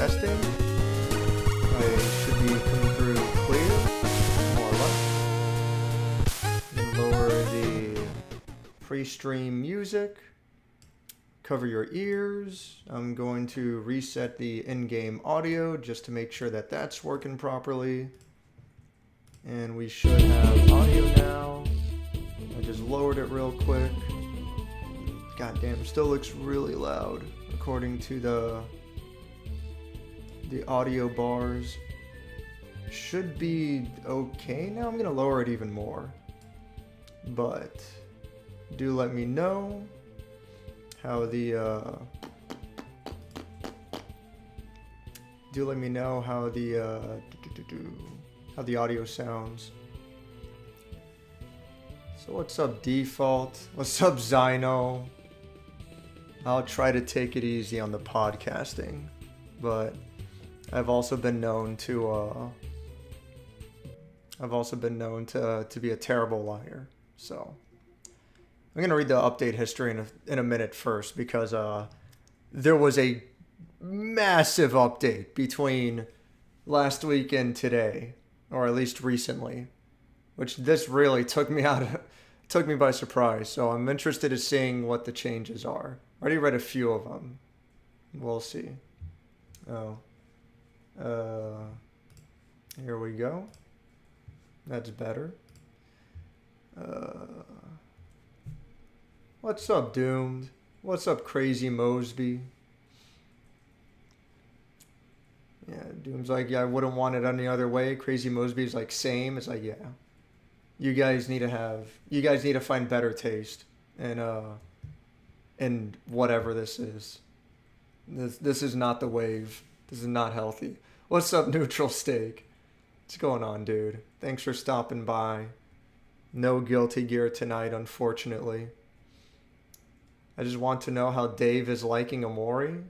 Testing. I should be coming through clear, more or less. Lower the free stream music. Cover your ears. I'm going to reset the in-game audio just to make sure that that's working properly. And we should have audio now. I just lowered it real quick. God damn, it still looks really loud according to the audio bars. Should be okay now. I'm gonna lower it even more. But do let me know how the audio sounds. So what's up, Default? What's up, Zyno? I'll try to take it easy on the podcasting, but I've also been known to be a terrible liar. So I'm gonna read the update history in a minute first, because there was a massive update between last week and today, or at least recently, which this really took me by surprise. So I'm interested in seeing what the changes are. I already read a few of them. We'll see. Here we go. That's better. What's up, Doomed? What's up, Crazy Mosby? Yeah, Doom's like, yeah, I wouldn't want it any other way. Crazy Mosby's like, same. It's like, yeah. You guys need to find better taste in whatever this is. This is not the wave. This is not healthy. What's up, Neutral Steak? What's going on, dude? Thanks for stopping by. No Guilty Gear tonight, unfortunately. I just want to know how Dave is liking Omori.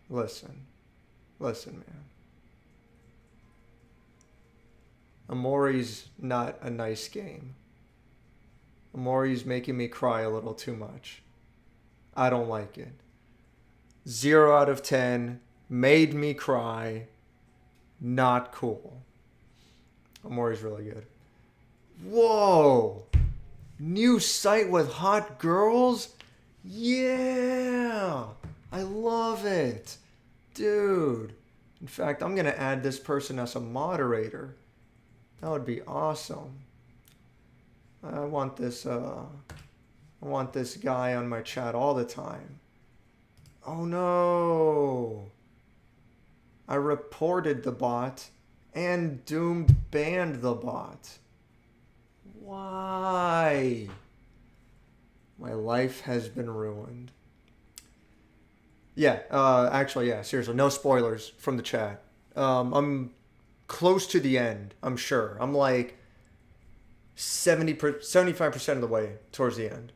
Listen, man. Omori's not a nice game. Omori's making me cry a little too much. I don't like it. 0 out of 10. Made me cry. Not cool. Omori's really good. Whoa! New site with hot girls? Yeah! I love it. Dude. In fact, I'm going to add this person as a moderator. That would be awesome. I want this guy on my chat all the time. Oh no! I reported the bot and Doomed banned the bot. Why? My life has been ruined. Yeah, actually, yeah, seriously, no spoilers from the chat. I'm close to the end, I'm sure. I'm like 75% of the way towards the end.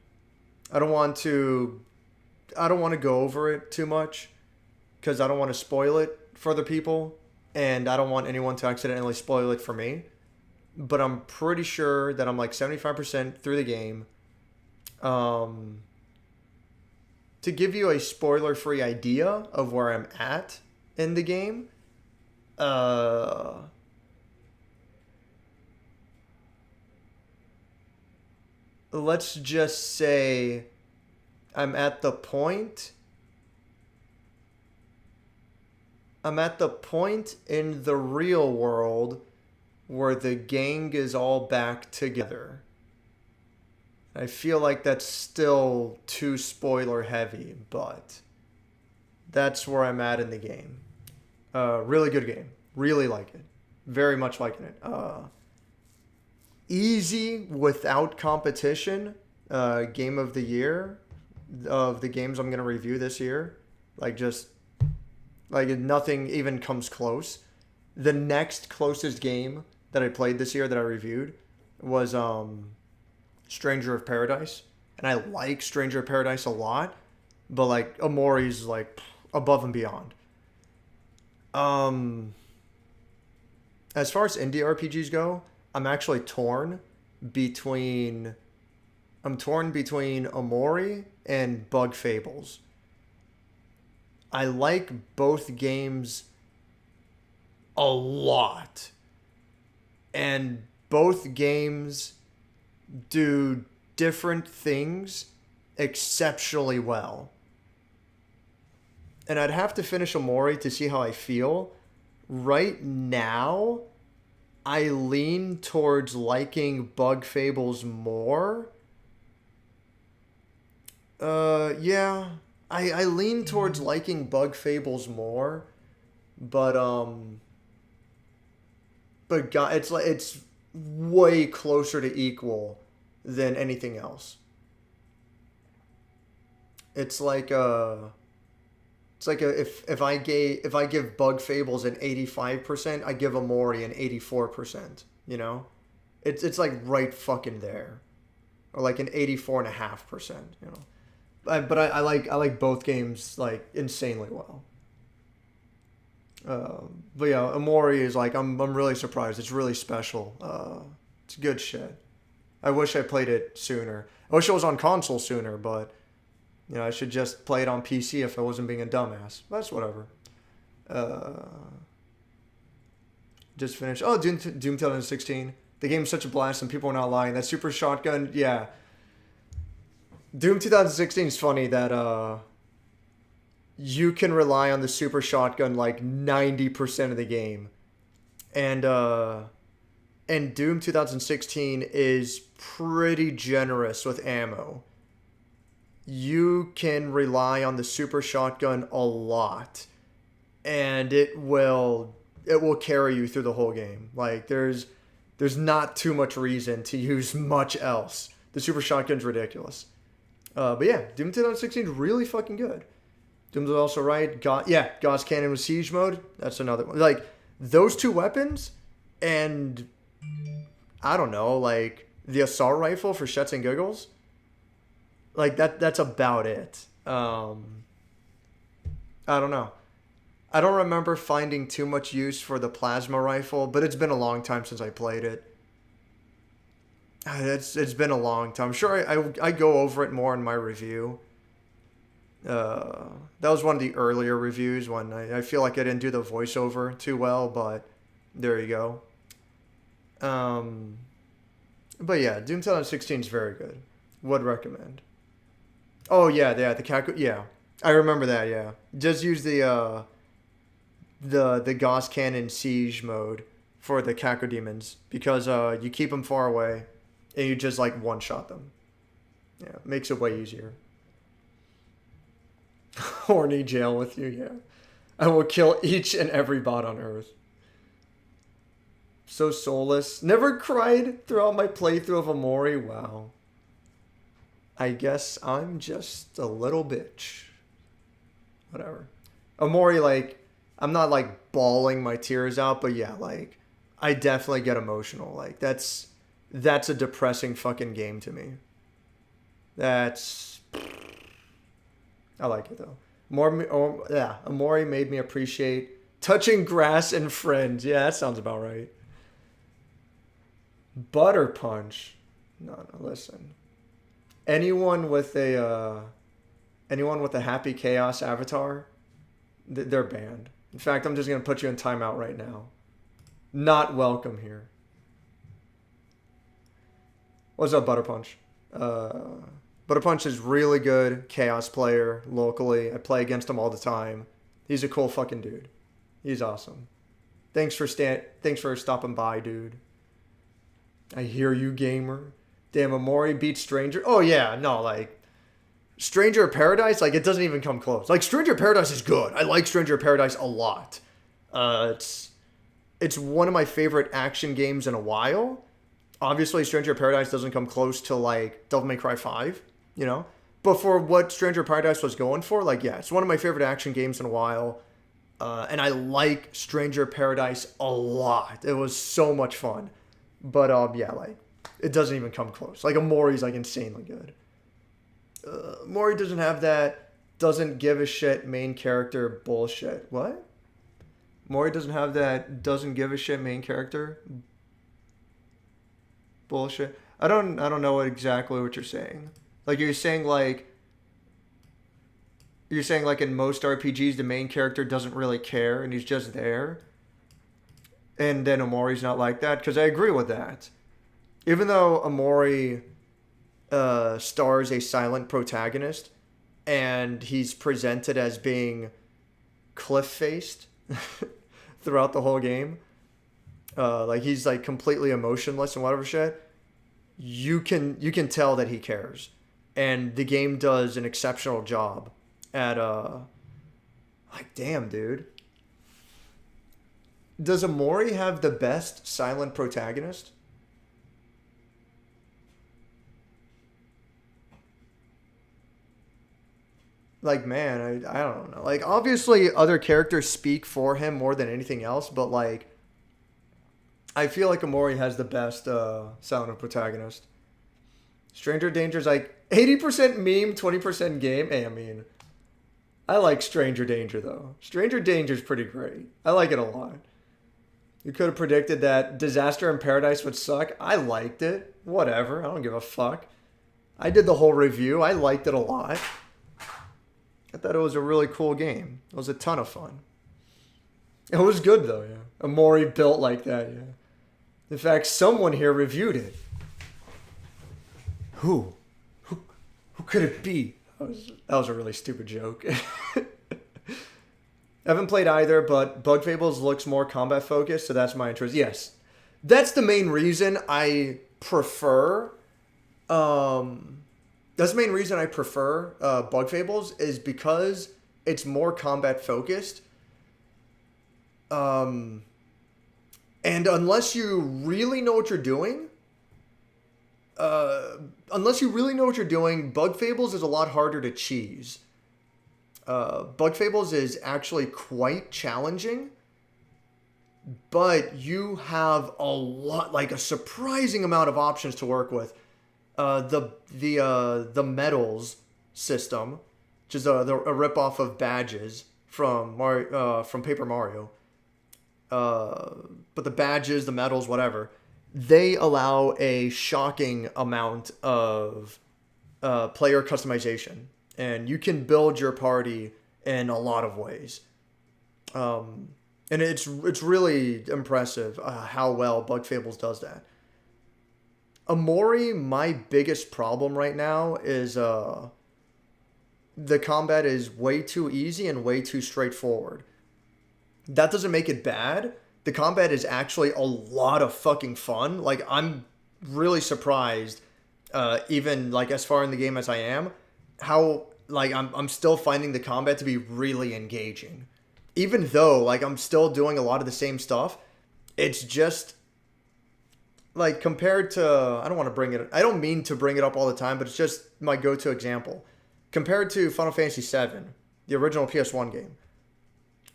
I don't want to go over it too much, because I don't want to spoil it for other people, and I don't want anyone to accidentally spoil it for me. But I'm pretty sure that I'm like 75% through the game. To give you a spoiler-free idea of where I'm at in the game, let's just say I'm at the point in the real world where the gang is all back together. I feel like that's still too spoiler heavy, but that's where I'm at in the game. Really good game. Really like it. Very much liking it. Easy without competition. Game of the year of the games I'm going to review this year. Like nothing even comes close. The next closest game that I played this year that I reviewed was Stranger of Paradise. And I like Stranger of Paradise a lot, but like Omori's like above and beyond. As far as indie RPGs go, I'm actually torn between Omori and Bug Fables. I like both games a lot. And both games do different things exceptionally well. And I'd have to finish Omori to see how I feel. Right now, I lean towards liking Bug Fables more. Yeah. I lean towards liking Bug Fables more. But it's way closer to equal than anything else. It's like if I give Bug Fables an 85%, I give Omori an 84%. You know, it's like right fucking there, or like an 84.5%. You know, I like both games like insanely well. But yeah, Omori is like I'm really surprised. It's really special. It's good shit. I wish I played it sooner. I wish it was on console sooner, but you know, I should just play it on PC if I wasn't being a dumbass. That's whatever. Just finished. Oh, Doom 2016. The game's such a blast and people are not lying. That super shotgun, yeah. Doom 2016 is funny that you can rely on the super shotgun like 90% of the game. And Doom 2016 is pretty generous with ammo. You can rely on the super shotgun a lot, and it will carry you through the whole game. Like there's not too much reason to use much else. The super shotgun's ridiculous. But yeah, Doom 2016 is really fucking good. Doom's also right. Gauss Cannon with Siege Mode. That's another one. Like those two weapons, and I don't know, like the assault rifle for shits and giggles. Like that's about it. I don't know. I don't remember finding too much use for the plasma rifle, but it's been a long time since I played it. It's been a long time. I'm sure I go over it more in my review. That was one of the earlier reviews when I feel like I didn't do the voiceover too well, but there you go. But yeah, Doom 2016 is very good. Would recommend. Oh yeah, the Kaku, yeah. I remember that, yeah. Just use the Gauss Cannon Siege mode for the Kaku demons because you keep them far away and you just like one-shot them. Yeah, makes it way easier. Horny jail with you, yeah. I will kill each and every bot on Earth. So soulless. Never cried throughout my playthrough of Omori. Wow. I guess I'm just a little bitch. Whatever. Omori, like, I'm not like bawling my tears out, but yeah, like, I definitely get emotional. Like, that's a depressing fucking game to me. I like it though. Omori made me appreciate touching grass and friends. Yeah, that sounds about right. Butter Punch. No, listen. Anyone with a Happy Chaos avatar, they're banned. In fact, I'm just gonna put you in timeout right now. Not welcome here. What's up, Butter Punch? Butter Punch is really good Chaos player locally. I play against him all the time. He's a cool fucking dude. He's awesome. Thanks for stopping by, dude. I hear you, gamer. Damn, Omori beats Stranger. Oh yeah, no, like Stranger of Paradise, like it doesn't even come close. Like Stranger of Paradise is good. I like Stranger of Paradise a lot. It's one of my favorite action games in a while. Obviously, Stranger of Paradise doesn't come close to like Devil May Cry 5, you know? But for what Stranger of Paradise was going for, like yeah, it's one of my favorite action games in a while. And I like Stranger of Paradise a lot. It was so much fun. But yeah, like it doesn't even come close. Like Omori's like insanely good. Omori doesn't have that doesn't give a shit main character bullshit. What? Omori doesn't have that doesn't give a shit main character bullshit. I don't know exactly what you're saying. Like you're saying like You're saying like in most RPGs, the main character doesn't really care and he's just there? And then Omori's not like that? Because I agree with that. Even though Omori stars a silent protagonist and he's presented as being cliff-faced throughout the whole game, like he's like completely emotionless and whatever shit, you can tell that he cares. And the game does an exceptional job at like, damn, dude. Does Omori have the best silent protagonist? Like, man, I don't know. Like, obviously other characters speak for him more than anything else, but like I feel like Omori has the best silent protagonist. Stranger Danger's like 80% meme, 20% game. Hey, I mean, I like Stranger Danger though. Stranger Danger's pretty great. I like it a lot. You could have predicted that Disaster in Paradise would suck. I liked it. Whatever. I don't give a fuck. I did the whole review. I liked it a lot. I thought it was a really cool game. It was a ton of fun. It was good though, yeah. Omori built like that, yeah. In fact, someone here reviewed it. Who? Who could it be? That was a really stupid joke. I haven't played either, but Bug Fables looks more combat focused, so that's my interest. Yes. That's the main reason I prefer that's the main reason I prefer Bug Fables is because it's more combat focused. And unless you really know what you're doing, Bug Fables is a lot harder to cheese. Bug Fables is actually quite challenging, but you have a lot, like a surprising amount of options to work with. The medals system, which is a ripoff of badges from Paper Mario. But the badges, the medals, whatever, they allow a shocking amount of player customization, and you can build your party in a lot of ways. And it's really impressive how well Bug Fables does that. Omori, my biggest problem right now is the combat is way too easy and way too straightforward. That doesn't make it bad. The combat is actually a lot of fucking fun. Like, I'm really surprised, even like as far in the game as I am, how like I'm still finding the combat to be really engaging. Even though like I'm still doing a lot of the same stuff, it's just like compared to, I don't mean to bring it up all the time, but it's just my go-to example. Compared to Final Fantasy VII, the original PS1 game,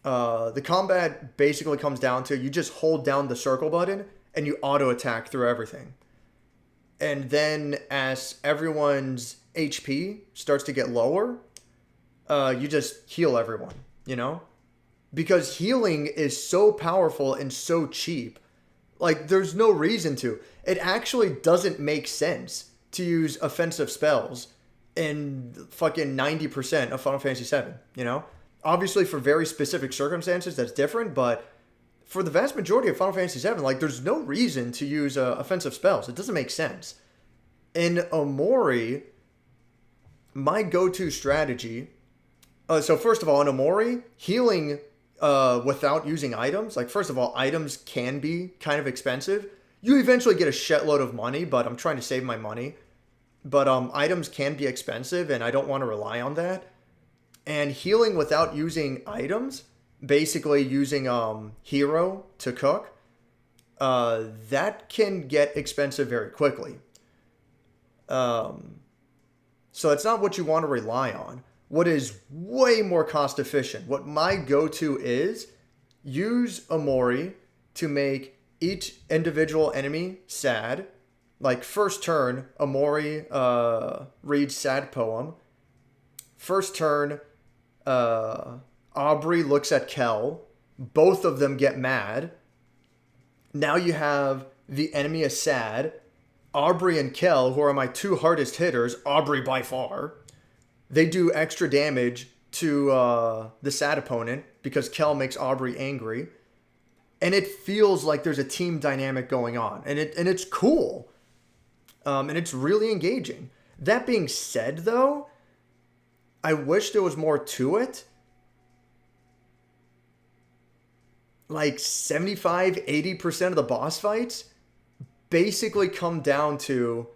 the combat basically comes down to you just hold down the circle button and you auto attack through everything. And then as everyone's HP starts to get lower, you just heal everyone, you know? Because healing is so powerful and so cheap. Like, there's no reason to. It actually doesn't make sense to use offensive spells in fucking 90% of Final Fantasy VII, you know? Obviously, for very specific circumstances, that's different, but for the vast majority of Final Fantasy VII, like, there's no reason to use offensive spells. It doesn't make sense. In Omori, my go-to strategy... so first of all, in Omori, healing without using items, like, first of all, items can be kind of expensive. You eventually get a shitload of money, but I'm trying to save my money. But items can be expensive, and I don't want to rely on that. And healing without using items, basically using hero to cook, that can get expensive very quickly. So it's not what you want to rely on. What is way more cost efficient, what my go-to is, use Omori to make each individual enemy sad. Like, first turn, Omori reads sad poem. First turn, Aubrey looks at Kel. Both of them get mad. Now you have the enemy is sad. Aubrey and Kel, who are my two hardest hitters, Aubrey by far, they do extra damage to the sad opponent because Kel makes Aubrey angry. And it feels like there's a team dynamic going on. And it's cool. And it's really engaging. That being said, though, I wish there was more to it. Like 75-80% of the boss fights basically come down to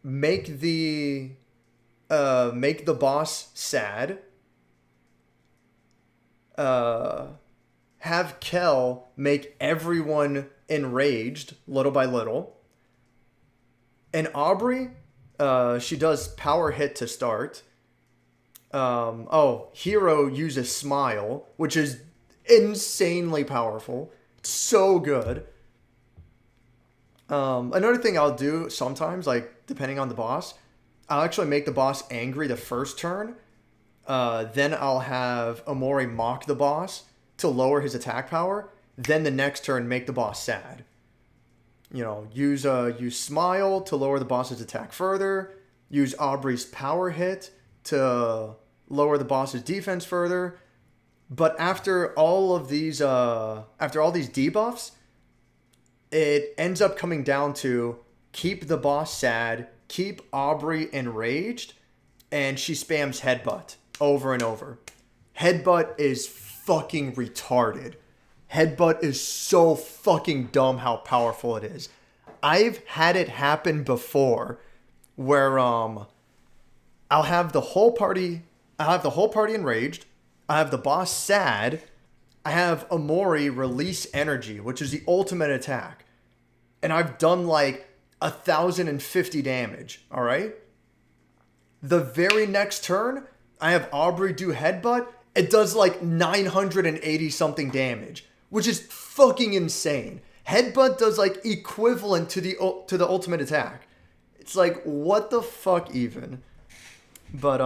make the boss sad. Have Kel make everyone enraged little by little. And Aubrey, she does power hit to start. Hero uses smile, which is insanely powerful. It's so good. Another thing I'll do sometimes, like depending on the boss, I'll actually make the boss angry the first turn. Then I'll have Omori mock the boss to lower his attack power. Then the next turn, make the boss sad. You know, use smile to lower the boss's attack further. Use Aubrey's power hit to lower the boss's defense further. But after all these debuffs, it ends up coming down to keep the boss sad, keep Aubrey enraged, and she spams headbutt over and over. Headbutt is fucking retarded. Headbutt is so fucking dumb how powerful it is. I've had it happen before where I'll have the whole party enraged. I have the boss sad. I have Omori release energy, which is the ultimate attack. And I've done like 1,050 damage, all right? The very next turn, I have Aubrey do headbutt. It does like 980 something damage, which is fucking insane. Headbutt does like equivalent to the ultimate attack. It's like, what the fuck even? But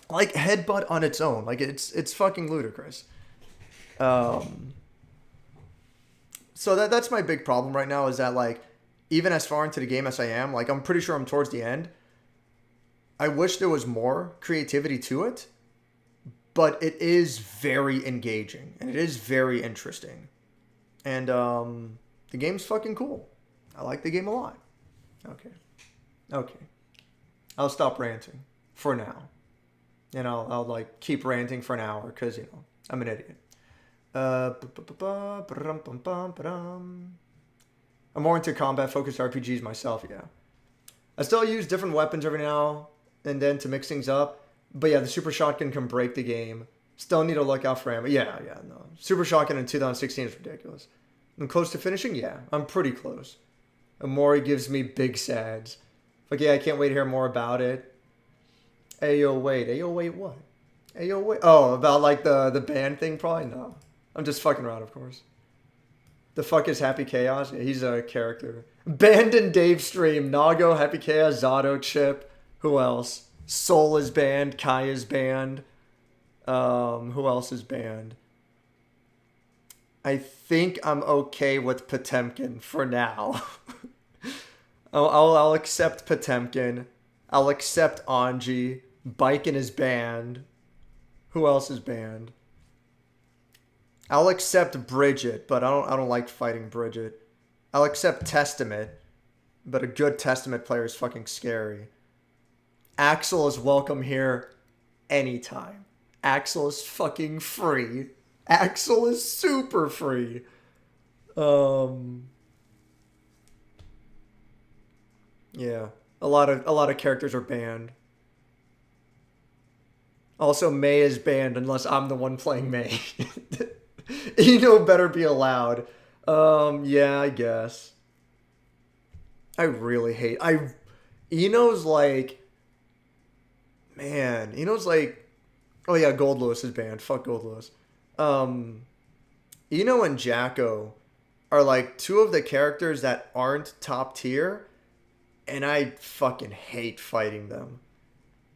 like headbutt on its own, like it's fucking ludicrous. So that's my big problem right now, is that like even as far into the game as I am, like I'm pretty sure I'm towards the end. I wish there was more creativity to it, but it is very engaging and it is very interesting. And the game's fucking cool. I like the game a lot. Okay. I'll stop ranting for now. And I'll like keep ranting for an hour because, you know, I'm an idiot. I'm more into combat-focused RPGs myself, yeah. I still use different weapons every now and then to mix things up. But yeah, the Super Shotgun can break the game. Still need to look out for ammo. Yeah, no. Super Shotgun in 2016 is ridiculous. I'm close to finishing? Yeah, I'm pretty close. Omori gives me big sads. Like, yeah, I can't wait to hear more about it. Ayo, wait what? Ayo, wait. Oh, about like the band thing? Probably no. I'm just fucking around, of course. The fuck is Happy Chaos? Yeah, he's a character. Banned in Dave stream. Nago, Happy Chaos, Zato, Chip. Who else? Soul is banned. Kai is banned. Who else is banned? I think I'm okay with Potemkin for now. I'll accept Potemkin. I'll accept Anji. Biken is banned. Who else is banned? I'll accept Bridget, but I don't like fighting Bridget. I'll accept Testament, but a good Testament player is fucking scary. Axel is welcome here anytime. Axel is fucking free. Axel is super free. Yeah. A lot of characters are banned. Also, Mei is banned unless I'm the one playing Mei. Eno better be allowed. Yeah, I guess. I really hate... Eno's like... Man, Eno's like... Oh yeah, Gold Lewis is banned. Fuck Gold Lewis. Eno and Jacko are like two of the characters that aren't top tier, and I fucking hate fighting them.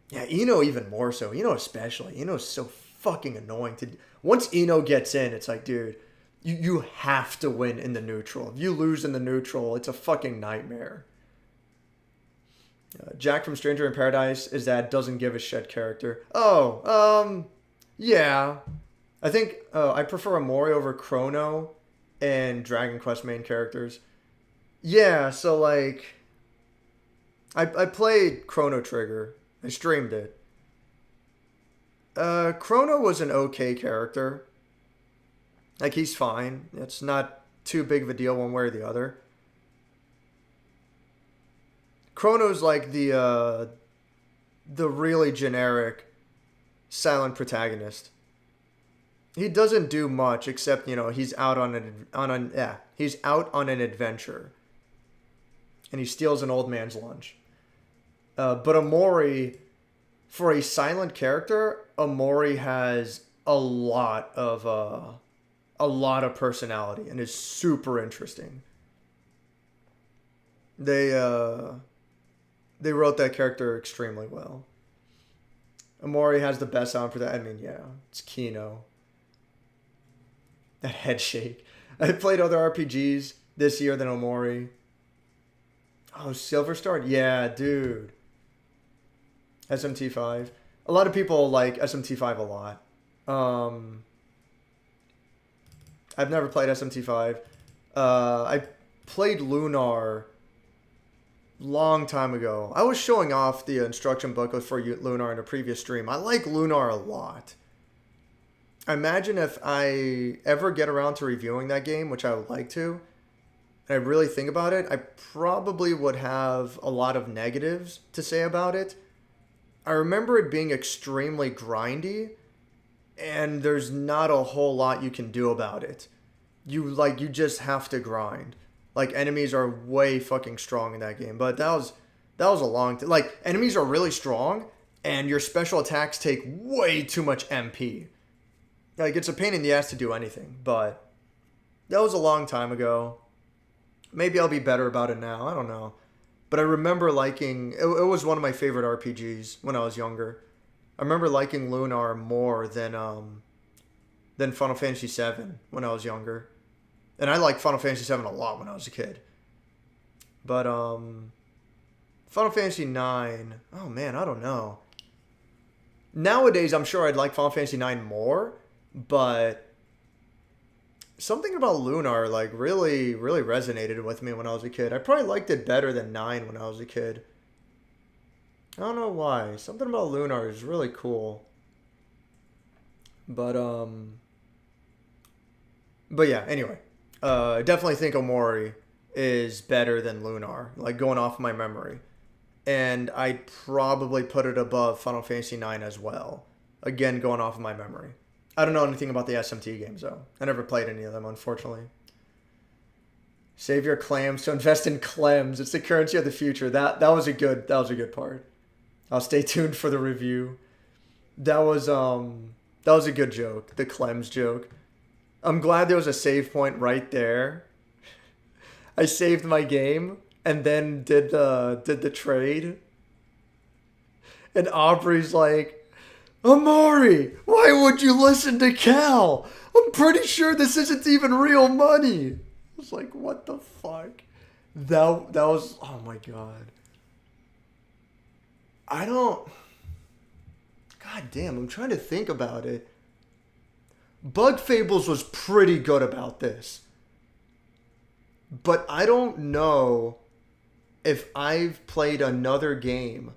Yeah, Eno even more so. Eno especially. Eno's so fucking annoying to... Once Eno gets in, it's like, dude, you have to win in the neutral. If you lose in the neutral, it's a fucking nightmare. Jack from Stranger in Paradise is that doesn't give a shit character. Oh, yeah. I think I prefer Amori over Chrono and Dragon Quest main characters. Yeah, so like I played Chrono Trigger. I streamed it. Chrono was an okay character. Like he's fine. It's not too big of a deal one way or the other. Chrono's like the really generic silent protagonist. He doesn't do much except he's out he's out on an adventure, and he steals an old man's lunch. But Amori, for a silent character, Amori has a lot of personality and is super interesting. They wrote that character extremely well. Amori has the best sound for that. I mean, yeah, it's Kino. That head shake. I played other RPGs this year than Omori. Oh, Silver Star? Yeah, dude. SMT5. A lot of people like SMT5 a lot. I've never played SMT5. I played Lunar long time ago. I was showing off the instruction booklet for Lunar in a previous stream. I like Lunar a lot. I imagine if I ever get around to reviewing that game, which I would like to, and I really think about it, I probably would have a lot of negatives to say about it. I remember it being extremely grindy, and there's not a whole lot you can do about it. You just have to grind. Like, enemies are way fucking strong in that game, but that was a long time. Like, enemies are really strong, and your special attacks take way too much MP. Like, it's a pain in the ass to do anything, but that was a long time ago. Maybe I'll be better about it now. I don't know. But I remember liking... It was one of my favorite RPGs when I was younger. I remember liking Lunar more than Final Fantasy VII when I was younger. And I liked Final Fantasy VII a lot when I was a kid. But, Final Fantasy IX... Oh, man, I don't know. Nowadays, I'm sure I'd like Final Fantasy IX more, but something about Lunar, like, really, really resonated with me when I was a kid. I probably liked it better than 9 when I was a kid. I don't know why. Something about Lunar is really cool. But yeah, anyway. I definitely think Omori is better than Lunar, like, going off my memory. And I'd probably put it above Final Fantasy IX as well. Again, going off of my memory. I don't know anything about the SMT games, though. I never played any of them, unfortunately. Save your clams to invest in Clems. It's the currency of the future. That was a good part. I'll stay tuned for the review. That was a good joke. The Clems joke. I'm glad there was a save point right there. I saved my game and then did the trade. And Aubrey's like, Amori, why would you listen to Cal? I'm pretty sure this isn't even real money. I was like, what the fuck? That was, oh my god. God damn, I'm trying to think about it. Bug Fables was pretty good about this. But I don't know if I've played another game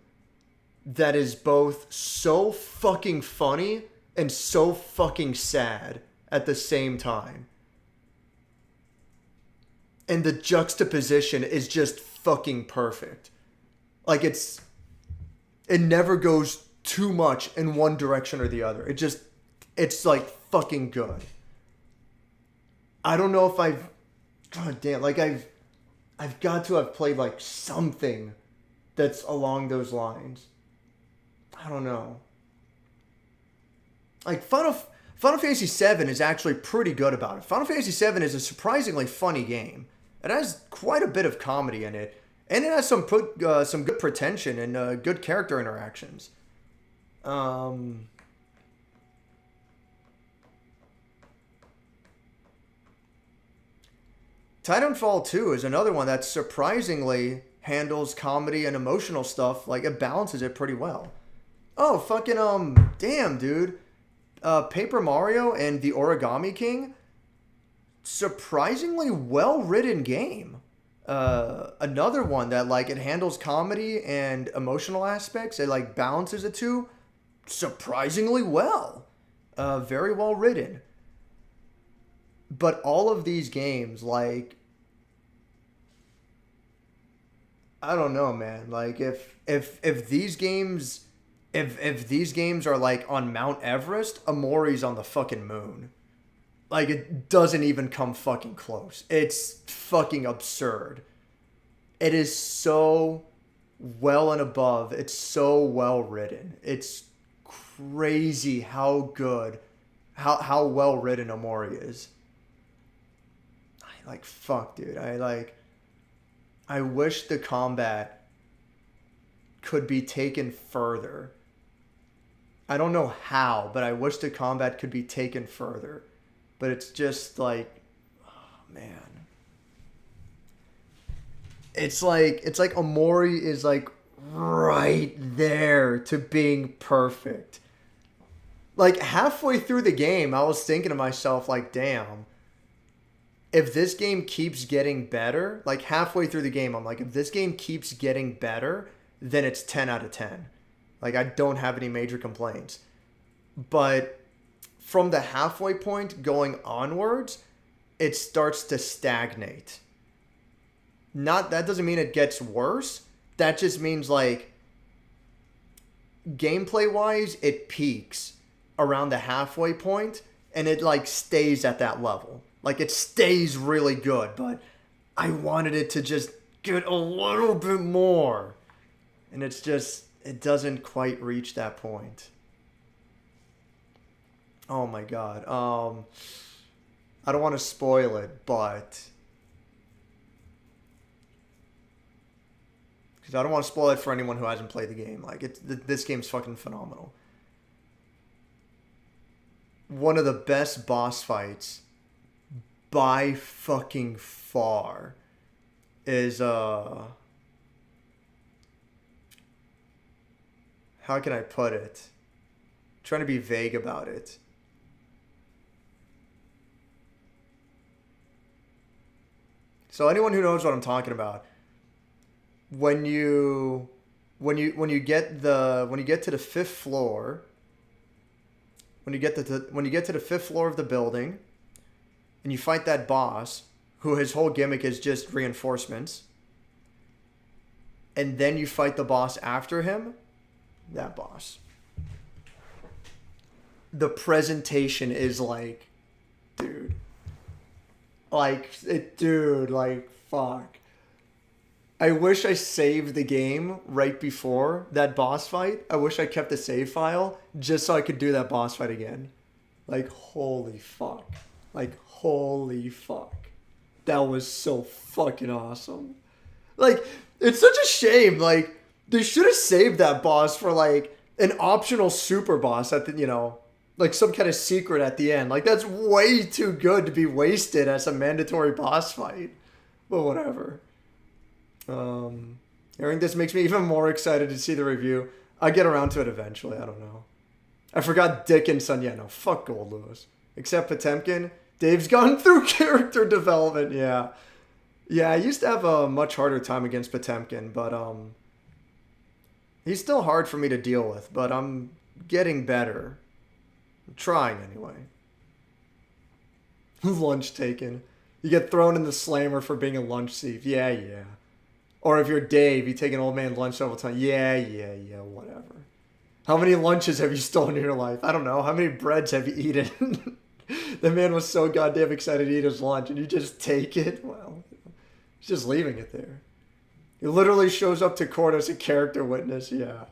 that is both so fucking funny and so fucking sad at the same time. And the juxtaposition is just fucking perfect. Like, it never goes too much in one direction or the other. It's like fucking good. I don't know if god damn, like I've got to have played like something that's along those lines. I don't know. Like Final Fantasy VII is actually pretty good about it. Final Fantasy VII is a surprisingly funny game. It has quite a bit of comedy in it, and it has some good pretension and good character interactions. Titanfall 2 is another one that's surprisingly handles comedy and emotional stuff. Like, it balances it pretty well. Oh, fucking, damn, dude. Paper Mario and the Origami King, surprisingly well-written game. Another one that, like, it handles comedy and emotional aspects. It, like, balances the two surprisingly well. Very well written. But all of these games, like, I don't know, man. Like, if these games are like on Mount Everest, Amori's on the fucking moon. Like, it doesn't even come fucking close. It's fucking absurd. It is so well and above. It's so well written. It's crazy how good, how well written Omori is. Like, fuck, dude. I wish the combat could be taken further. I don't know how, but I wish the combat could be taken further. But it's just like, oh, man. It's like Omori is like right there to being perfect. Like, halfway through the game, I was thinking to myself, like, damn, if this game keeps getting better, like, halfway through the game, I'm like, if this game keeps getting better, then it's 10 out of 10. Like, I don't have any major complaints. But from the halfway point going onwards, it starts to stagnate. That doesn't mean it gets worse. That just means, like, gameplay-wise, it peaks around the halfway point, and it, like, stays at that level. Like, it stays really good, but I wanted it to just get a little bit more. And it's just, it doesn't quite reach that point. Oh my god. I don't want to spoil it, but... because I don't want to spoil it for anyone who hasn't played the game. Like, this game's fucking phenomenal. One of the best boss fights by fucking far is how can I put it? I'm trying to be vague about it. So anyone who knows what I'm talking about, when you get to the fifth floor, when you get to the fifth floor of the building, and you fight that boss, who his whole gimmick is just reinforcements, and then you fight the boss after him, that boss. The presentation is like, dude. Like, fuck. I wish I saved the game right before that boss fight. I wish I kept the save file just so I could do that boss fight again. Like, holy fuck. Like, holy fuck. That was so fucking awesome. Like, it's such a shame. Like, they should have saved that boss for, like, an optional super boss at the, you know, like some kind of secret at the end. Like, that's way too good to be wasted as a mandatory boss fight. But whatever. Hearing this makes me even more excited to see the review. I'll get around to it eventually. I don't know. I forgot Dickinson. Yeah, no, fuck Gold Lewis. Except Potemkin. Dave's gone through character development. Yeah. Yeah, I used to have a much harder time against Potemkin, but he's still hard for me to deal with, but I'm getting better. I'm trying anyway. Lunch taken. You get thrown in the slammer for being a lunch thief. Yeah, yeah. Or if you're Dave, you take an old man lunch several times. Yeah, whatever. How many lunches have you stolen in your life? I don't know. How many breads have you eaten? The man was so goddamn excited to eat his lunch, and you just take it? Well, he's just leaving it there. He literally shows up to court as a character witness. Yeah.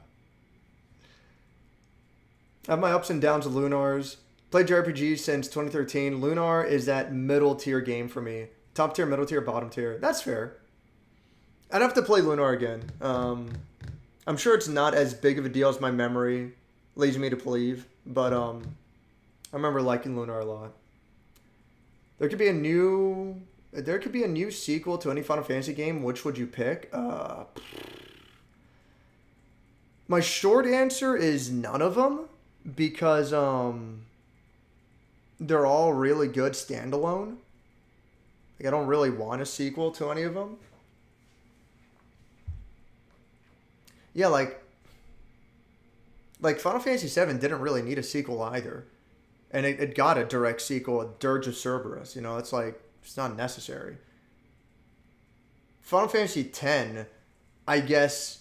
I have my ups and downs with Lunars. Played JRPGs since 2013. Lunar is that middle tier game for me. Top tier, middle tier, bottom tier. That's fair. I'd have to play Lunar again. I'm sure it's not as big of a deal as my memory leads me to believe, but I remember liking Lunar a lot. There could be a new There could be a new sequel to any Final Fantasy game. Which would you pick? My short answer is none of them because they're all really good standalone. Like I don't really want a sequel to any of them. Yeah, like Final Fantasy VII didn't really need a sequel either, and it got a direct sequel, a Dirge of Cerberus. You know, it's like it's not necessary. Final Fantasy X, I guess,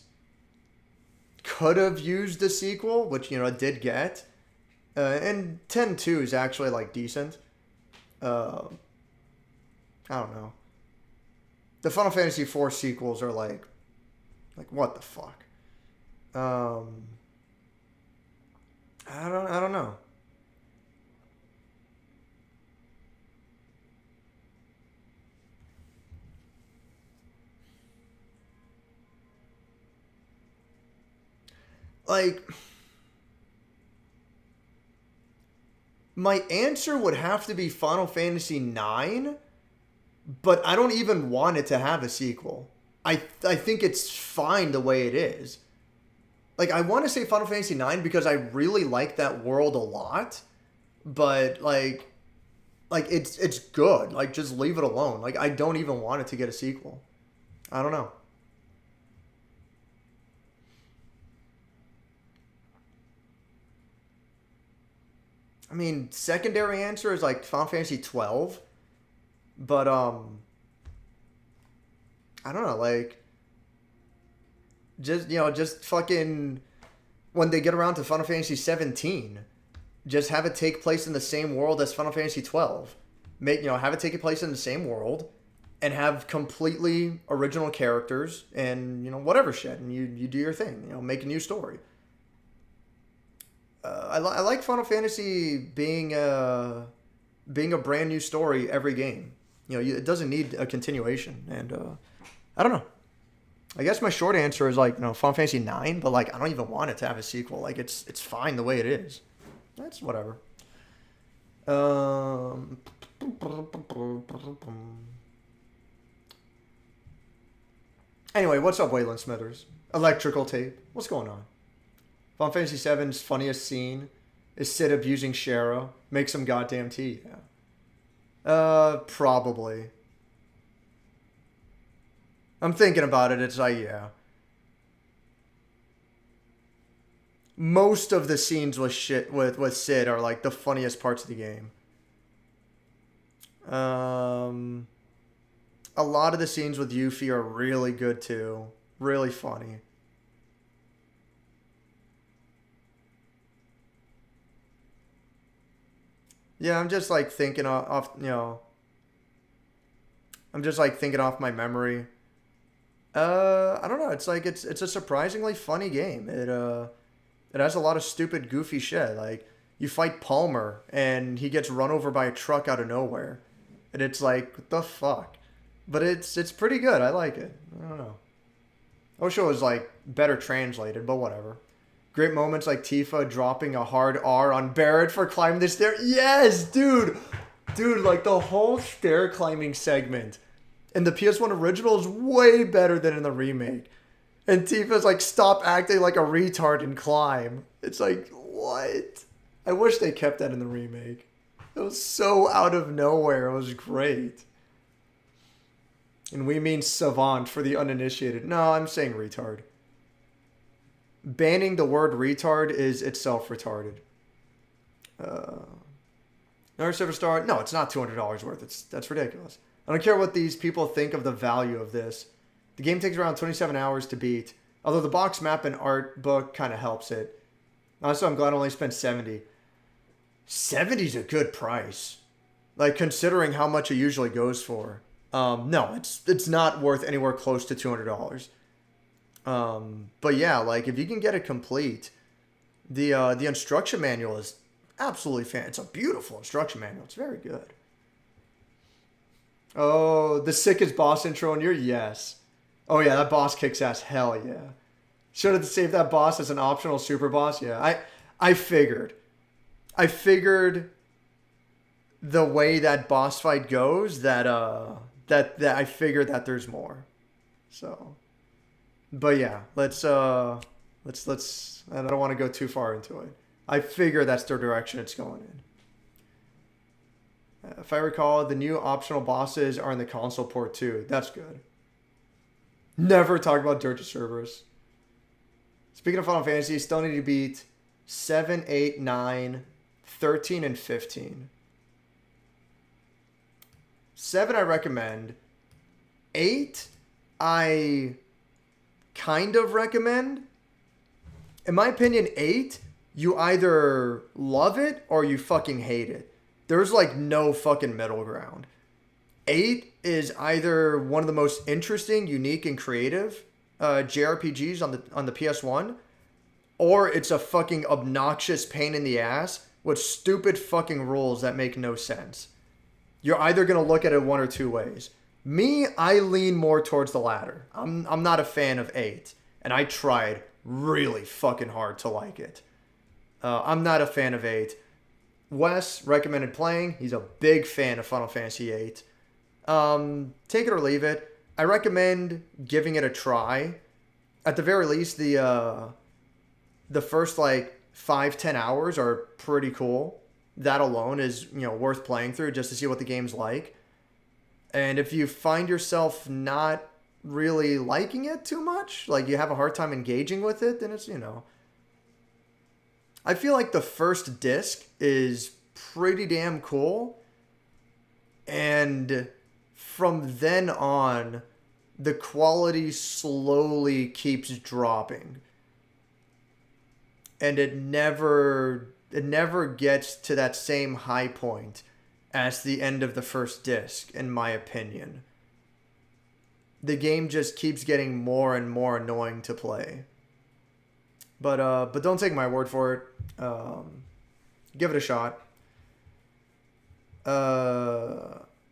could have used a sequel, which it did get, and 10-2 is actually like decent. I don't know. The Final Fantasy IV sequels are like what the fuck. I don't know. Like, my answer would have to be Final Fantasy IX, but I don't even want it to have a sequel. I think it's fine the way it is. Like, I want to say Final Fantasy IX because I really like that world a lot, but like it's good. Like, just leave it alone. Like, I don't even want it to get a sequel. I don't know. I mean, secondary answer is like Final Fantasy 12, but I don't know, like just fucking when they get around to Final Fantasy 17, just have it take place in the same world as Final Fantasy 12. Have it take place in the same world and have completely original characters and whatever shit, and you do your thing, make a new story. I like Final Fantasy being a brand new story every game. It doesn't need a continuation, and I don't know. I guess my short answer is like Final Fantasy IX, but like I don't even want it to have a sequel. Like it's fine the way it is. That's whatever. Anyway, what's up, Waylon Smithers? Electrical tape. What's going on? Final Fantasy VII's funniest scene is Sid abusing Shara. Make some goddamn tea. Yeah. Probably. I'm thinking about it. It's like, yeah. Most of the scenes with Sid are like the funniest parts of the game. A lot of the scenes with Yuffie are really good too. Really funny. Yeah, I'm just like thinking off I'm just like thinking off my memory. I don't know. It's like it's a surprisingly funny game. It has a lot of stupid, goofy shit. Like you fight Palmer and he gets run over by a truck out of nowhere, and it's like what the fuck. But it's pretty good. I like it. I don't know. I wish it was like better translated, but whatever. Great moments like Tifa dropping a hard R on Barrett for climbing the stair. Yes, dude. Dude, like the whole stair climbing segment in the PS1 original is way better than in the remake. And Tifa's like, stop acting like a retard and climb. It's like, what? I wish they kept that in the remake. It was so out of nowhere. It was great. And we mean savant for the uninitiated. No, I'm saying retard. Banning the word retard is itself retarded. Another silver star. No, it's not $200 worth. That's ridiculous. I don't care what these people think of the value of this. The game takes around 27 hours to beat, although the box map and art book kind of helps it. Also, I'm glad I only spent 70. 70 is a good price. Like, considering how much it usually goes for. No, it's not worth anywhere close to $200. But yeah, like if you can get it complete, the instruction manual is absolutely it's a beautiful instruction manual. It's very good. Oh, the sickest boss intro in your yes. Oh yeah, that boss kicks ass. Hell yeah. Should have saved that boss as an optional super boss. Yeah, I figured the way that boss fight goes that that I figure that there's more. So, but yeah, let's I don't want to go too far into it. I figure that's the direction it's going in. If I recall, the new optional bosses are in the console port too. That's good. Never talk about Dirge of Cerberus. Speaking of Final Fantasy, still need to beat 7, 8, 9, 13, and 15. 7 I recommend. 8 I kind of recommend. In my opinion, 8, you either love it or you fucking hate it. There's like no fucking middle ground. 8 is either one of the most interesting, unique, and creative JRPGs on the PS1, or it's a fucking obnoxious pain in the ass with stupid fucking rules that make no sense. You're either gonna look at it one or two ways. Me, I lean more towards the latter. I'm not a fan of 8, and I tried really fucking hard to like it. I'm not a fan of 8. Wes recommended playing. He's a big fan of Final Fantasy VIII. Take it or leave it. I recommend giving it a try. At the very least, the first like 5-10 hours are pretty cool. That alone is, worth playing through just to see what the game's like. And if you find yourself not really liking it too much, like you have a hard time engaging with it, then it's, I feel like the first disc is pretty damn cool. And from then on, the quality slowly keeps dropping. And it never gets to that same high point as the end of the first disc, in my opinion. The game just keeps getting more and more annoying to play. But don't take my word for it. Give it a shot.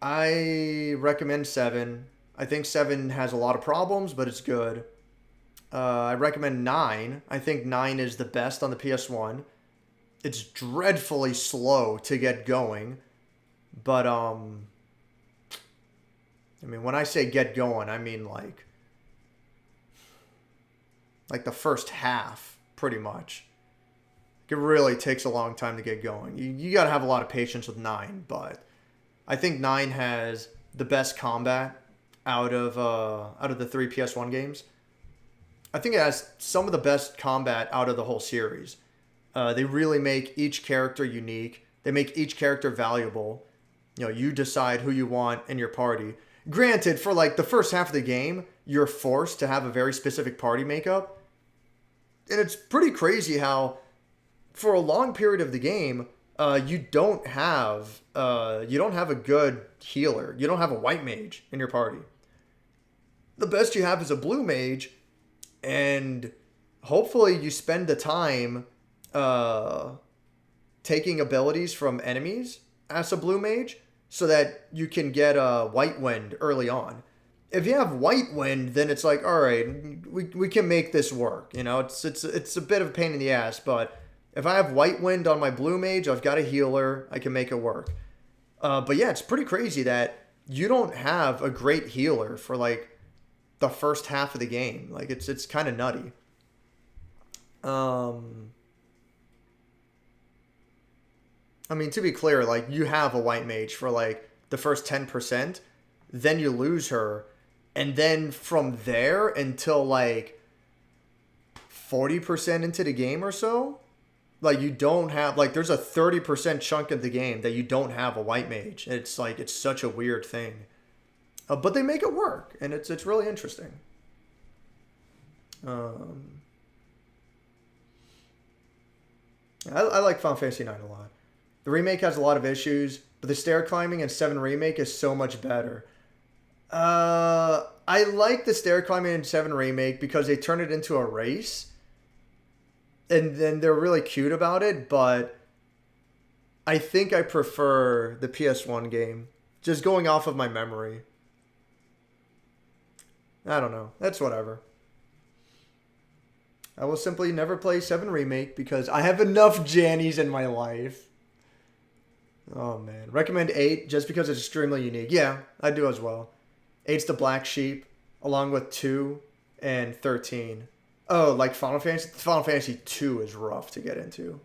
I recommend 7. I think 7 has a lot of problems, but it's good. I recommend 9. I think 9 is the best on the PS1. It's dreadfully slow to get going. But, when I say get going, I mean like the first half, pretty much. It really takes a long time to get going. You got to have a lot of patience with 9, but I think 9 has the best combat out of the 3 PS1 games. I think it has some of the best combat out of the whole series. They really make each character unique. They make each character valuable. You decide who you want in your party. Granted, for like the first half of the game, you're forced to have a very specific party makeup. And it's pretty crazy how, for a long period of the game, you don't have a good healer. You don't have a white mage in your party. The best you have is a blue mage, and hopefully you spend the time taking abilities from enemies as a blue mage, so that you can get a White Wind early on. If you have White Wind, then it's like, all right, we can make this work. It's a bit of a pain in the ass, but if I have White Wind on my blue mage, I've got a healer, I can make it work. But yeah, it's pretty crazy that you don't have a great healer for like the first half of the game. Like it's kind of nutty. To be clear, like, you have a white mage for, like, the first 10%, then you lose her, and then from there until, like, 40% into the game or so, like, you don't have, like, there's a 30% chunk of the game that you don't have a white mage. It's, like, it's such a weird thing. But they make it work, and it's really interesting. I like Final Fantasy IX a lot. The remake has a lot of issues, but the stair climbing in 7 Remake is so much better. I like the stair climbing in 7 Remake because they turn it into a race. And then they're really cute about it, but I think I prefer the PS1 game. Just going off of my memory. I don't know. That's whatever. I will simply never play 7 Remake because I have enough Jannies in my life. Oh, man. Recommend 8 just because it's extremely unique. Yeah, I do as well. 8's the black sheep, along with 2 and 13. Oh, like Final Fantasy? Final Fantasy 2 is rough to get into.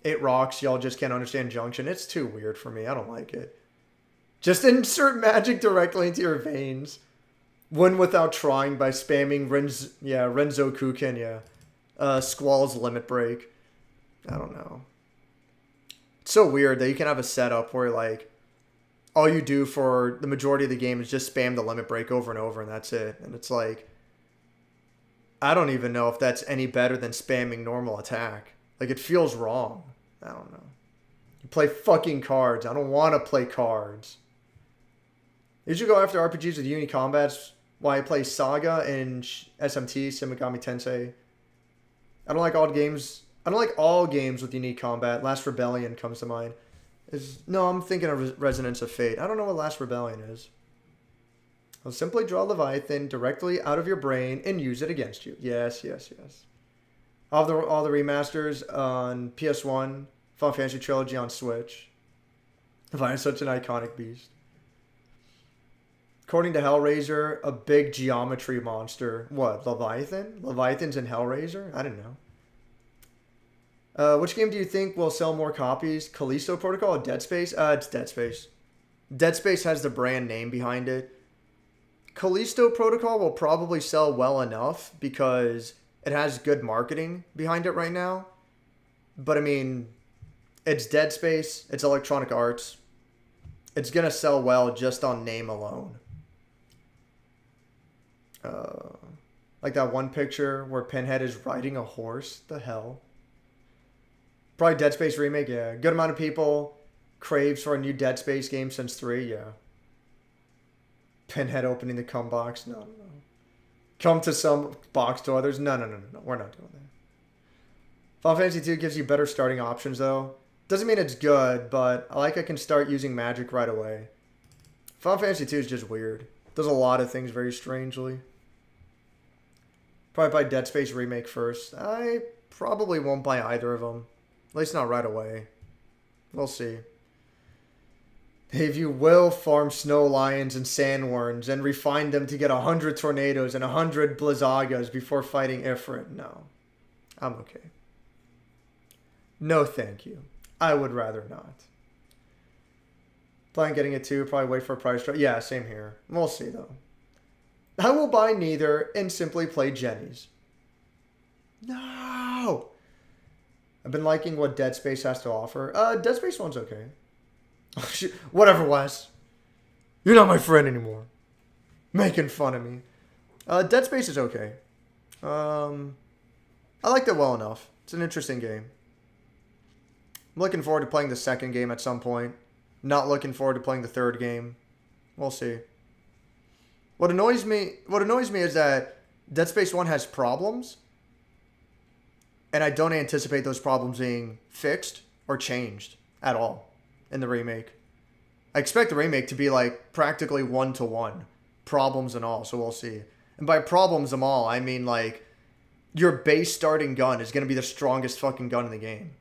8 rocks, y'all just can't understand Junction. It's too weird for me. I don't like it. Just insert magic directly into your veins. Win without trying by spamming Renzo Kuken, Squall's Limit Break. I don't know. It's so weird that you can have a setup where, like, all you do for the majority of the game is just spam the Limit Break over and over, and that's it. And it's like, I don't even know if that's any better than spamming normal attack. Like, it feels wrong. I don't know. You play fucking cards. I don't want to play cards. You should go after RPGs with Uni combats while I play Saga and SMT, Shin Megami Tensei. I don't like all games with unique combat. Last Rebellion comes to mind. No, I'm thinking of Resonance of Fate. I don't know what Last Rebellion is. I'll simply draw Leviathan directly out of your brain and use it against you. Yes. All the remasters on PS1, Final Fantasy Trilogy on Switch. Leviathan's such an iconic beast. According to Hellraiser, a big geometry monster. What, Leviathan? Leviathan's in Hellraiser? I didn't know. Which game do you think will sell more copies? Callisto Protocol or Dead Space? It's Dead Space. Dead Space has the brand name behind it. Callisto Protocol will probably sell well enough because it has good marketing behind it right now. But I mean, it's Dead Space. It's Electronic Arts. It's going to sell well just on name alone. Like that one picture where Pinhead is riding a horse. The hell? Probably Dead Space remake, yeah. Good amount of people craves for a new Dead Space game since 3, yeah. Pinhead opening the cum box. No. Come to some box to others. No. We're not doing that. Final Fantasy 2 gives you better starting options, though. Doesn't mean it's good, but I can start using magic right away. Final Fantasy 2 is just weird. Does a lot of things very strangely. Probably buy Dead Space remake first. I probably won't buy either of them. At least not right away. We'll see. If you will farm snow lions and sandworms and refine them to get 100 tornadoes and 100 blizzagas before fighting Ifrit, no. I'm okay. No thank you. I would rather not. Plan getting it too. Probably wait for a price drop. Yeah, same here. We'll see though. I will buy neither and simply play Jenny's. No! I've been liking what Dead Space has to offer. Dead Space 1's okay. Whatever, Wes. You're not my friend anymore. Making fun of me. Dead Space is okay. I liked it well enough. It's an interesting game. I'm looking forward to playing the second game at some point. Not looking forward to playing the third game. We'll see. What annoys me is that Dead Space 1 has problems. And I don't anticipate those problems being fixed or changed at all in the remake. I expect the remake to be like practically 1-to-1. Problems and all, so we'll see. And by problems and all, I mean like your base starting gun is going to be the strongest fucking gun in the game.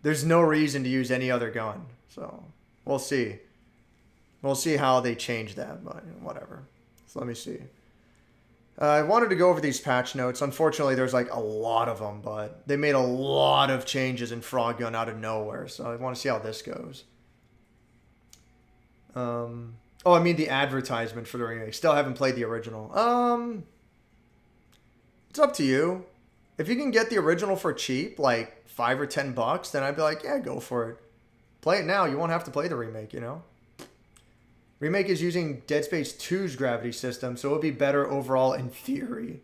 There's no reason to use any other gun. So we'll see. We'll see how they change that, but whatever. So let me see. I wanted to go over these patch notes. Unfortunately, there's like a lot of them, but they made a lot of changes in Frogun out of nowhere. So I want to see how this goes. I mean the advertisement for the remake. Still haven't played the original. It's up to you. If you can get the original for cheap, like $5 or $10, then I'd be like, yeah, go for it. Play it now. You won't have to play the remake, you know? Remake is using Dead Space 2's gravity system, so it would be better overall in theory.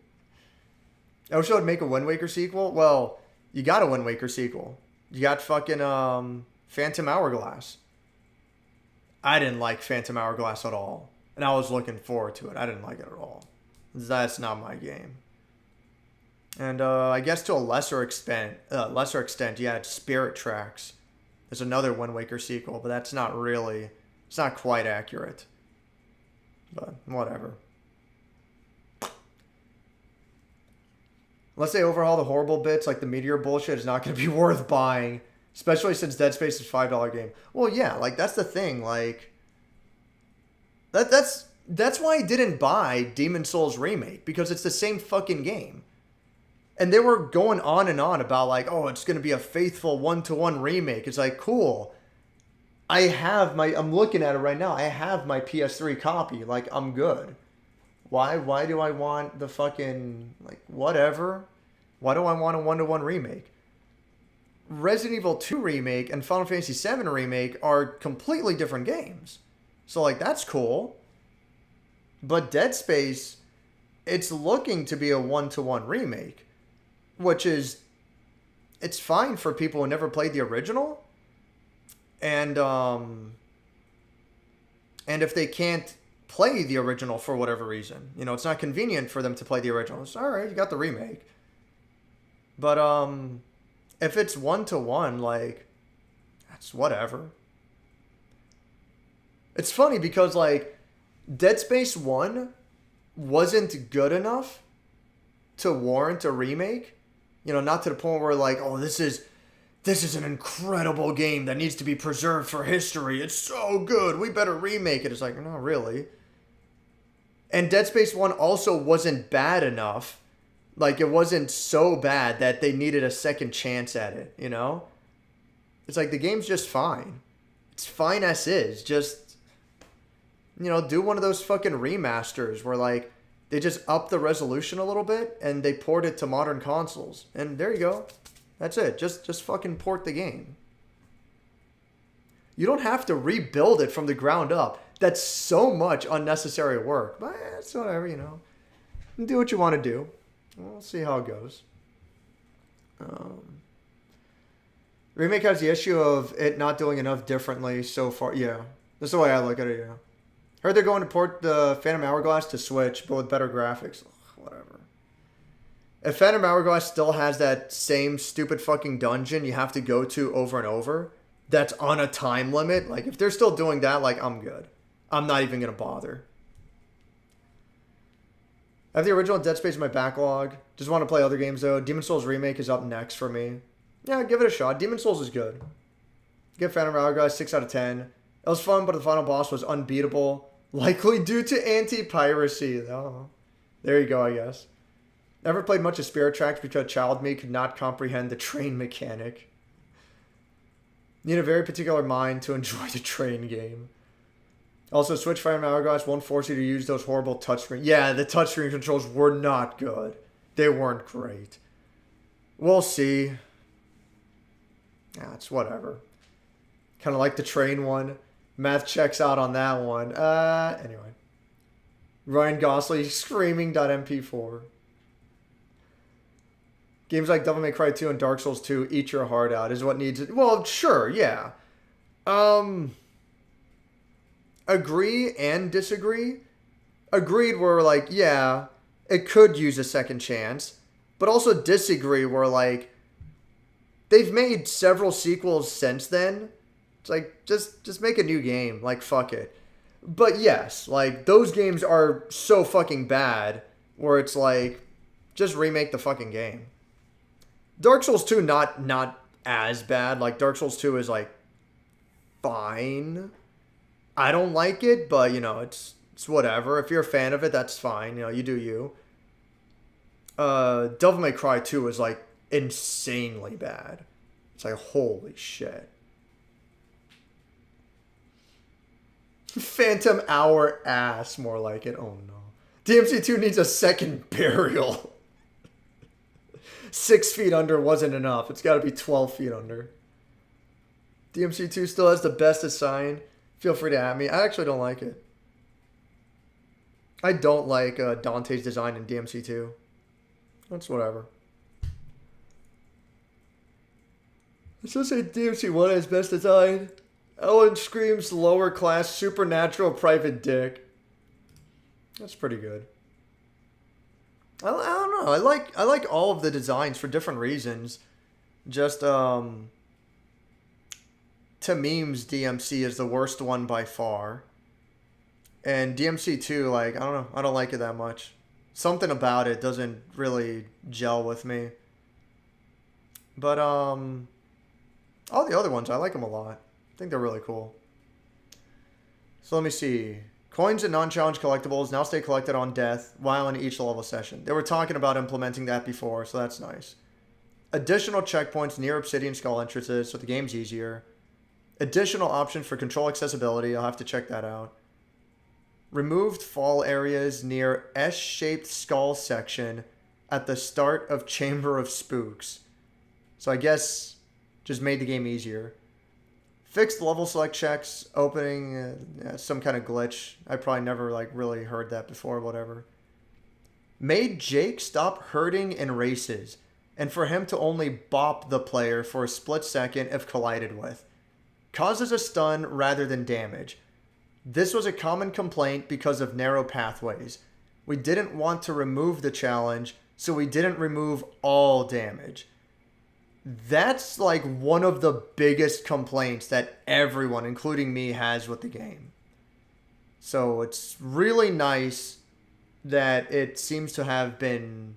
I wish I would make a Wind Waker sequel. Well, you got a Wind Waker sequel. You got fucking Phantom Hourglass. I didn't like Phantom Hourglass at all. And I was looking forward to it. I didn't like it at all. That's not my game. And I guess to a lesser extent, yeah, it's Spirit Tracks. There's another Wind Waker sequel, but that's not really... It's not quite accurate. But whatever. Unless they overhaul the horrible bits, like the meteor bullshit, is not going to be worth buying. Especially since Dead Space is a $5 game. Well, yeah, like, that's the thing. Like, that's That's why I didn't buy Demon Souls Remake, because it's the same fucking game. And they were going on and on about like, oh, it's going to be a faithful one-to-one remake. It's like, cool. I'm looking at it right now. I have my PS3 copy. Like, I'm good. Why do I want the fucking, like, whatever? Why do I want a one-to-one remake? Resident Evil 2 Remake and Final Fantasy 7 Remake are completely different games. So, like, that's cool. But Dead Space, it's looking to be a one-to-one remake. Which is, it's fine for people who never played the original. And if they can't play the original for whatever reason, you know, it's not convenient for them to play the original. It's all right, you got the remake. But if it's one-to-one, like, that's whatever. It's funny because, like, Dead Space 1 wasn't good enough to warrant a remake. You know, not to the point where, like, oh, this is an incredible game that needs to be preserved for history. It's so good. We better remake it. It's like, no, really. And Dead Space 1 also wasn't bad enough. Like, it wasn't so bad that they needed a second chance at it, you know? It's like, the game's just fine. It's fine as is. Just, you know, do one of those fucking remasters where, like, they just upped the resolution a little bit and they port it to modern consoles. And there you go. That's it. Just fucking port the game. You don't have to rebuild it from the ground up. That's so much unnecessary work. But it's whatever, you know. Do what you want to do. We'll see how it goes. Remake has the issue of it not doing enough differently so far. Yeah. That's the way I look at it, yeah. Heard they're going to port the Phantom Hourglass to Switch, but with better graphics. Ugh, whatever. If Phantom Hourglass still has that same stupid fucking dungeon you have to go to over and over, that's on a time limit, like, if they're still doing that, like, I'm good. I'm not even going to bother. I have the original Dead Space in my backlog. Just want to play other games, though. Demon Souls Remake is up next for me. Yeah, give it a shot. Demon Souls is good. Give Phantom Hourglass 6 out of 10. It was fun, but the final boss was unbeatable. Likely due to anti-piracy, though. There you go, I guess. Never played much of Spirit Tracks because child me could not comprehend the train mechanic. Need a very particular mind to enjoy the train game. Also, Switch Phantom Hourglass won't force you to use those horrible touchscreen. Yeah, the touchscreen controls were not good. They weren't great. We'll see. Yeah, it's whatever. Kind of like the train one. Math checks out on that one. Anyway. Ryan Gosling screaming .mp4. Games like Devil May Cry 2 and Dark Souls 2 eat your heart out is what needs it. Well, sure, yeah. Agree and disagree. Agreed where, like, yeah, it could use a second chance. But also disagree where, like, they've made several sequels since then. It's like, just make a new game. Like, fuck it. But yes, like, those games are so fucking bad where it's like, just remake the fucking game. Dark Souls 2, not as bad. Like, Dark Souls 2 is, like, fine. I don't like it, but, you know, it's whatever. If you're a fan of it, that's fine. You know, you do you. Devil May Cry 2 is, like, insanely bad. It's like, holy shit. Phantom Hour ass, more like it. Oh, no. DMC2 needs a second burial. 6 feet under wasn't enough. It's got to be 12 feet under. DMC2 still has the best design. Feel free to at me. I actually don't like it. I don't like Dante's design in DMC2. That's whatever. Let's just say DMC1 has best design. Ellen screams lower class supernatural private dick. That's pretty good. I don't know. I like all of the designs for different reasons. Just to memes, DMC is the worst one by far. And DMC2, like, I don't know. I don't like it that much. Something about it doesn't really gel with me. But all the other ones, I like them a lot. I think they're really cool. So let me see. Coins and non-challenge collectibles now stay collected on death while in each level session. They were talking about implementing that before, so that's nice. Additional checkpoints near Obsidian Skull entrances, so the game's easier. Additional option for control accessibility. I'll have to check that out. Removed fall areas near S-shaped skull section at the start of Chamber of Spooks. So I guess just made the game easier. Fixed level select checks, opening some kind of glitch. I probably never really heard that before, whatever. Made Jake stop hurting in races, and for him to only bop the player for a split second if collided with. Causes a stun rather than damage. This was a common complaint because of narrow pathways. We didn't want to remove the challenge, so we didn't remove all damage. That's like one of the biggest complaints that everyone, including me, has with the game. So it's really nice that it seems to have been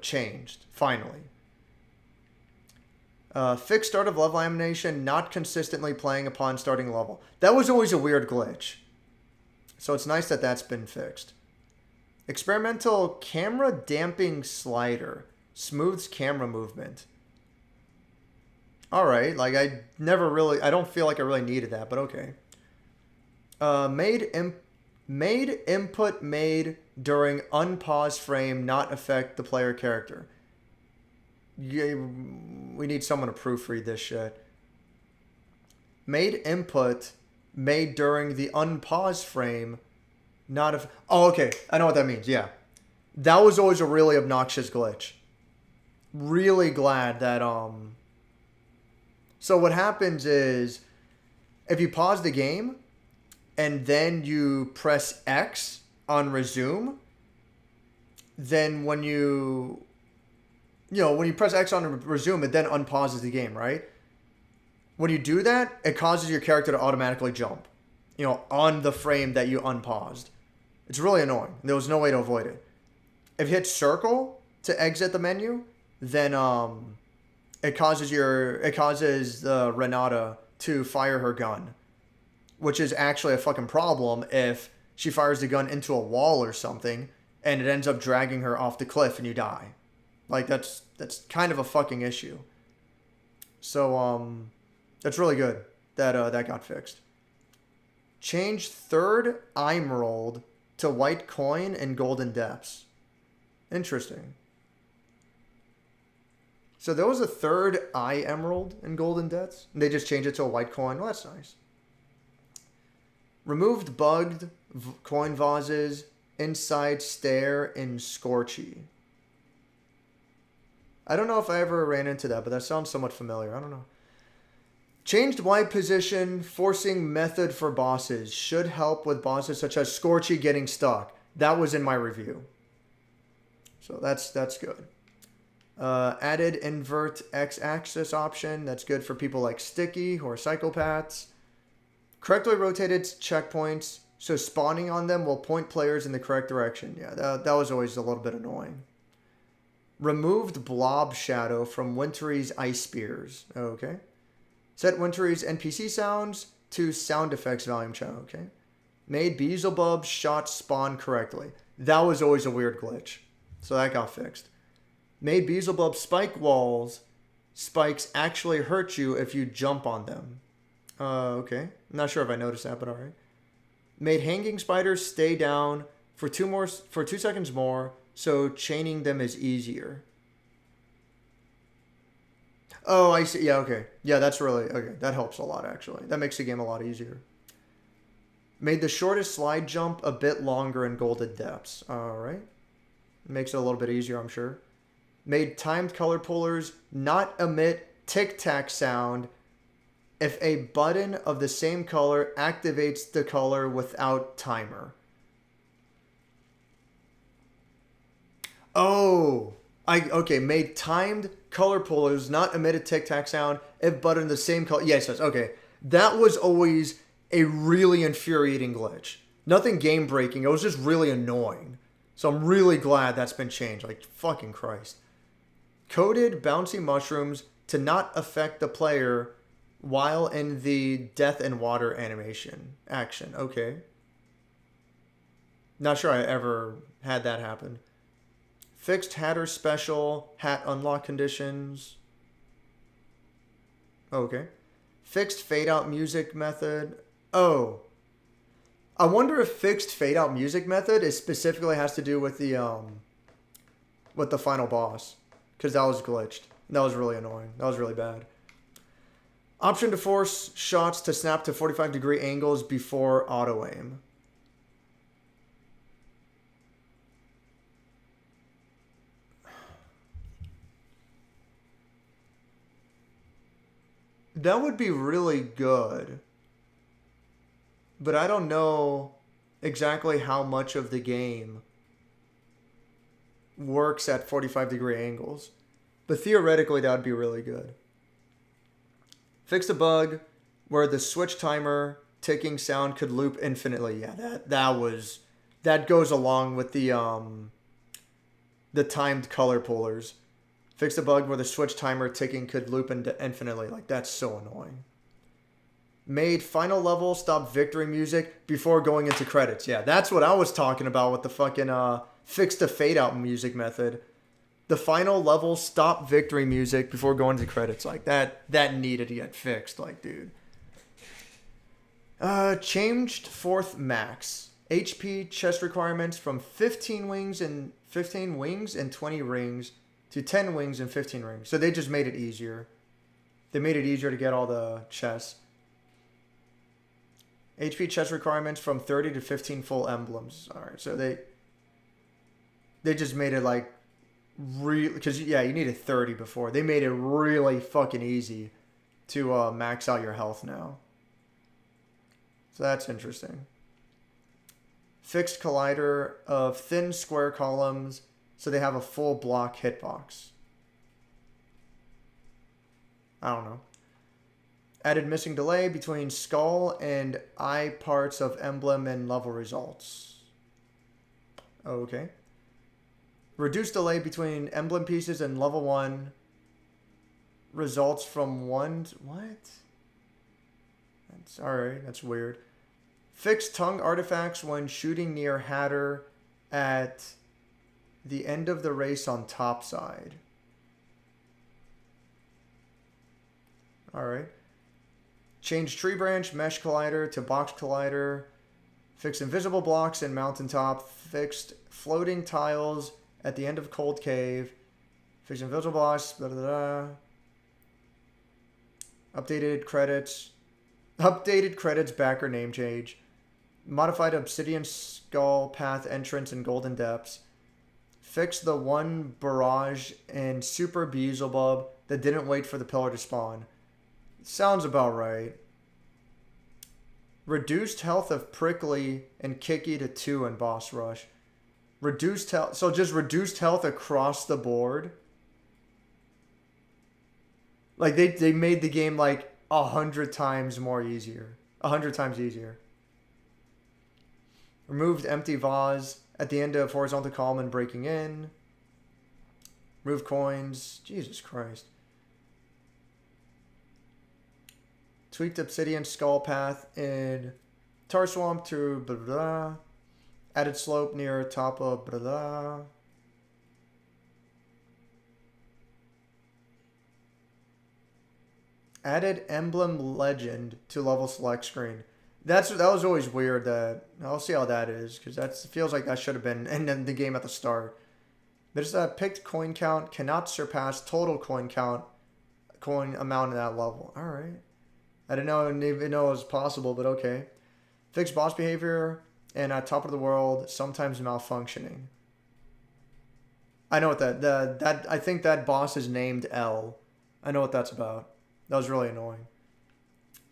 changed finally. Fixed start of level animation, not consistently playing upon starting level. That was always a weird glitch. So it's nice that that's been fixed. Experimental camera damping slider. Smooths camera movement. Alright, I don't feel like I really needed that, but okay. Made input made during unpaused frame not affect the player character. Yeah, we need someone to proofread this shit. Made input made during the unpaused frame not if. Oh, okay. I know what that means. Yeah. That was always a really obnoxious glitch. Really glad that so what happens is if you pause the game and then you press X on resume, then when you press X on resume, it then unpauses the game, right? When you do that, it causes your character to automatically jump, on the frame that you unpaused. It's really annoying. There was no way to avoid it. If you hit circle to exit the menu, then it causes the Renata to fire her gun, which is actually a fucking problem if she fires the gun into a wall or something and it ends up dragging her off the cliff and you die. That's kind of a fucking issue. So that's really good that that got fixed. Change third emerald to white coin and golden depths. Interesting. So there was a third eye emerald in golden depths, and they just changed it to a white coin. Well, that's nice. Removed bugged coin vases inside stair in Scorchy. I don't know if I ever ran into that, but that sounds somewhat familiar. I don't know. Changed wide position, forcing method for bosses. Should help with bosses such as Scorchy getting stuck. That was in my review. So that's good. Added invert x-axis option. That's good for people like Sticky who are psychopaths. Correctly rotated checkpoints, so spawning on them will point players in the correct direction. Yeah, that was always a little bit annoying. Removed blob shadow from Wintory's ice spears. Okay. Set Wintory's NPC sounds to sound effects volume channel. Okay. Made Beelzebub's shots spawn correctly. That was always a weird glitch. So that got fixed. Made Beelzebub spike walls. Spikes actually hurt you if you jump on them. Okay. I'm not sure if I noticed that, but alright. Made hanging spiders stay down for 2 seconds more, so chaining them is easier. Oh, I see. Yeah, okay. Yeah, that's really... Okay, that helps a lot, actually. That makes the game a lot easier. Made the shortest slide jump a bit longer in Golden Depths. Alright. Makes it a little bit easier, I'm sure. Made timed color pullers not emit tic-tac sound if a button of the same color activates the color without timer. Oh, okay. Made timed color pullers not emit a tic-tac sound if button the same color. Yes, okay. That was always a really infuriating glitch. Nothing game breaking. It was just really annoying. So I'm really glad that's been changed. Like, fucking Christ. Coded bouncy mushrooms to not affect the player while in the death and water animation action. Okay. Not sure I ever had that happen. Fixed Hatter special, hat unlock conditions. Okay. Fixed fade out music method. Oh. I wonder if fixed fade out music method is specifically has to do with the final boss. Because that was glitched. That was really annoying. That was really bad. Option to force shots to snap to 45-degree angles before auto aim. That would be really good. But I don't know exactly how much of the game works at 45-degree angles. But theoretically, that would be really good. Fix a bug where the switch timer ticking sound could loop infinitely. Yeah, that goes along with the timed color pullers. Fix a bug where the switch timer ticking could loop infinitely. Like, that's so annoying. Made final level stop victory music before going into credits. Yeah, that's what I was talking about with the fucking fix the fade out music method. The final level stop victory music before going to credits. Like, that needed to get fixed. Like, dude. Changed fourth max. HP chest requirements from 15 wings and 20 rings to 10 wings and 15 rings. So they just made it easier. They made it easier to get all the chests. HP chest requirements from 30 to 15 full emblems. All right, so they just made it like real, because yeah, you needed 30 before. They made it really fucking easy to max out your health now. So that's interesting. Fixed collider of thin square columns so they have a full block hitbox. I don't know. Added missing delay between skull and eye parts of emblem and level results. Okay. Reduced delay between emblem pieces and level 1 results from one... What? That's alright. That's weird. Fixed tongue artifacts when shooting near Hatter at the end of the race on top side. Alright. Change tree branch mesh collider to box collider. Fixed invisible blocks in mountaintop. Fixed floating tiles at the end of cold cave. Fixed invisible blocks. Blah, blah, blah. Updated credits. Updated credits backer name change. Modified obsidian skull path entrance in golden depths. Fixed the one barrage and super Beelzebub that didn't wait for the pillar to spawn. Sounds about right. Reduced health of Prickly and Kicky to 2 in boss rush. Reduced health. So just reduced health across the board. Like they made the game like 100 times more easier. 100 times easier. Removed empty vase at the end of horizontal column and breaking in. Remove coins. Jesus Christ. Tweaked obsidian skull path in tar swamp to blah blah. Added slope near top of blah blah. Added emblem legend to level select screen. That was always weird. That I'll see how that is, because that feels like that should have been in the game at the start. There's that picked coin count cannot surpass total coin amount in that level. All right. I didn't even know it was possible, but okay. Fixed boss behavior and at top of the world, sometimes malfunctioning. I know what that I think that boss is named L. I know what that's about. That was really annoying.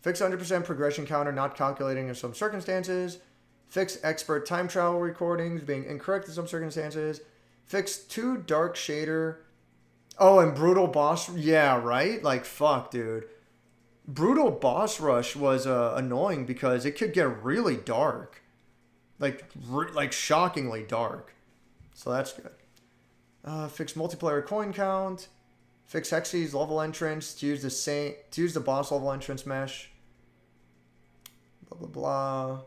Fix 100% progression counter not calculating in some circumstances. Fix expert time travel recordings being incorrect in some circumstances. Fix 2 dark shader. Oh, and brutal boss. Yeah, right? Like, fuck, dude. Brutal boss rush was annoying because it could get really dark. Like shockingly dark. So that's good. Fix multiplayer coin count. Fix Hexy's level entrance to use the boss level entrance mesh. Blah blah blah.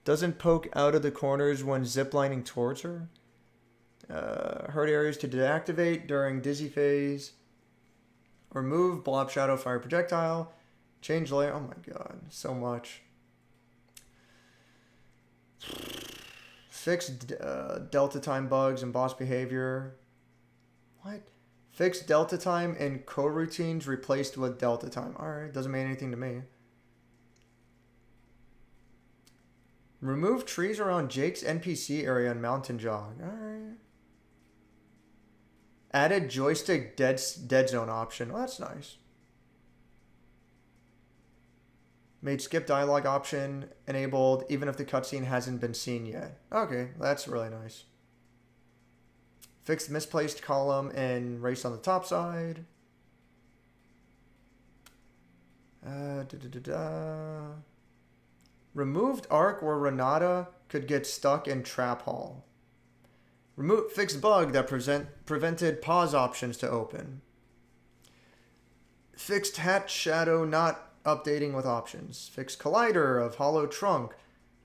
Doesn't poke out of the corners when ziplining towards her. Hurt areas to deactivate during dizzy phase. Remove blob shadow fire projectile. Change layer. Oh my god, so much. Fix delta time bugs and boss behavior. What? Fix delta time and coroutines replaced with delta time. Alright, doesn't mean anything to me. Remove trees around Jake's NPC area and mountain jog. Alright. Added joystick dead zone option. Oh, that's nice. Made skip dialogue option enabled even if the cutscene hasn't been seen yet. Okay, that's really nice. Fixed misplaced column and race on the top side. Removed arc where Renata could get stuck in trap hall. Fixed bug that prevented pause options to open. Fixed hat shadow not updating with options. Fixed collider of hollow trunk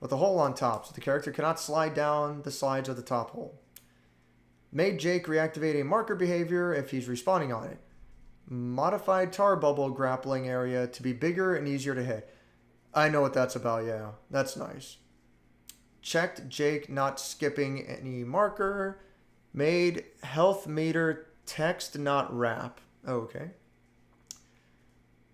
with a hole on top so the character cannot slide down the sides of the top hole. Made Jake reactivate a marker behavior if he's respawning on it. Modified tar bubble grappling area to be bigger and easier to hit. I know what that's about, yeah. That's nice. Checked Jake not skipping any marker. Made health meter text not wrap. Oh, okay.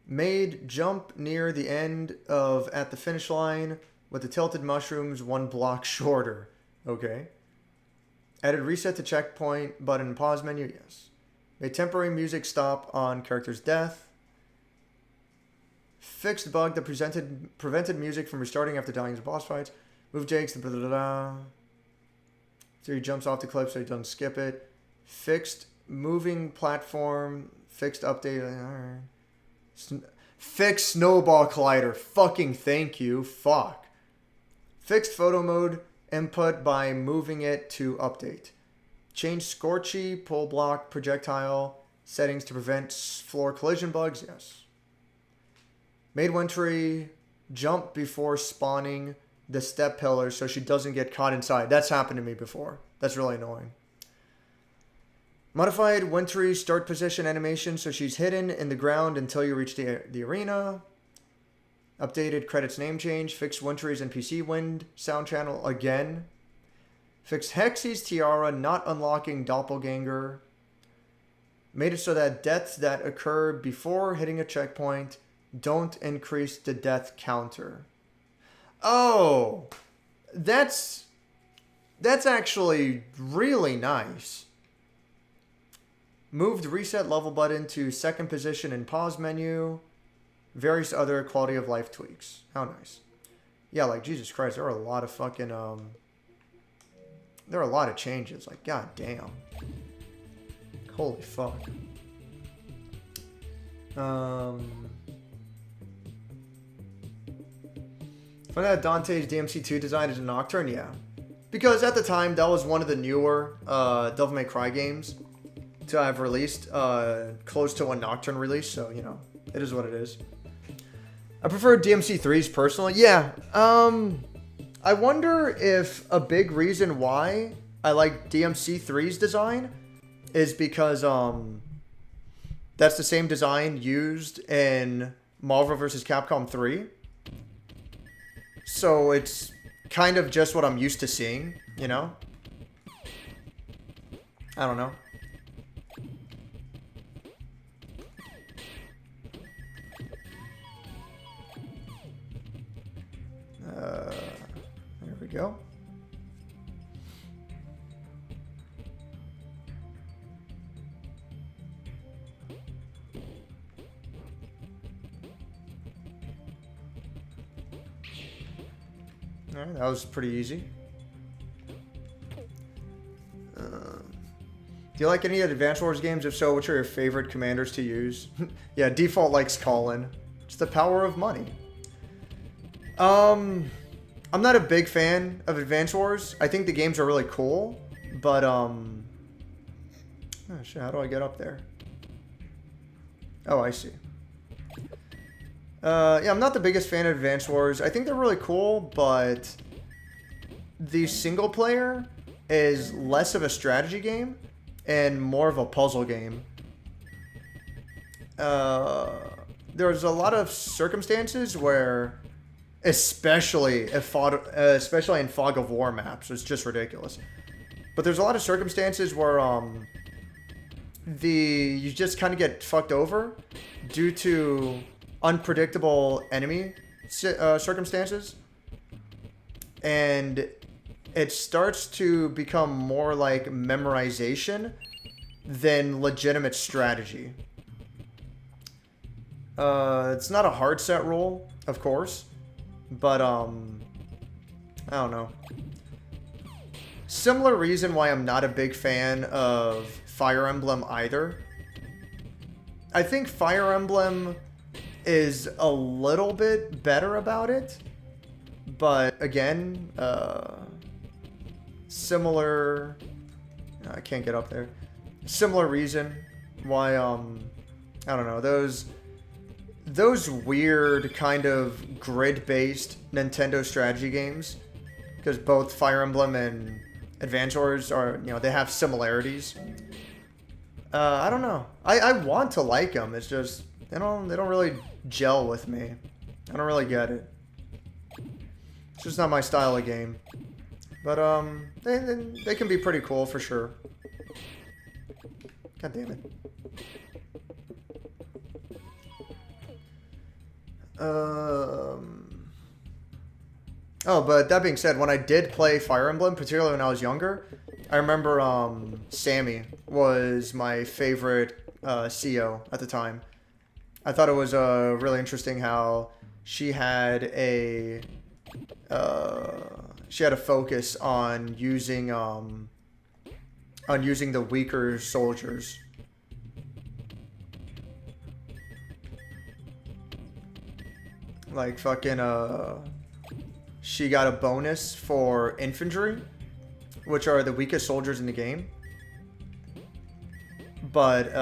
Made jump near the end of at the finish line with the tilted mushrooms 1 block shorter. Okay. Added reset to checkpoint button pause menu. Yes. Made temporary music stop on character's death. Fixed bug that prevented music from restarting after dying in boss fights. Move Jake's blah, blah, blah. So he jumps off the cliff so he doesn't skip it. Fixed moving platform. Fixed update. Alright. Fixed snowball collider. Fucking thank you. Fuck. Fixed photo mode input by moving it to update. Change Scorchy pull block projectile settings to prevent floor collision bugs. Yes. Made Wintry jump before spawning the step pillar so she doesn't get caught inside. That's happened to me before. That's really annoying. Modified Wintry start position animation so she's hidden in the ground until you reach the arena. Updated credits name change. Fixed Wintry's NPC wind sound channel again. Fixed Hexy's tiara not unlocking doppelganger. Made it so that deaths that occur before hitting a checkpoint don't increase the death counter. Oh, that's actually really nice. Moved reset level button to second position in pause menu. Various other quality of life tweaks. How nice. Yeah, like Jesus Christ, there are a lot of fucking there are a lot of changes. Like, god damn. Holy fuck. Find out Dante's DMC2 design is a Nocturne, yeah. Because at the time, that was one of the newer Devil May Cry games to have released close to when Nocturne released, so, you know, it is what it is. I prefer DMC3's personally. Yeah, I wonder if a big reason why I like DMC3's design is because that's the same design used in Marvel vs. Capcom 3. So it's kind of just what I'm used to seeing, you know? I don't know. There we go. Alright, that was pretty easy. Do you like any of the Advance Wars games? If so, which are your favorite commanders to use? Yeah, default likes Colin. It's the power of money. I'm not a big fan of Advance Wars. I think the games are really cool, but oh shit, how do I get up there? Oh, I see. Yeah, I'm not the biggest fan of Advance Wars. I think they're really cool, but the single player is less of a strategy game and more of a puzzle game. There's a lot of circumstances where, especially in Fog of War maps, it's just ridiculous. But there's a lot of circumstances where you just kind of get fucked over due to unpredictable enemy circumstances, and it starts to become more like memorization than legitimate strategy. It's not a hard set rule, of course, but I don't know. Similar reason why I'm not a big fan of Fire Emblem either. I think Fire Emblem is a little bit better about it, but again, similar. I can't get up there. Similar reason why I don't know, those weird kind of grid-based Nintendo strategy games, because both Fire Emblem and Advance Wars are, you know, they have similarities. I don't know. I want to like them. It's just they don't really gel with me. I don't really get it. It's just not my style of game. But they can be pretty cool for sure. God damn it. Oh, but that being said, when I did play Fire Emblem, particularly when I was younger, I remember Sammy was my favorite CO at the time. I thought it was really interesting how she had a focus on using the weaker soldiers. Like fucking she got a bonus for infantry, which are the weakest soldiers in the game. But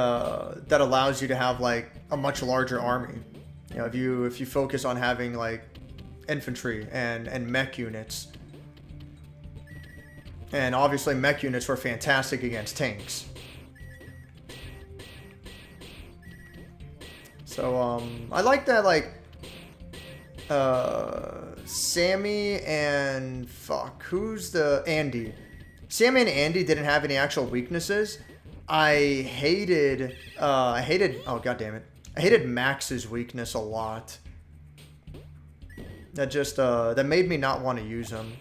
that allows you to have like a much larger army. You know, if you focus on having like infantry and mech units. And obviously mech units were fantastic against tanks. So I like that, like Sammy and Andy. Sammy and Andy didn't have any actual weaknesses. I hated oh god damn it. I hated Max's weakness a lot. That just that made me not want to use him.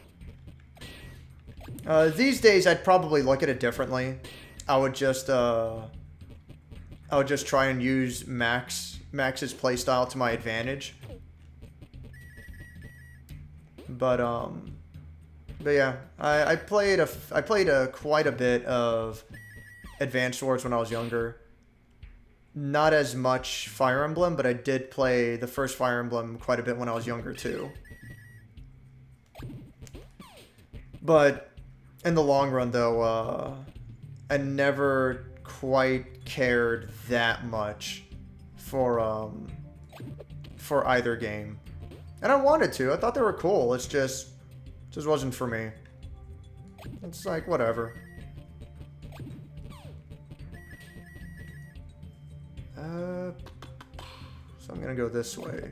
These days I'd probably look at it differently. I would just try and use Max's playstyle to my advantage. But yeah, I played quite a bit of Advanced Wars when I was younger. Not as much Fire Emblem, but I did play the first Fire Emblem quite a bit when I was younger too. But in the long run, though, I never quite cared that much for either game. And I wanted to. I thought they were cool. It's just wasn't for me. It's like, whatever. So I'm gonna go this way.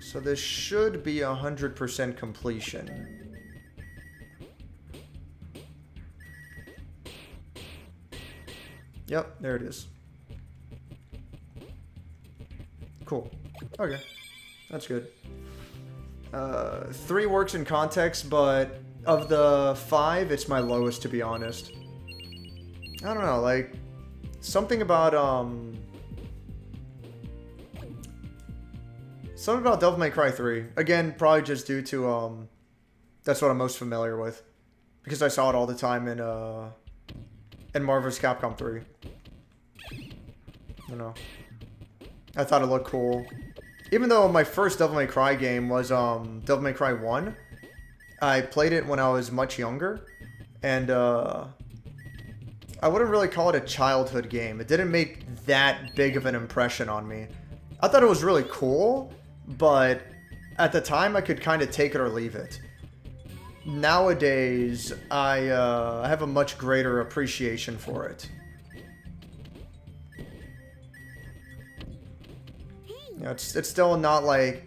So this should be 100% completion. Yep, there it is. Cool. Okay. That's good. 3 works in context, but of the 5, it's my lowest, to be honest. I don't know, like, something about Devil May Cry 3. Again, probably just due to, that's what I'm most familiar with. Because I saw it all the time in Marvel vs. Capcom 3. You know. I thought it looked cool. Even though my first Devil May Cry game was Devil May Cry 1, I played it when I was much younger, and I wouldn't really call it a childhood game. It didn't make that big of an impression on me. I thought it was really cool, but at the time I could kind of take it or leave it. Nowadays, I have a much greater appreciation for it. You know, it's still not like,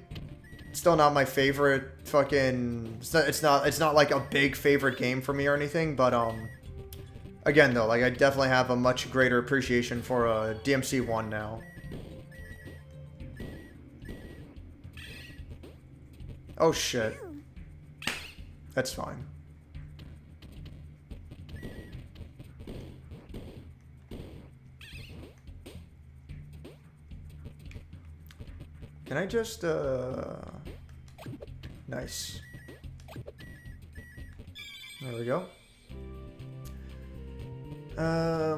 still not my favorite fucking, it's not like a big favorite game for me or anything, but again though, like I definitely have a much greater appreciation for DMC 1 now. Oh shit. That's fine. Can I just, nice. There we go. I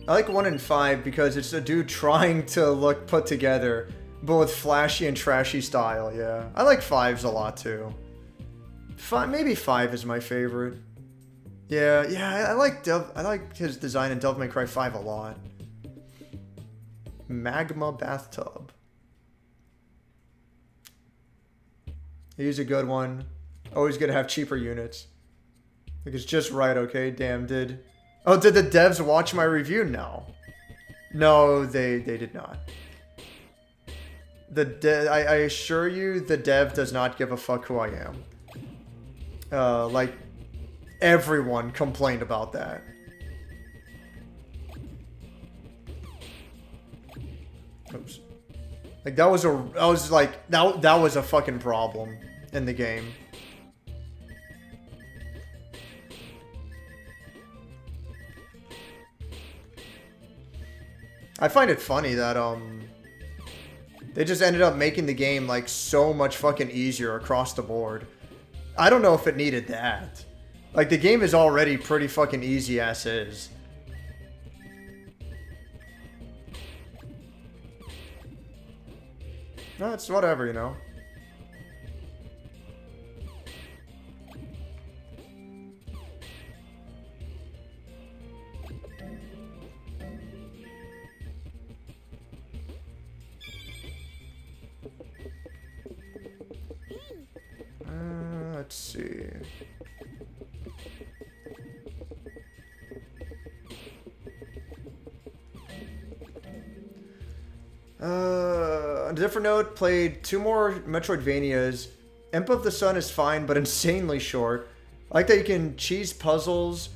like 1 and 5 because it's a dude trying to look put together, but with flashy and trashy style, yeah. I like 5s a lot too. Maybe 5 is my favorite. Yeah, I like his design in Devil May Cry 5 a lot. Magma bathtub. He's a good one. Always good to have cheaper units. Like it's just right, okay? Damn, did the devs watch my review? No. No, they did not. I assure you, the dev does not give a fuck who I am. Like, everyone complained about that. Oops. Like, that was a fucking problem in the game. I find it funny that, they just ended up making the game, like, so much fucking easier across the board. I don't know if it needed that. Like, the game is already pretty fucking easy as is. No, it's whatever, you know. Let's see. On a different note, played 2 more Metroidvanias. Imp of the Sun is fine, but insanely short. I like that you can cheese puzzles,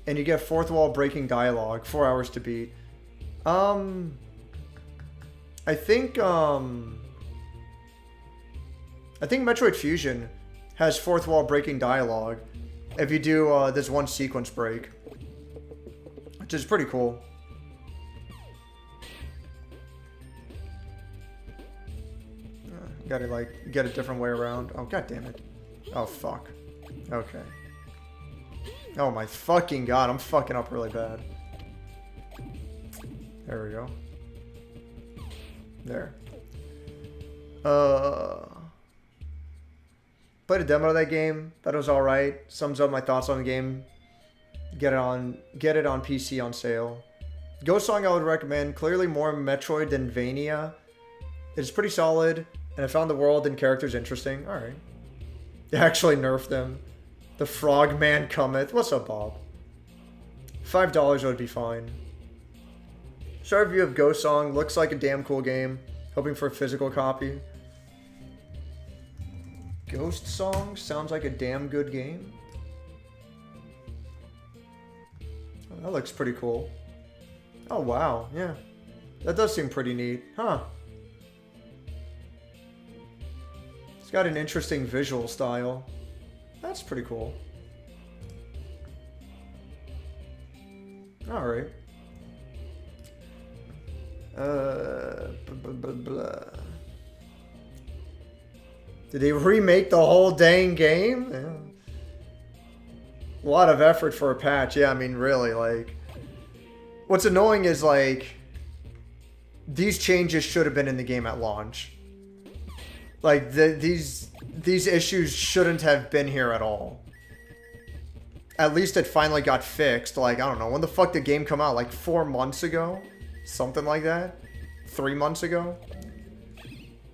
and you get fourth wall breaking dialogue. 4 hours to beat. I think Metroid Fusion has fourth wall breaking dialogue if you do this one sequence break, which is pretty cool. Gotta like get a different way around. Oh god damn it. Oh fuck. Okay. Oh my fucking god, I'm fucking up really bad. There we go. There. Played a demo of that game. Thought it was alright. Sums up my thoughts on the game. Get it on PC on sale. Ghost Song I would recommend. Clearly more Metroid than Vania. It's pretty solid, and I found the world and characters interesting. Alright. They actually nerfed them. The Frogman cometh. What's up, Bob? $5 would be fine. Short review of Ghost Song. Looks like a damn cool game. Hoping for a physical copy. Ghost Song sounds like a damn good game. Oh, that looks pretty cool. Oh wow, yeah. That does seem pretty neat. Huh. It's got an interesting visual style. That's pretty cool. Alright. Did they remake the whole dang game? Yeah. A lot of effort for a patch. Yeah, I mean, really, like... What's annoying is, like... these changes should have been in the game at launch. Like, these issues shouldn't have been here at all. At least it finally got fixed. Like, I don't know, when the fuck did the game come out? Like 4 months ago? Something like that? 3 months ago?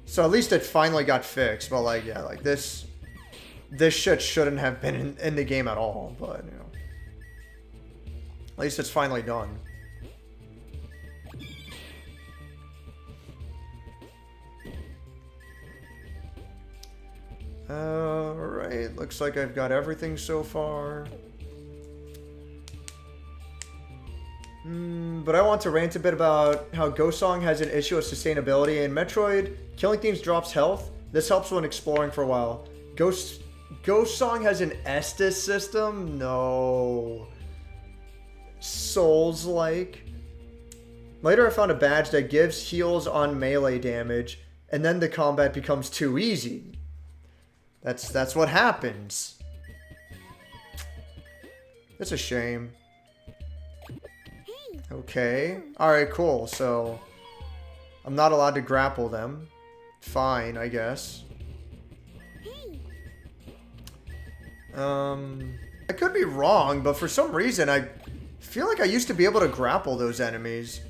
So at least it finally got fixed. But like, yeah, like this shit shouldn't have been in the game at all. But, you know, at least it's finally done. Alright, looks like I've got everything so far. But I want to rant a bit about how Ghost Song has an issue with sustainability. In Metroid, killing things drops health. This helps when exploring for a while. Ghost Song has an Estus system? No. Souls-like. Later I found a badge that gives heals on melee damage, and then the combat becomes too easy. That's what happens. It's a shame. Okay. Alright, cool. So, I'm not allowed to grapple them. Fine, I guess. I could be wrong, but for some reason, I feel like I used to be able to grapple those enemies.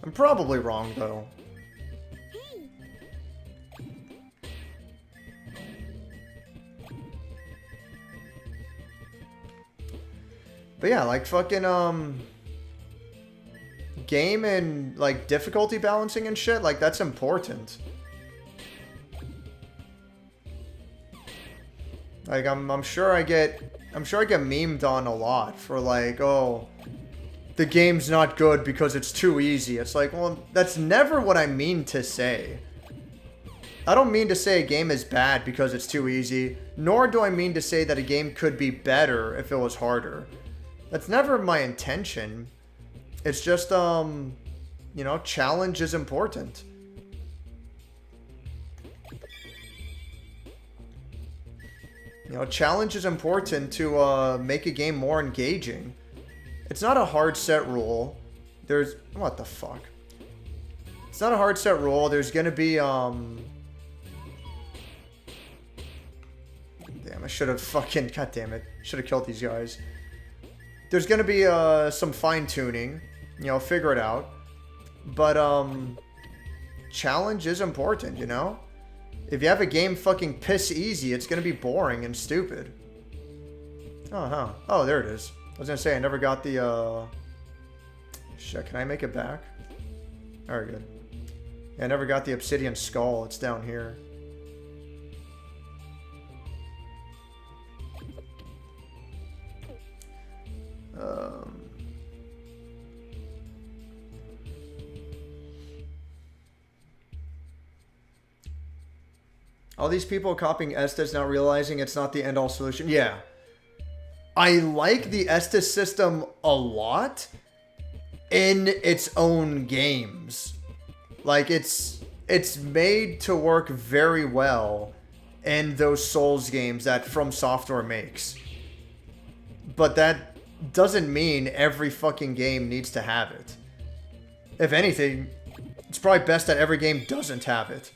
I'm probably wrong, though. But yeah, like fucking, game and, like, difficulty balancing and shit, like, that's important. Like, I'm sure I get memed on a lot for, like, oh, the game's not good because it's too easy. It's like, well, that's never what I mean to say. I don't mean to say a game is bad because it's too easy, nor do I mean to say that a game could be better if it was harder. That's never my intention. It's just, you know, challenge is important. You know, challenge is important to make a game more engaging. It's not a hard set rule. There's... What the fuck? It's not a hard set rule. There's gonna be, Damn, I should have fucking... God damn it. Should have killed these guys. There's gonna be some fine-tuning, you know, figure it out. But challenge is important, you know? If you have a game fucking piss easy, it's gonna be boring and stupid. Oh, huh. Oh, there it is. I was gonna say, I never got the, Shit, can I make it back? Alright, good. Yeah, I never got the obsidian skull. It's down here. All these people copying Estes, not realizing it's not the end-all solution. Yeah. I like the Estes system a lot in its own games. Like, it's made to work very well in those Souls games that From Software makes. But that doesn't mean every fucking game needs to have it. If anything, it's probably best that every game doesn't have it.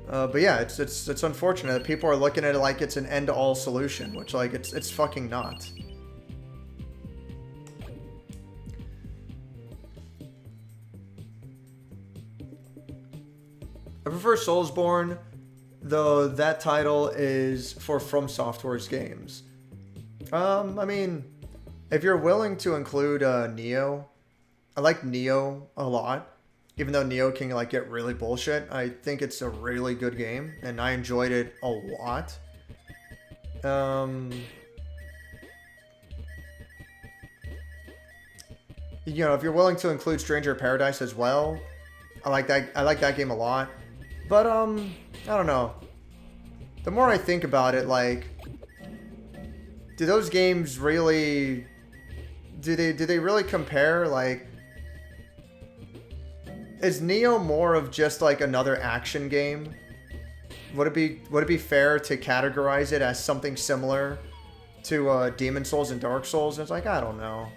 But yeah, it's unfortunate that people are looking at it like it's an end-all solution, which, like, it's fucking not. I prefer Soulsborne, though that title is for From Software's games. I mean, if you're willing to include Neo, I like Neo a lot. Even though Neo can, like, get really bullshit, I think it's a really good game, and I enjoyed it a lot. You know, if you're willing to include Stranger of Paradise as well, I like that game a lot. But, I don't know. The more I think about it, like, do those games really... Do they really compare, like... Is Neo more of just like another action game? Would it be fair to categorize it as something similar to Demon Souls and Dark Souls? And it's like, I don't know.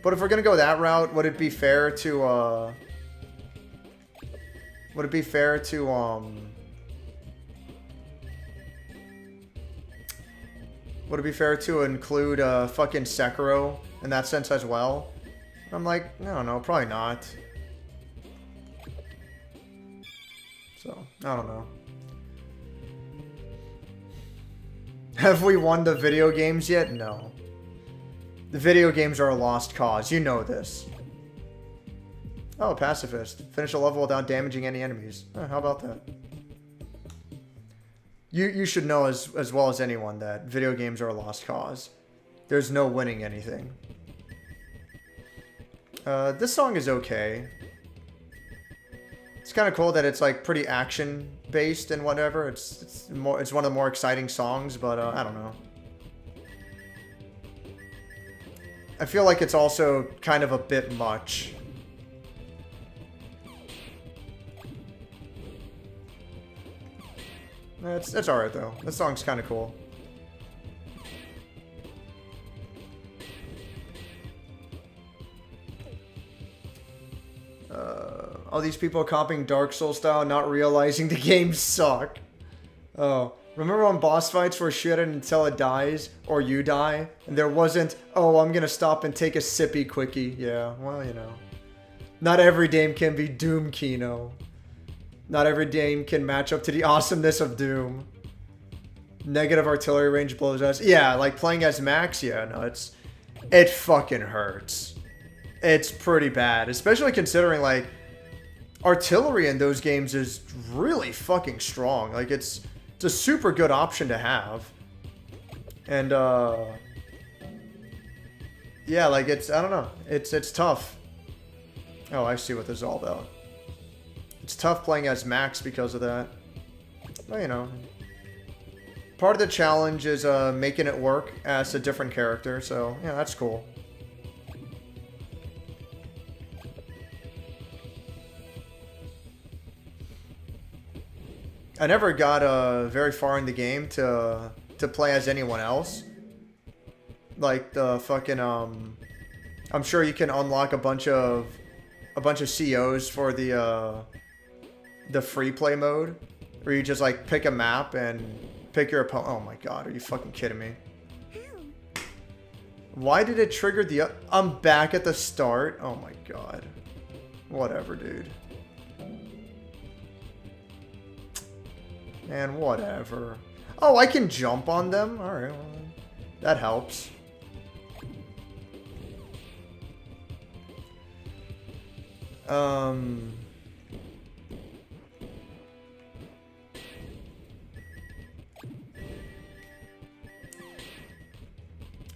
But if we're gonna go that route, would it be fair to would it be fair to would it be fair to include fucking Sekiro in that sense as well? I'm like, I don't know, probably not. So, I don't know. Have we won the video games yet? No. The video games are a lost cause. You know this. Oh, pacifist. Finish a level without damaging any enemies. How about that? You should know as well as anyone that video games are a lost cause. There's no winning anything. This song is okay. It's kind of cool that it's like pretty action based and whatever. It's one of the more exciting songs, but I don't know. I feel like it's also kind of a bit much. It's alright though. This song's kind of cool. All these people copying Dark Souls style, not realizing the games suck. Oh, remember when boss fights were shit until it dies or you die, and there wasn't, oh, I'm gonna stop and take a sippy quickie. Yeah, well, you know, not every game can be Doom Kino. Not every game can match up to the awesomeness of Doom. Negative artillery range blows us. Yeah, like playing as Max, yeah, no, it fucking hurts. It's pretty bad, especially considering, like, artillery in those games is really fucking strong. Like, it's a super good option to have. And, yeah, like, I don't know. It's tough. Oh, I see what this is all about. It's tough playing as Max because of that. Well, you know. Part of the challenge is making it work as a different character, so, yeah, that's cool. I never got very far in the game to play as anyone else. Like the fucking I'm sure you can unlock a bunch of COs for the free play mode, where you just like pick a map and pick your opponent. Oh my god, are you fucking kidding me? Why did it trigger the? I'm back at the start. Oh my god. Whatever, dude. And whatever. Oh, I can jump on them? Alright, well, that helps.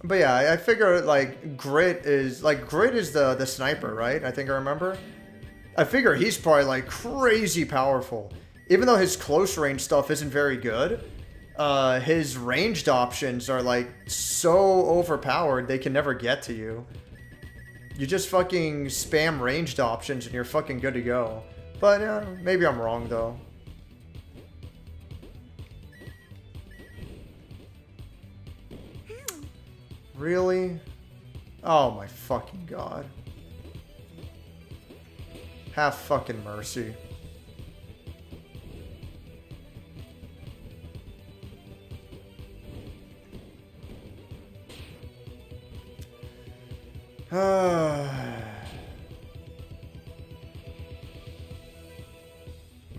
But yeah, I figure like Grit is the sniper, right? I think I remember. I figure he's probably like crazy powerful. Even though his close range stuff isn't very good, his ranged options are like so overpowered they can never get to you. You just fucking spam ranged options and you're fucking good to go. But maybe I'm wrong though. Really? Oh my fucking god. Have fucking mercy.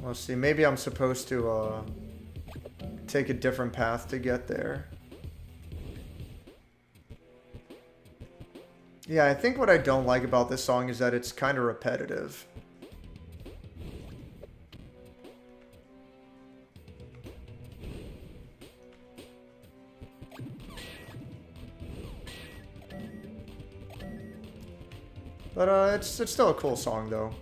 Let's see, maybe I'm supposed to take a different path to get there. Yeah, I think what I don't like about this song is that it's kind of repetitive. But it's still a cool song though.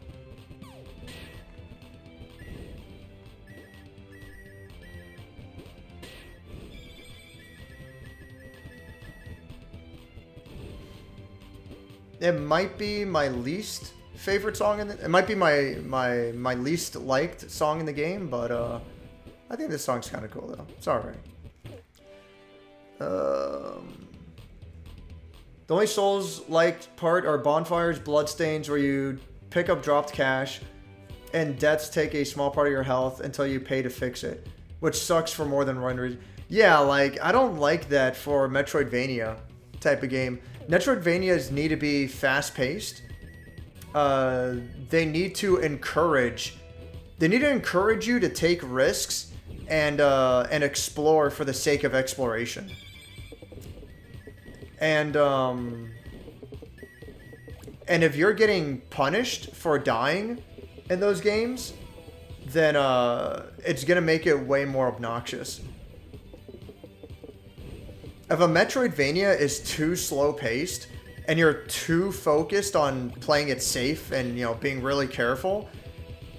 It might be my least favorite song in the, it might be my least liked song in the game, but I think this song's kind of cool though. It's alright. The The only Souls-like part are bonfires, bloodstains, where you pick up dropped cash, and deaths take a small part of your health until you pay to fix it, which sucks for more than one reason. Yeah, like, I don't like that for Metroidvania type of game. Metroidvanias need to be fast-paced. They need to encourage you to take risks and explore for the sake of exploration. And if you're getting punished for dying in those games, then it's gonna make it way more obnoxious. If a Metroidvania is too slow-paced and you're too focused on playing it safe and, you know, being really careful,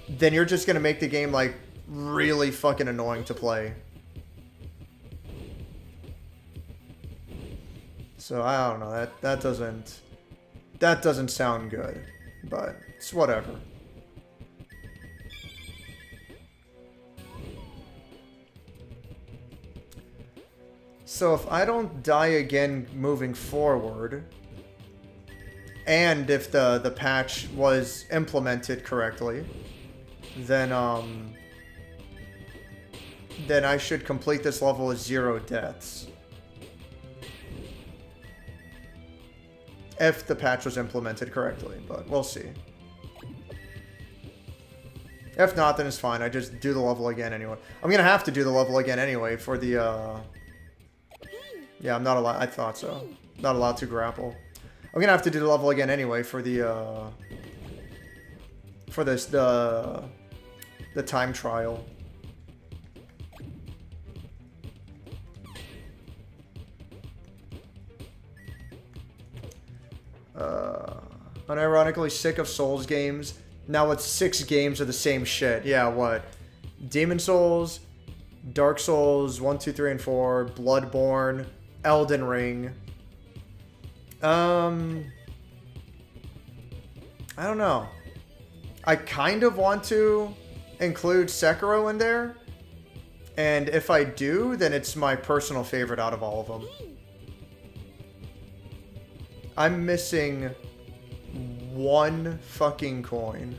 then you're just gonna make the game, like, really fucking annoying to play. So I don't know, that doesn't sound good, but it's whatever. So if I don't die again moving forward, and if the patch was implemented correctly, then I should complete this level with 0 deaths. If the patch was implemented correctly, but we'll see. If not, then it's fine. I just do the level again anyway. I'm gonna have to do the level again anyway for the, yeah, I'm not allowed. I thought so. Not allowed to grapple. I'm gonna have to do the level again anyway for the, the time trial. Unironically sick of Souls games. Now it's 6 games of the same shit. Yeah, what? Demon Souls, Dark Souls 1, 2, 3, and 4, Bloodborne, Elden Ring. I don't know. I kind of want to include Sekiro in there. And if I do, then it's my personal favorite out of all of them. I'm missing 1 fucking coin.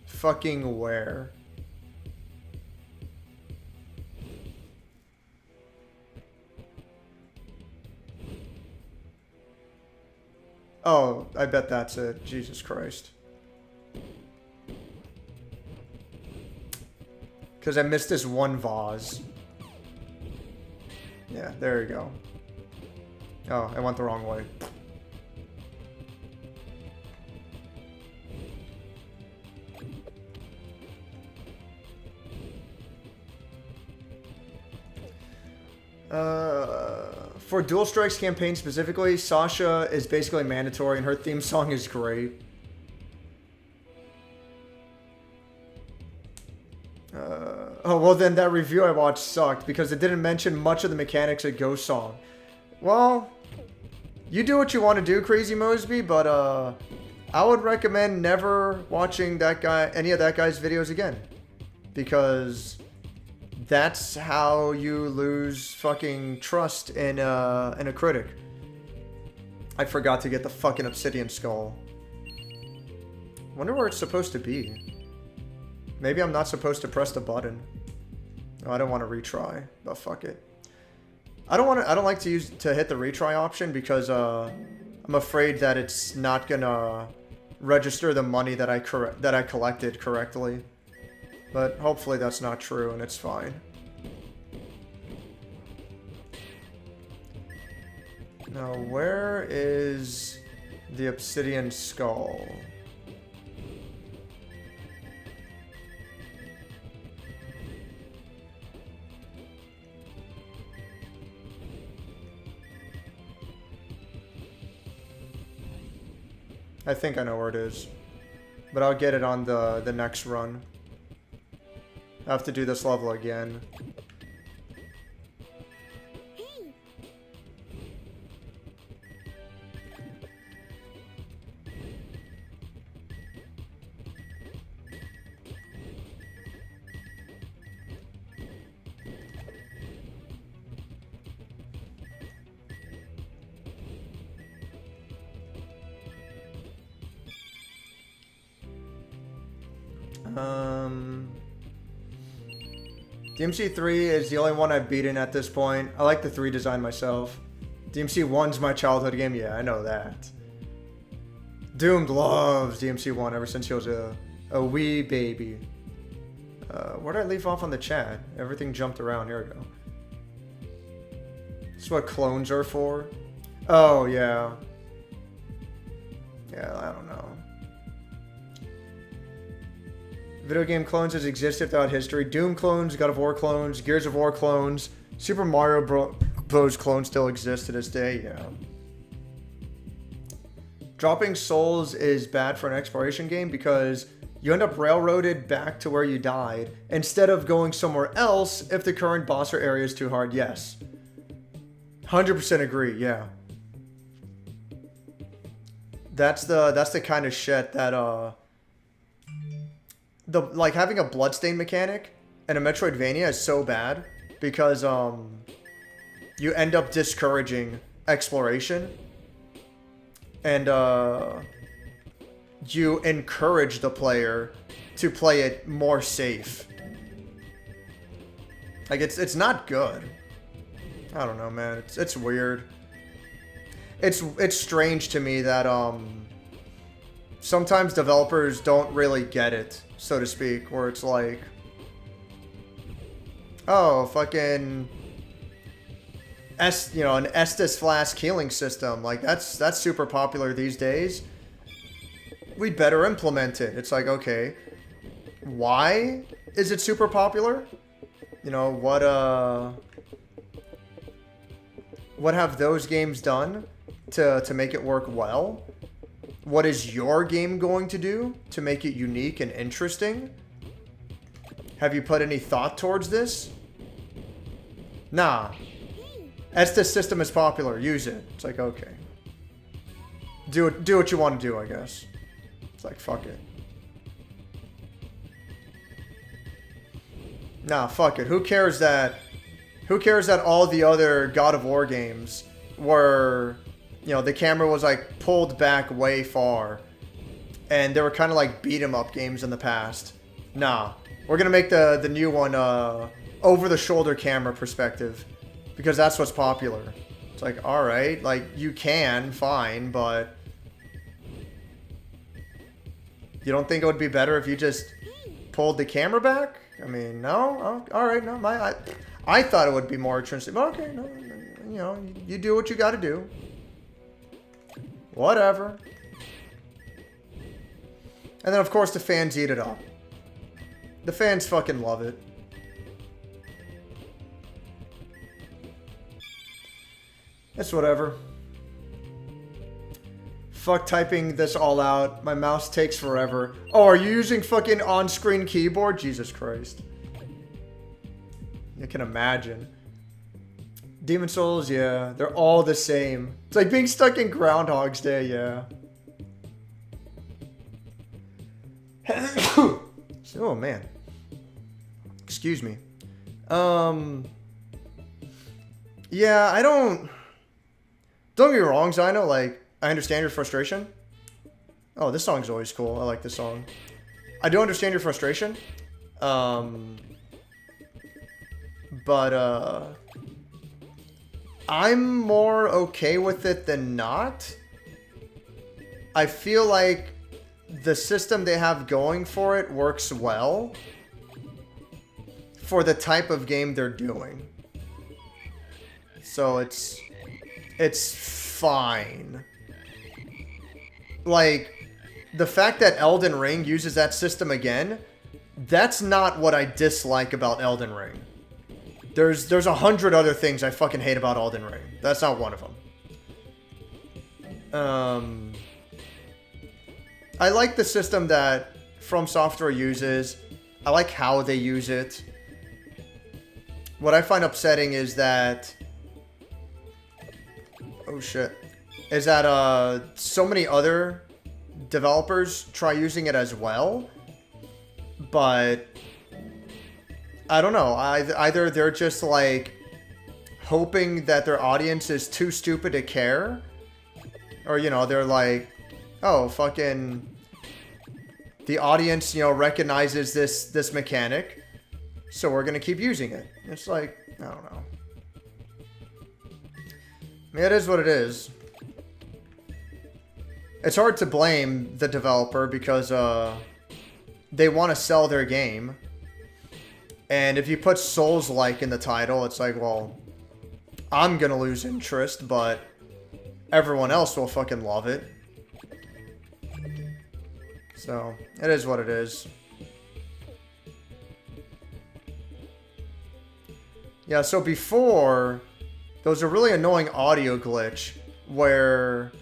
Fucking where? Oh, I bet that's it. Jesus Christ. Because I missed this 1 vase. Yeah, there you go. Oh, I went the wrong way. For Dual Strike's campaign specifically, Sasha is basically mandatory and her theme song is great. Oh, well then that review I watched sucked because it didn't mention much of the mechanics of Ghost Song. Well, you do what you want to do, Crazy Mosby, but I would recommend never watching that guy, any of that guy's videos again. Because that's how you lose fucking trust in a critic. I forgot to get the fucking obsidian skull. Wonder where it's supposed to be. Maybe I'm not supposed to press the button. No, I don't want to retry, but fuck it. I don't like to hit the retry option because I'm afraid that it's not gonna register the money that I collected correctly. But hopefully that's not true and it's fine. Now, where is the obsidian skull? I think I know where it is, but I'll get it on the next run. I have to do this level again. DMC3 is the only one I've beaten at this point. I like the 3 design myself. DMC1's my childhood game. Yeah, I know that. Doomed loves DMC1 ever since he was a wee baby. Where did I leave off on the chat? Everything jumped around. Here we go. This is what clones are for. Oh, yeah. Yeah, I don't know. Video game clones has existed throughout history. Doom clones, God of War clones, Gears of War clones, Super Mario Bros. Clones still exist to this day, yeah. Dropping souls is bad for an exploration game because you end up railroaded back to where you died instead of going somewhere else if the current boss or area is too hard. Yes. 100% agree, yeah. That's the kind of shit that like having a bloodstain mechanic in a Metroidvania is so bad because you end up discouraging exploration and you encourage the player to play it more safe. Like it's not good. I don't know, man. It's weird. It's strange to me that sometimes developers don't really get it, so to speak, where it's like, oh, fucking an Estus Flask healing system, like that's super popular these days. We'd better implement it. It's like, okay, why is it super popular? You know, what have those games done to make it work well? What is your game going to do to make it unique and interesting? Have you put any thought towards this? Nah. Estes system is popular. Use it. It's like, okay. Do what you want to do, I guess. It's like, fuck it. Nah, fuck it. Who cares that all the other God of War games were, you know, the camera was like pulled back way far and they were kind of like beat 'em up games in the past. Nah, we're gonna make the new one over the shoulder camera perspective because that's what's popular. It's like, all right, like you can, fine, but you don't think it would be better if you just pulled the camera back? I mean, no. Oh, all right, no. I thought it would be more interesting. But okay, no, you know, you do what you got to do. Whatever. And then, of course, the fans eat it up. The fans fucking love it. It's whatever. Fuck typing this all out. My mouse takes forever. Oh, are you using fucking on-screen keyboard? Jesus Christ. You can imagine. Demon Souls, yeah. They're all the same. It's like being stuck in Groundhog's Day, yeah. Oh, man. Excuse me. Yeah, I don't get me wrong, Zino. Like, I understand your frustration. Oh, this song's always cool. I like this song. I do understand your frustration. But I'm more okay with it than not. I feel like the system they have going for it works well for the type of game they're doing. So it's fine. Like, the fact that Elden Ring uses that system again, that's not what I dislike about Elden Ring. There's 100 other things I fucking hate about Elden Ring. That's not one of them. I like the system that From Software uses. I like how they use it. What I find upsetting is that... Oh shit. Is that so many other developers try using it as well. But... I don't know. Either they're just like hoping that their audience is too stupid to care, or you know, they're like, oh, fucking, The audience, you know, recognizes this mechanic, so we're gonna keep using it. It's like, I don't know. I mean, it is what it is. It's hard to blame the developer because they want to sell their game. And if you put Souls-like in the title, it's like, well, I'm gonna lose interest, but everyone else will fucking love it. So, it is what it is. Yeah, so before, there was a really annoying audio glitch where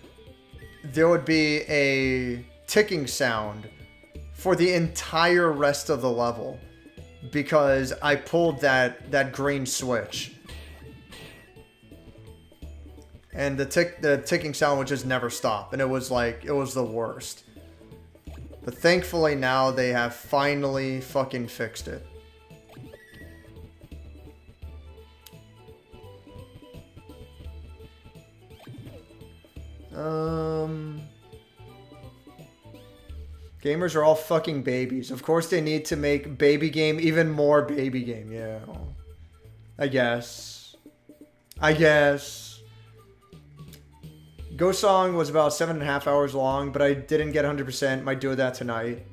there would be a ticking sound for the entire rest of the level because I pulled that green switch. And the ticking sound would just never stop, and it was like, it was the worst. But thankfully now they have finally fucking fixed it. Gamers are all fucking babies. Of course they need to make baby game even more baby game. Yeah. I guess. Ghost Song was about 7.5 hours long, but I didn't get 100%. Might do that tonight.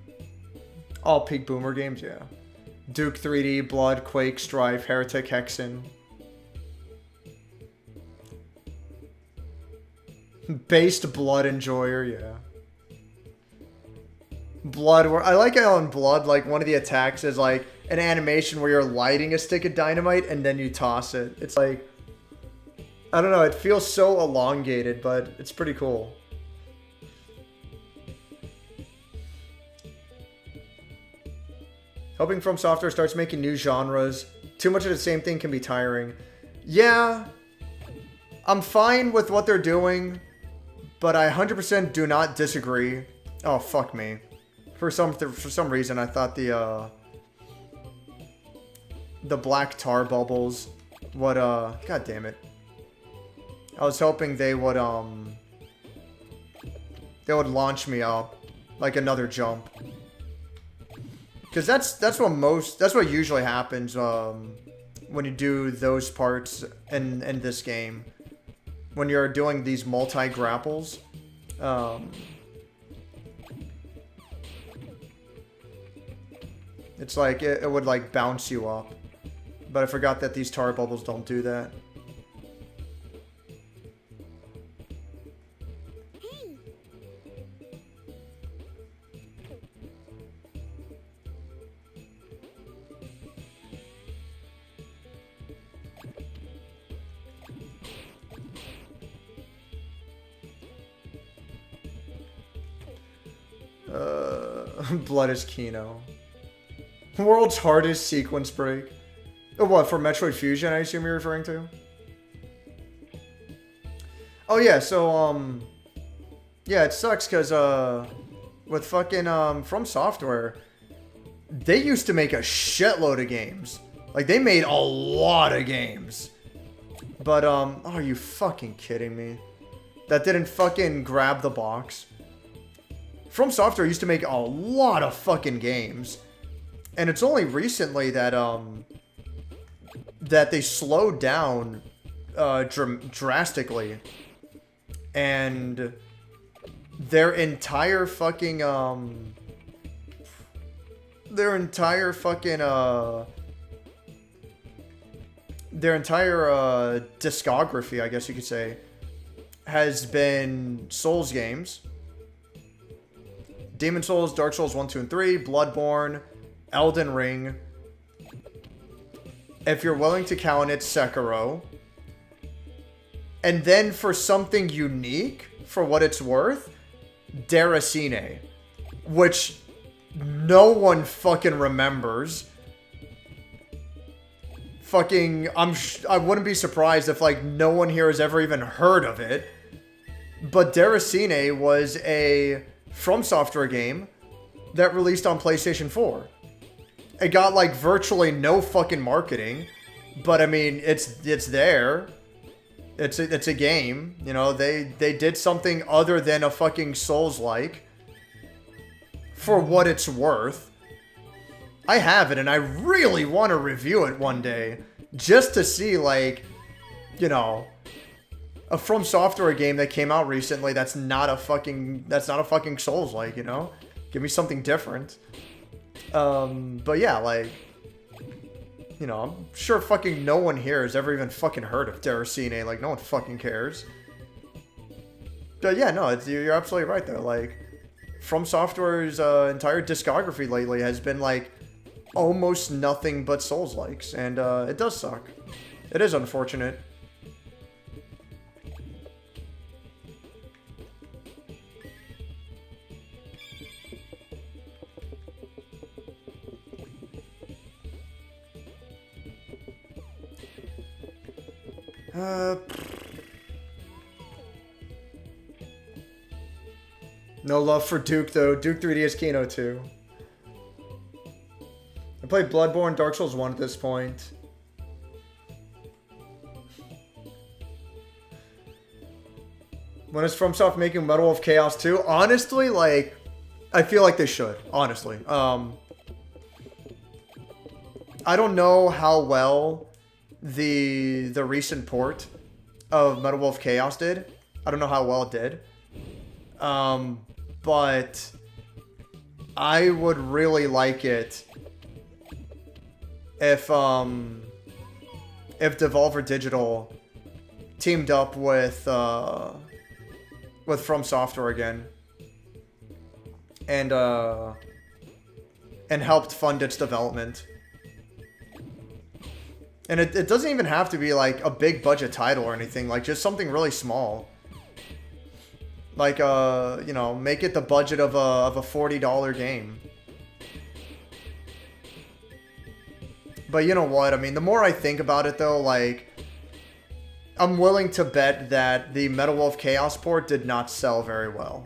All peak boomer games, yeah. Duke 3D, Blood, Quake, Strife, Heretic, Hexen. Based Blood Enjoyer, yeah. Blood, I like how in Blood, like, one of the attacks is like an animation where you're lighting a stick of dynamite and then you toss it. It's like, I don't know, it feels so elongated, but it's pretty cool. Hoping From Software starts making new genres. Too much of the same thing can be tiring. Yeah, I'm fine with what they're doing, but I 100% do not disagree. Oh, fuck me. For some reason, I thought the black tar bubbles would, god damn it. I was hoping they would launch me up like another jump. Cause that's what usually happens when you do those parts in this game. When you're doing these multi-grapples. It's like it would like bounce you up. But I forgot that these tar bubbles don't do that. Blood is Kino. World's hardest sequence break. Oh, what, for Metroid Fusion, I assume you're referring to? Oh, yeah, so, yeah, it sucks, because, with fucking, From Software, they used to make a shitload of games. Like, they made a lot of games. But, oh, are you fucking kidding me? That didn't fucking grab the box. From Software used to make a lot of fucking games. And it's only recently that, that they slowed down, drastically. And their entire fucking, their entire discography, I guess you could say, has been Souls games. Demon Souls, Dark Souls 1, 2, and 3, Bloodborne, Elden Ring. If you're willing to count it, Sekiro. And then for something unique, for what it's worth, Deracine. Which no one fucking remembers. Fucking, I wouldn't be surprised if, like, no one here has ever even heard of it. But Deracine was a From Software game that released on PlayStation 4. It got, like, virtually no fucking marketing. But, I mean, it's there. It's a game. You know, they did something other than a fucking Souls-like. for what it's worth. I have it, and I really want to review it one day, just to see, like, you know, a From Software game that came out recently that's not a fucking Souls-like, you know? Give me something different. But yeah, like, you know, I'm sure fucking no one here has ever even fucking heard of Terracine. Like, no one fucking cares. But yeah, no, you're absolutely right, though. Like, From Software's entire discography lately has been, like, almost nothing but Souls-likes, and it does suck. It is unfortunate. No love for Duke, though. Duke 3DS Kino 2. I played Bloodborne, Dark Souls 1 at this point. When is FromSoft making Medal of Chaos 2? Honestly, like, I feel like they should. Honestly. I don't know how well the recent port of Medal of Chaos did. I don't know how well it did. But I would really like it if Devolver Digital teamed up with From Software again and helped fund its development. And it doesn't even have to be like a big budget title or anything, like just something really small. Like, you know, make it the budget of a $40 game. But you know what? I mean, the more I think about it, though, like, I'm willing to bet that the Medal of Chaos port did not sell very well.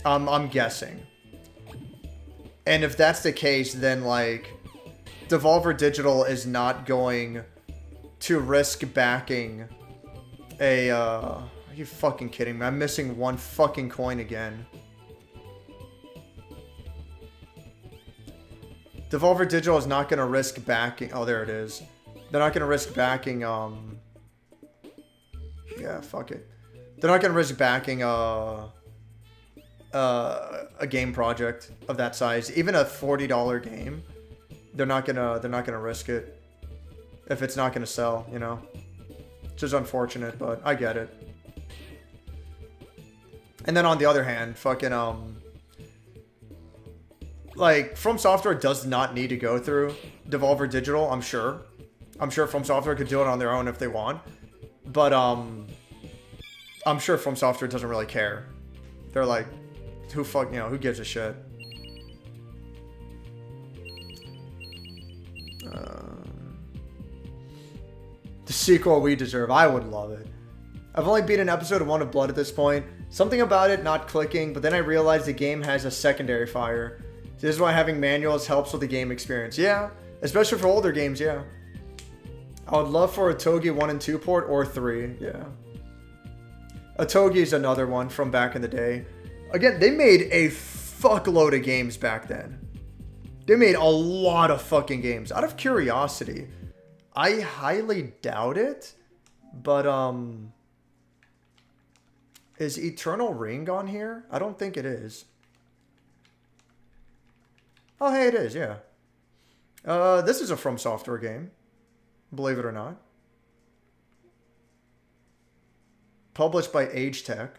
I'm guessing. And if that's the case, then, like, Devolver Digital is not going to risk backing a, Are you fucking kidding me? I'm missing one fucking coin again. Devolver Digital is not going to risk backing... Oh, there it is. They're not going to risk backing, Yeah, fuck it. They're not going to risk backing, a game project of that size. Even a $40 game. They're not gonna risk it. If it's not going to sell, you know? Which is unfortunate, but I get it. And then on the other hand, fucking, like, From Software does not need to go through Devolver Digital, I'm sure. I'm sure From Software could do it on their own if they want. But, I'm sure From Software doesn't really care. They're like, who gives a shit? The sequel we deserve. I would love it. I've only beaten episode 1 of Blood at this point. Something about it not clicking, but then I realized the game has a secondary fire. So this is why having manuals helps with the game experience. Yeah, especially for older games, yeah. I would love for a Togi 1 and 2 port or 3, yeah. A Togi is another one from back in the day. Again, they made a fuckload of games back then. They made a lot of fucking games. Out of curiosity, I highly doubt it, but, is Eternal Ring on here? I don't think it is. Oh, hey, it is, yeah. This is a From Software game, believe it or not. Published by Age Tech.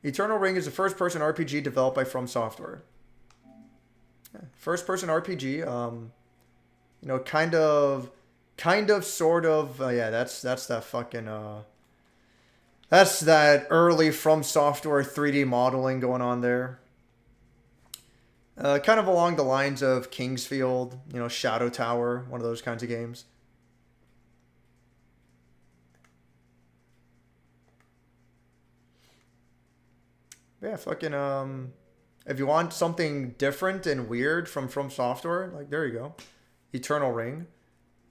Eternal Ring is a first-person RPG developed by From Software. Yeah, first-person RPG, you know, kind of, sort of, yeah, that's that fucking, that's that early From Software 3D modeling going on there. Kind of along the lines of Kingsfield, you know, Shadow Tower, one of those kinds of games. Yeah, fucking, if you want something different and weird from Software, like, there you go. Eternal Ring.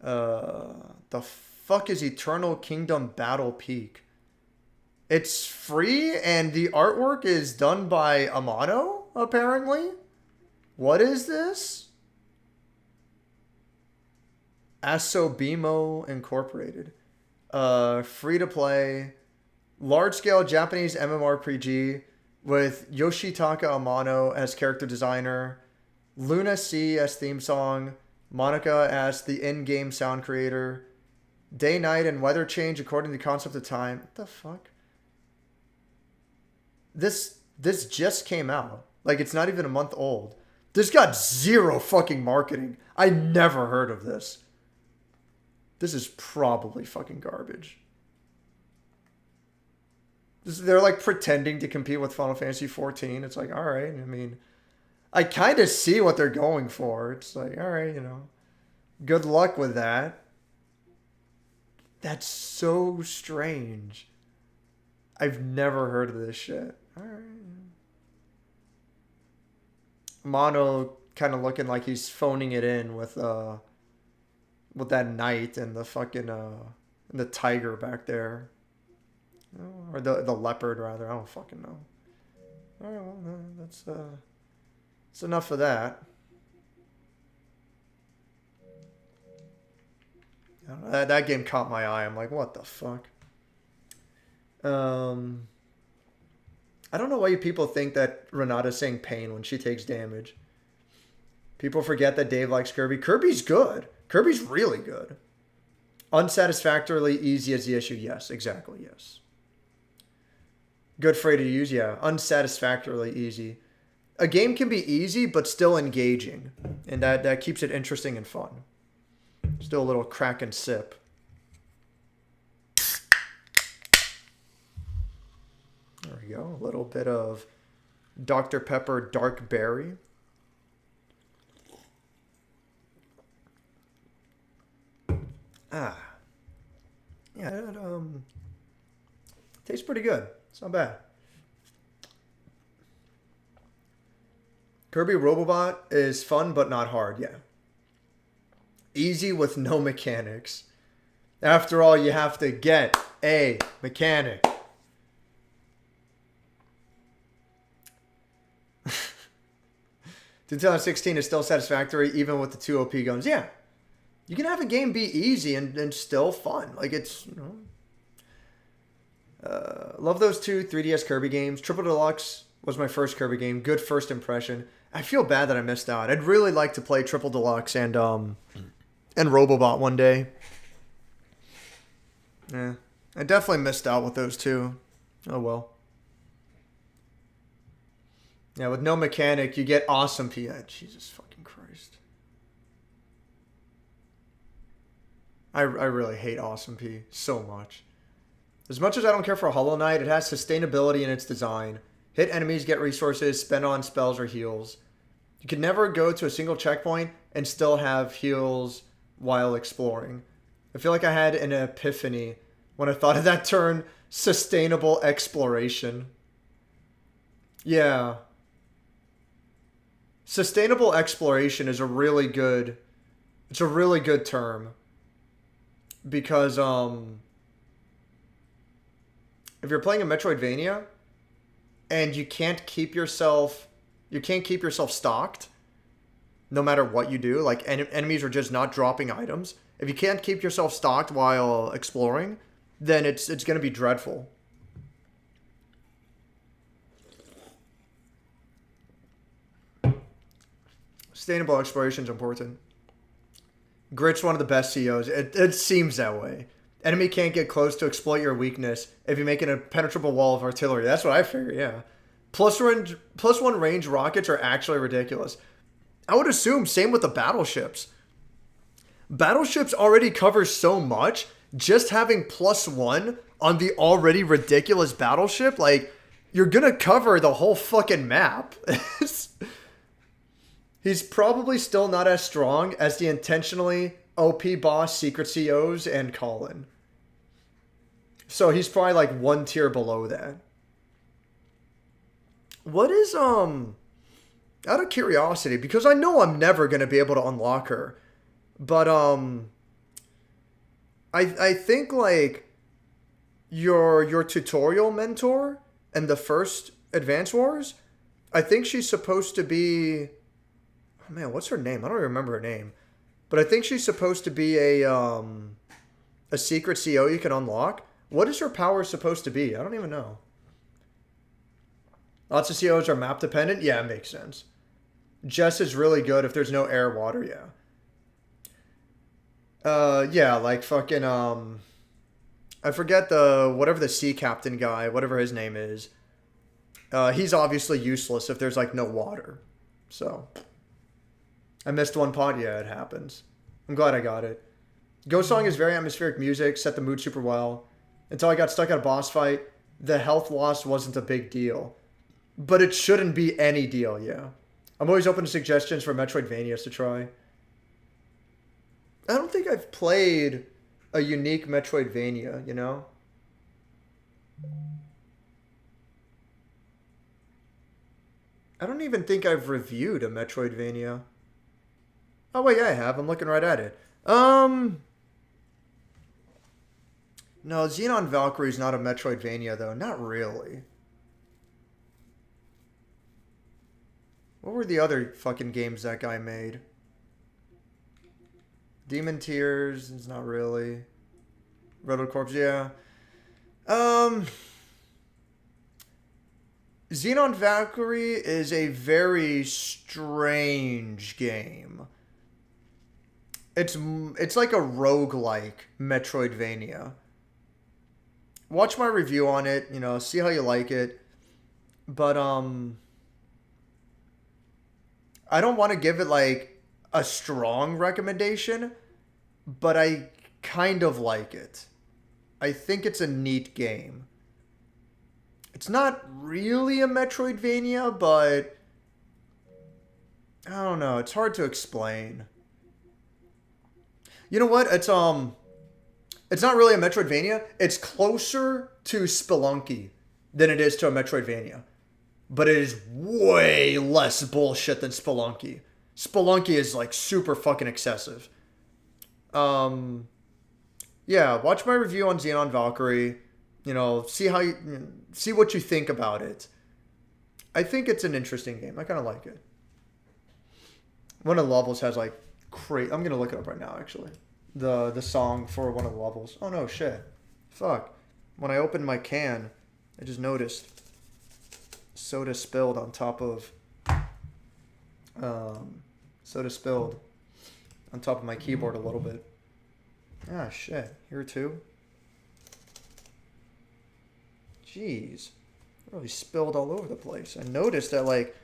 The fuck is Eternal Kingdom Battle Peak? It's free, and the artwork is done by Amano, apparently. What is this? Asobimo Incorporated. Free to play. Large scale Japanese MMORPG with Yoshitaka Amano as character designer, Luna C as theme song, Monica as the in-game sound creator, day, night, and weather change according to the concept of time. What the fuck? This just came out. Like, it's not even a month old. This got zero fucking marketing. I never heard of this. This is probably fucking garbage. They're like pretending to compete with Final Fantasy 14. It's like, all right. I mean, I kind of see what they're going for. It's like, all right, you know, good luck with that. That's so strange. I've never heard of this shit. All right. Mono kind of looking like he's phoning it in with that knight and the fucking the tiger back there. Or the leopard, rather. I don't fucking know. All right, well, no, that's enough of that. That game caught my eye. I'm like, what the fuck? I don't know why you people think that Renata's saying pain when she takes damage. People forget that Dave likes Kirby. Kirby's good. Kirby's really good. Unsatisfactorily easy is the issue. Yes, exactly, yes. Good for you to use, yeah. Unsatisfactorily easy. A game can be easy, but still engaging. And that keeps it interesting and fun. Still a little crack and sip. There we go. A little bit of Dr. Pepper Dark Berry. Ah. Yeah, it tastes pretty good. It's not bad. Kirby Robobot is fun, but not hard, yeah. Easy with no mechanics. After all, you have to get a mechanic. 2016 is still satisfactory, even with the 2 OP guns. Yeah. You can have a game be easy and still fun. Like, it's, you know. Love those 2 3DS Kirby games. Triple Deluxe was my first Kirby game. Good first impression. I feel bad that I missed out. I'd really like to play Triple Deluxe and Robobot one day. Yeah. I definitely missed out with those 2. Oh well. Yeah, with no mechanic, you get awesome P. Jesus fucking Christ. I really hate Awesome P so much. As much as I don't care for Hollow Knight, it has sustainability in its design. Hit enemies, get resources, spend on spells or heals. You can never go to a single checkpoint and still have heals while exploring. I feel like I had an epiphany when I thought of that term, sustainable exploration. Yeah. Sustainable exploration is a really good term. Because if you're playing a Metroidvania and you can't keep yourself stocked no matter what you do, like enemies are just not dropping items. If you can't keep yourself stocked while exploring, then it's going to be dreadful. Sustainable exploration is important. Grit's one of the best CEOs. It seems that way. Enemy can't get close to exploit your weakness if you make an impenetrable wall of artillery. That's what I figure, yeah. Plus one range rockets are actually ridiculous. I would assume same with the battleships. Battleships already cover so much. Just having +1 on the already ridiculous battleship, like, you're gonna cover the whole fucking map. He's probably still not as strong as the intentionally OP boss Secret COs and Colin. So he's probably like 1 tier below that. What is, out of curiosity, because I know I'm never going to be able to unlock her, but, I think, like, your tutorial mentor in the first Advance Wars. I think she's supposed to be. Oh man, what's her name? I don't even remember her name, but I think she's supposed to be a secret CO you can unlock. What is her power supposed to be? I don't even know. Lots of COs are map dependent. Yeah, it makes sense. Jess is really good if there's no air, water. Yeah. Yeah, like fucking I forget whatever the sea captain guy, whatever his name is. He's obviously useless if there's like no water. So I missed one pod. Yeah, it happens. I'm glad I got it. Ghost Song is very atmospheric music, set the mood super well. Until I got stuck at a boss fight, the health loss wasn't a big deal. But it shouldn't be any deal, yeah. I'm always open to suggestions for Metroidvanias to try. I don't think I've played a unique Metroidvania, you know? I don't even think I've reviewed a Metroidvania. Oh, wait, yeah, I have. I'm looking right at it. No, Xenon Valkyrie is not a Metroidvania, though. Not really. What were the other fucking games that guy made? Demon Tears is not really. Roto Corps, yeah. Xenon Valkyrie is a very strange game. It's like a roguelike Metroidvania. Watch my review on it, you know, see how you like it. But I don't want to give it like a strong recommendation, but I kind of like it. I think it's a neat game. It's not really a Metroidvania, but I don't know, it's hard to explain. You know what? It's not really a Metroidvania. It's closer to Spelunky than it is to a Metroidvania. But it is way less bullshit than Spelunky. Spelunky is like super fucking excessive. Yeah, watch my review on Xenon Valkyrie. You know, see what you think about it. I think it's an interesting game. I kind of like it. One of the levels has like I'm gonna look it up right now, actually. The song for one of the levels. Oh no, shit. Fuck. When I opened my can, I just noticed soda spilled on top of my keyboard a little bit. Ah, shit. Here too. Jeez. It really spilled all over the place. I noticed that like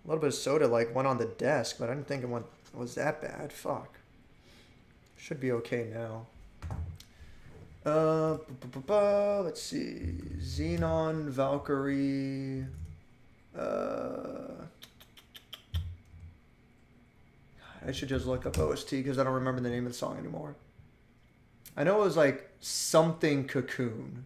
a little bit of soda like went on the desk, but I didn't think it was that bad. Fuck. Should be okay now. Let's see. Xenon Valkyrie. I should just look up OST because I don't remember the name of the song anymore. I know it was like something Cocoon.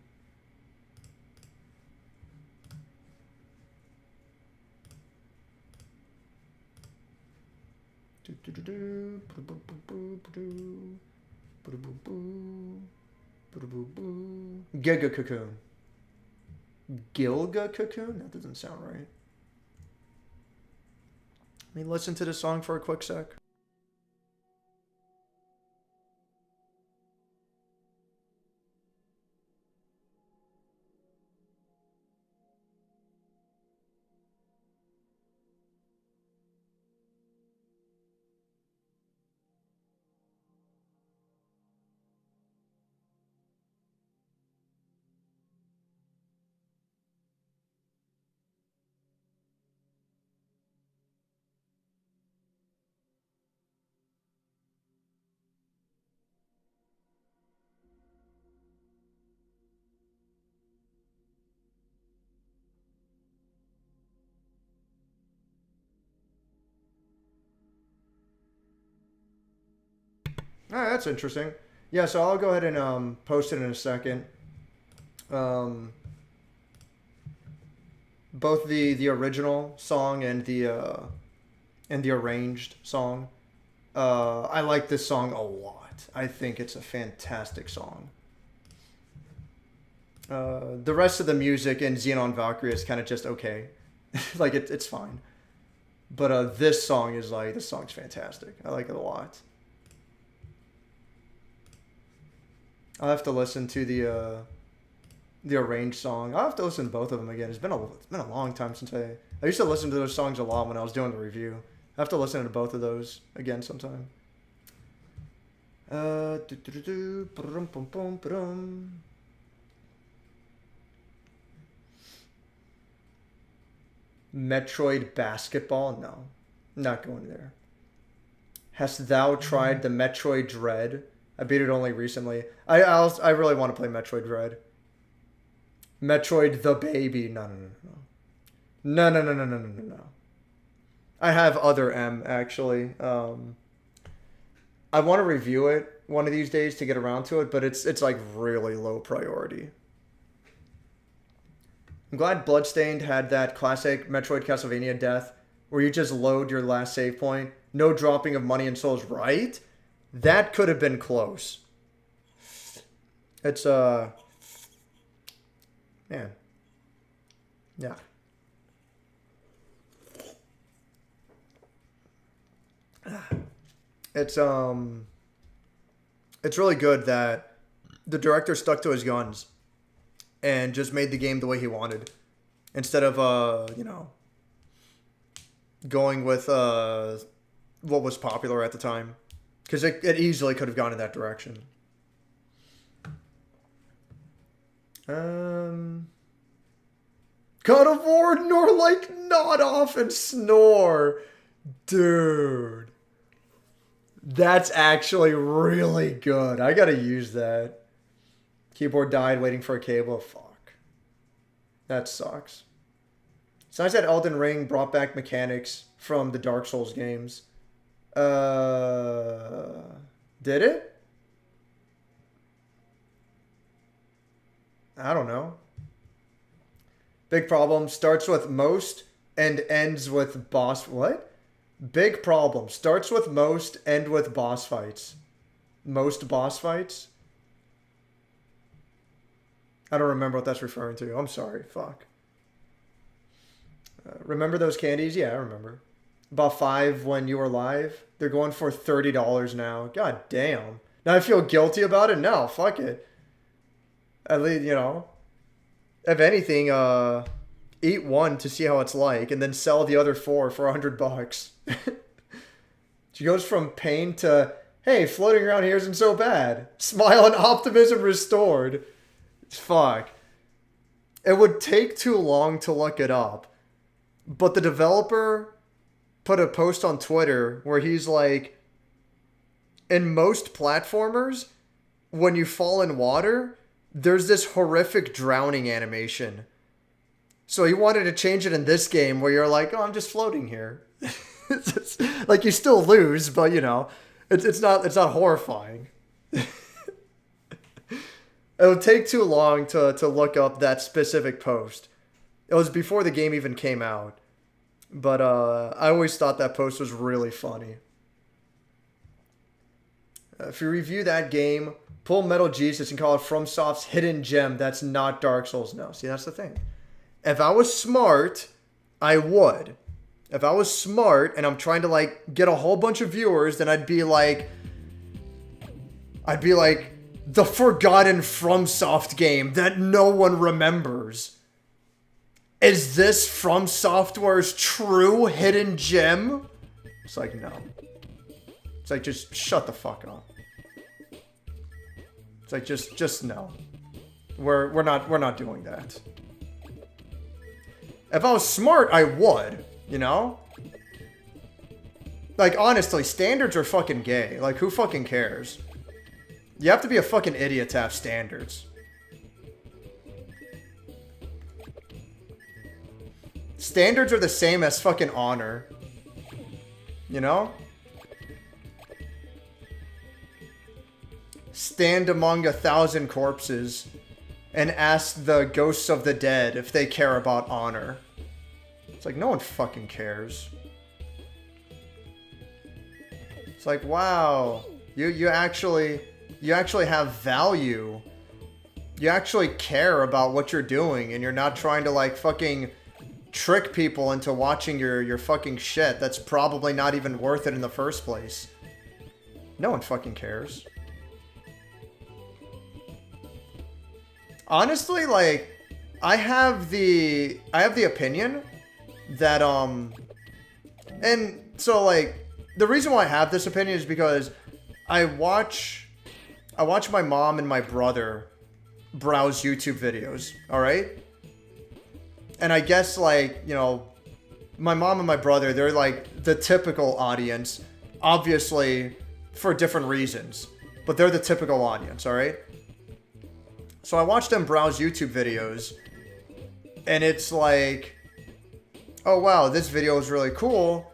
Giga Cocoon. Gilga Cocoon? That doesn't sound right. Let me listen to the song for a quick sec. All right, that's interesting. Yeah, so I'll go ahead and post it in a second. Both the original song and the arranged song. I like this song a lot. I think it's a fantastic song. The rest of the music in Xenon Valkyrie is kind of just okay. Like, it's fine. But this song's fantastic. I like it a lot. I'll have to listen to the arranged song. I'll have to listen to both of them again. It's been a long time since I used to listen to those songs a lot when I was doing the review. I have to listen to both of those again sometime. Metroid Basketball? No. Not going there. Hast thou tried the Metroid Dread? I beat it only recently. I really want to play Metroid Dread. Metroid the Baby. No. No. I have other M, actually. I want to review it one of these days to get around to it, but it's like really low priority. I'm glad Bloodstained had that classic Metroid Castlevania death where you just load your last save point. No dropping of money and souls, right? That could have been close. It's, man. Yeah. It's really good that the director stuck to his guns and just made the game the way he wanted. Instead of, going with what was popular at the time. Because it easily could have gone in that direction. God of War, nor like nod off and snore. Dude. That's actually really good. I gotta use that. Keyboard died waiting for a cable. Fuck. That sucks. It's nice that Elden Ring brought back mechanics from the Dark Souls games. Did it? I don't know. Big problem. Starts with most and ends with boss... What? Big problem. Starts with most, end with boss fights. Most boss fights? I don't remember what that's referring to. I'm sorry. Fuck. Remember those candies? Yeah, I remember. About 5 when you were live. They're going for $30 now. God damn. Now I feel guilty about it? No, fuck it. At least, if anything, eat one to see how it's like, and then sell the other 4 for $100. She goes from pain to, hey, floating around here isn't so bad. Smile and optimism restored. Fuck. It would take too long to look it up. But the developer put a post on Twitter where he's like, in most platformers, when you fall in water, there's this horrific drowning animation. So he wanted to change it in this game where you're like, oh, I'm just floating here. It's like you still lose, but it's not horrifying. It would take too long to look up that specific post. It was before the game even came out. But I always thought that post was really funny. If you review that game, pull Metal Jesus and call it FromSoft's hidden gem. That's not Dark Souls. No, see, that's the thing. If I was smart, I would. If I was smart and I'm trying to get a whole bunch of viewers, then I'd be like the forgotten FromSoft game that no one remembers. Is this From Software's true hidden gem? It's like, no. It's like, just shut the fuck up. It's like, just no. We're not doing that. If I was smart, I would, Like, honestly, standards are fucking gay. Like, who fucking cares? You have to be a fucking idiot to have standards. Standards are the same as fucking honor. Stand among 1,000 corpses and ask the ghosts of the dead if they care about honor. It's like, no one fucking cares. It's like, wow, you actually have value you actually care about what you're doing and you're not trying to like fucking trick people into watching your fucking shit that's probably not even worth it in the first place. No one fucking cares. Honestly, like, I have the opinion that, and so, like, the reason why I have this opinion is because I watch my mom and my brother browse YouTube videos, alright? And I guess, like, you know, my mom and my brother, they're, like, the typical audience, obviously, for different reasons. But they're the typical audience, alright? So I watch them browse YouTube videos, and it's like, oh wow, this video is really cool.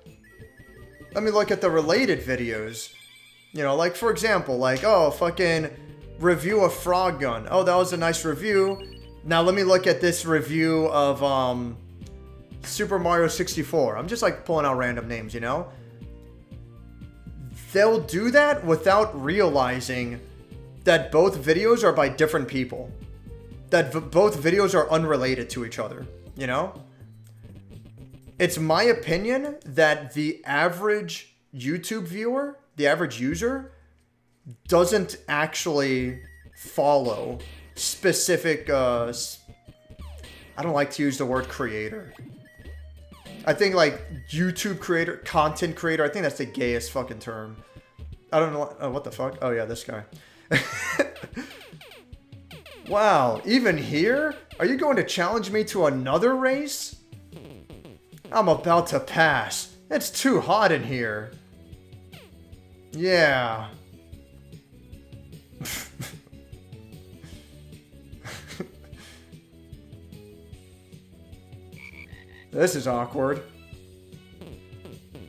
Let me look at the related videos. You know, like, for example, like, oh, fucking review of Frogun. Oh, that was a nice review. Now let me look at this review of Super Mario 64. I'm just, like, pulling out random names, you know? They'll do that without realizing that both videos are by different people. That both videos are unrelated to each other, you know? It's my opinion that the average YouTube viewer, the average user, doesn't actually follow specific, I don't like to use the word creator. I think, like, YouTube creator, content creator, I think that's the gayest fucking term. I don't know, what the fuck? Oh yeah, this guy. Wow, even here? Are you going to challenge me to another race? I'm about to pass. It's too hot in here. Yeah. This is awkward.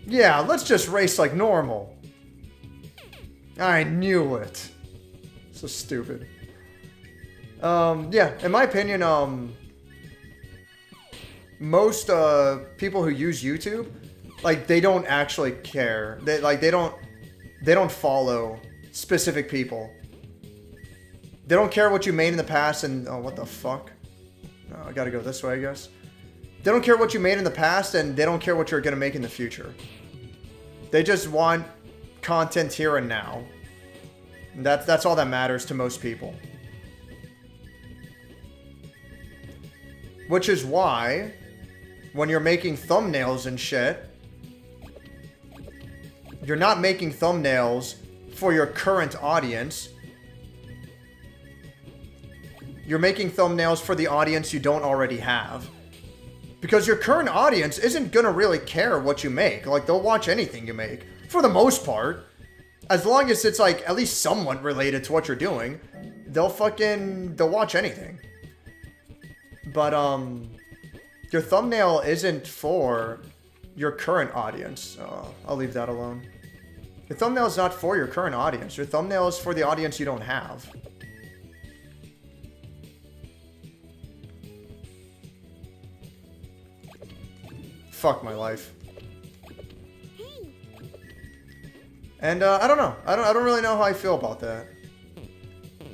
Yeah, let's just race like normal. I knew it. So stupid. Yeah, in my opinion, most people who use YouTube, like, they don't actually care. They don't follow specific people. They don't care what you made in the past and oh, what the fuck? Oh, I gotta go this way, I guess. They don't care what you made in the past, and they don't care what you're gonna make in the future. They just want content here and now. And that's all that matters to most people. Which is why, when you're making thumbnails and shit, you're not making thumbnails for your current audience. You're making thumbnails for the audience you don't already have. Because your current audience isn't gonna really care what you make. Like, they'll watch anything you make. For the most part. As long as it's, like, at least somewhat related to what you're doing. They'll watch anything. But, your thumbnail isn't for your current audience. I'll leave that alone. Your thumbnail is not for your current audience. Your thumbnail is for the audience you don't have. Fuck my life. And, I don't know. I don't really know how I feel about that.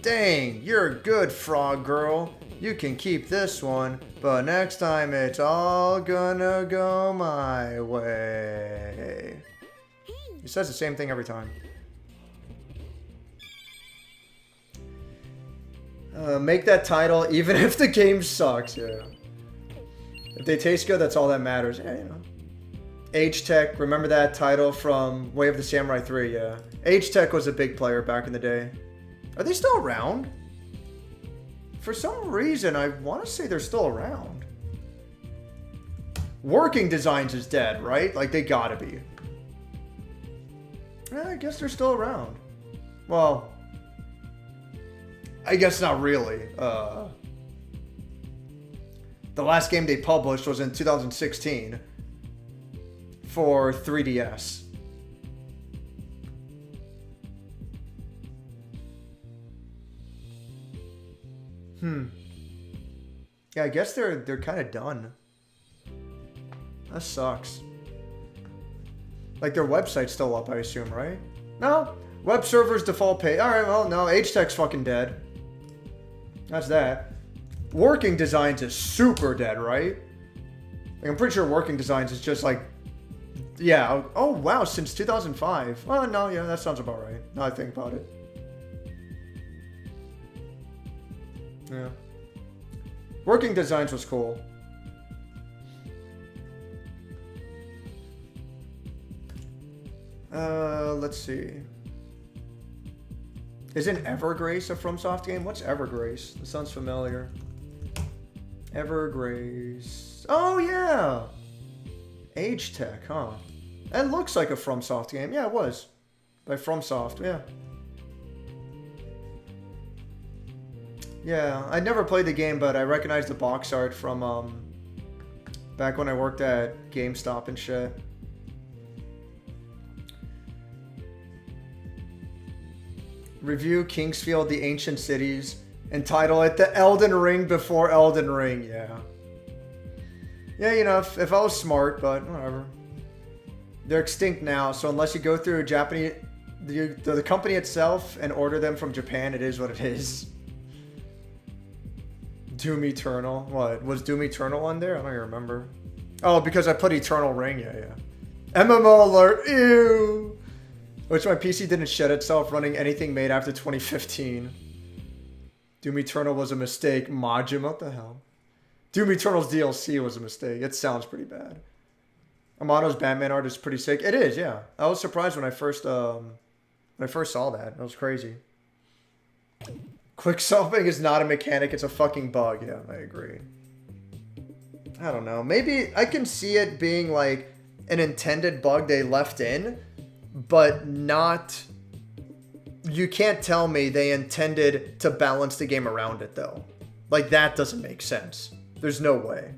Dang, you're good, frog girl. You can keep this one, but next time it's all gonna go my way. He says the same thing every time. Make that title even if the game sucks, yeah. If they taste good, that's all that matters. Yeah, you know. H-Tech, remember that title from Way of the Samurai 3, yeah. H-Tech was a big player back in the day. Are they still around? For some reason, I want to say they're still around. Working Designs is dead, right? Like, they gotta be. I guess they're still around. Well, I guess not really. The last game they published was in 2016 for 3DS. Yeah, I guess they're kind of done. That sucks. Like, their website's still up, I assume, right? No, web servers default page. All right, well, no, H-Tech's fucking dead. That's that. Working Designs is super dead, right? Like, I'm pretty sure Working Designs is just like... Yeah. Oh, wow. Since 2005. Oh, no. Yeah, that sounds about right. Now I think about it. Yeah. Working Designs was cool. Let's see. Isn't Evergrace a FromSoft game? What's Evergrace? That sounds familiar. Evergrace. Oh, yeah. Age Tech, huh? That looks like a FromSoft game. Yeah, it was. By FromSoft, yeah. Yeah, I never played the game, but I recognize the box art from back when I worked at GameStop and shit. Review Kingsfield, the Ancient Cities, and title it The Elden Ring Before Elden Ring. Yeah. Yeah, you know, if I was smart, but whatever. They're extinct now, so unless you go through Japanese, the company itself and order them from Japan, it is what it is. Doom Eternal. What? Was Doom Eternal on there? I don't even remember. Oh, because I put Eternal Ring. Yeah, yeah. MMO alert. Ew. Which my PC didn't shed itself running anything made after 2015. Doom Eternal was a mistake. Majima, what the hell? Doom Eternal's DLC was a mistake. It sounds pretty bad. Amato's Batman art is pretty sick. It is, yeah. I was surprised when I first saw that. That was crazy. Quick solving is not a mechanic. It's a fucking bug. Yeah, I agree. I don't know. Maybe I can see it being like an intended bug they left in, but not... You can't tell me they intended to balance the game around it, though. Like, that doesn't make sense. There's no way.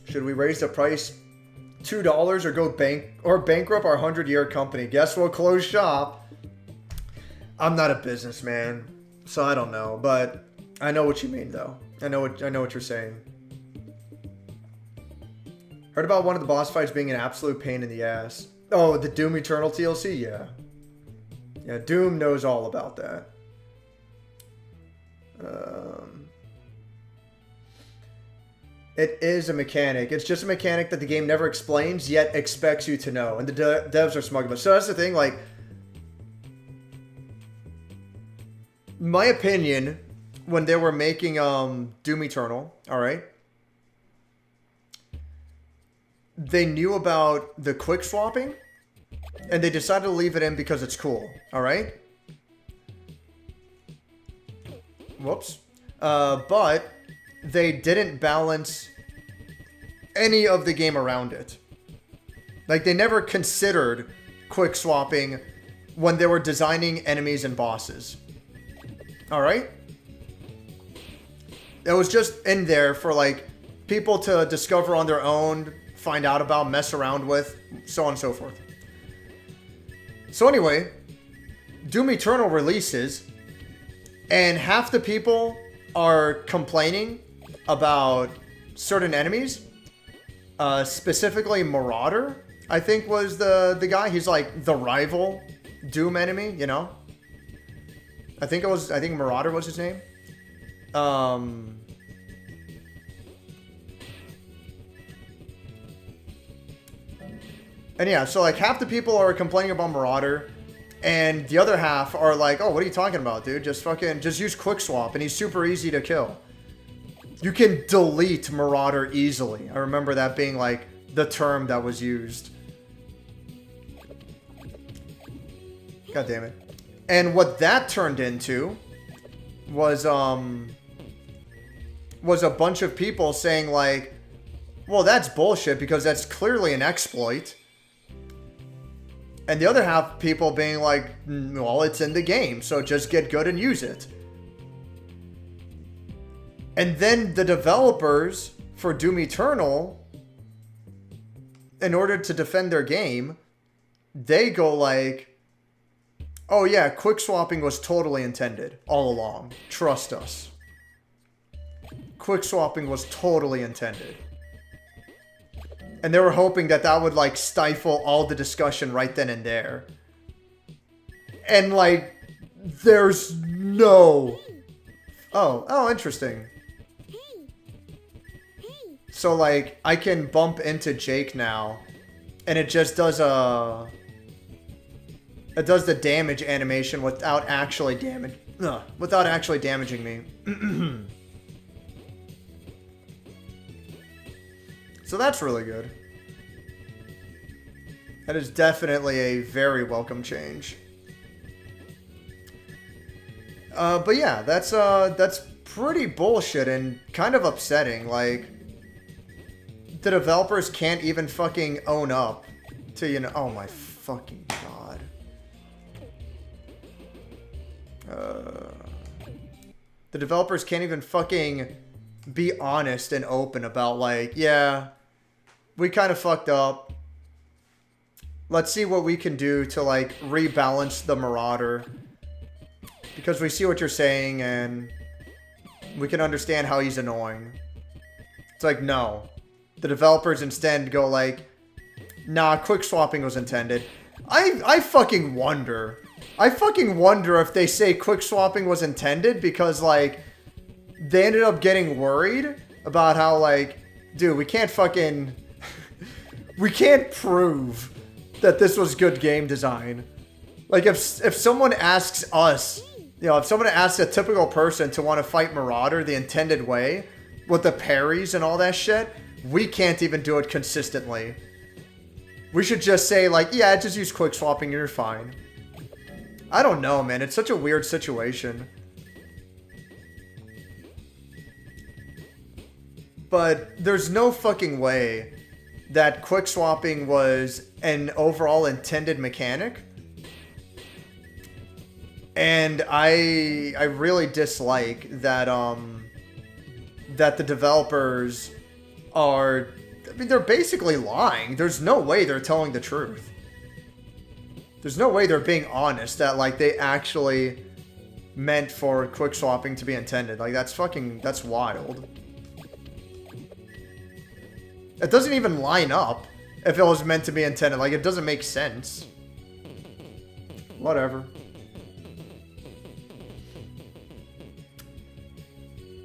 Should we raise the price $2 or go bankrupt our 100-year company? Guess we'll close shop. I'm not a businessman, so I don't know, but I know what you mean, though. I know what you're saying. Heard about one of the boss fights being an absolute pain in the ass. Oh, the Doom Eternal TLC? Yeah. Yeah, Doom knows all about that. It is a mechanic. It's just a mechanic that the game never explains, yet expects you to know. And the devs are smug about it. So that's the thing, like... My opinion, when they were making Doom Eternal, alright? They knew about the quick swapping, and they decided to leave it in because it's cool, alright? Whoops. But they didn't balance any of the game around it. Like, they never considered quick swapping when they were designing enemies and bosses. Alright? It was just in there for, like, people to discover on their own, find out about, mess around with, so on and so forth. So anyway, Doom Eternal releases, and half the people are complaining about certain enemies. Specifically Marauder, I think was the guy. He's like the rival Doom enemy, you know? I think Marauder was his name. And yeah, so like half the people are complaining about Marauder, and the other half are like, oh, what are you talking about, dude? Just use quick swap, and he's super easy to kill. You can delete Marauder easily. I remember that being like the term that was used. God damn it. And what that turned into was a bunch of people saying like, well, that's bullshit because that's clearly an exploit. And the other half people being like, well, it's in the game, so just get good and use it. And then the developers for Doom Eternal, in order to defend their game, they go like, oh yeah, quick swapping was totally intended all along. Trust us. Quick swapping was totally intended. And they were hoping that that would like stifle all the discussion right then and there. And, like, there's no... Oh, interesting. So, like, I can bump into Jake now, and it just does it does the damage animation without actually damaging me. So that's really good. That is definitely a very welcome change. But yeah, that's pretty bullshit and kind of upsetting. Like, the developers can't even fucking own up to, you know, oh my fucking god. The developers can't even fucking be honest and open about, like, yeah, we kind of fucked up. Let's see what we can do to, like, rebalance the Marauder. Because we see what you're saying, and we can understand how he's annoying. It's like, no. The developers instead go like, nah, quick swapping was intended. I fucking wonder. I fucking wonder if they say quick swapping was intended because, like, they ended up getting worried about how, like, dude, we can't fucking... we can't prove that this was good game design. Like, if someone asks us, you know, if someone asks a typical person to want to fight Marauder the intended way, with the parries and all that shit, we can't even do it consistently. We should just say, like, yeah, just use quick swapping and you're fine. I don't know, man. It's such a weird situation. But there's no fucking way that quick swapping was an overall intended mechanic. And I really dislike that that the developers are, I mean, they're basically lying. There's no way they're telling the truth. There's no way they're being honest that, like, they actually meant for quick swapping to be intended. Like, that's wild. It doesn't even line up if it was meant to be intended. Like, it doesn't make sense. Whatever.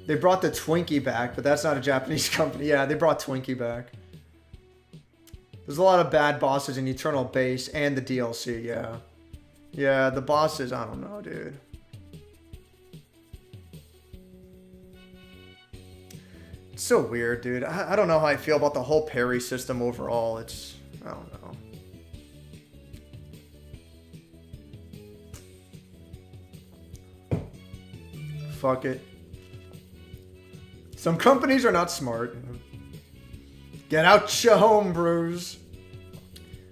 They brought the Twinkie back, but that's not a Japanese company. Yeah, they brought Twinkie back. There's a lot of bad bosses in Eternal Base and the DLC, yeah. Yeah, the bosses, I don't know, dude. It's so weird, dude. I don't know how I feel about the whole parry system overall. I don't know. Fuck it. Some companies are not smart. Get out your homebrews.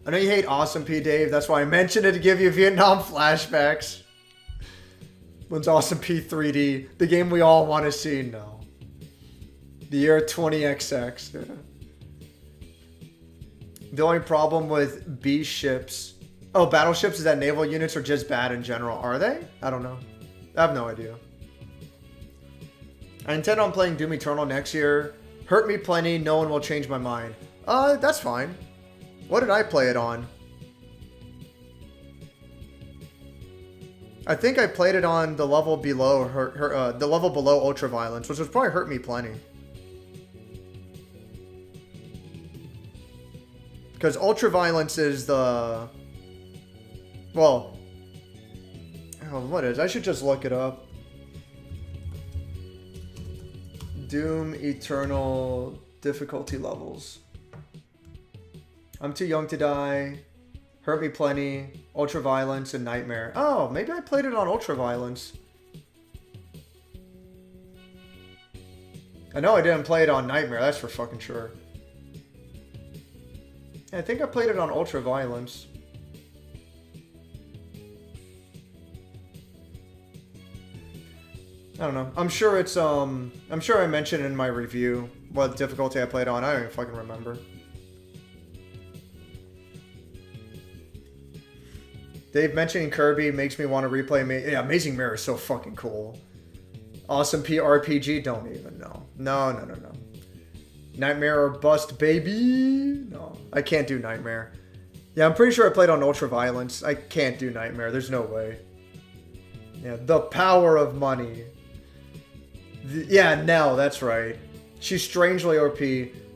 I know you hate Awesome P, Dave. That's why I mentioned it to give you Vietnam flashbacks. When's Awesome P 3D? The game we all want to see? No. The year 20XX. Yeah. The only problem with B ships... Oh, battleships is that naval units are just bad in general. Are they? I don't know. I have no idea. I intend on playing Doom Eternal next year. Hurt me plenty. No one will change my mind. That's fine. What did I play it on? I think I played it on the level below the level below Ultraviolence, which was probably Hurt Me Plenty. Because Ultraviolence is the... Well... Oh, what is? I should just look it up. Doom Eternal difficulty levels. I'm Too Young to Die, Hurt Me Plenty, Ultraviolence, and Nightmare. Oh, maybe I played it on Ultraviolence. I know I didn't play it on Nightmare, that's for fucking sure. I think I played it on Ultraviolence. I don't know. I'm sure it's, I'm sure I mentioned in my review what difficulty I played on. I don't even fucking remember. Dave mentioning Kirby makes me want to replay. Yeah, Amazing Mirror is so fucking cool. Awesome P RPG, don't even know. No. Nightmare or bust, baby. No, I can't do Nightmare. Yeah, I'm pretty sure I played on Ultra Violence. I can't do Nightmare. There's no way. Yeah, the power of money. Yeah, Nell, that's right. She's strangely OP.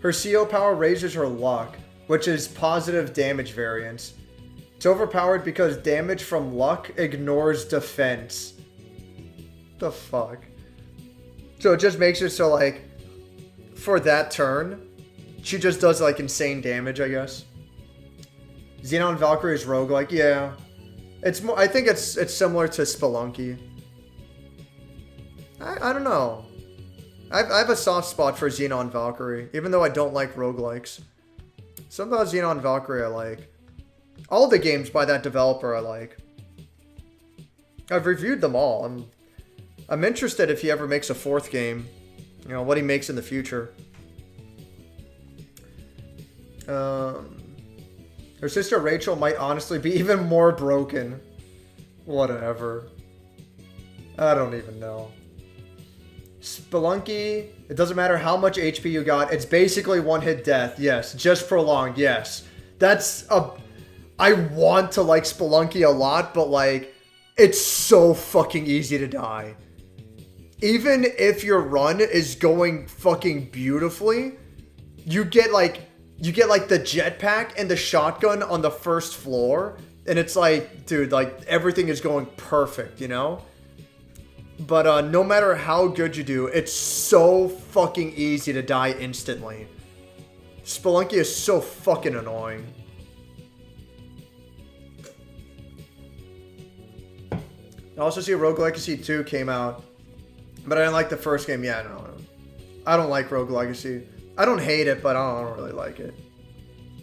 Her CO power raises her luck, which is positive damage variance. It's overpowered because damage from luck ignores defense. The fuck? So it just makes it so, like, for that turn, she just does, like, insane damage, I guess. Xenon Valkyrie's roguelike, yeah. It's more, I think it's similar to Spelunky. I don't know. I have a soft spot for Xenon Valkyrie, even though I don't like roguelikes. Something about Xenon Valkyrie I like. All the games by that developer I like. I've reviewed them all. I'm interested if he ever makes a 4th game. You know, what he makes in the future. Her sister Rachel might honestly be even more broken. Whatever. I don't even know. Spelunky, it doesn't matter how much HP you got. It's basically one-hit death. Yes. Just prolonged. Yes. That's a... I want to like Spelunky a lot, but like, it's so fucking easy to die. Even if your run is going fucking beautifully, you get like the jetpack and the shotgun on the first floor, and it's like, dude, like everything is going perfect, you know? But no matter how good you do, it's so fucking easy to die instantly. Spelunky is so fucking annoying. I also see Rogue Legacy 2 came out, but I didn't like the first game. Yeah, no. I don't like Rogue Legacy. I don't hate it, but I don't really like it.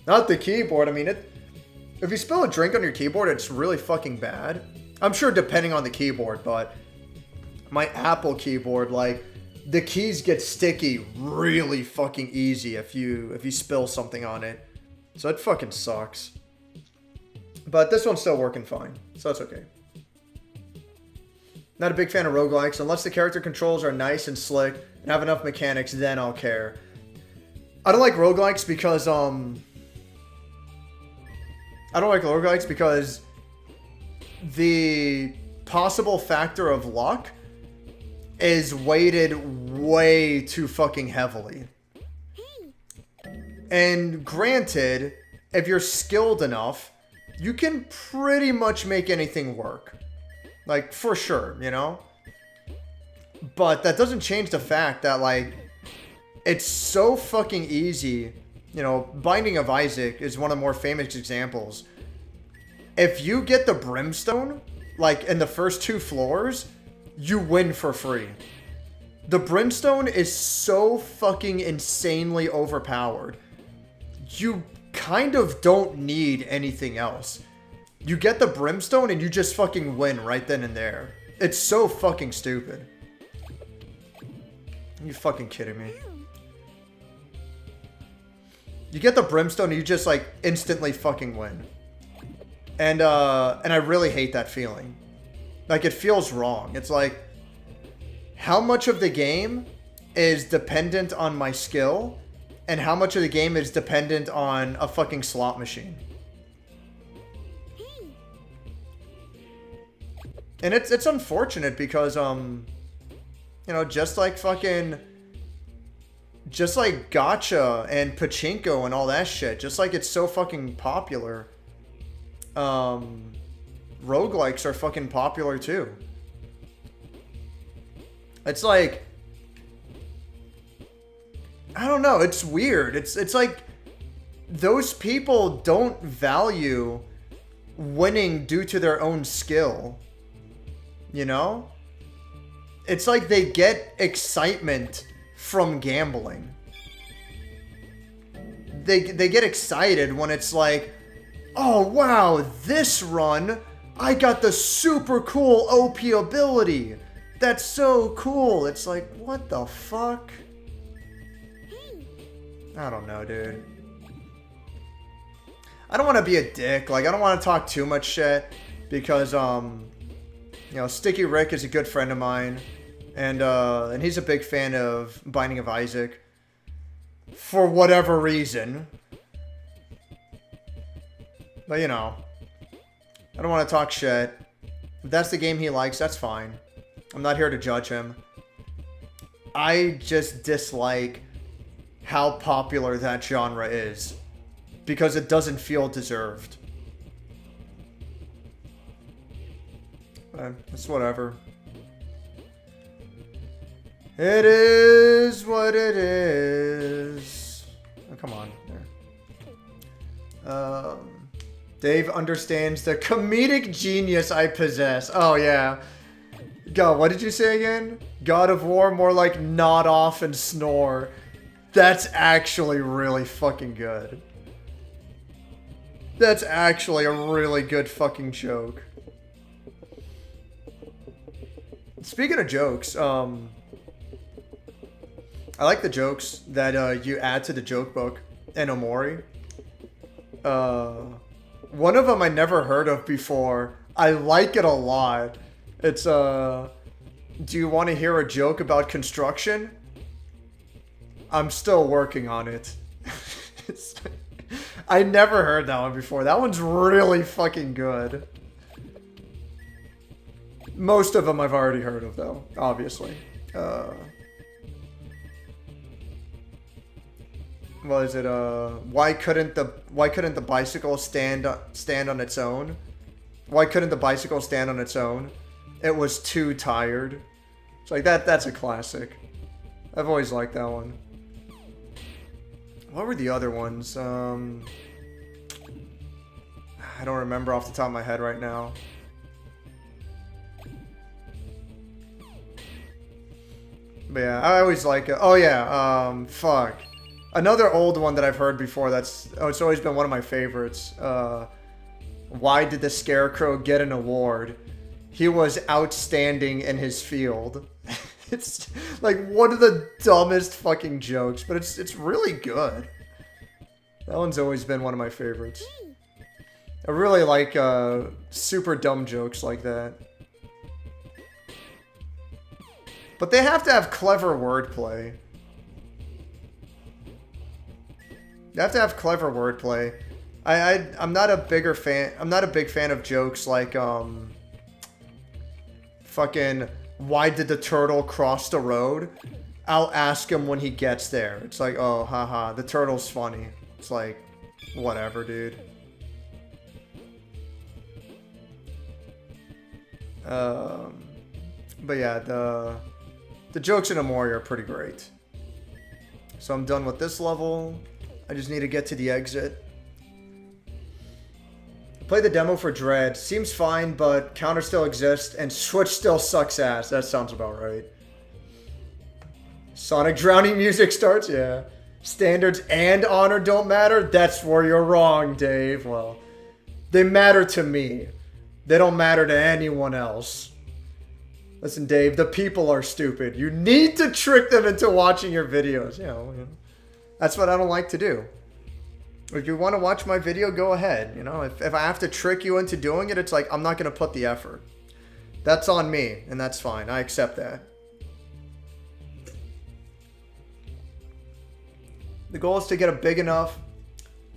Not the keyboard. I mean, if you spill a drink on your keyboard, it's really fucking bad. I'm sure depending on the keyboard, but my Apple keyboard, like, the keys get sticky really fucking easy if you spill something on it. So it fucking sucks. But this one's still working fine, so that's okay. Not a big fan of roguelikes. Unless the character controls are nice and slick and have enough mechanics, then I'll care. I don't like roguelikes because, the possible factor of luck is weighted way too fucking heavily. And granted, if you're skilled enough, you can pretty much make anything work. Like, for sure, you know? But that doesn't change the fact that, like, it's so fucking easy. You know, Binding of Isaac is one of the more famous examples. If you get the Brimstone, like, in the first 2 floors, you win for free. The Brimstone is so fucking insanely overpowered. You kind of don't need anything else. You get the Brimstone and you just fucking win right then and there. It's so fucking stupid. Are you fucking kidding me? You get the Brimstone and you just like instantly fucking win. And I really hate that feeling. Like, it feels wrong. It's like, how much of the game is dependent on my skill and how much of the game is dependent on a fucking slot machine? And it's unfortunate because, you know, just like Gacha and Pachinko and all that shit, just like it's so fucking popular, roguelikes are fucking popular too. It's like, I don't know, it's weird. It's like, those people don't value winning due to their own skill. You know? It's like they get excitement from gambling. They get excited when it's like, oh wow, this run, I got the super cool OP ability. That's so cool. It's like, what the fuck? I don't know, dude. I don't want to be a dick. Like, I don't want to talk too much shit because, you know, Sticky Rick is a good friend of mine, and he's a big fan of Binding of Isaac. For whatever reason. But, you know, I don't want to talk shit. If that's the game he likes, that's fine. I'm not here to judge him. I just dislike how popular that genre is. Because it doesn't feel deserved. It's whatever. It is what it is. Oh, come on. There. Dave understands the comedic genius I possess. Oh, yeah. God, what did you say again? God of War, more like nod off and snore. That's actually really fucking good. That's actually a really good fucking joke. Speaking of jokes, I like the jokes that you add to the joke book in Omori. One of them I never heard of before. I like it a lot. It's, do you want to hear a joke about construction? I'm still working on it. I never heard that one before. That one's really fucking good. Most of them I've already heard of, though, obviously. What is it? Why couldn't the bicycle stand on its own? Why couldn't the bicycle stand on its own? It was too tired. It's like that's a classic. I've always liked that one. What were the other ones? I don't remember off the top of my head right now. But yeah, I always like it. Oh yeah, fuck. Another old one that I've heard before it's always been one of my favorites. Why did the Scarecrow get an award? He was outstanding in his field. It's like one of the dumbest fucking jokes, but it's really good. That one's always been one of my favorites. I really like super dumb jokes like that. But they have to have clever wordplay. They have to have clever wordplay. I'm not a bigger fan. I'm not a big fan of jokes like fucking why did the turtle cross the road? I'll ask him when he gets there. It's like, oh, haha, the turtle's funny. It's like, whatever, dude. But yeah, the jokes in Omori are pretty great. So I'm done with this level. I just need to get to the exit. Play the demo for Dread. Seems fine, but counter still exists, and Switch still sucks ass. That sounds about right. Sonic drowning music starts? Yeah. Standards and honor don't matter? That's where you're wrong, Dave. Well, they matter to me. They don't matter to anyone else. Listen, Dave, the people are stupid. You need to trick them into watching your videos. You know, that's what I don't like to do. If you want to watch my video, go ahead. You know, if I have to trick you into doing it, it's like, I'm not going to put the effort. That's on me, and that's fine. I accept that. The goal is to get it big enough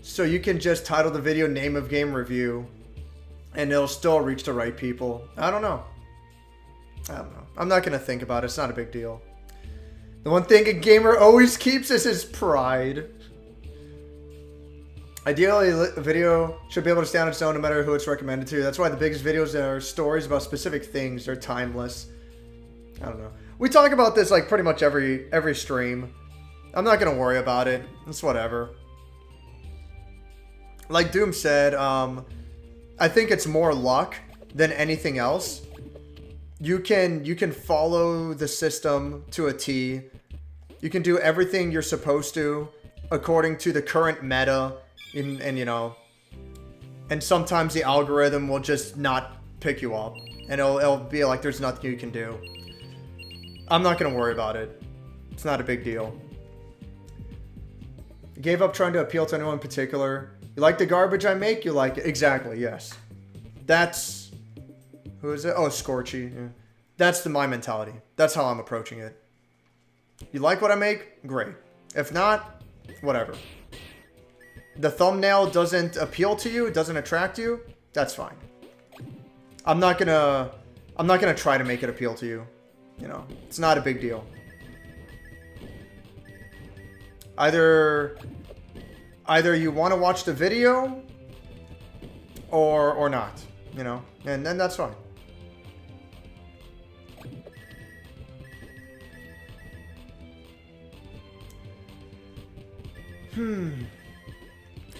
so you can just title the video name of game review, and it'll still reach the right people. I don't know. I'm not going to think about it. It's not a big deal. The one thing a gamer always keeps is his pride. Ideally, a video should be able to stand on its own no matter who it's recommended to. That's why the biggest videos are stories about specific things. They're timeless. I don't know. We talk about this like pretty much every stream. I'm not going to worry about it. It's whatever. Like Doom said, I think it's more luck than anything else. You can follow the system to a T. You can do everything you're supposed to according to the current meta. And you know, and sometimes the algorithm will just not pick you up, and it'll be like there's nothing you can do. I'm not gonna worry about it. It's not a big deal. I gave up trying to appeal to anyone in particular. You like the garbage I make? You like it? Exactly, yes. That's... Who is it? Oh, Scorchy. Yeah. That's my mentality. That's how I'm approaching it. You like what I make? Great. If not, whatever. the thumbnail doesn't appeal to you, it doesn't attract you, that's fine. I'm not gonna try to make it appeal to you. You know, it's not a big deal. Either you want to watch the video or not, you know, and then that's fine. I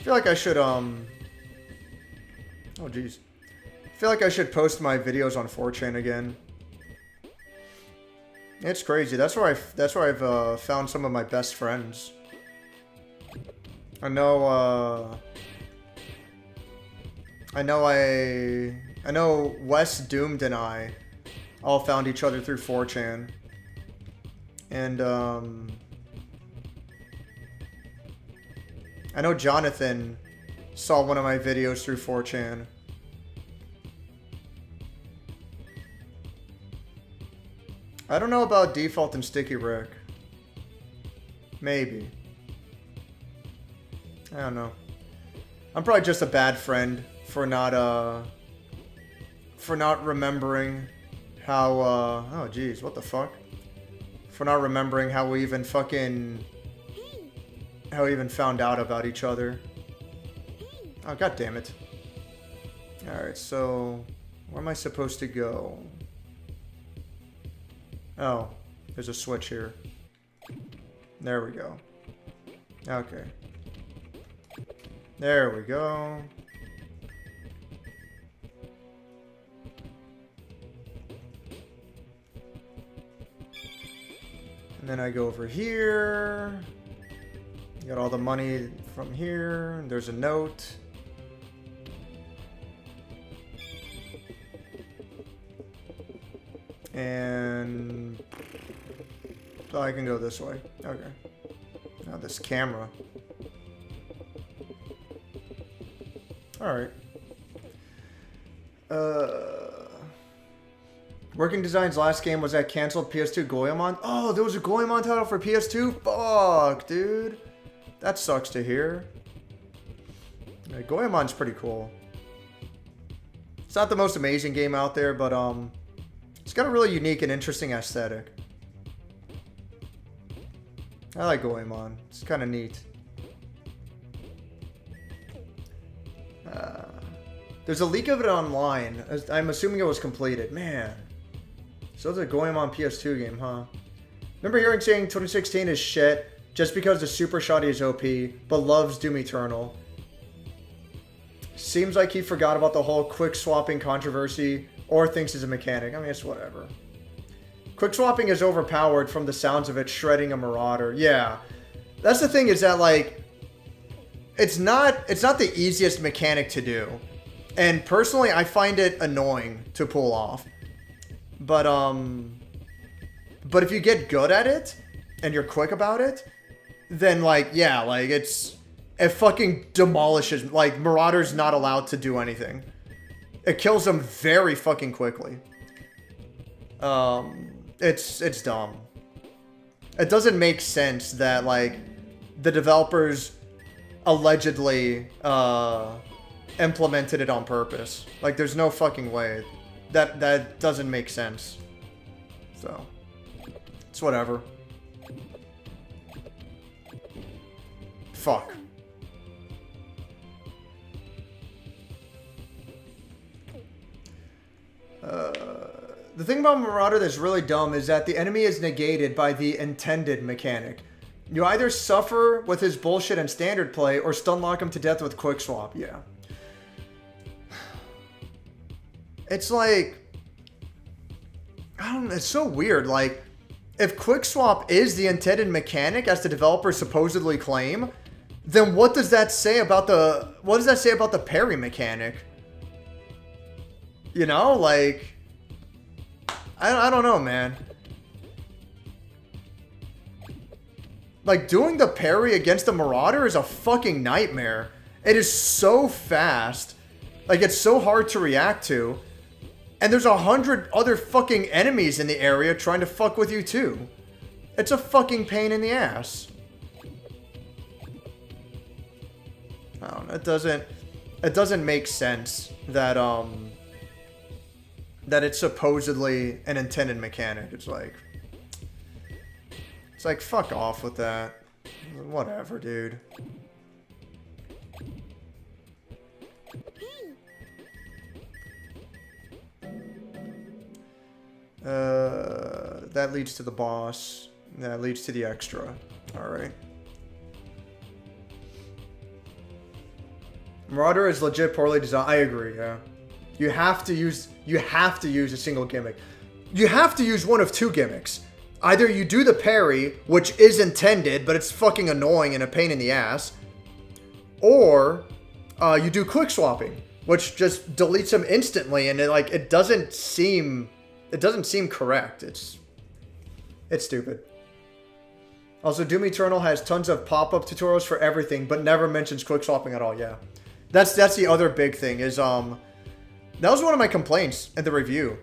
feel like I should oh geez. I feel like I should post my videos on 4chan again. It's crazy. That's where I've found some of my best friends. I know Wes Doomed and I all found each other through 4chan. And I know Jonathan saw one of my videos through 4chan. I don't know about Default and Sticky Rick. Maybe. I don't know. I'm probably just a bad friend for not remembering how oh geez, what the fuck? For not remembering how we even found out about each other. Oh, god damn it. Alright, so where am I supposed to go? Oh, there's a switch here. There we go. Okay. There we go. And then I go over here. Got all the money from here. There's a note. And so I can go this way. Okay. Now this camera. Alright. Working Design's last game was that canceled PS2 Goemon. Oh, there was a Goemon title for PS2? Fuck, dude. That sucks to hear. Yeah, Goemon's pretty cool. It's not the most amazing game out there, but it's got a really unique and interesting aesthetic. I like Goemon. It's kind of neat. There's a leak of it online. I'm assuming it was completed. Man. So it's a Goemon PS2 game, huh? Remember hearing saying 2016 is shit just because the Super Shoddy is OP, but loves Doom Eternal. Seems like he forgot about the whole quick swapping controversy or thinks it's a mechanic. I mean, it's whatever. Quick swapping is overpowered from the sounds of it shredding a Marauder. Yeah. That's the thing, is that, like, it's not the easiest mechanic to do. And personally, I find it annoying to pull off. But if you get good at it and you're quick about it, then, like, yeah, like, it fucking demolishes. Like, Marauder's not allowed to do anything. It kills them very fucking quickly. It's dumb. It doesn't make sense that, like, the developers allegedly implemented it on purpose. Like, there's no fucking way. That doesn't make sense. So, it's whatever. Fuck. The thing about Marauder that's really dumb is that the enemy is negated by the intended mechanic. You either suffer with his bullshit and standard play, or stun lock him to death with quick swap. Yeah. It's like, I don't know, it's so weird. Like, if quick swap is the intended mechanic, as the developers supposedly claim, then what does that say about the parry mechanic? You know, like, I don't know, man. Like, doing the parry against the Marauder is a fucking nightmare. It is so fast. Like, it's so hard to react to. And there's 100 other fucking enemies in the area trying to fuck with you too. It's a fucking pain in the ass. I don't know. It doesn't make sense that that it's supposedly an intended mechanic. It's like fuck off with that. Whatever, dude. That leads to the boss. That leads to the extra. Alright. Marauder is legit poorly designed. I agree, yeah. You have to use a single gimmick. You have to use one of two gimmicks. Either you do the parry, which is intended, but it's fucking annoying and a pain in the ass. Or you do quick swapping, which just deletes him instantly, and it doesn't seem correct. It's stupid. Also, Doom Eternal has tons of pop-up tutorials for everything, but never mentions quick swapping at all. Yeah, that's the other big thing is that was one of my complaints at the review.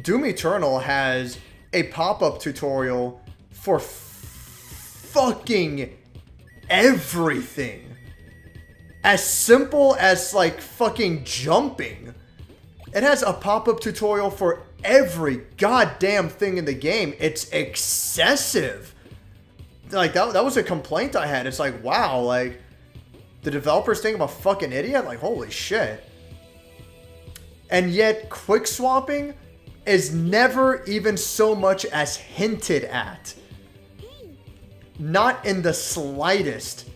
Doom Eternal has a pop-up tutorial for fucking everything. As simple as like fucking jumping. It has a pop-up tutorial for every goddamn thing in the game. It's excessive. Like that was a complaint I had. It's like, wow, like the developers think I'm a fucking idiot. Like, holy shit. And yet quick swapping is never even so much as hinted at. Not in the slightest.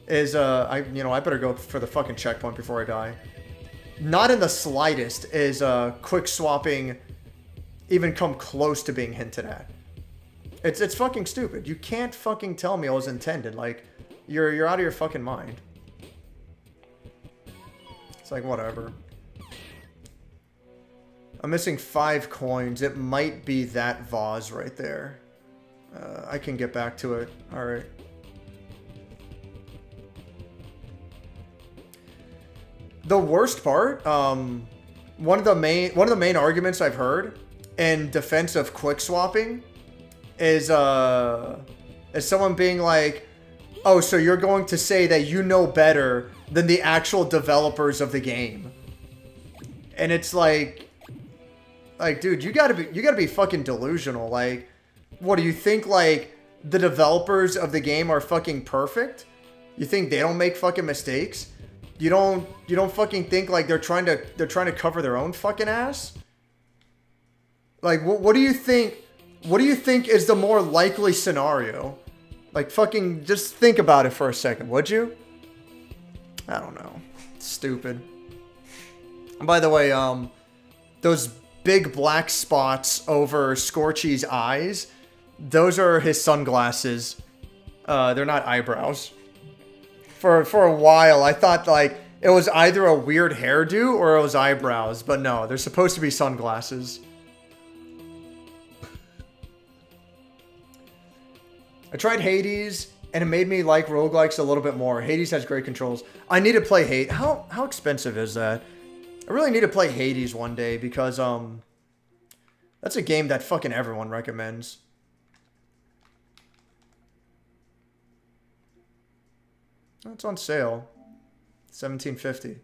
I better go for the fucking checkpoint before I die. Not in the slightest is quick swapping even come close to being hinted at. It's fucking stupid. You can't fucking tell me it was intended. Like, you're out of your fucking mind. It's like, whatever. I'm missing 5 coins. It might be that vase right there. I can get back to it. Alright. The worst part, one of the main arguments I've heard in defense of quick swapping is someone being like, oh, so you're going to say that you know better than the actual developers of the game. And it's like, dude, you gotta be fucking delusional. Like, what do you think? Like, the developers of the game are fucking perfect? You think they don't make fucking mistakes? You don't fucking think like they're trying to cover their own fucking ass? Like, what do you think? What do you think is the more likely scenario? Like, fucking just think about it for a second, would you? I don't know. Stupid. And by the way, those big black spots over Scorchy's eyes, those are his sunglasses. They're not eyebrows. For a while, I thought like it was either a weird hairdo or it was eyebrows, but no, they're supposed to be sunglasses. I tried Hades, and it made me like roguelikes a little bit more. Hades has great controls. I need to play Hades. How expensive is that? I really need to play Hades one day because that's a game that fucking everyone recommends. Oh, it's on sale. $17.50.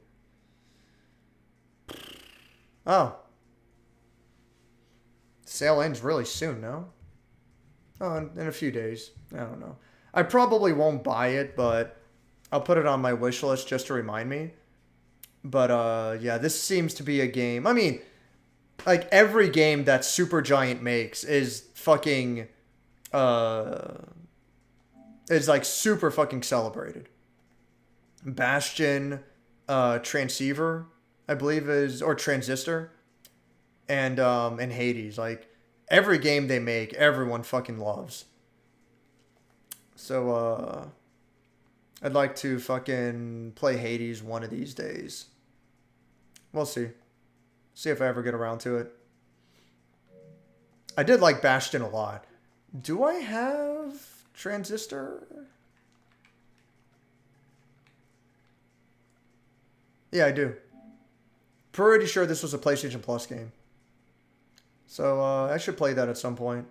Oh. Sale ends really soon, no? Oh, in a few days. I don't know. I probably won't buy it, but I'll put it on my wish list just to remind me. But, yeah, this seems to be a game. I mean, like, every game that Supergiant makes is fucking, is, like, super fucking celebrated. Bastion, Transceiver, I believe is, or Transistor, and Hades. Like, every game they make, everyone fucking loves. So, I'd like to fucking play Hades one of these days. We'll see. See if I ever get around to it. I did like Bastion a lot. Do I have Transistor? Yeah, I do. Pretty sure this was a PlayStation Plus game. So, I should play that at some point.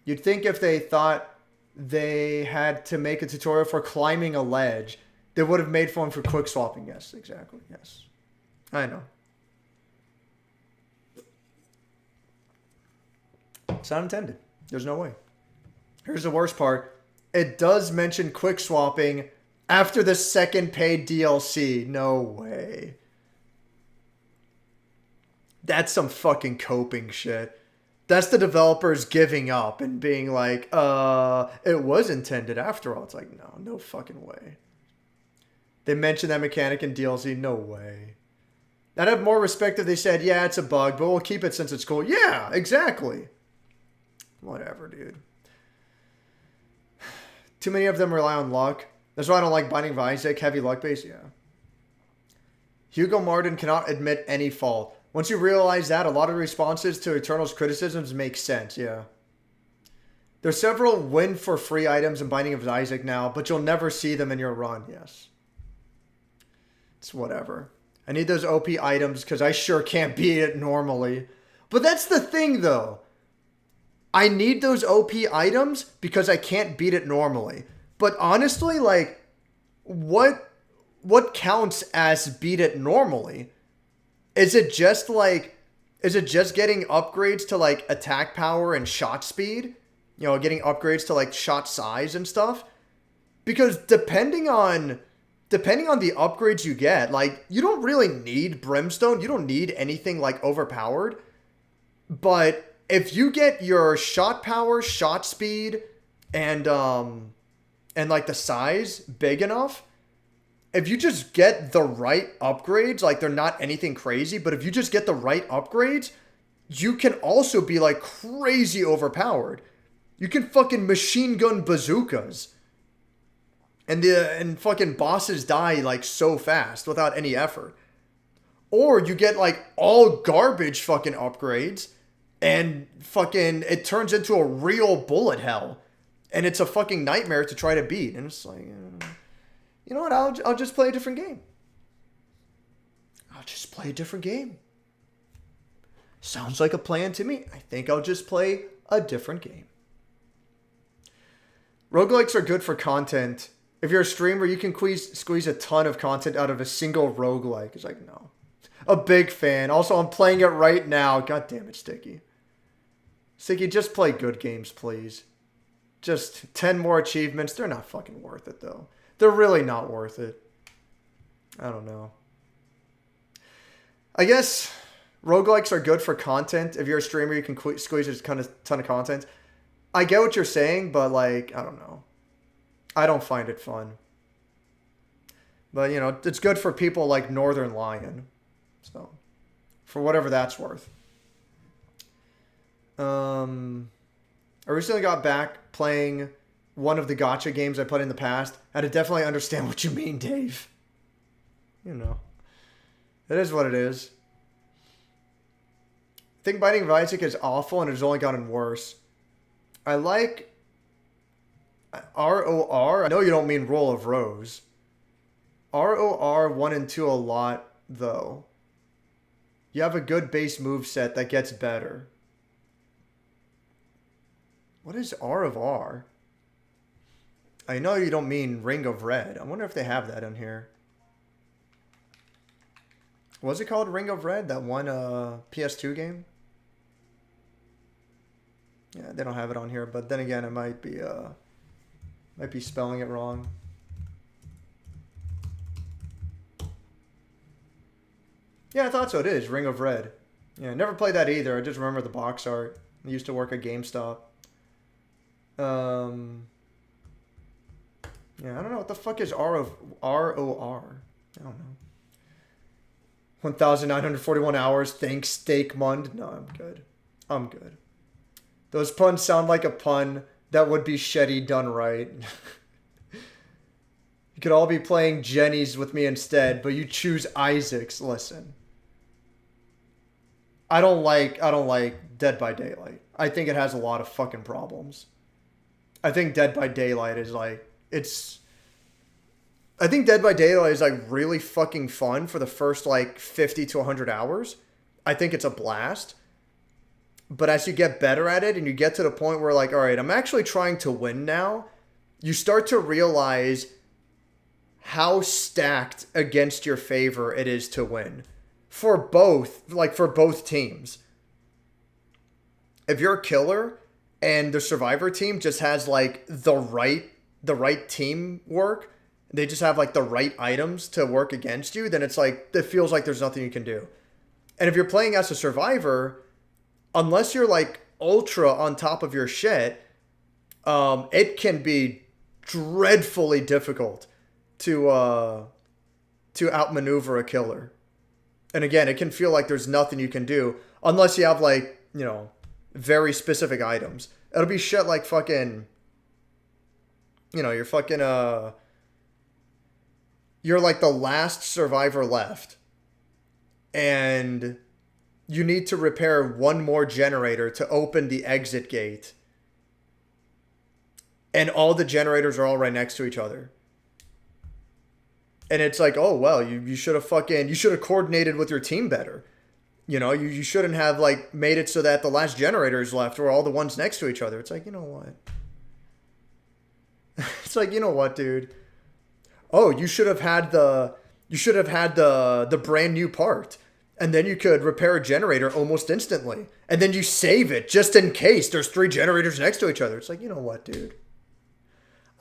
You'd think if they thought they had to make a tutorial for climbing a ledge, they would have made one for quick swapping. Yes, exactly. Yes. I know. It's not intended. There's no way. Here's the worst part. It does mention quick swapping after the second paid DLC. No way. That's some fucking coping shit. That's the developers giving up and being like, it was intended after all. It's like, no fucking way. They mentioned that mechanic in DLC. No way. I'd have more respect if they said, yeah, it's a bug, but we'll keep it since it's cool. Yeah, exactly. Whatever, dude. Too many of them rely on luck. That's why I don't like Binding of Isaac. Heavy luck base, yeah. Hugo Martin cannot admit any fault. Once you realize that, a lot of responses to Eternal's criticisms make sense, yeah. There's several win for free items in Binding of Isaac now, but you'll never see them in your run, yes. It's whatever. I need those OP items because I sure can't beat it normally. But that's the thing, though. I need those OP items because I can't beat it normally. But honestly, like, what counts as beat it normally? Is it just getting upgrades to like attack power and shot speed? You know, getting upgrades to like shot size and stuff? Because depending on the upgrades you get, like, you don't really need Brimstone. You don't need anything like overpowered. But if you get your shot power, shot speed, and like the size big enough, if you just get the right upgrades, like they're not anything crazy, but if you just get the right upgrades, you can also be like crazy overpowered. You can fucking machine gun bazookas. And fucking bosses die like so fast without any effort. Or you get like all garbage fucking upgrades and fucking it turns into a real bullet hell. And it's a fucking nightmare to try to beat. And it's like, you know what? I'll just play a different game. I'll just play a different game. Sounds like a plan to me. I think I'll just play a different game. Roguelikes are good for content. If you're a streamer, you can squeeze a ton of content out of a single roguelike. It's like, no. A big fan. Also, I'm playing it right now. God damn it, Sticky. Sticky, just play good games, please. Just 10 more achievements. They're not fucking worth it, though. They're really not worth it. I don't know. I guess roguelikes are good for content. If you're a streamer, you can squeeze a ton of content. I get what you're saying, but like, I don't know. I don't find it fun. But, you know, it's good for people like Northern Lion. So, for whatever that's worth. I recently got back playing one of the gacha games I played in the past. I had to definitely understand what you mean, Dave. You know. It is what it is. I think Binding of Isaac is awful and it has only gotten worse. I like ROR. I know you don't mean Roll of Rose. ROR 1 and 2 a lot, though. You have a good base move set that gets better. What is R of R? I know you don't mean Ring of Red. I wonder if they have that on here. Was it called Ring of Red? That one PS2 game? Yeah, they don't have it on here, but then again, it might be spelling it wrong. Yeah, I thought so. It is Ring of Red. Yeah, never played that either. I just remember the box art. I used to work at GameStop. Yeah, I don't know what the fuck is ROR. I don't know. 1,941 hours. Thanks, Steak Mund. No, I'm good. I'm good. Those puns sound like a pun that would be shitty done right. You could all be playing Jenny's with me instead, but you choose Isaac's. Listen. I don't like Dead by Daylight. I think it has a lot of fucking problems. I think Dead by Daylight is like, I think Dead by Daylight is like really fucking fun for the first like 50 to 100 hours. I think it's a blast. But as you get better at it and you get to the point where like, all right, I'm actually trying to win now, you start to realize how stacked against your favor it is to win for both teams. If you're a killer and the survivor team just has like the right teamwork, they just have like the right items to work against you, then it's like it feels like there's nothing you can do. And if you're playing as a survivor, unless you're like ultra on top of your shit, it can be dreadfully difficult to outmaneuver a killer. And again, it can feel like there's nothing you can do unless you have like, very specific items. It'll be shit like fucking, you're fucking, you're like the last survivor left. And you need to repair one more generator to open the exit gate. And all the generators are all right next to each other. And it's like, oh, well, you should have coordinated with your team better. You shouldn't have like made it so that the last generators left were all the ones next to each other. It's like, you know what? It's like, you know what, dude? Oh, you should have had the brand new part. And then you could repair a generator almost instantly. And then you save it just in case there's 3 generators next to each other. It's like, you know what, dude?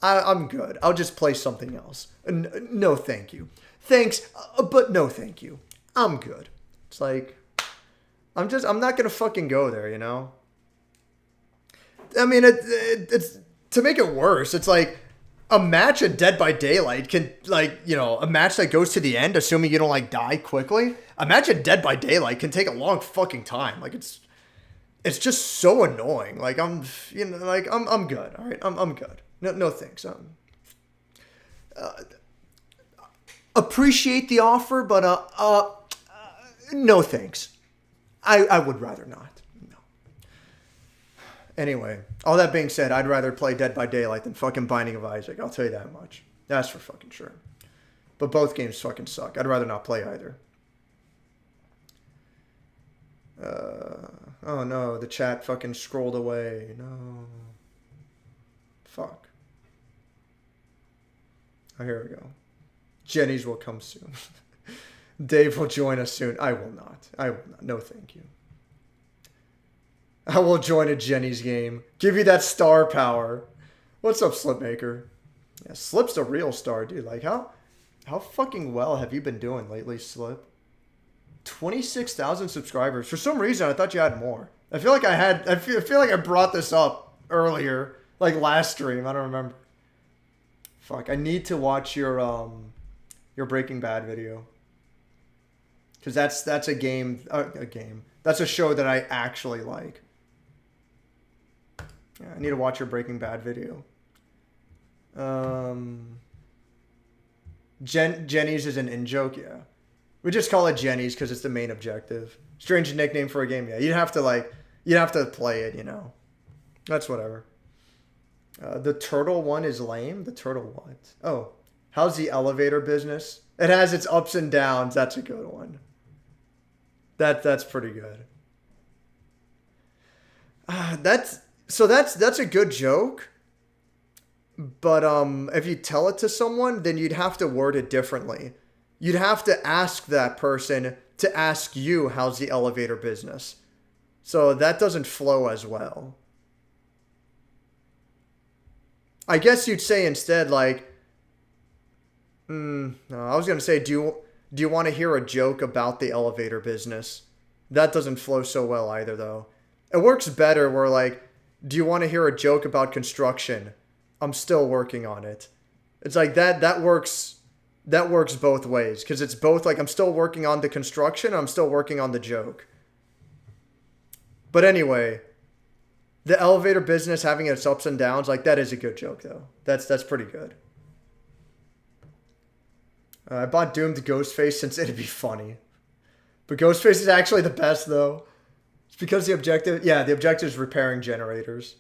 I'm good. I'll just play something else. No, thank you. Thanks, but no, thank you. I'm good. It's like, I'm not going to fucking go there, I mean, it's to make it worse, it's like a match at Dead by Daylight can, like, a match that goes to the end, assuming you don't, like, die quickly. A match at Dead by Daylight can take a long fucking time. Like, it's just so annoying. Like, I'm good. All right. I'm good. No thanks. Appreciate the offer, but no thanks. I would rather not. No. Anyway, all that being said, I'd rather play Dead by Daylight than fucking Binding of Isaac. I'll tell you that much. That's for fucking sure. But both games fucking suck. I'd rather not play either. Oh no, the chat fucking scrolled away. No. Fuck. Oh, here we go. Jenny's will come soon. Dave will join us soon. I will not. No, thank you. I will join a Jenny's game. Give you that star power. What's up, Slipmaker? Yeah, Slip's a real star, dude. Like, how fucking well have you been doing lately, Slip? 26,000 subscribers. For some reason, I thought you had more. I feel like I feel like I brought this up earlier, like last stream. I don't remember. Fuck, I need to watch your Breaking Bad video. Because that's a game. That's a show that I actually like. Yeah, I need to watch your Breaking Bad video. Jenny's is an in-joke, yeah. We just call it Jenny's because it's the main objective. Strange nickname for a game, yeah. You'd have to play it, That's whatever. The turtle one is lame. The turtle what? Oh, how's the elevator business? It has its ups and downs. That's a good one. That's pretty good. That's a good joke. But if you tell it to someone, then you'd have to word it differently. You'd have to ask that person to ask you, how's the elevator business? So that doesn't flow as well. I guess you'd say instead, like, no, I was going to say, do you want to hear a joke about the elevator business? That doesn't flow so well either, though. It works better where, like, do you want to hear a joke about construction? I'm still working on it. It's like that works both ways, because it's both like I'm still working on the construction, I'm still working on the joke. But anyway, the elevator business having its ups and downs, like, that is a good joke, though. That's pretty good. I bought Doomed Ghostface since it'd be funny. But Ghostface is actually the best, though. It's because the objective is repairing generators.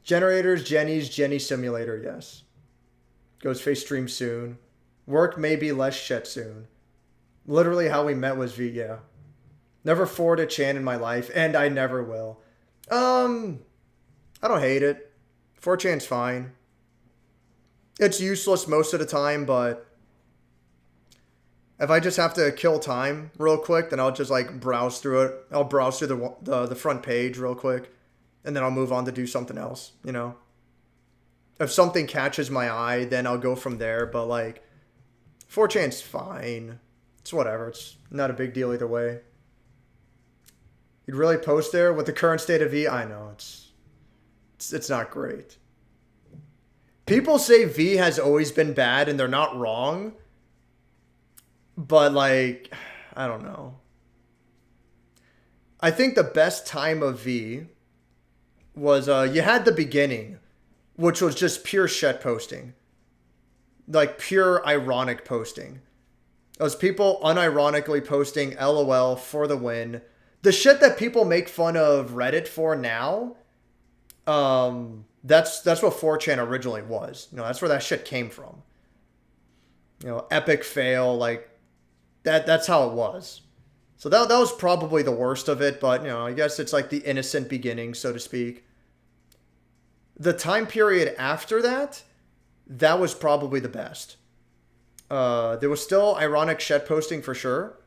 Generators, Jenny Simulator, yes. Ghostface stream soon. Work may be less shit soon. Literally how we met was yeah. Never forwarded Chan in my life, and I never will. I don't hate it. 4chan's fine. It's useless most of the time, but if I just have to kill time real quick, then I'll just like browse through it. I'll browse through the front page real quick, and then I'll move on to do something else, you know? If something catches my eye, then I'll go from there, but like 4chan's fine. It's whatever. It's not a big deal either way. You'd really post there with the current state of V? I know, it's not great. People say V has always been bad, and they're not wrong. But, like, I don't know. I think the best time of V was, you had the beginning, which was just pure shit posting. Like, pure ironic posting. It was people unironically posting LOL for the win. The shit that people make fun of Reddit for now, that's what 4chan originally was. You know, that's where that shit came from. You know, epic fail, like, that's how it was. So that was probably the worst of it, but, you know, I guess it's like the innocent beginning, so to speak. The time period after that, that was probably the best. There was still ironic shit posting for sure,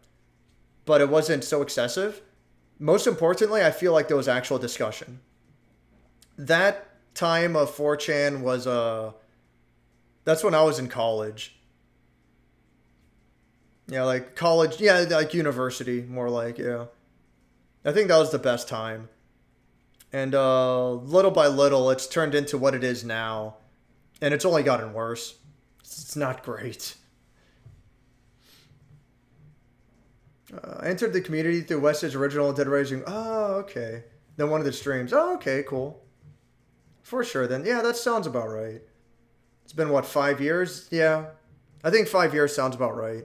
but it wasn't so excessive. Most importantly, I feel like there was actual discussion. That time of 4chan was, that's when I was in college. Yeah, like college, yeah, like university, more like, yeah. I think that was the best time. And little by little, it's turned into what it is now. And it's only gotten worse. It's not great. I entered the community through West's original Dead Rising. Oh, okay. Then one of the streams. Oh, okay, cool. For sure, then. Yeah, that sounds about right. It's been, what, 5 years? Yeah. I think 5 years sounds about right.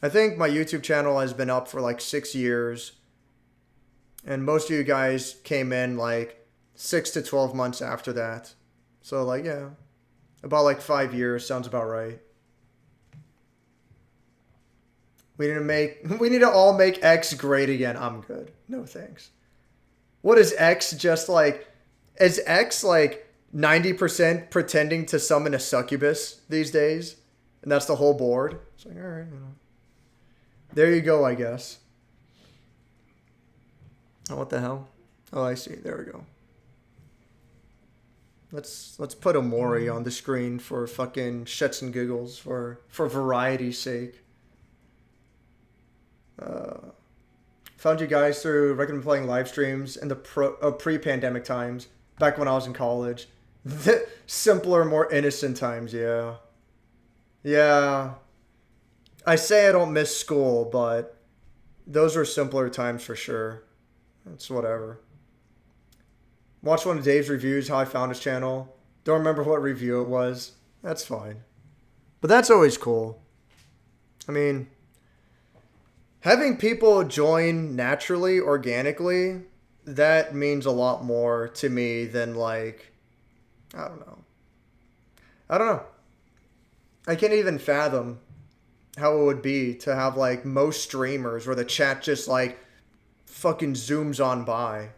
I think my YouTube channel has been up for like 6 years. And most of you guys came in like 6 to 12 months after that. So, like, yeah. About like 5 years sounds about right. We need to all make X great again. I'm good. No thanks. What is X just like? Is X like 90% pretending to summon a succubus these days? And that's the whole board? It's like, all right. There you go, I guess. Oh, what the hell? Oh, I see. There we go. Let's put a Mori on the screen for fucking shits and giggles for variety's sake. Found you guys through recommend playing live streams in the pre-pandemic times, back when I was in college. The simpler, more innocent times, yeah. Yeah. I say I don't miss school, but those were simpler times for sure. It's whatever. Watch one of Dave's reviews, how I found his channel. Don't remember what review it was. That's fine. But that's always cool. I mean, having people join naturally, organically, that means a lot more to me than like, I don't know. I can't even fathom how it would be to have like most streamers where the chat just like fucking zooms on by.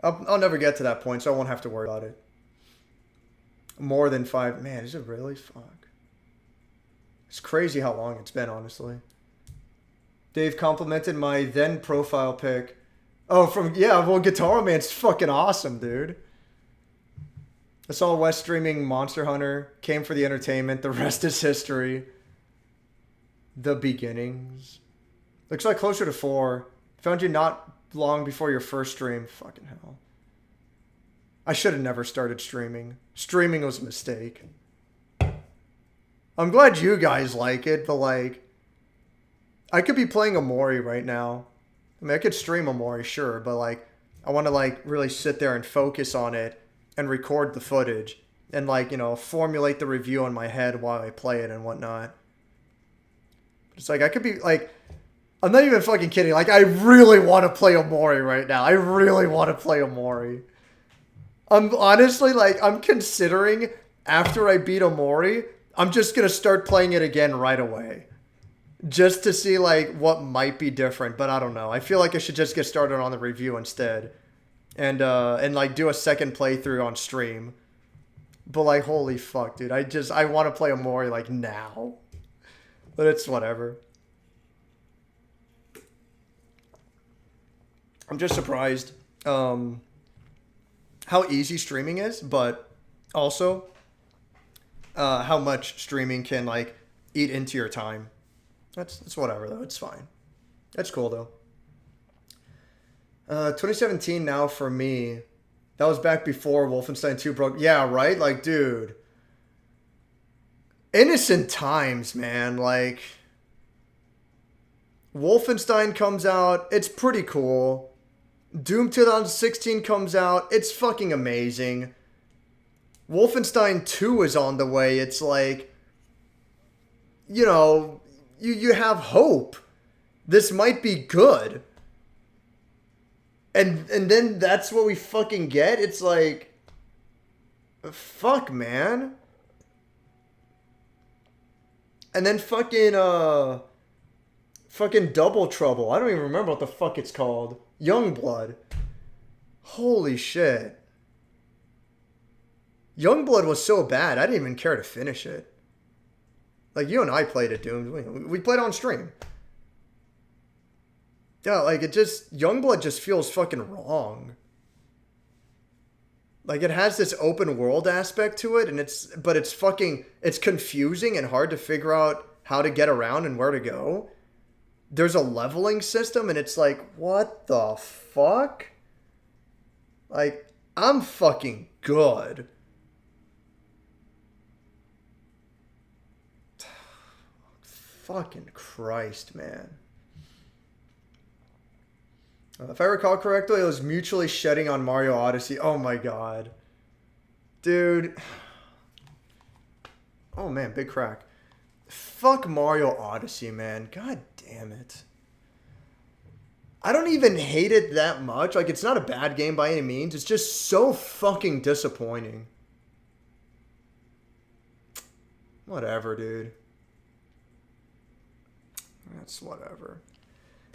I'll never get to that point, so I won't have to worry about it. More than 5. Man, is it really? Fuck. It's crazy how long it's been, honestly. Dave complimented my then profile pic. Oh, yeah, well, Guitar Man's fucking awesome, dude. I saw West streaming Monster Hunter. Came for the entertainment. The rest is history. The beginnings. Looks like closer to 4. Found you not long before your first stream. Fucking hell. I should have never started streaming. Streaming was a mistake. I'm glad you guys like it, but like, I could be playing Amori right now. I mean, I could stream Amori, sure, but like, I want to like really sit there and focus on it and record the footage and like, you know, formulate the review in my head while I play it and whatnot. It's like, I could be like, I'm not even fucking kidding. Like, I really want to play Amori right now. I really want to play Amori. I'm honestly, like, I'm considering after I beat Amori, I'm just going to start playing it again right away. just to see like what might be different, but I don't know. I feel like I should just get started on the review instead, and like do a second playthrough on stream. But like, holy fuck, dude! I want to play a more like now, but it's whatever. I'm just surprised how easy streaming is, but also how much streaming can like eat into your time. That's whatever though. It's fine. That's cool though. 2017 now for me. That was back before Wolfenstein 2 broke. Yeah, right? Like, dude. Innocent times, man. Like, Wolfenstein comes out. It's pretty cool. Doom 2016 comes out. It's fucking amazing. Wolfenstein 2 is on the way. It's like, you know, you have hope. This might be good. And then that's what we fucking get? It's like, fuck, man. And then fucking Double Trouble. I don't even remember what the fuck it's called. Youngblood. Holy shit. Youngblood was so bad, I didn't even care to finish it. Like, you and I played it, Doom. We played it on stream. Yeah, like, Youngblood just feels fucking wrong. Like, it has this open world aspect to it, and it's confusing and hard to figure out how to get around and where to go. There's a leveling system, and it's like, what the fuck? Like, I'm fucking good. Fucking Christ, man. If I recall correctly, it was mutually shedding on Mario Odyssey. Oh my god. Dude. Oh man, big crack. Fuck Mario Odyssey, man. God damn it. I don't even hate it that much. Like, it's not a bad game by any means. It's just so fucking disappointing. Whatever, dude. That's whatever.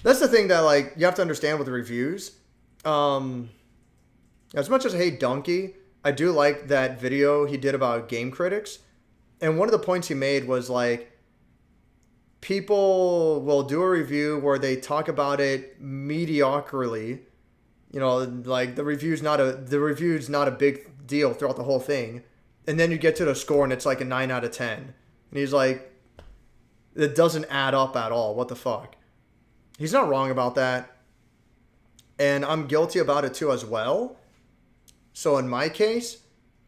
That's the thing that, like, you have to understand with the reviews. As much as I hate Donkey, I do like that video he did about game critics. And one of the points he made was, like, people will do a review where they talk about it mediocrely. You know, like, the review's not a big deal throughout the whole thing. And then you get to the score and it's like a 9 out of 10. And he's like, it doesn't add up at all. What the fuck? He's not wrong about that. And I'm guilty about it too as well. So in my case,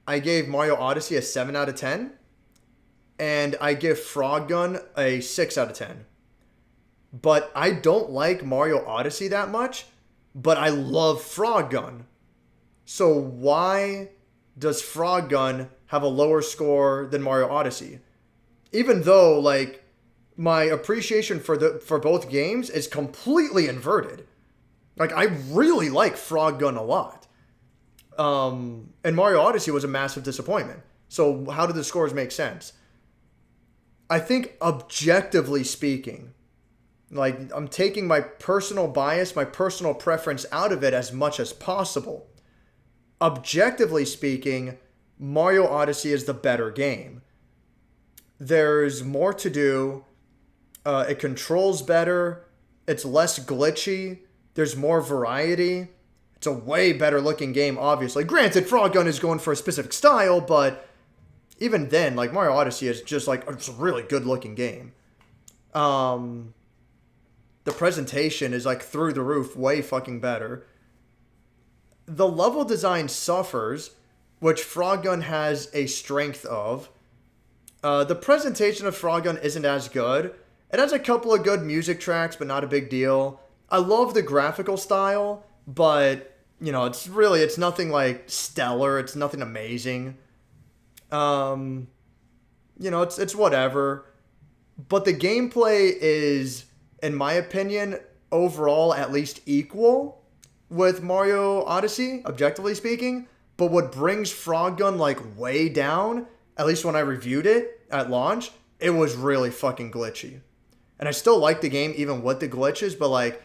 I gave Mario Odyssey a 7 out of 10. And I give Frogun a 6 out of 10. But I don't like Mario Odyssey that much. But I love Frogun. So why does Frogun have a lower score than Mario Odyssey? Even though, like, my appreciation for both games is completely inverted. Like, I really like Frogun a lot. And Mario Odyssey was a massive disappointment. So how do the scores make sense? I think objectively speaking, like, I'm taking my personal bias, my personal preference out of it as much as possible. Objectively speaking, Mario Odyssey is the better game. There's more to do. It controls better. It's less glitchy. There's more variety. It's a way better looking game, obviously. Granted, Frogun is going for a specific style, but even then, like, Mario Odyssey is just like, it's a really good looking game. The presentation is like through the roof, way fucking better. The level design suffers, which Frogun has a strength of. The presentation of Frogun isn't as good. It has a couple of good music tracks, but not a big deal. I love the graphical style, but, you know, it's nothing like stellar. It's nothing amazing. You know, it's whatever. But the gameplay is, in my opinion, overall at least equal with Mario Odyssey, objectively speaking. But what brings Frogun, like, way down, at least when I reviewed it at launch, it was really fucking glitchy. And I still like the game even with the glitches, but like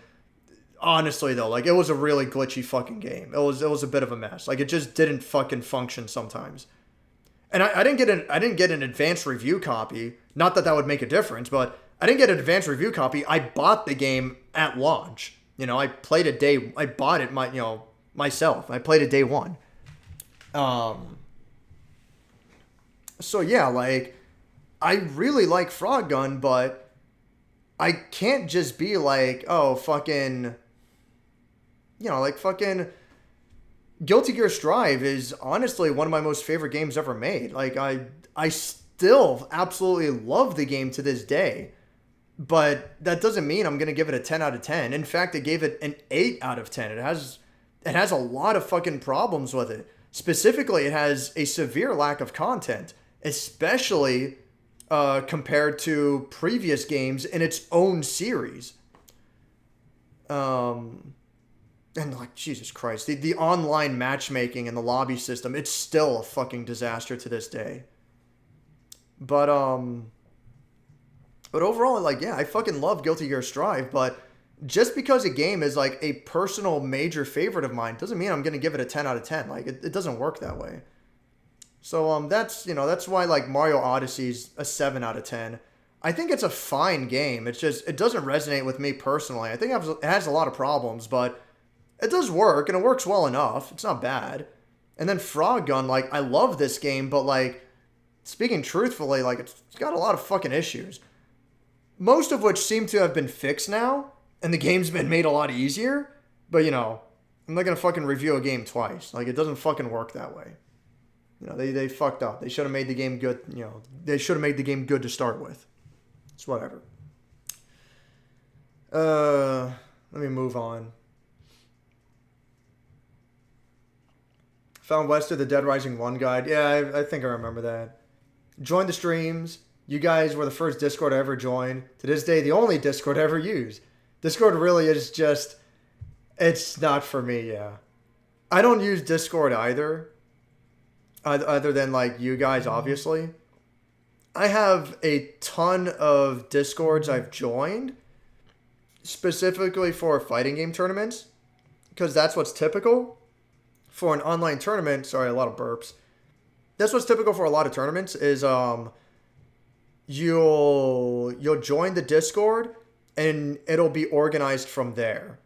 honestly though, like it was a really glitchy fucking game. It was a bit of a mess. Like it just didn't fucking function sometimes. And I didn't get an advanced review copy. Not that that would make a difference, but I didn't get an advanced review copy. I bought the game at launch. I played it I bought it myself. I played it day one. So yeah, like I really like Frogun, but I can't just be like, oh fucking like fucking Guilty Gear Strive is honestly one of my most favorite games ever made. Like I still absolutely love the game to this day. But that doesn't mean I'm going to give it a 10 out of 10. In fact, I gave it an 8 out of 10. It has a lot of fucking problems with it. Specifically, it has a severe lack of content, especially compared to previous games in its own series. And like, Jesus Christ, the online matchmaking and the lobby system, it's still a fucking disaster to this day. But overall, like, yeah, I fucking love Guilty Gear Strive, but just because a game is like a personal major favorite of mine doesn't mean I'm going to give it a 10 out of 10. Like, it doesn't work that way. So, that's why like Mario Odyssey's a 7 out of 10. I think it's a fine game. It's just, it doesn't resonate with me personally. I think it has a lot of problems, but it does work, and it works well enough. It's not bad. And then Frogun, like, I love this game, but, like, speaking truthfully, like, it's got a lot of fucking issues. Most of which seem to have been fixed now, and the game's been made a lot easier. But, I'm not going to fucking review a game twice. Like, it doesn't fucking work that way. They fucked up. They should have made the game good, they should have made the game good to start with. It's whatever. Let me move on. Found Wester the Dead Rising 1 guide. Yeah, I think I remember that. Joined the streams. You guys were the first Discord I ever joined. To this day, the only Discord I ever use. Discord really is just... It's not for me, yeah. I don't use Discord either. Other than, like, you guys, obviously. I have a ton of Discords I've joined. Specifically for fighting game tournaments. Because that's what's typical. For an online tournament, sorry, a lot of burps. That's what's typical for a lot of tournaments is you'll join the Discord and it'll be organized from there.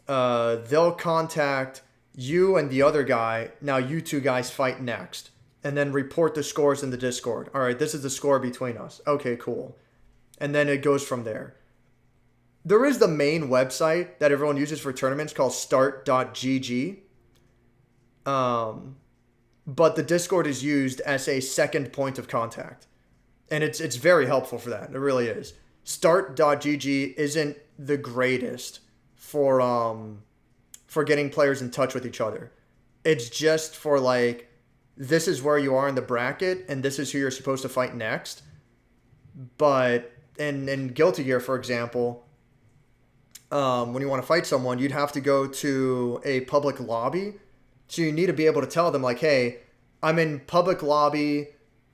They'll contact you and the other guy. Now you two guys fight next, and then report the scores in the Discord. All right, this is the score between us. Okay, cool. And then it goes from there. There is the main website that everyone uses for tournaments called start.gg. But the Discord is used as a second point of contact. And it's very helpful for that. It really is. Start.gg isn't the greatest for getting players in touch with each other. It's just for like, this is where you are in the bracket and this is who you're supposed to fight next. But in Guilty Gear, for example, when you want to fight someone, you'd have to go to a public lobby. So you need to be able to tell them, like, hey, I'm in public lobby,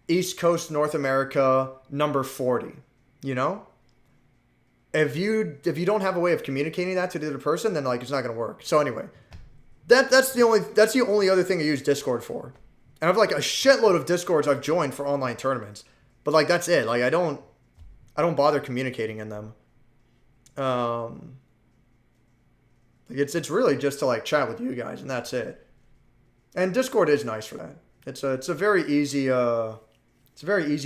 East Coast, North America, number 40. If you don't have a way of communicating that to the other person, then like it's not gonna work. So anyway, that's the only other thing I use Discord for. And I have like a shitload of Discords I've joined for online tournaments, but like that's it. Like I don't bother communicating in them. It's really just to like chat with you guys, and that's it. And Discord is nice for that. It's a very easy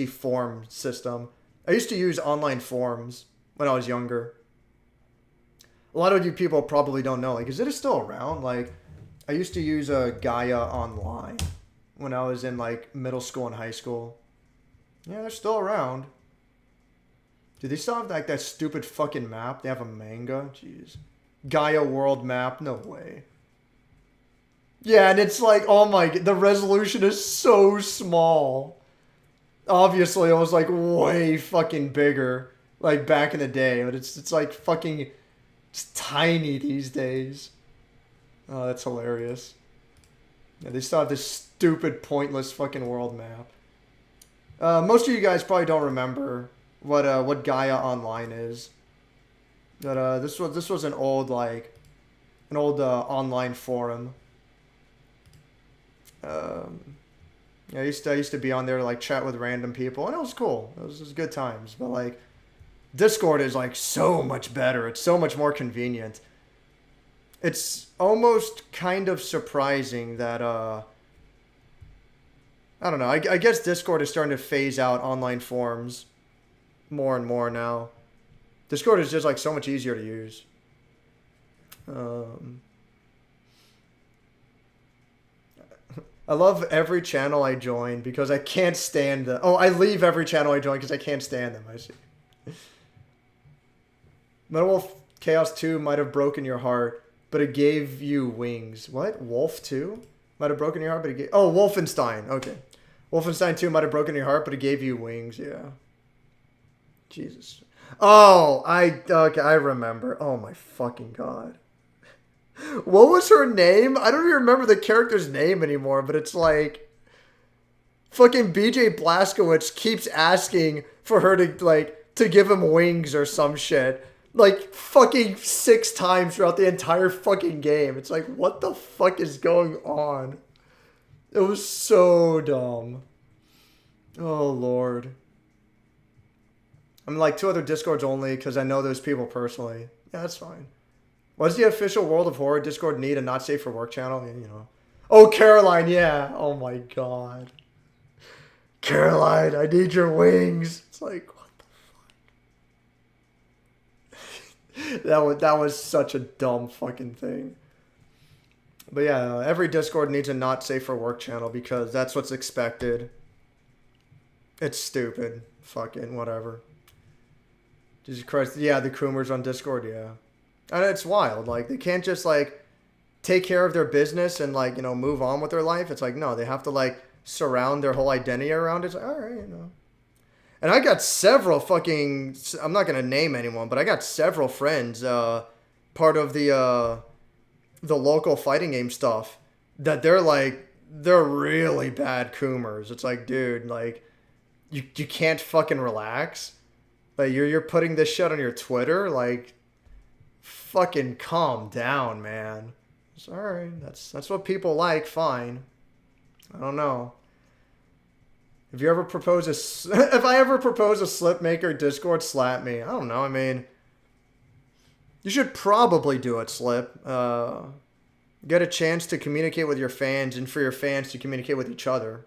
form system. I used to use online forums when I was younger. A lot of you people probably don't know. Like, is it still around? Like, I used to use Gaia Online when I was in like middle school and high school. Yeah, they're still around. Do they still have like that stupid fucking map? They have a manga? Jeez. Gaia World Map? No way. Yeah, and it's like, oh my, the resolution is so small. Obviously, it was like way fucking bigger, like back in the day, but it's like fucking, it's tiny these days. Oh, that's hilarious. Yeah, they still have this stupid, pointless fucking world map. Most of you guys probably don't remember what Gaia Online is. But this was an old online forum. Yeah, I used to be on there to like chat with random people, and it was cool. It was good times. But like, Discord is like so much better. It's so much more convenient. It's almost kind of surprising that I don't know. I guess Discord is starting to phase out online forums more and more now. Discord is just like so much easier to use. I love every channel I join because I can't stand the... Oh, I leave every channel I join because I can't stand them. I see. Metal Wolf Chaos 2 might have broken your heart, but it gave you wings. What? Wolf 2? Might have broken your heart, but it gave... Oh, Wolfenstein. Okay. Wolfenstein 2 might have broken your heart, but it gave you wings. Yeah. Jesus. Oh, okay, I remember. Oh my fucking god. What was her name? I don't even remember the character's name anymore, but it's like... Fucking BJ Blazkowicz keeps asking for her to, like, to give him wings or some shit. Like, fucking 6 times throughout the entire fucking game. It's like, what the fuck is going on? It was so dumb. Oh, Lord. I'm like 2 other Discords only because I know those people personally. Yeah, that's fine. What's the official World of Horror Discord need a not safe for work channel? Yeah, you know. Oh, Caroline, yeah. Oh my god. Caroline, I need your wings. It's like, what the fuck? that was such a dumb fucking thing. But yeah, every Discord needs a not safe for work channel because that's what's expected. It's stupid. Fucking whatever. Jesus Christ. Yeah, the Kroomers on Discord, yeah. And it's wild. Like, they can't just, like, take care of their business and, like, you know, move on with their life. It's like, no, they have to, like, surround their whole identity around it. It's like, all right, you know. And I got several fucking... I'm not going to name anyone, but I got several friends, part of the local fighting game stuff, that they're, like, they're really bad Kroomers. It's like, dude, like, you can't fucking relax. Like, you're putting this shit on your Twitter, like... Fucking calm down, man. It's alright. That's what people like. Fine. I don't know. If you ever propose if I ever propose a Slipmaker Discord, slap me. I don't know. I mean, you should probably do it, Slip. Get a chance to communicate with your fans and for your fans to communicate with each other.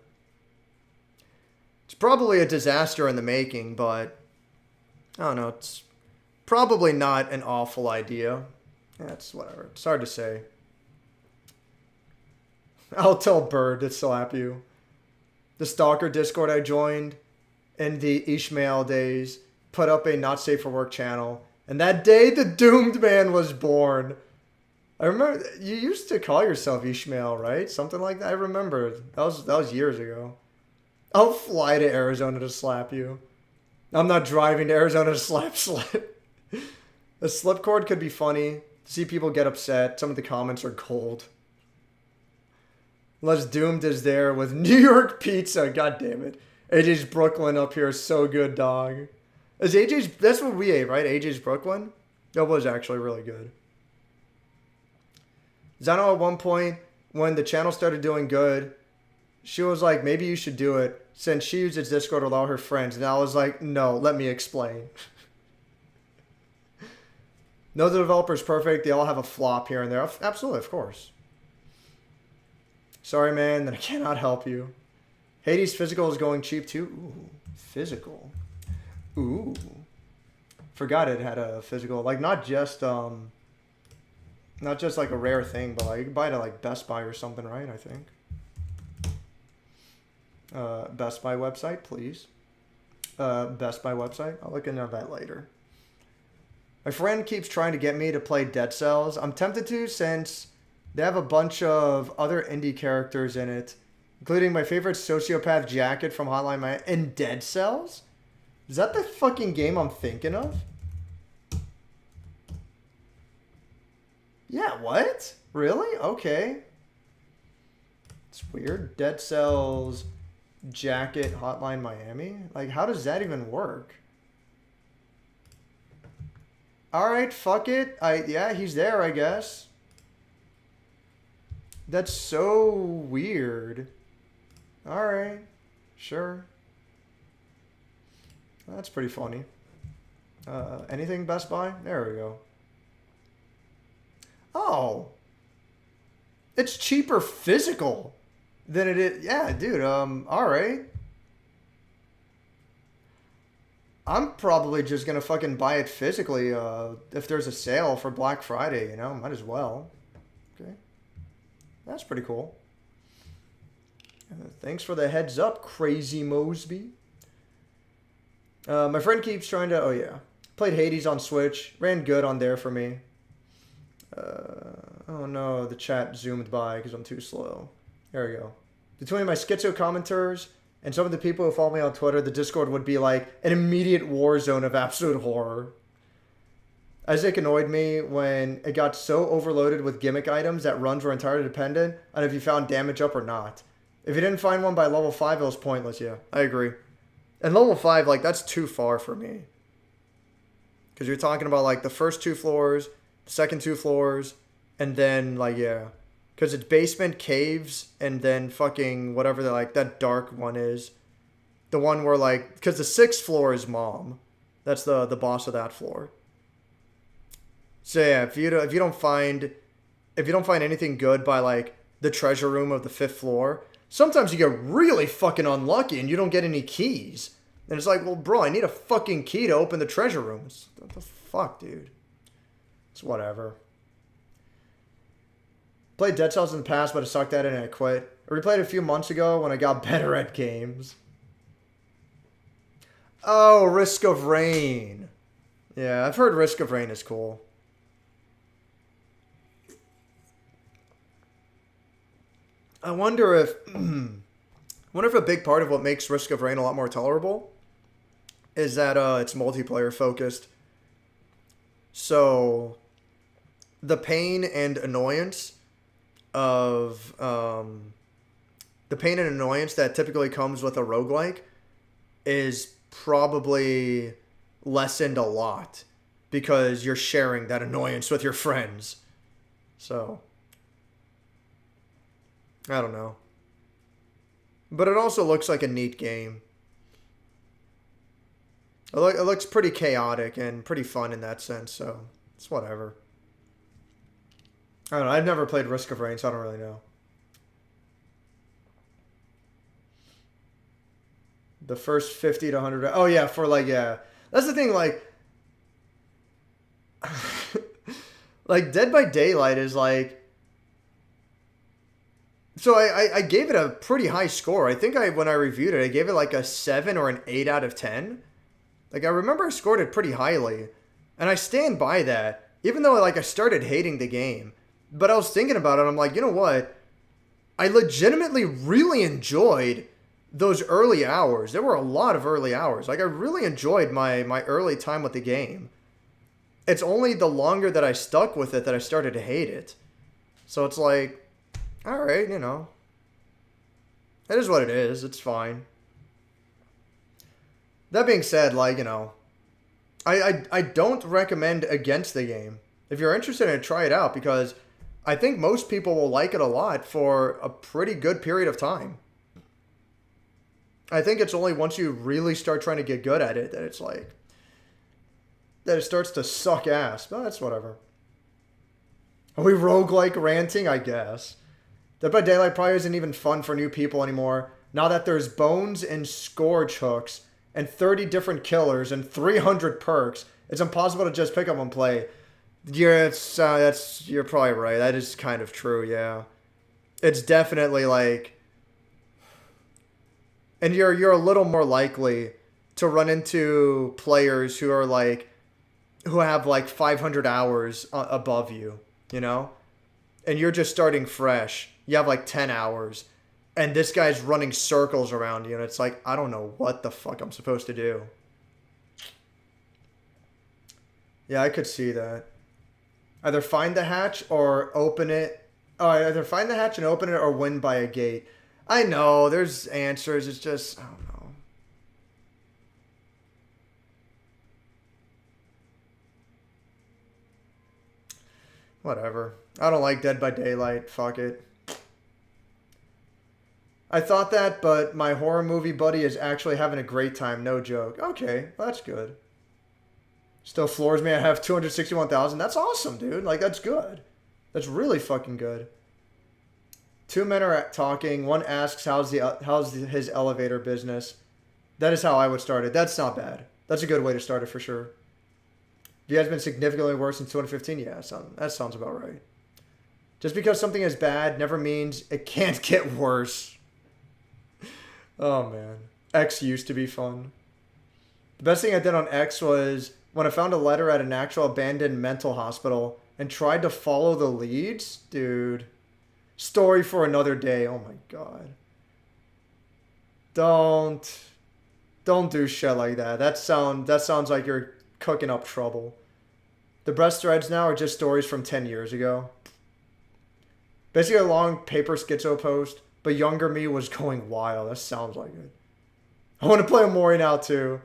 It's probably a disaster in the making, but I don't know. It's probably not an awful idea. That's whatever. It's hard to say. I'll tell Bird to slap you. The Stalker Discord I joined in the Ishmael days put up a not safe for work channel. And that day the Doomed Man was born. I remember you used to call yourself Ishmael, right? Something like that. I remember. That was years ago. I'll fly to Arizona to slap you. I'm not driving to Arizona to slap Slip. The slip cord could be funny. See people get upset. Some of the comments are cold. Unless Doomed is there with New York pizza. God damn it. AJ's Brooklyn up here is so good, dog. Is AJ's... That's what we ate, right? AJ's Brooklyn? That was actually really good. Zano at one point, when the channel started doing good, she was like, maybe you should do it since she uses Discord with all her friends. And I was like, no, let me explain. No, the developer's perfect. They all have a flop here and there. Absolutely, of course. Sorry, man, that I cannot help you. Hades Physical is going cheap, too. Ooh, physical. Ooh. Forgot it had a physical. Like, not just like a rare thing, but like, you can buy it at, like, Best Buy or something, right? I think. Best Buy website, please. Best Buy website. I'll look into that later. My friend keeps trying to get me to play Dead Cells. I'm tempted to since they have a bunch of other indie characters in it, including my favorite sociopath Jacket from Hotline Miami. And Dead Cells? Is that the fucking game I'm thinking of? Yeah, what? Really? Okay. It's weird. Dead Cells, Jacket, Hotline Miami. Like, how does that even work? Alright, fuck it. Yeah, he's there, I guess. That's so weird. Alright. Sure. That's pretty funny. Anything Best Buy? There we go. Oh. It's cheaper physical than it is. Yeah, dude. Alright. I'm probably just gonna fucking buy it physically, if there's a sale for Black Friday, you know? Might as well. Okay. That's pretty cool. Thanks for the heads up, Crazy Mosby. My friend keeps trying to... Oh, yeah. Played Hades on Switch. Ran good on there for me. Oh, no. The chat zoomed by because I'm too slow. There we go. Between my schizo commenters and some of the people who follow me on Twitter, the Discord would be like an immediate war zone of absolute horror. Isaac annoyed me when it got so overloaded with gimmick items that runs were entirely dependent on if you found damage up or not. If you didn't find one by level 5, it was pointless, yeah. I agree. And level 5, like, that's too far for me. Because you're talking about, like, the first 2 floors, the second 2 floors, and then, like, yeah. Because it's basement, caves, and then fucking whatever, like, that dark one is. The one where, like, because the 6th floor is Mom. That's the boss of that floor. So, yeah, if you don't find anything good by, like, the treasure room of the 5th floor... Sometimes you get really fucking unlucky and you don't get any keys. And it's like, well, bro, I need a fucking key to open the treasure room. What the fuck, dude? It's whatever. Played Dead Cells in the past, but I sucked at it and I quit. I replayed it a few months ago when I got better at games. Oh, Risk of Rain. Yeah, I've heard Risk of Rain is cool. I wonder if a big part of what makes Risk of Rain a lot more tolerable is that it's multiplayer focused. So the pain and annoyance of that typically comes with a roguelike is probably lessened a lot because you're sharing that annoyance with your friends. So I don't know. But it also looks like a neat game. It looks pretty chaotic and pretty fun in that sense, so it's whatever. I don't know. I've never played Risk of Rain, so I don't really know. The first 50 to 100... Oh, yeah, for like, yeah. That's the thing, like... like, Dead by Daylight is like... So I gave it a pretty high score. I think when I reviewed it, I gave it like a 7 or an 8 out of 10. Like, I remember I scored it pretty highly. And I stand by that. Even though, like, I started hating the game. But I was thinking about it, I'm like, you know what? I legitimately really enjoyed those early hours. There were a lot of early hours. Like, I really enjoyed my early time with the game. It's only the longer that I stuck with it that I started to hate it. So it's like... Alright, you know. It is what it is. It's fine. That being said, like, you know, I don't recommend against the game. If you're interested in it, try it out because I think most people will like it a lot for a pretty good period of time. I think it's only once you really start trying to get good at it that it's like, that it starts to suck ass. But that's whatever. Are we roguelike ranting? I guess. Dead by Daylight probably isn't even fun for new people anymore. Now that there's bones and scourge hooks and 30 different killers and 300 perks, it's impossible to just pick up and play. Yeah, you're probably right. That is kind of true, yeah. It's definitely like... And you're a little more likely to run into players who are like... who have like 500 hours above you, you know? And you're just starting fresh. You have like 10 hours. And this guy's running circles around you. And it's like, I don't know what the fuck I'm supposed to do. Yeah, I could see that. Either find the hatch or open it. Oh, either find the hatch and open it or win by a gate. I know, there's answers. It's just, I don't know. Whatever. I don't like Dead by Daylight. Fuck it. I thought that, but my horror movie buddy is actually having a great time. No joke. Okay, well, that's good. Still floors me. I have 261,000. That's awesome, dude. Like, that's good. That's really fucking good. Two men are talking. One asks, how's his elevator business? That is how I would start it. That's not bad. That's a good way to start it for sure. You guys been significantly worse since 2015? Yeah, that sounds about right. Just because something is bad never means it can't get worse. Oh, man. X used to be fun. The best thing I did on X was when I found a letter at an actual abandoned mental hospital and tried to follow the leads. Dude. Story for another day. Oh, my God. Don't do shit like that. That sounds like you're cooking up trouble. The best threads now are just stories from 10 years ago. Basically a long paper schizo post, but younger me was going wild. That sounds like it. I want to play Omori now too.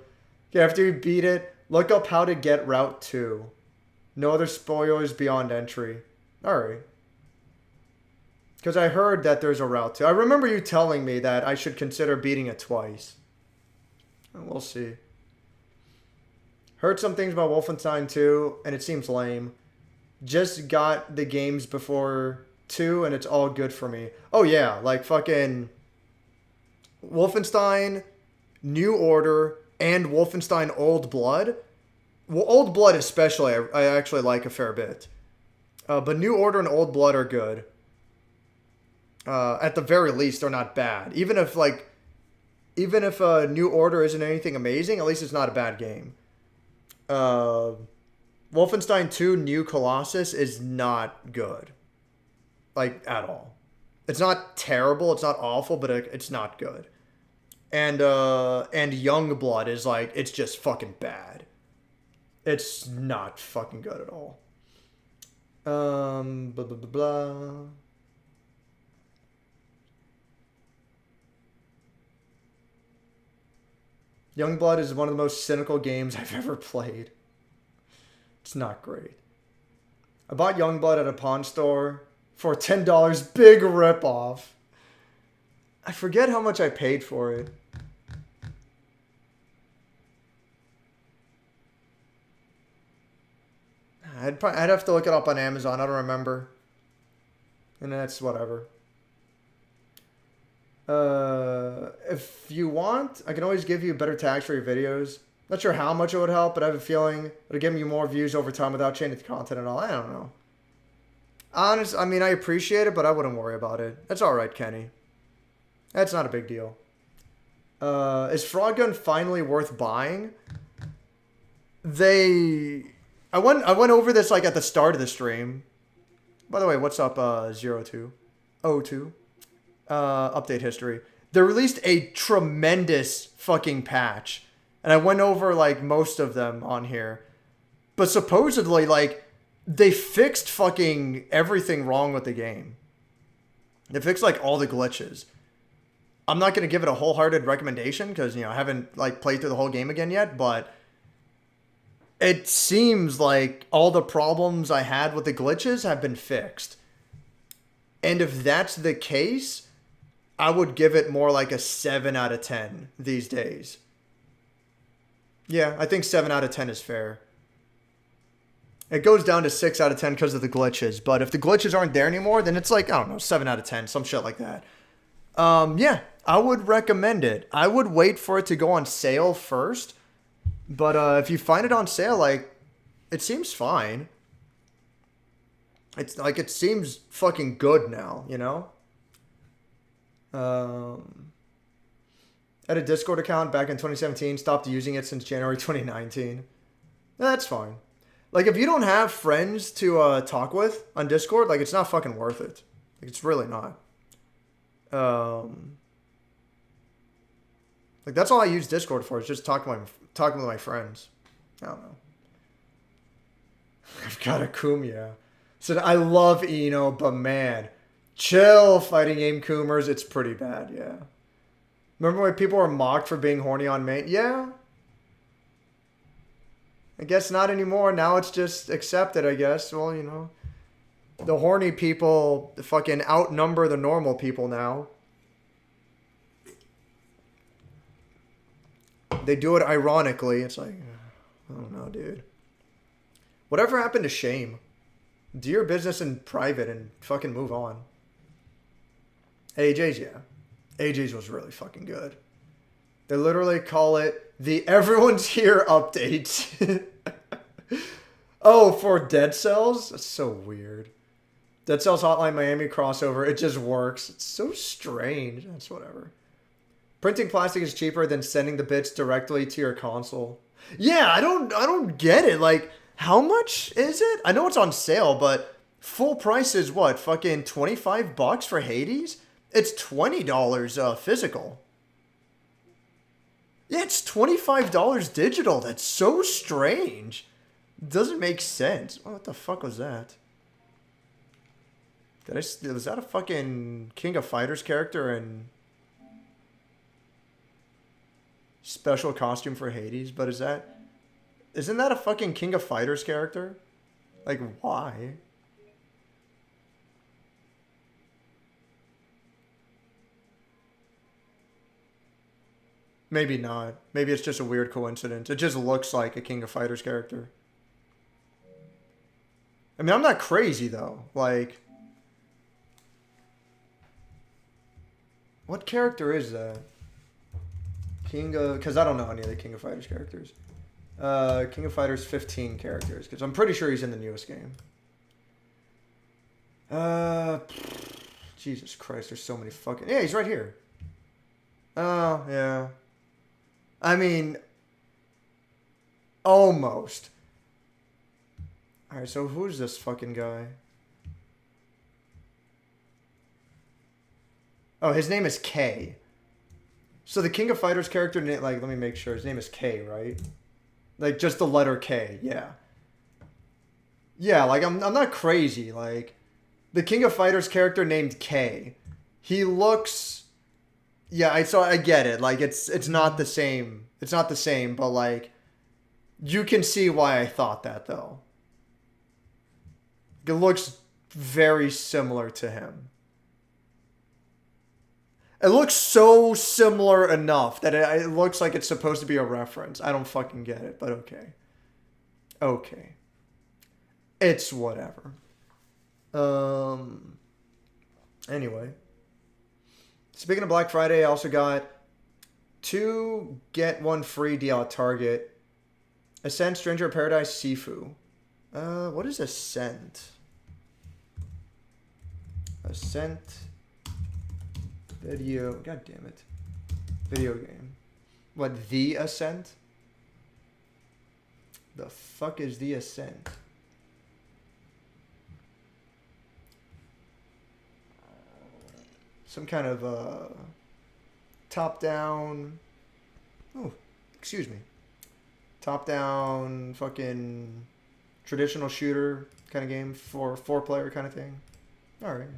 Okay, after you beat it, look up how to get Route 2. No other spoilers beyond entry. Alright. Because I heard that there's a Route 2. I remember you telling me that I should consider beating it twice. We'll see. Heard some things about Wolfenstein 2, and it seems lame. Just got the games before 2, and it's all good for me. Oh yeah, like fucking Wolfenstein, New Order, and Wolfenstein Old Blood. Well, Old Blood especially, I actually like a fair bit. But New Order and Old Blood are good. At the very least, they're not bad. Even if New Order isn't anything amazing, at least it's not a bad game. Wolfenstein 2 New Colossus is not good. Like, at all. It's not terrible, it's not awful, but it's not good. And Youngblood is like, it's just fucking bad. It's not fucking good at all. Blah, blah, blah, blah. Youngblood is one of the most cynical games I've ever played. It's not great. I bought Youngblood at a pawn store for $10. Big ripoff. I forget how much I paid for it. I'd have to look it up on Amazon. I don't remember. And that's whatever. If you want, I can always give you better tags for your videos. Not sure how much it would help, but I have a feeling it would give you more views over time without changing the content and all. I don't know. Honest, I mean, I appreciate it, but I wouldn't worry about it. That's alright, Kenny. That's not a big deal. Is Frogun finally worth buying? I went over this like at the start of the stream. By the way, what's up, 02? Update history. They released a tremendous fucking patch. And I went over like most of them on here. But supposedly, like, they fixed fucking everything wrong with the game. They fixed like all the glitches. I'm not going to give it a wholehearted recommendation because, I haven't like played through the whole game again yet, but it seems like all the problems I had with the glitches have been fixed. And if that's the case, I would give it more like a 7 out of 10 these days. Yeah, I think 7 out of 10 is fair. It goes down to 6 out of 10 because of the glitches. But if the glitches aren't there anymore, then it's like, I don't know, 7 out of 10, some shit like that. Yeah, I would recommend it. I would wait for it to go on sale first. But if you find it on sale, like, it seems fine. It's like, it seems fucking good now, I had a Discord account back in 2017, stopped using it since January 2019. That's fine. Like, if you don't have friends to talk with on Discord, like, it's not fucking worth it. Like, it's really not. Like, that's all I use Discord for, is just talking with my friends. I don't know. I've got a Kumya. Said, I love Eno, but man, chill fighting game Coomers. It's pretty bad, yeah. Remember when people were mocked for being horny on main? Yeah. I guess not anymore. Now it's just accepted, I guess. Well, The horny people fucking outnumber the normal people now. They do it ironically. It's like, I don't know, dude. Whatever happened to shame? Do your business in private and fucking move on. AJ's, yeah. AJ's was really fucking good. They literally call it the Everyone's Here update. Oh, for Dead Cells? That's so weird. Dead Cells Hotline Miami crossover. It just works. It's so strange. That's whatever. Printing plastic is cheaper than sending the bits directly to your console. Yeah, I don't get it. Like, how much is it? I know it's on sale, but full price is what? Fucking $25 for Hades? It's $20 physical. Yeah, it's $25 digital. That's so strange. Doesn't make sense. Oh, what the fuck was that? Was that a fucking King of Fighters character and special costume for Hades? But isn't that a fucking King of Fighters character? Like, why? Maybe not. Maybe it's just a weird coincidence. It just looks like a King of Fighters character. I mean, I'm not crazy, though. Like, what character is that? Because I don't know any of the King of Fighters characters. King of Fighters 15 characters, because I'm pretty sure he's in the newest game. Jesus Christ, there's so many fucking... Yeah, he's right here. Oh, yeah. I mean, almost. Alright, so who's this fucking guy? Oh, his name is K. So the King of Fighters character, like, let me make sure. His name is K, right? Like, just the letter K, yeah. Yeah, like, I'm not crazy. Like, the King of Fighters character named K. He looks... Yeah, I get it. Like, it's not the same. It's not the same, but, like, you can see why I thought that, though. It looks very similar to him. It looks so similar enough that it looks like it's supposed to be a reference. I don't fucking get it, but okay. Okay. It's whatever. Anyway. Speaking of Black Friday, I also got 2 get 1 free deal at Target. Ascent, Stranger of Paradise, Sifu. What is Ascent? Ascent... Video... God damn it. Video game. What, The Ascent? The fuck is The Ascent? Some kind of top-down... Oh, excuse me. Top-down fucking traditional shooter kind of game for 4-player kind of thing. Alright.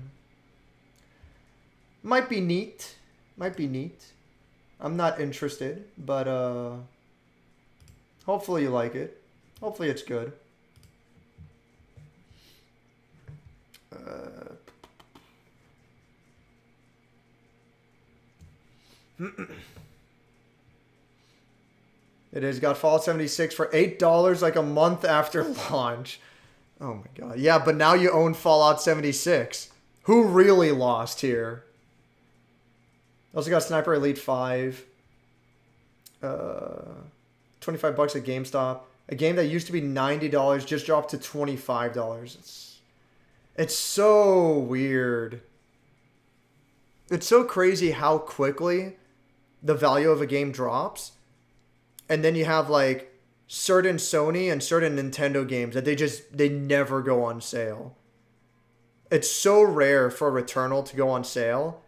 Might be neat. Might be neat. I'm not interested, but hopefully you like it. Hopefully it's good. It has got Fallout 76 for $8 like a month after launch. Oh my god. Yeah, but now you own Fallout 76. Who really lost here? Also got Sniper Elite 5. $25 at GameStop. A game that used to be $90 just dropped to $25. It's so weird. It's so crazy how quickly the value of a game drops. And then you have like certain Sony and certain Nintendo games that they never go on sale. It's so rare for Returnal to go on sale.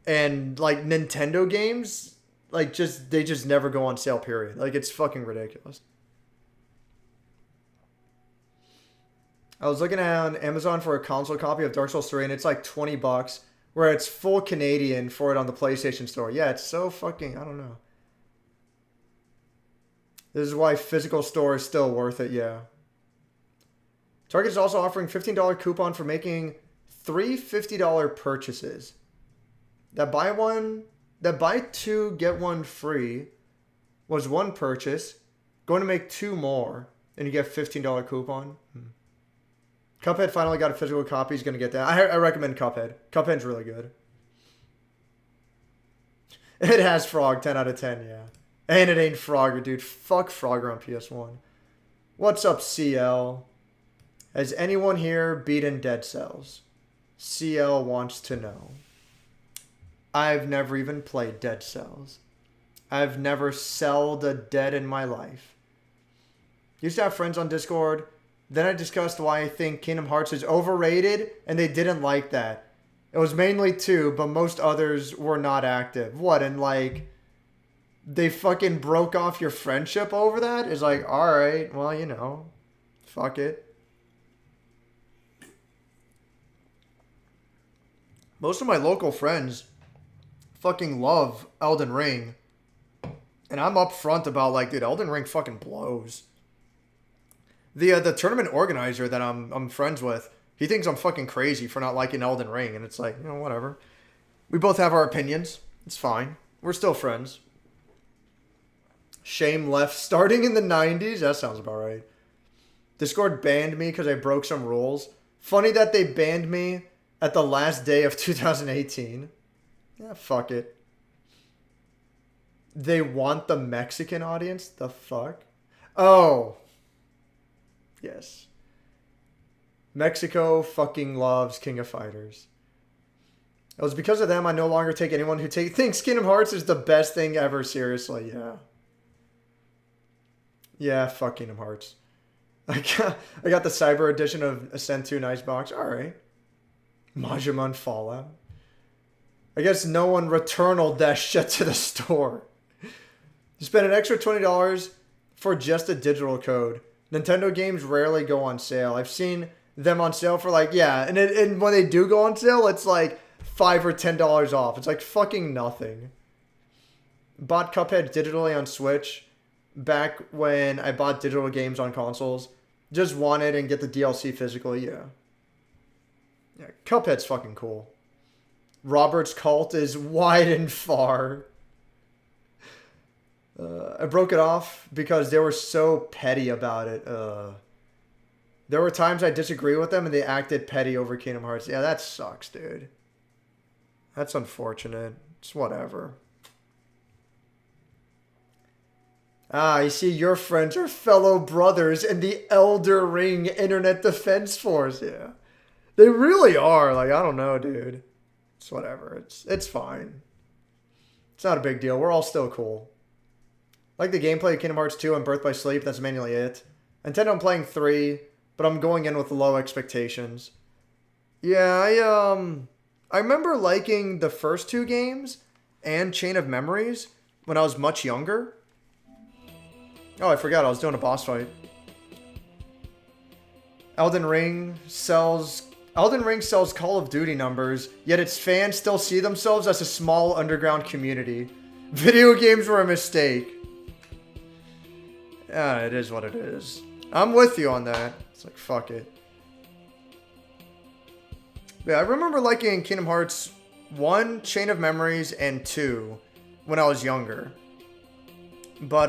And like Nintendo games, like they just never go on sale, period. Like it's fucking ridiculous. I was looking on Amazon for a console copy of Dark Souls 3 and it's like $20, where it's full Canadian for it on the PlayStation Store. Yeah, it's so fucking, I don't know. This is why physical store is still worth it, yeah. Target is also offering $15 coupon for making 3 $50 purchases. That buy 2, get 1 free was 1 purchase. Going to make 2 more, and you get $15 coupon. Cuphead finally got a physical copy. He's going to get that. I recommend Cuphead. Cuphead's really good. It has Frog, 10 out of 10, yeah. And it ain't Frogger, dude. Fuck Frogger on PS1. What's up, CL? Has anyone here beaten Dead Cells? CL wants to know. I've never even played Dead Cells. I've never sold a dead in my life. Used to have friends on Discord. Then I discussed why I think Kingdom Hearts is overrated, and they didn't like that. It was mainly 2, but most others were not active. What, and like, they fucking broke off your friendship over that? It's like, alright, well, you know, fuck it. Most of my local friends fucking love Elden Ring. And I'm upfront about, like, dude, Elden Ring fucking blows. The tournament organizer that I'm friends with, he thinks I'm fucking crazy for not liking Elden Ring. And it's like, you know, whatever. We both have our opinions. It's fine. We're still friends. Shame left starting in the 90s. That sounds about right. Discord banned me because I broke some rules. Funny that they banned me at the last day of 2018. Yeah, fuck it. They want the Mexican audience? The fuck? Oh. Yes. Mexico fucking loves King of Fighters. It was because of them I no longer take anyone who thinks Kingdom Hearts is the best thing ever seriously. Yeah. Yeah, fuck Kingdom Hearts. I got the Cyber Edition of Ascent 2 Nice Box. Alright. Majimon Fallout. I guess no one returnal that shit to the store. You spend an extra $20 for just a digital code. Nintendo games rarely go on sale. I've seen them on sale for like, yeah, and when they do go on sale, it's like $5 or $10 off. It's like fucking nothing. Bought Cuphead digitally on Switch back when I bought digital games on consoles. Just wanted and get the DLC physically, yeah. Yeah, Cuphead's fucking cool. Robert's cult is wide and far. I broke it off because they were so petty about it. There were times I disagree with them and they acted petty over Kingdom Hearts. Yeah, that sucks, dude. That's unfortunate. It's whatever. Ah, you see, your friends are fellow brothers in the Elder Ring Internet Defense Force. Yeah. They really are. Like, I don't know, dude. It's whatever. It's fine. It's not a big deal. We're all still cool. Like the gameplay of Kingdom Hearts 2 and Birth by Sleep, that's mainly it. I intend on playing 3, but I'm going in with low expectations. Yeah, I remember liking the first 2 games and Chain of Memories when I was much younger. Oh, I forgot I was doing a boss fight. Elden Ring sells Call of Duty numbers, yet its fans still see themselves as a small underground community. Video games were a mistake. Yeah, it is what it is. I'm with you on that. It's like, fuck it. Yeah, I remember liking Kingdom Hearts 1, Chain of Memories, and 2 when I was younger. But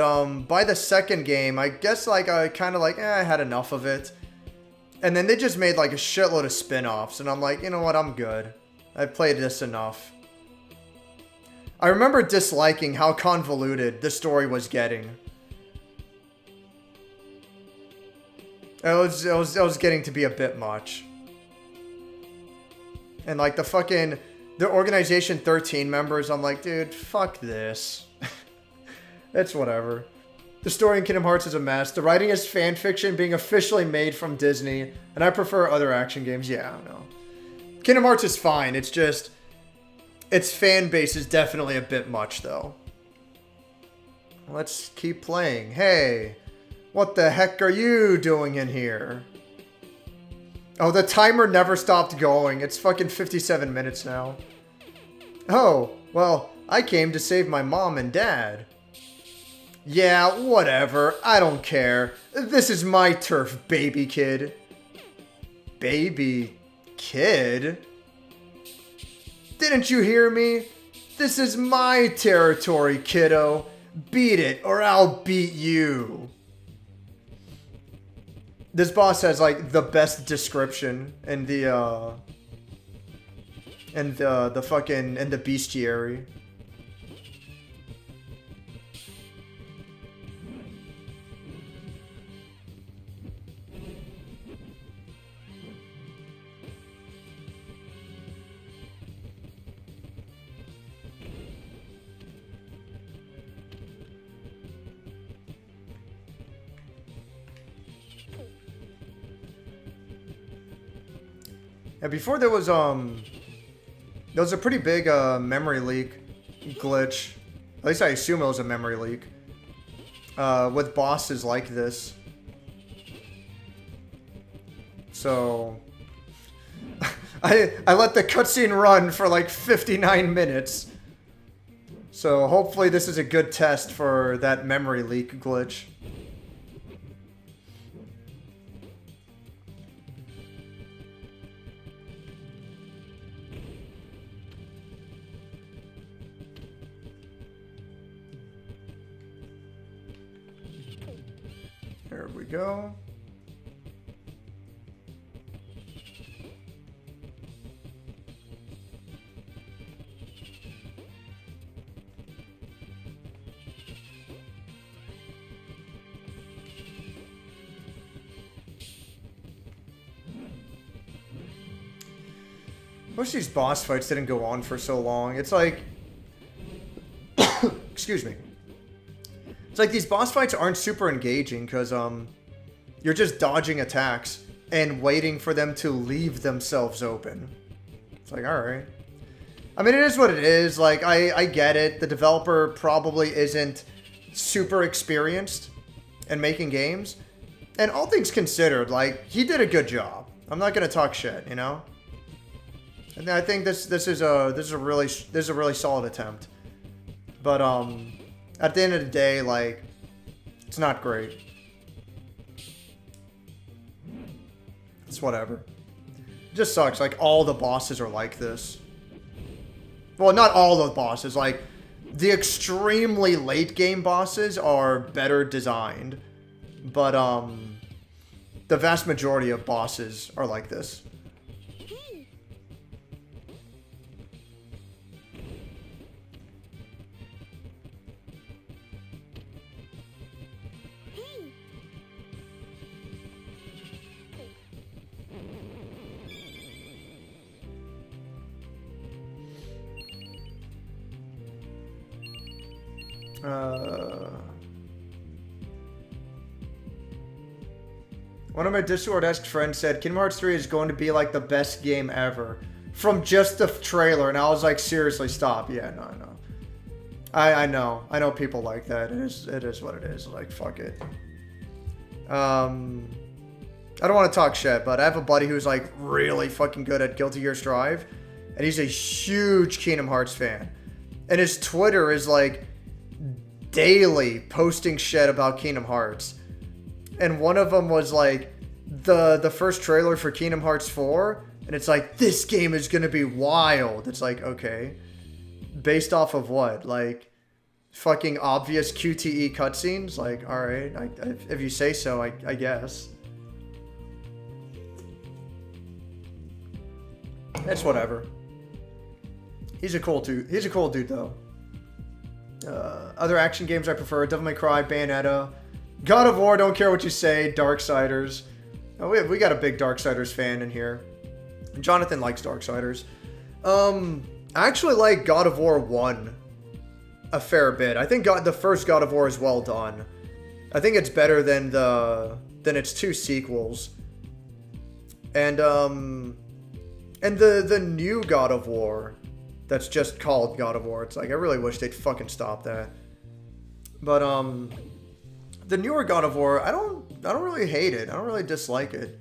by the second game, I guess like I kind of like, I had enough of it. And then they just made like a shitload of spin-offs, and I'm like, you know what, I'm good. I've played this enough. I remember disliking how convoluted the story was getting. It was getting to be a bit much. And like the Organization 13 members, I'm like, dude, fuck this. It's whatever. The story in Kingdom Hearts is a mess. The writing is fan fiction being officially made from Disney. And I prefer other action games. Yeah, I don't know. Kingdom Hearts is fine. It's just, its fan base is definitely a bit much though. Let's keep playing. Hey. What the heck are you doing in here? Oh, the timer never stopped going. It's fucking 57 minutes now. Oh, well, I came to save my mom and dad. Yeah, whatever. I don't care. This is my turf, baby kid. baby kid. Didn't you hear me? This is my territory, kiddo. Beat it, or I'll beat you. This boss has like the best description in the bestiary. Yeah, before there was a pretty big memory leak glitch. At least I assume it was a memory leak. With bosses like this. So I let the cutscene run for like 59 minutes. So hopefully this is a good test for that memory leak glitch. There we go. Wish these boss fights didn't go on for so long. It's like... Excuse me. It's like these boss fights aren't super engaging because you're just dodging attacks and waiting for them to leave themselves open. It's like, alright. I mean, it is what it is. Like, I get it. The developer probably isn't super experienced in making games. And all things considered, like, he did a good job. I'm not gonna talk shit, you know? And I think this is a really solid attempt. But at the end of the day, like, it's not great. It's whatever. It just sucks. Like, all the bosses are like this. Well, not all the bosses. Like, the extremely late game bosses are better designed. But the vast majority of bosses are like this. One of my Discord-esque friends said Kingdom Hearts 3 is going to be like the best game ever from just the trailer, and I was like, seriously, stop. Yeah, no. I know people like that. It is what it is. Like, fuck it. I don't want to talk shit, but I have a buddy who's like really fucking good at Guilty Gear Strive, and he's a huge Kingdom Hearts fan, and his Twitter is like daily posting shit about Kingdom Hearts. And one of them was like the first trailer for Kingdom Hearts 4, and it's like, this game is gonna be wild. It's like, okay, based off of what? Like fucking obvious QTE cutscenes? Like, all right, if you say so, I guess. It's whatever. He's a cool dude. He's a cool dude though. Other action games I prefer: Devil May Cry, Bayonetta, God of War. Don't care what you say. Darksiders. Oh, we got a big Darksiders fan in here. Jonathan likes Darksiders. I actually like God of War 1 a fair bit. I think the first God of War is well done. I think it's better than its two sequels. And the new God of War that's just called God of War. It's like, I really wish they'd fucking stop that. But the newer God of War, I don't really hate it. I don't really dislike it.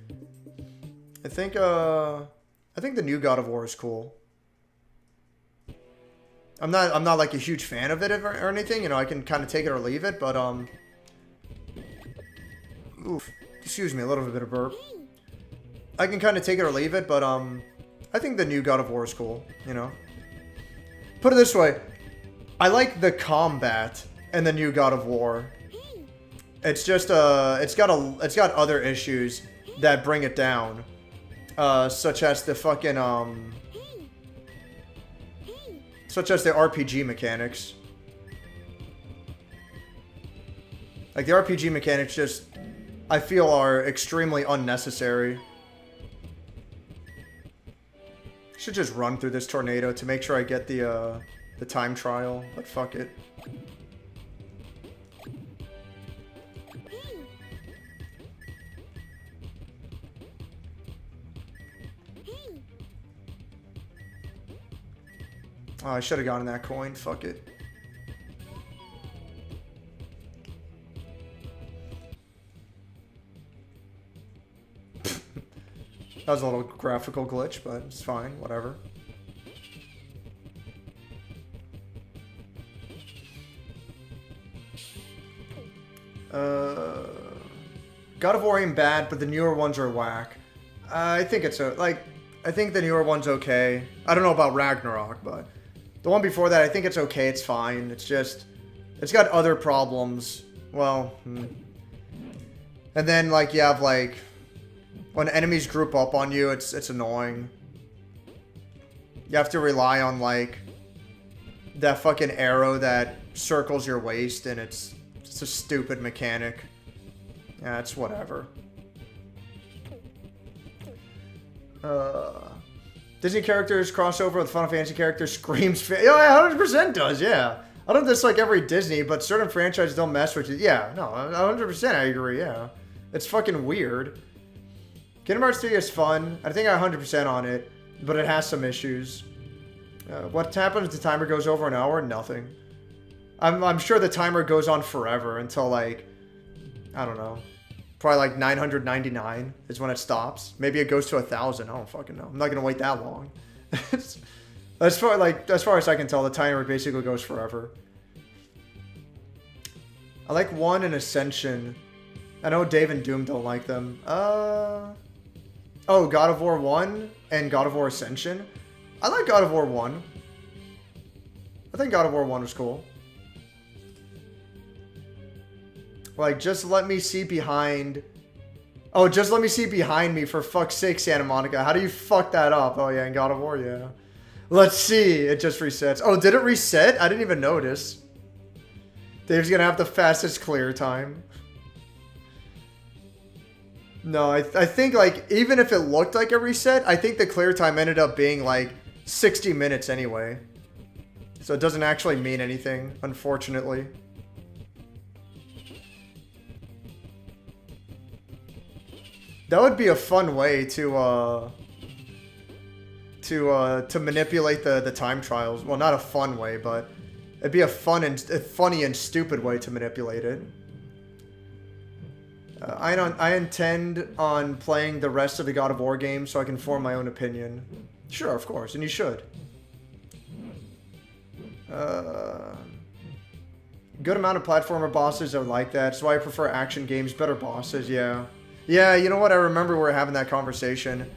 I think the new God of War is cool. I'm not like a huge fan of it or anything, you know, I can kind of take it or leave it, but oof, excuse me, a little bit of burp. I can kind of take it or leave it, but I think the new God of War is cool, you know? Put it this way, I like the combat in the new God of War. It's just, it's got other issues that bring it down. Such as the fucking, such as the RPG mechanics. Like, the RPG mechanics just, I feel, are extremely unnecessary. Should just run through this tornado to make sure I get the time trial, but fuck it. Oh, I should have gotten that coin. Fuck it. That was a little graphical glitch, but it's fine. Whatever. God of War ain't bad, but the newer ones are whack. I think it's I think the newer one's okay. I don't know about Ragnarok, but the one before that, I think it's okay. It's fine. It's just, it's got other problems. Well, and then like you have like when enemies group up on you, it's annoying. You have to rely on like that fucking arrow that circles your waist, and it's a stupid mechanic. Yeah, it's whatever. Disney characters crossover with Final Fantasy characters screams. Yeah, 100% does. Yeah, I don't dislike every Disney, but certain franchises don't mess with you. Yeah, no, 100% I agree. Yeah, it's fucking weird. Kingdom Hearts 3 is fun. I think I 100% on it, but it has some issues. What happens if the timer goes over an hour? Nothing. I'm sure the timer goes on forever until like, I don't know, probably like 999 is when it stops. Maybe it goes to 1,000. I don't fucking know. I'm not gonna wait that long. as far as I can tell, the timer basically goes forever. I like 1 and Ascension. I know Dave and Doom don't like them. Oh, God of War 1 and God of War Ascension. I like God of War 1. I think God of War 1 was cool. Like, just let me see behind... Oh, just let me see behind me, for fuck's sake, Santa Monica. How do you fuck that up? Oh, yeah, in God of War, yeah. Let's see. It just resets. Oh, did it reset? I didn't even notice. Dave's gonna have the fastest clear time. No, I think, like, even if it looked like a reset, I think the clear time ended up being, like, 60 minutes anyway. So it doesn't actually mean anything, unfortunately. That would be a fun way to manipulate the time trials. Well, not a fun way, but it'd be a funny and stupid way to manipulate it. I intend on playing the rest of the God of War games so I can form my own opinion. Sure, of course, and you should. Good amount of platformer bosses are like that, so I prefer action games, better bosses, yeah. Yeah, you know what, I remember we were having that conversation.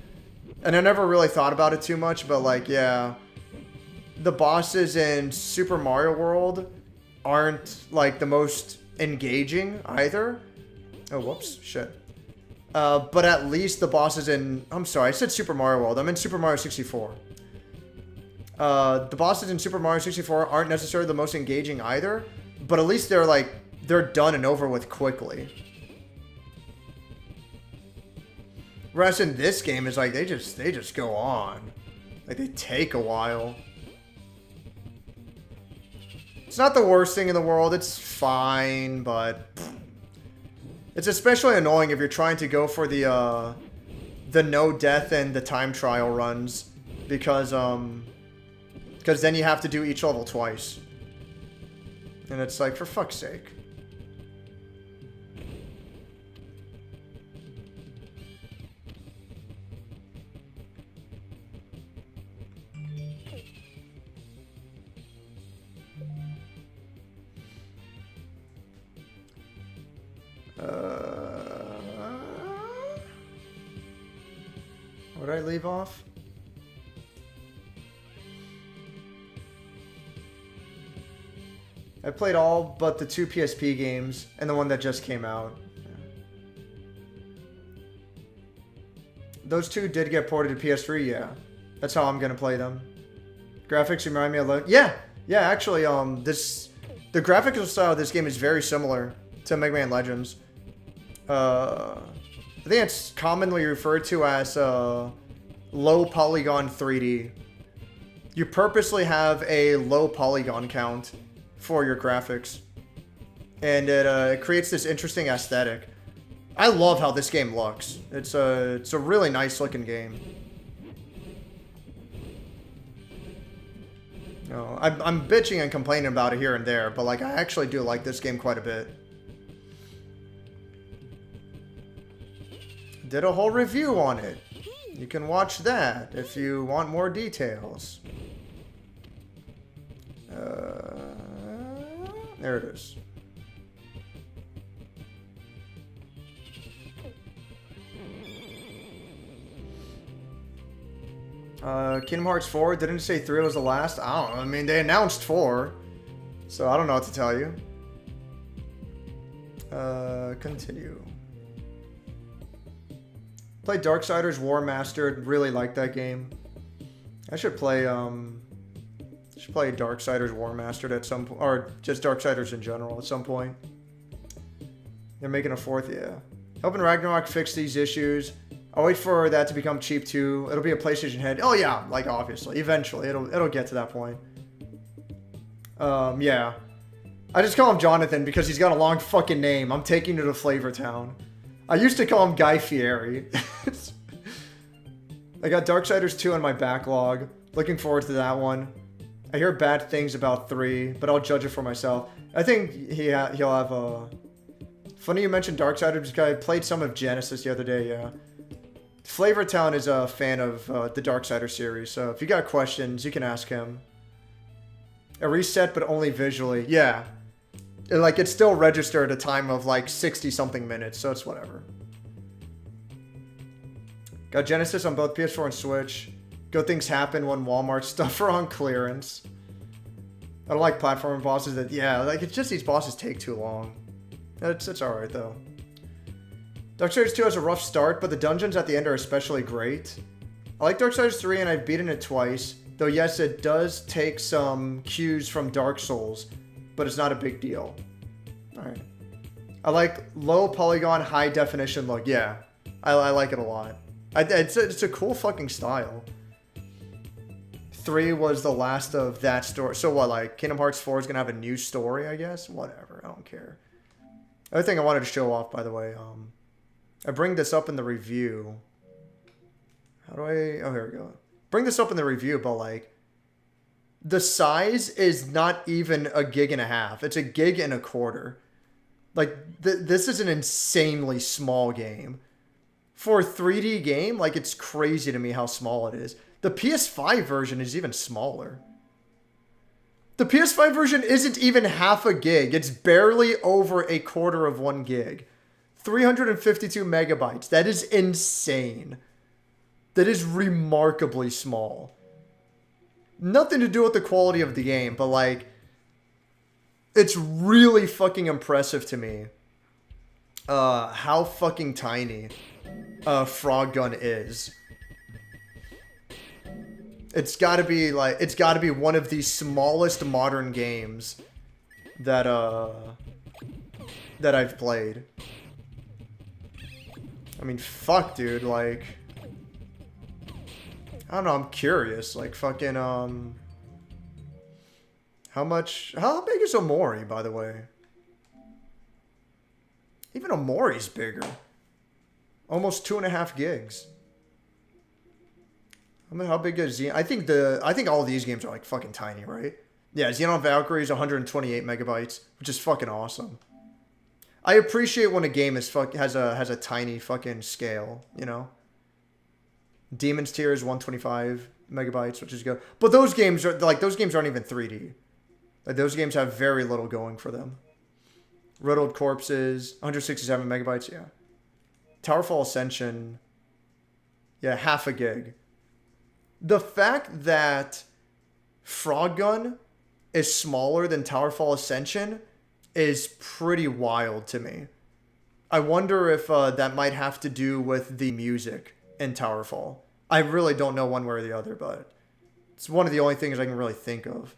And I never really thought about it too much, but like, yeah. The bosses in Super Mario World aren't like the most engaging either. Oh, whoops, shit. But at least the bosses in... I'm sorry, I said Super Mario World. I'm in Super Mario 64. The bosses in Super Mario 64 aren't necessarily the most engaging either, but at least they're like, they're done and over with quickly. Whereas in this game, it's like, they just go on. Like, they take a while. It's not the worst thing in the world. It's fine, but... It's especially annoying if you're trying to go for the no death and the time trial runs. Because then you have to do each level twice. And it's like, for fuck's sake. Where did I leave off? I played all but the 2 PSP games and the one that just came out. Those 2 did get ported to PS3, yeah. That's how I'm gonna play them. Graphics remind me of... Yeah! Yeah, actually, the graphical style of this game is very similar to Mega Man Legends. I think it's commonly referred to as low polygon 3D. You purposely have a low polygon count for your graphics, and it creates this interesting aesthetic. I love how this game looks. It's a really nice looking game. No, I'm bitching and complaining about it here and there, but like I actually do like this game quite a bit. Did a whole review on it. You can watch that if you want more details. There it is. Kingdom Hearts 4 didn't say 3 was the last. I don't know. I mean, they announced 4, so I don't know what to tell you. Continue. Played Darksiders War Mastered. Really liked that game. I should play Darksiders War Mastered at some point, or just Darksiders in general at some point. They're making a 4th, yeah. Hoping Ragnarok fix these issues. I'll wait for that to become cheap too. It'll be a PlayStation head. Oh yeah, like obviously, eventually it'll get to that point. Yeah. I just call him Jonathan because he's got a long fucking name. I'm taking you to Flavor Town. I used to call him Guy Fieri. I got Darksiders 2 on my backlog. Looking forward to that one. I hear bad things about 3, but I'll judge it for myself. I think he'll have a... Funny you mentioned Darksiders because I played some of Genesis the other day, yeah. Flavor Town is a fan of the Darksiders series, so if you got questions, you can ask him. A reset, but only visually. Yeah. It's still registered at a time of like 60-something minutes, so it's whatever. Got Genesis on both PS4 and Switch. Good things happen when Walmart stuff are on clearance. I don't like platform bosses that... Yeah, like, it's just these bosses take too long. It's alright, though. Darksiders 2 has a rough start, but the dungeons at the end are especially great. I like Darksiders 3 and I've beaten it twice, though yes, it does take some cues from Dark Souls, but it's not a big deal. Alright. I like low polygon, high definition look. Yeah, I like it a lot. It's a cool fucking style. 3 was the last of that story. So what, like, Kingdom Hearts 4 is going to have a new story, I guess? Whatever, I don't care. Other thing I wanted to show off, by the way, I bring this up in the review. How do I... Oh, here we go. Bring this up in the review, but like... The size is not even a gig and a half. It's a gig and a quarter. Like, this is an insanely small game. For a 3D game, like, it's crazy to me how small it is. The PS5 version is even smaller. The PS5 version isn't even half a gig. It's barely over a quarter of 1 gig. 352 megabytes. That is insane. That is remarkably small. Nothing to do with the quality of the game, but like, it's really fucking impressive to me how fucking tiny Frogun is. It's gotta be like, it's gotta be one of the smallest modern games that I've played. I mean, fuck, dude, like... I don't know, I'm curious. Like, fucking, how big is Omori, by the way? Even Omori's bigger. Almost 2.5 gigs. I mean, how big is Xenon? I think all these games are, like, fucking tiny, right? Yeah, Xenon Valkyrie is 128 megabytes, which is fucking awesome. I appreciate when a game is has a tiny fucking scale, you know? Demon's Tier is 125 megabytes, which is good. But those games aren't even 3D. Like, those games have very little going for them. Riddled Corpses, 167 megabytes, yeah. Towerfall Ascension, Yeah, half a gig. The fact that Frogun is smaller than Towerfall Ascension is pretty wild to me. I wonder if that might have to do with the music in Towerfall. I really don't know one way or the other, but it's one of the only things I can really think of.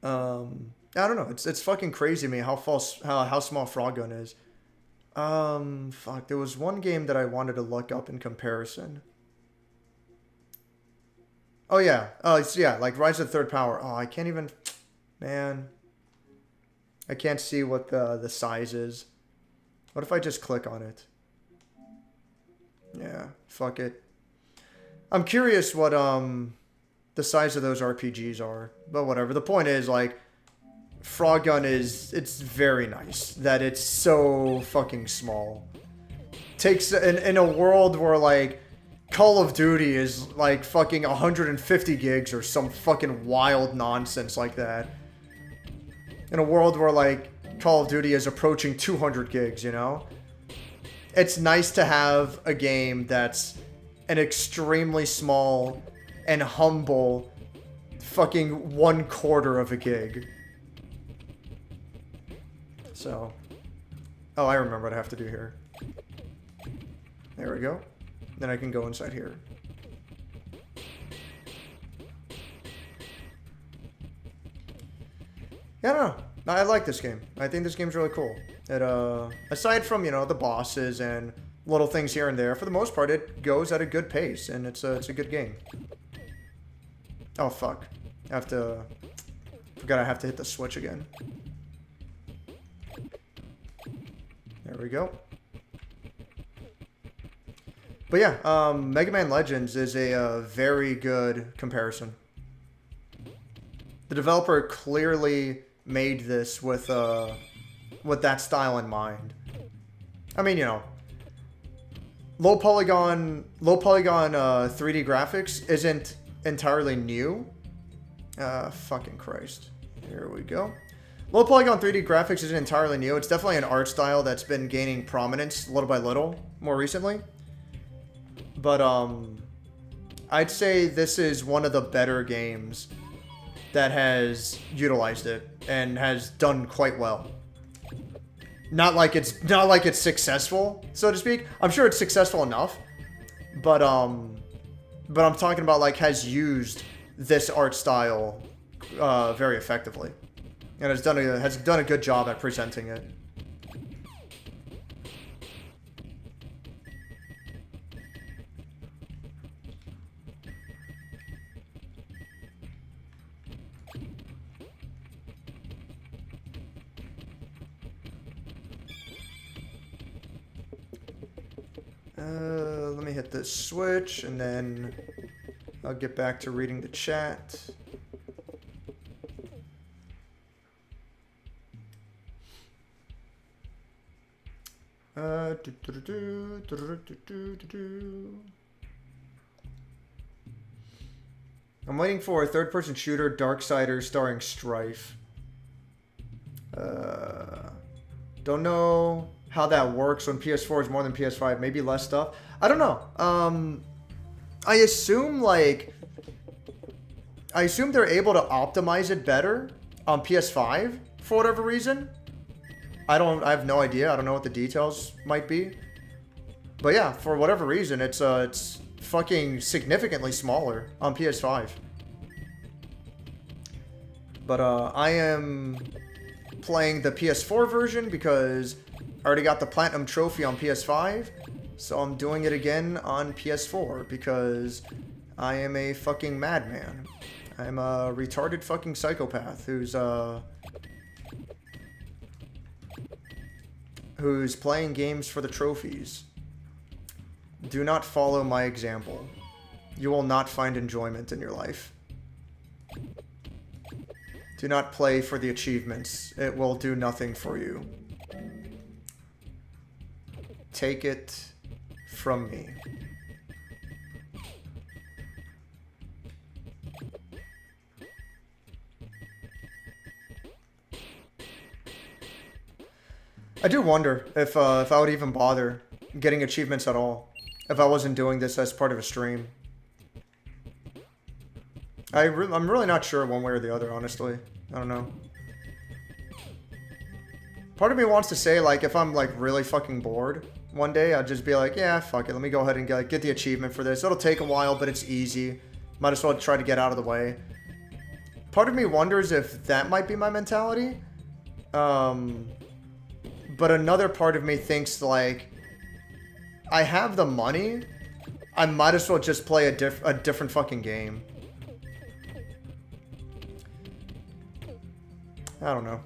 I don't know. It's fucking crazy to me how small Frogun is. Fuck. There was one game that I wanted to look up in comparison. Oh yeah. Yeah. Like Rise of the Third Power. Oh, I can't even. Man. I can't see what the size is. What if I just click on it? Yeah. Fuck it. I'm curious what the size of those RPGs are, but whatever. The point is, like, Frogun it's very nice that it's so fucking small. Takes in a world where like Call of Duty is like fucking 150 gigs or some fucking wild nonsense like that. In a world where like Call of Duty is approaching 200 gigs, you know? It's nice to have a game that's an extremely small and humble fucking 1/4 of a gig. So, oh, I remember what I have to do here. There we go. Then I can go inside here. Yeah, I don't know. I like this game. I think this game's really cool. It, aside from, you know, the bosses and little things here and there, for the most part, it goes at a good pace, and it's a good game. Oh, fuck. Forgot I have to hit the switch again. There we go. But yeah, Mega Man Legends is a very good comparison. The developer clearly made this with that style in mind. I mean, you know, low polygon 3D graphics isn't entirely new. Fucking Christ. Here we go. Low polygon 3D graphics isn't entirely new. It's definitely an art style that's been gaining prominence little by little more recently. But I'd say this is one of the better games that has utilized it and has done quite well. Not like it's successful, so to speak. I'm sure it's successful enough, but I'm talking about like has used this art style very effectively, and has done a good job at presenting it. Let me hit this switch, and then I'll get back to reading the chat. I'm waiting for a third-person shooter, Darksiders, starring Strife. Don't know how that works when PS4 is more than PS5. Maybe less stuff. I don't know. I assume they're able to optimize it better on PS5 for whatever reason. I have no idea. I don't know what the details might be. But yeah, for whatever reason, it's fucking significantly smaller on PS5. But I am playing the PS4 version because I already got the Platinum Trophy on PS5. So I'm doing it again on PS4 because I am a fucking madman. I'm a retarded fucking psychopath who's playing games for the trophies. Do not follow my example. You will not find enjoyment in your life. Do not play for the achievements. It will do nothing for you. Take it from me. I do wonder if I would even bother getting achievements at all. if I wasn't doing this as part of a stream. I'm really not sure one way or the other, honestly. I don't know. Part of me wants to say, like, if I'm, like, really fucking bored one day, I'll just be like, yeah, fuck it. Let me go ahead and get the achievement for this. It'll take a while, but it's easy. Might as well try to get out of the way. Part of me wonders if that might be my mentality. But another part of me thinks, like, I have the money. I might as well just play a different fucking game. I don't know.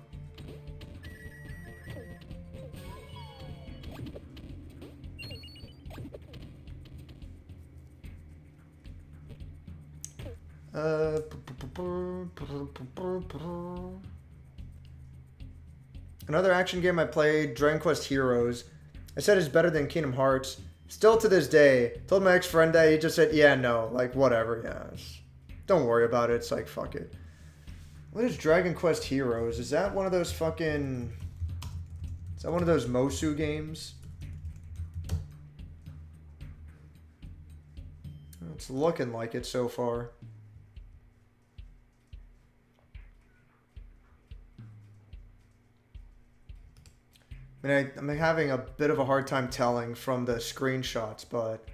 Another action game I played, Dragon Quest Heroes. I said it's better than Kingdom Hearts. Still to this day, told my ex-friend that, he just said, yeah, no, like, whatever, yeah. Don't worry about it, it's like, fuck it. What is Dragon Quest Heroes? Is that one of those fucking... Is that one of those Mosu games? It's looking like it so far. I mean, I'm having a bit of a hard time telling from the screenshots, but...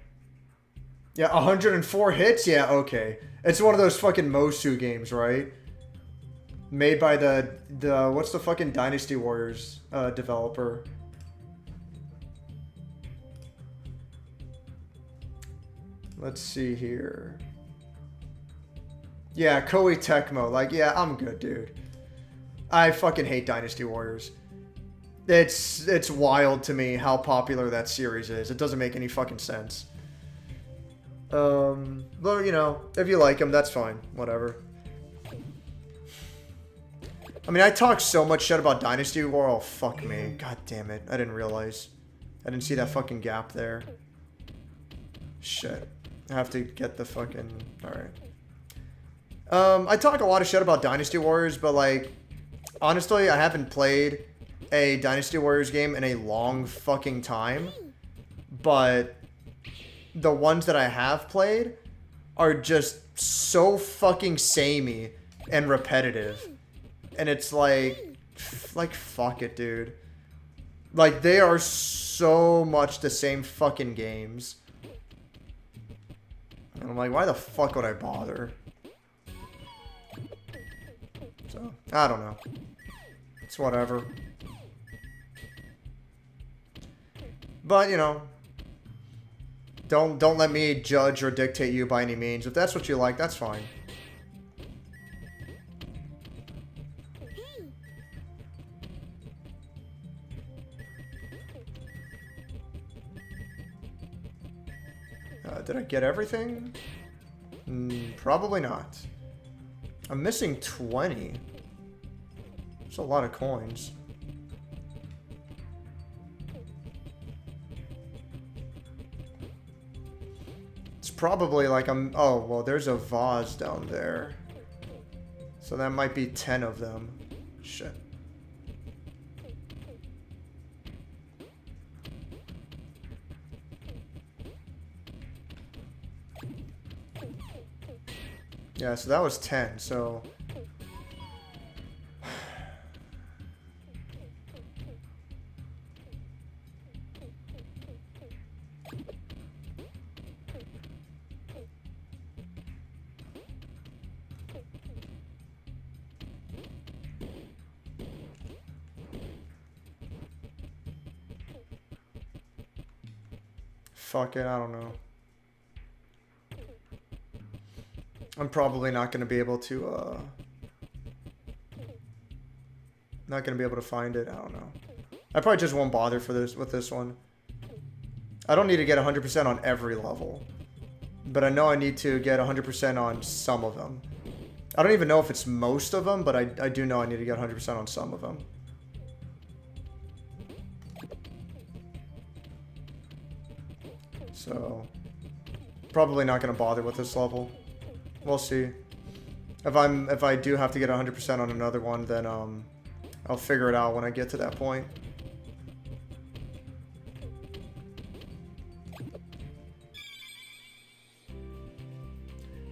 Yeah, 104 hits? Yeah, okay. It's one of those fucking Mosu games, right? Made by the what's the fucking Dynasty Warriors developer? Let's see here. Yeah, Koei Tecmo. Like, yeah, I'm good, dude. I fucking hate Dynasty Warriors. It's wild to me how popular that series is. It doesn't make any fucking sense. But, you know, if you like them, that's fine. Whatever. I mean, I talk so much shit about Dynasty War. Oh, fuck me. God damn it. I didn't realize. I didn't see that fucking gap there. Shit. I have to get the fucking... Alright. I talk a lot of shit about Dynasty Warriors, but, like, honestly, I haven't played a Dynasty Warriors game in a long fucking time. But the ones that I have played are just so fucking samey and repetitive. And it's like, fuck it, dude. Like, they are so much the same fucking games. And I'm like, why the fuck would I bother? So, I don't know. It's whatever. But, you know, don't let me judge or dictate you by any means. If that's what you like, that's fine. Did I get everything? Probably not. I'm missing 20. That's a lot of coins. It's probably like I'm... Oh, well, there's a vase down there. So that might be 10 of them. Shit. Yeah, so that was 10, so... Fuck it, I don't know. I'm probably not going to be able to, not going to be able to find it. I don't know. I probably just won't bother for this with this one. I don't need to get 100% on every level. But I know I need to get 100% on some of them. I don't even know if it's most of them, but I do know I need to get 100% on some of them. So, probably not going to bother with this level. We'll see. If I do have to get 100% on another one, then I'll figure it out when I get to that point.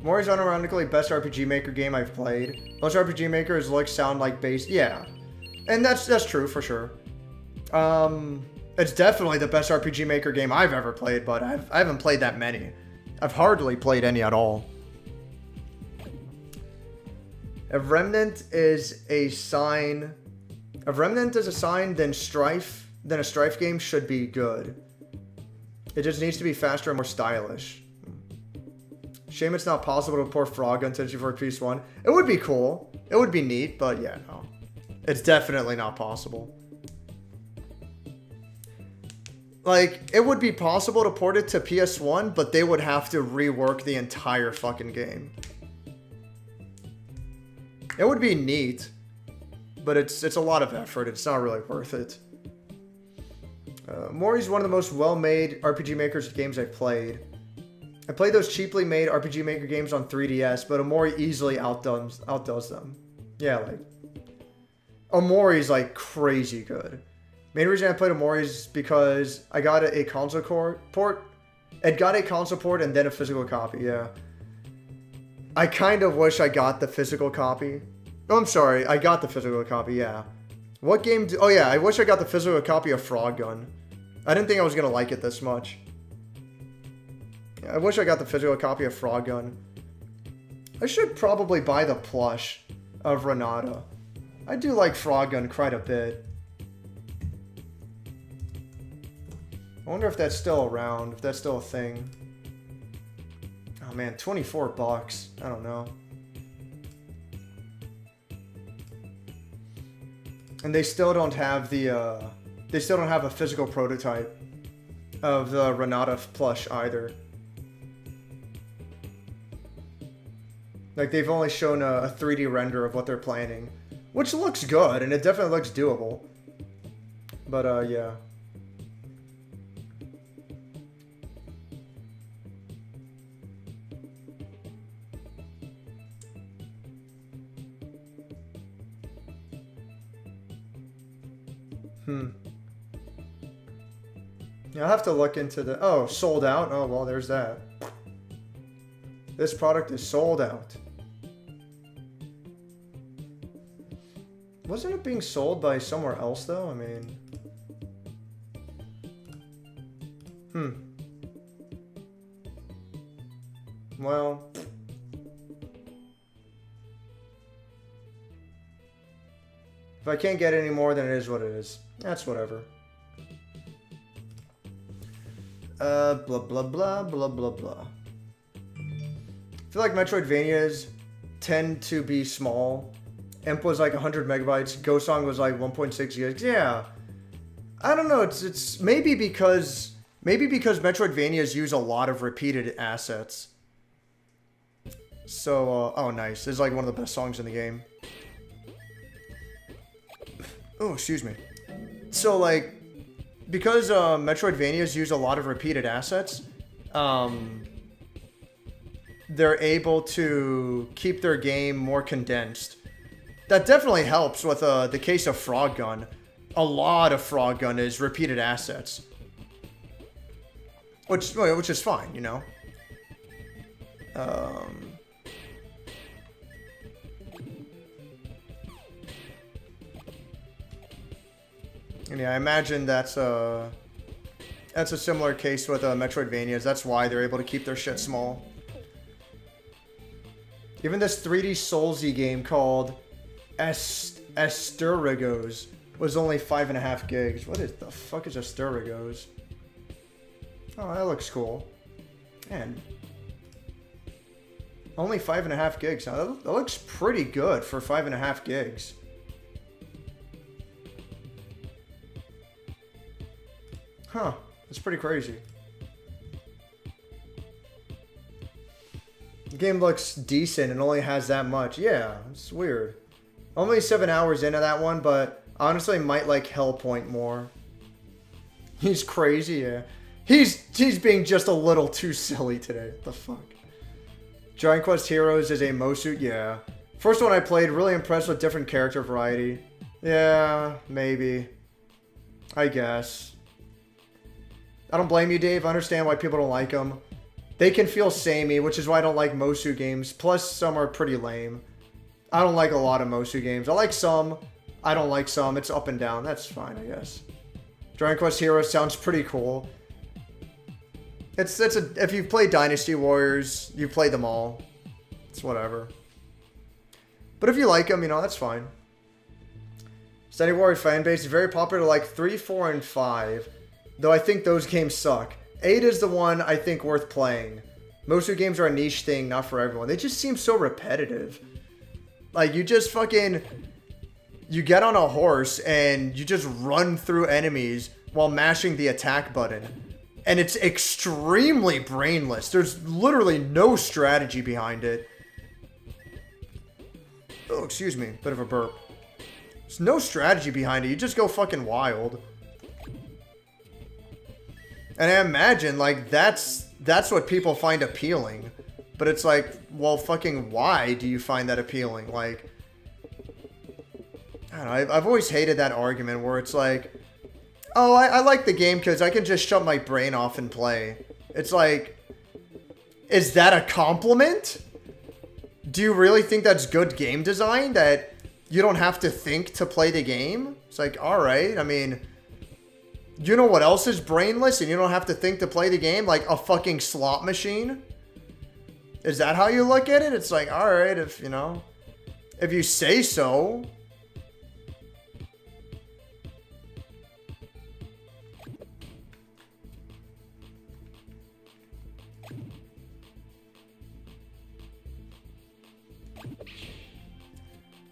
Mori's unironically best RPG Maker game I've played. Most RPG Makers look, sound like base. Yeah. And that's true for sure. It's definitely the best RPG Maker game I've ever played, but I haven't played that many. I've hardly played any at all. If Remnant is a sign, then a Strife game should be good. It just needs to be faster and more stylish. Shame it's not possible to port Frogun to G4 PS1. It would be cool. It would be neat, but yeah, no. It's definitely not possible. Like, it would be possible to port it to PS1, but they would have to rework the entire fucking game. It would be neat, but it's a lot of effort. It's not really worth it. Mori's one of the most well-made RPG Maker's games I've played. I played those cheaply made RPG Maker games on 3DS, but Omori easily outdoes them. Yeah, like... Omori's, like, crazy good. Main reason I played Omori is because I got a console port. It got a console port and then a physical copy, yeah. I kind of wish I got the physical copy. Oh, I'm sorry. I got the physical copy, yeah. What game... Oh, yeah. I wish I got the physical copy of Frogun. I didn't think I was going to like it this much. Yeah, I wish I got the physical copy of Frogun. I should probably buy the plush of Renata. I do like Frogun quite a bit. I wonder if that's still around, if that's still a thing. Oh man, 24 bucks. I don't know. And they still don't have the, they still don't have a physical prototype of the Renata plush either. Like, they've only shown a 3D render of what they're planning. Which looks good, and it definitely looks doable. But, yeah. Yeah, I'll have to look into the... Oh, sold out? Oh, well, there's that. This product is sold out. Wasn't it being sold by somewhere else, though? I mean... Well... If I can't get any more, then it is what it is. That's whatever. Blah, blah, blah, blah, blah, blah. I feel like Metroidvanias tend to be small. Imp was like 100 megabytes. Gosong was like 1.6 gigs. Yeah. I don't know. It's maybe because Metroidvanias use a lot of repeated assets. So, oh, nice. This is like one of the best songs in the game. Oh, excuse me. So, like, because Metroidvanias use a lot of repeated assets, they're able to keep their game more condensed. That definitely helps with the case of Frogun. A lot of Frogun is repeated assets. Which is fine, you know? And yeah, I imagine that's a similar case with Metroidvanias. That's why they're able to keep their shit small. Even this 3D Soulsy game called Asterigos was only 5.5 gigs. What is the fuck is Asterigos? Oh, that looks cool. Man. Only 5.5 gigs. Now, that looks pretty good for 5.5 gigs. Huh. That's pretty crazy. The game looks decent and only has that much. Yeah, it's weird. Only 7 hours into that one, but honestly might like Hellpoint more. He's crazy, yeah. He's being just a little too silly today. What the fuck? Giant Quest Heroes is a Mosuit, yeah. First one I played, really impressed with different character variety. Yeah, maybe. I guess. I don't blame you, Dave. I understand why people don't like him. They can feel samey, which is why I don't like Mosu games. Plus, some are pretty lame. I don't like a lot of Mosu games. I like some. I don't like some. It's up and down. That's fine, I guess. Dragon Quest Heroes sounds pretty cool. If you've played Dynasty Warriors, you've played them all. It's whatever. But if you like them, you know, that's fine. Steady Warrior fanbase is very popular, like 3, 4, and 5. Though I think those games suck. 8 is the one I think worth playing. Most of the games are a niche thing, not for everyone. They just seem so repetitive. Like, you just fucking... You get on a horse and you just run through enemies while mashing the attack button. And it's extremely brainless. There's literally no strategy behind it. Oh, excuse me. Bit of a burp. There's no strategy behind it. You just go fucking wild. And I imagine, like, that's what people find appealing. But it's like, well, fucking why do you find that appealing? Like, I don't know. I've always hated that argument where it's like, oh, I like the game because I can just shut my brain off and play. It's like, is that a compliment? Do you really think that's good game design? That you don't have to think to play the game? It's like, alright, I mean... You know what else is brainless and you don't have to think to play the game? Like a fucking slot machine? Is that how you look at it? It's like, alright, if, you know... If you say so...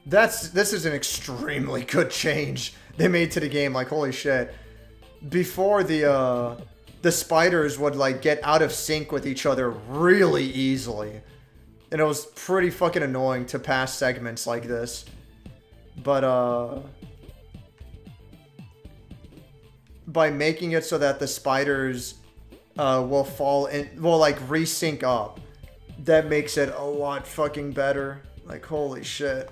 This is an extremely good change they made to the game. Like, holy shit. Before the spiders would, like, get out of sync with each other really easily. And it was pretty fucking annoying to pass segments like this. But, by making it so that the spiders, will fall in, will, like, resync up, that makes it a lot fucking better. Like, holy shit.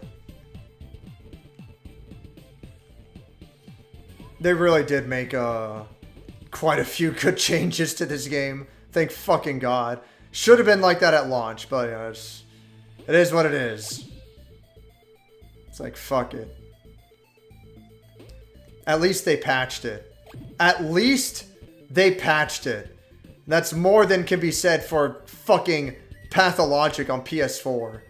They really did make quite a few good changes to this game. Thank fucking God. Should have been like that at launch, but you know, it is what it is. It's like, fuck it. At least they patched it. At least they patched it. That's more than can be said for fucking Pathologic on PS4.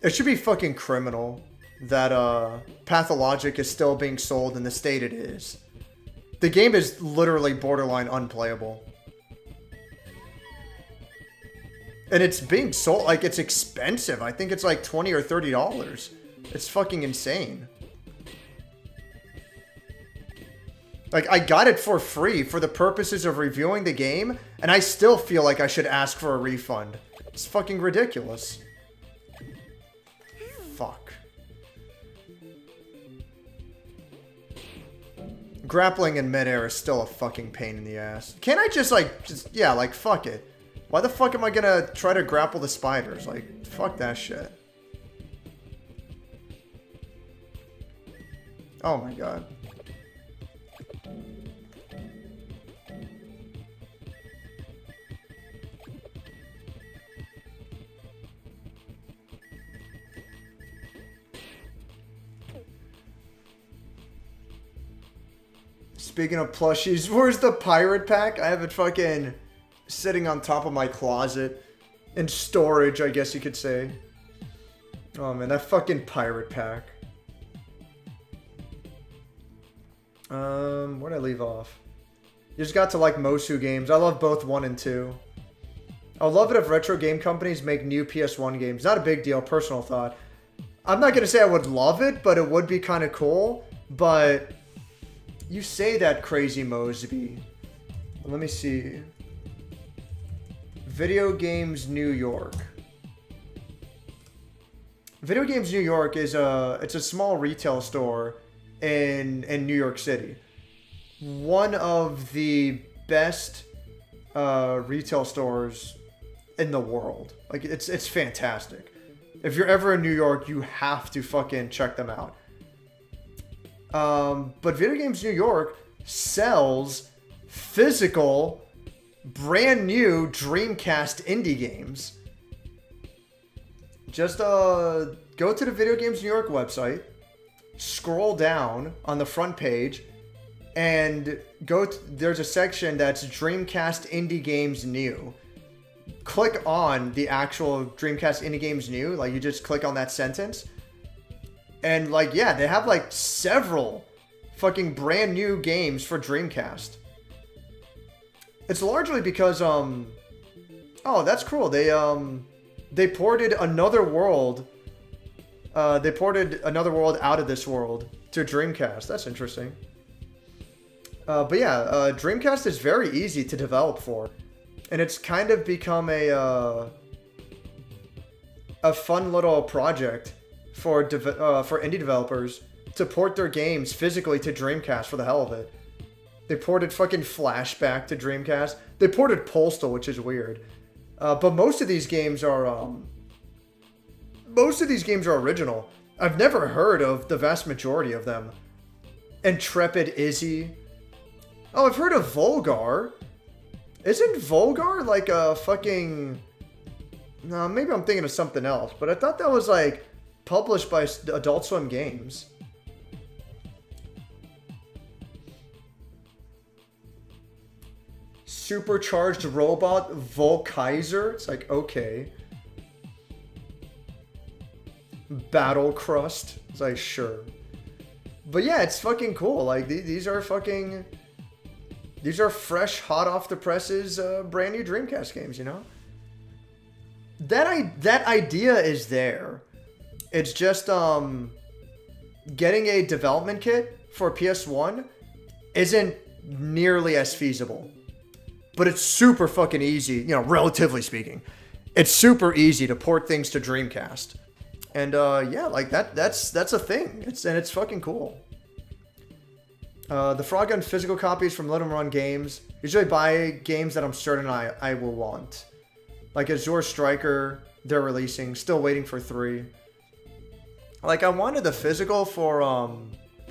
It should be fucking criminal that Pathologic is still being sold in the state it is. The game is literally borderline unplayable. And it's being sold, like, it's expensive. I think it's like $20 or $30. It's fucking insane. Like, I got it for free for the purposes of reviewing the game, and I still feel like I should ask for a refund. It's fucking ridiculous. Fuck. Grappling in midair is still a fucking pain in the ass. Can't I just, yeah, like, fuck it. Why the fuck am I gonna try to grapple the spiders? Like, fuck that shit. Oh my God. Speaking of plushies, where's the pirate pack? I have it fucking sitting on top of my closet. In storage, I guess you could say. Oh man, that fucking pirate pack. Where'd I leave off? You just got to like Mosu games. I love both 1 and 2. I would love it if retro game companies make new PS1 games. Not a big deal, personal thought. I'm not gonna say I would love it, but it would be kind of cool. But you say that, Crazy Mosby. Let me see. Video Games New York. Video Games New York is it's a small retail store in New York City. One of the best retail stores in the world. Like, it's fantastic. If you're ever in New York, you have to fucking check them out. But Video Games New York sells physical brand new Dreamcast indie games. Just go to the Video Games New York website, scroll down on the front page, and there's a section that's Dreamcast Indie Games New. Click on the actual Dreamcast Indie Games New, like you just click on that sentence. And like, yeah, they have like several fucking brand new games for Dreamcast. It's largely because, oh, that's cool. They ported Another World. They ported Another World out of this world to Dreamcast. That's interesting. But yeah, Dreamcast is very easy to develop for, and it's kind of become a fun little project for indie developers to port their games physically to Dreamcast for the hell of it. They ported fucking Flashback to Dreamcast. They ported Postal, which is weird. But most of these games are original. I've never heard of the vast majority of them. Intrepid Izzy. Oh, I've heard of Volgar. Isn't Volgar like a fucking... No, maybe I'm thinking of something else. But I thought that was like published by Adult Swim Games. Supercharged Robot Volkaiser. It's like, okay. Battle Crust. It's like, sure. But yeah, it's fucking cool. Like, these are fucking... These are fresh, hot off the presses, brand new Dreamcast games, you know? That idea is there. It's just, getting a development kit for PS1 isn't nearly as feasible. But it's super fucking easy, you know, relatively speaking. It's super easy to port things to Dreamcast. And, yeah, like, that's a thing. It's fucking cool. The Frogun physical copies from Let 'em Run Games. Usually buy games that I'm certain I will want. Like Azure Striker, they're releasing. Still waiting for 3. Like, I wanted the physical for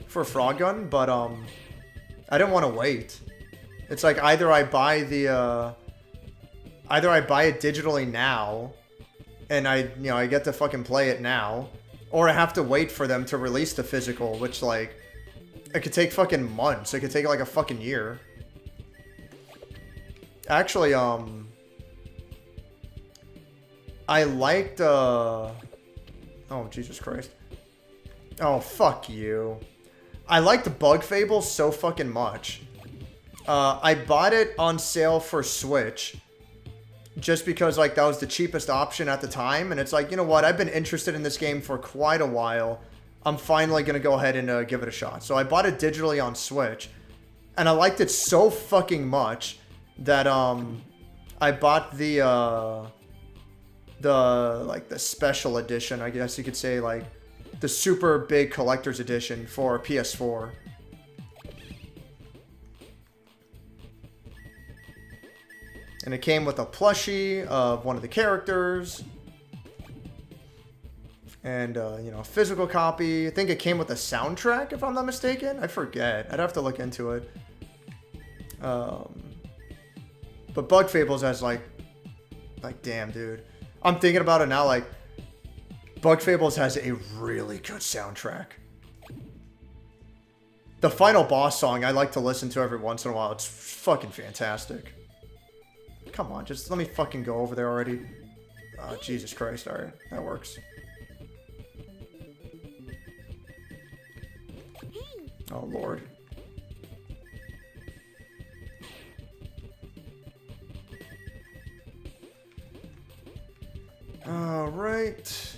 Frogun, but, I didn't want to wait. It's like either I buy it digitally now, and I get to fucking play it now, or I have to wait for them to release the physical, which, like, it could take fucking months. It could take like a fucking year. Actually, I liked, oh, Jesus Christ. Oh, fuck you. I liked Bug Fables so fucking much. I bought it on sale for Switch. Just because, like, that was the cheapest option at the time. And it's like, you know what? I've been interested in this game for quite a while. I'm finally going to go ahead and give it a shot. So I bought it digitally on Switch. And I liked it so fucking much that I bought the special edition, I guess you could say, like the super big collector's edition for PS4. And it came with a plushie of one of the characters. And, you know, a physical copy. I think it came with a soundtrack, if I'm not mistaken. I forget. I'd have to look into it. But Bug Fables has, like, damn, dude. I'm thinking about it now, like, Bug Fables has a really good soundtrack. The final boss song I like to listen to every once in a while. It's fucking fantastic. Come on, just let me fucking go over there already. Oh, Jesus Christ. Alright, that works. Oh, Lord. All right.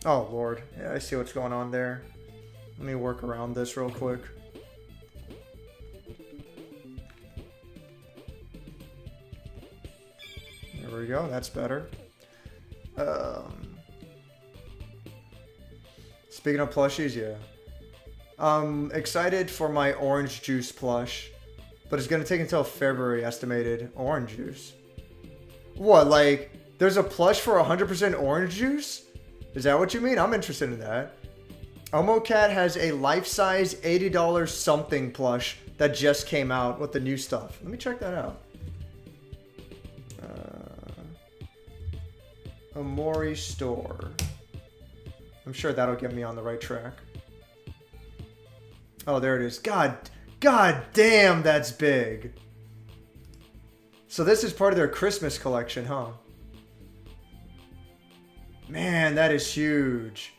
Oh, Lord. Yeah, I see what's going on there. Let me work around this real quick. There we go. That's better. Speaking of plushies, yeah. I'm excited for my orange juice plush, but it's going to take until February estimated. Orange juice? What, like, there's a plush for 100% orange juice? Is that what you mean? I'm interested in that. Omocat has a life-size $80 something plush that just came out with the new stuff. Let me check that out. Omori store. I'm sure that'll get me on the right track. Oh, there it is. God damn, that's big. So this is part of their Christmas collection, huh? Man, that is huge.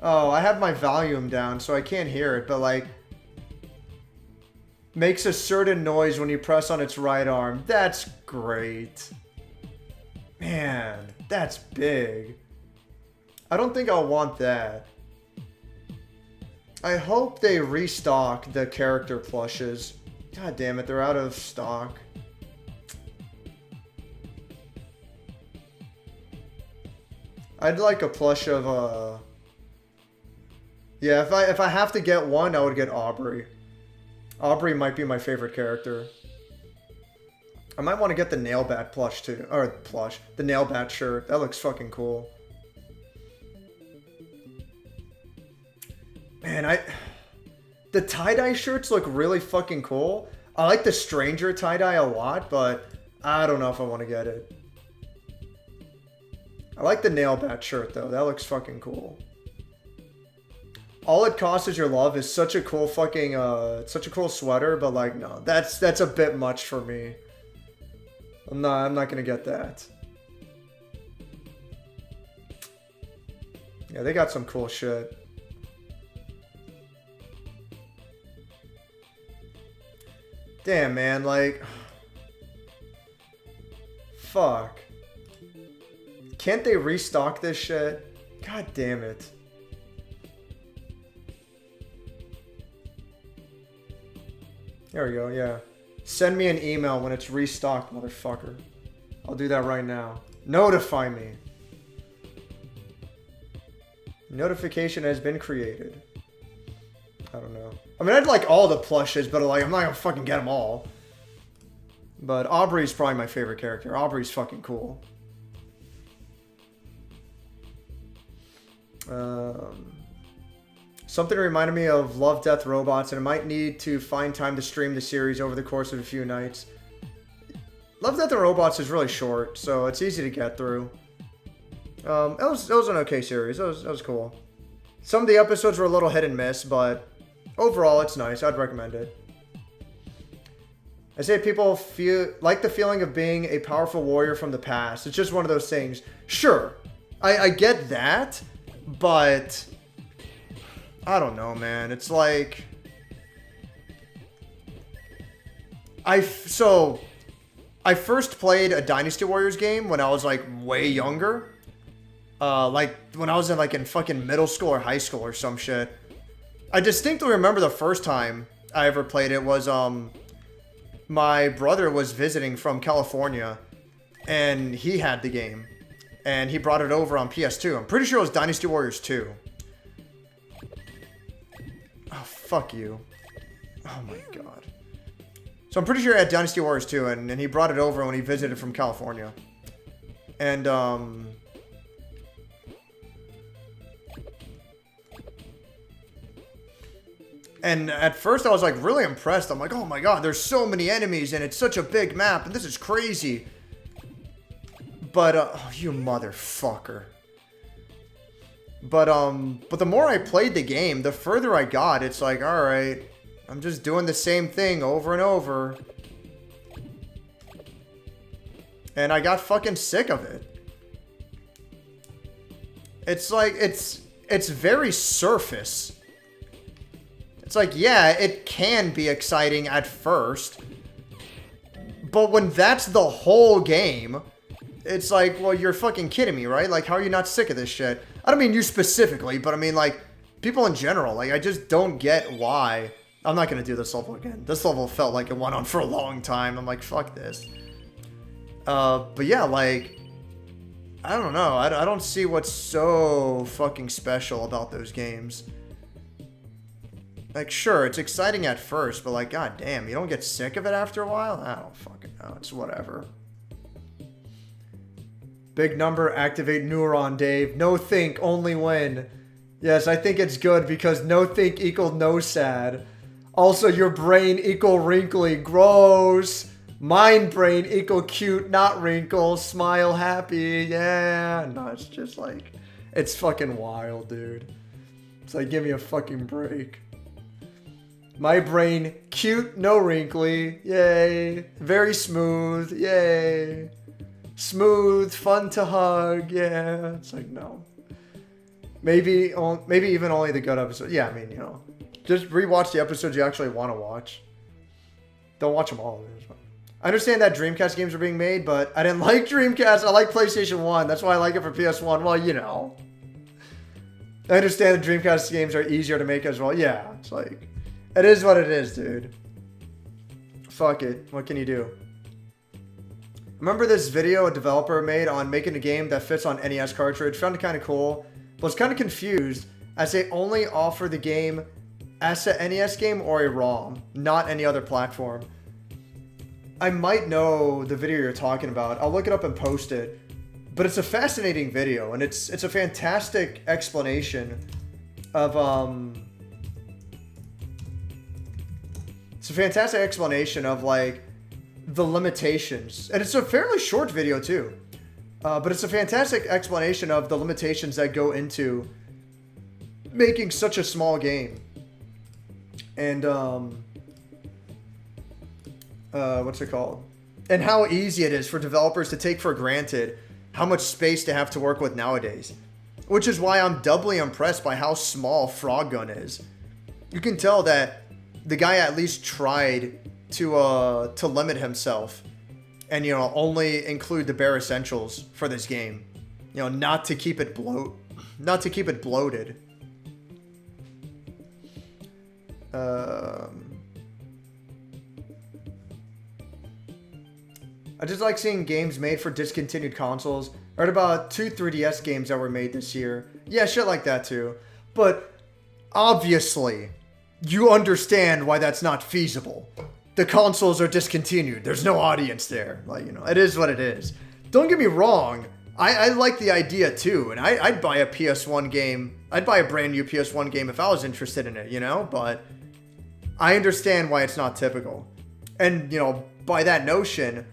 Oh, I have my volume down, so I can't hear it, but like... makes a certain noise when you press on its right arm. That's great. Man, that's big. I don't think I'll want that. I hope they restock the character plushes. God damn it, they're out of stock. I'd like a plush of yeah, if I have to get one, I would get Aubrey. Aubrey might be my favorite character. I might want to get the Nailbat plush too. Or plush. The Nailbat shirt. That looks fucking cool. Man, the tie-dye shirts look really fucking cool. I like the Stranger tie-dye a lot, but I don't know if I want to get it. I like the Nailbat shirt though. That looks fucking cool. All it costs is your love is such a cool fucking such a cool sweater, but like no, that's a bit much for me. I'm not gonna get that. Yeah, they got some cool shit. Damn, man, like fuck. Can't they restock this shit? God damn it. There we go, yeah. Send me an email when it's restocked, motherfucker. I'll do that right now. Notify me. Notification has been created. I don't know. I mean, I'd like all the plushes, but like, I'm not gonna fucking get them all. But Aubrey's probably my favorite character. Aubrey's fucking cool. Something reminded me of Love, Death, Robots, and I might need to find time to stream the series over the course of a few nights. Love, Death, and Robots is really short, so it's easy to get through. It was an okay series. It was cool. Some of the episodes were a little hit and miss, but overall, it's nice. I'd recommend it. I say people like the feeling of being a powerful warrior from the past. It's just one of those things. Sure, I get that, but I don't know, man. It's like I first played a Dynasty Warriors game when I was like way younger. Like when I was in fucking middle school or high school or some shit. I distinctly remember the first time I ever played it was my brother was visiting from California and he had the game and he brought it over on PS2. I'm pretty sure it was Dynasty Warriors 2. Oh, fuck you. Oh my god. So I'm pretty sure he had Dynasty Warriors 2 and he brought it over when he visited from California. And at first I was like really impressed. I'm like, oh my god, there's so many enemies and it's such a big map and this is crazy. But, oh, you motherfucker. But the more I played the game, the further I got. It's like, alright, I'm just doing the same thing over and over. And I got fucking sick of it. It's like, it's very surface. It's like, yeah, it can be exciting at first. But when that's the whole game, it's like, well, you're fucking kidding me, right? Like, how are you not sick of this shit? I don't mean you specifically, but I mean, like, people in general. Like, I just don't get why. I'm not going to do this level again. This level felt like it went on for a long time. I'm like, fuck this. But yeah, like, I don't know. I don't see what's so fucking special about those games. Like, sure, it's exciting at first, but like, god damn, you don't get sick of it after a while? I don't fucking know. It's whatever. Big number, activate neuron, Dave. No think, only win. Yes, I think it's good because no think equal no sad. Also, your brain equal wrinkly. Gross. Mind brain equal cute, not wrinkle. Smile happy. Yeah. No, it's just like... It's fucking wild, dude. It's like, give me a fucking break. My brain, cute, no wrinkly. Yay. Very smooth. Yay. Smooth, fun to hug. Yeah. It's like, no. Maybe even only the good episode. Yeah, I mean, you know. Just rewatch the episodes you actually want to watch. Don't watch them all. I understand that Dreamcast games are being made, but I didn't like Dreamcast. I like PlayStation 1. That's why I like it for PS1. Well, you know. I understand that Dreamcast games are easier to make as well. Yeah, it's like... It is what it is, dude. Fuck it. What can you do? Remember this video a developer made on making a game that fits on NES cartridge? Found it kind of cool, but was kind of confused as they only offer the game as a NES game or a ROM, not any other platform. I might know the video you're talking about. I'll look it up and post it. But it's a fascinating video, and it's a fantastic explanation of it's a fantastic explanation of like the limitations, and it's a fairly short video too. But it's a fantastic explanation of the limitations that go into making such a small game. And what's it called? And how easy it is for developers to take for granted how much space they have to work with nowadays. Which is why I'm doubly impressed by how small Frogun is. You can tell that the guy at least tried to limit himself and, you know, only include the bare essentials for this game. You know, not to keep it bloated. I just like seeing games made for discontinued consoles. I heard about 2 3DS games that were made this year. Yeah, shit like that too. But obviously, you understand why that's not feasible. The consoles are discontinued. There's no audience there. Like, you know, it is what it is. Don't get me wrong. I like the idea too. And I'd buy a PS1 game. I'd buy a brand new PS1 game if I was interested in it, you know? But I understand why it's not typical. And, you know, by that notion,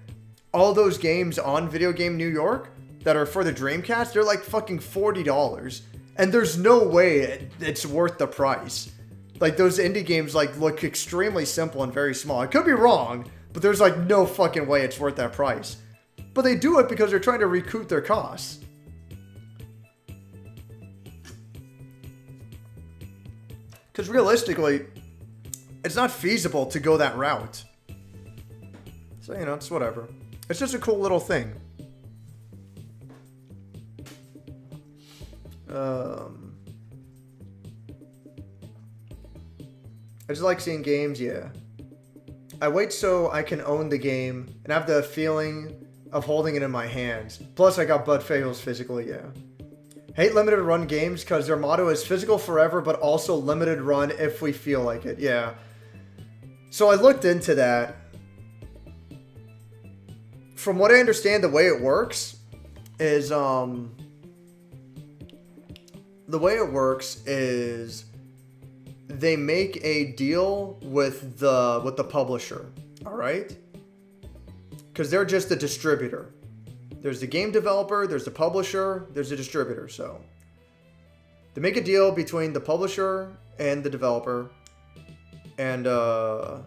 all those games on Video Game New York that are for the Dreamcast, they're like fucking $40. And there's no way it's worth the price. Like, those indie games, like, look extremely simple and very small. I could be wrong, but there's, like, no fucking way it's worth that price. But they do it because they're trying to recoup their costs. Because realistically, it's not feasible to go that route. So, you know, it's whatever. It's just a cool little thing. I just like seeing games, yeah. I wait so I can own the game and have the feeling of holding it in my hands. Plus, I got butt fails physically, yeah. Hate limited run games because their motto is physical forever, but also limited run if we feel like it, yeah. So I looked into that. From what I understand, the way it works is, they make a deal with the publisher, all right? Because they're just a distributor. There's the game developer, there's the publisher, there's the distributor. So they make a deal between the publisher and the developer, and they're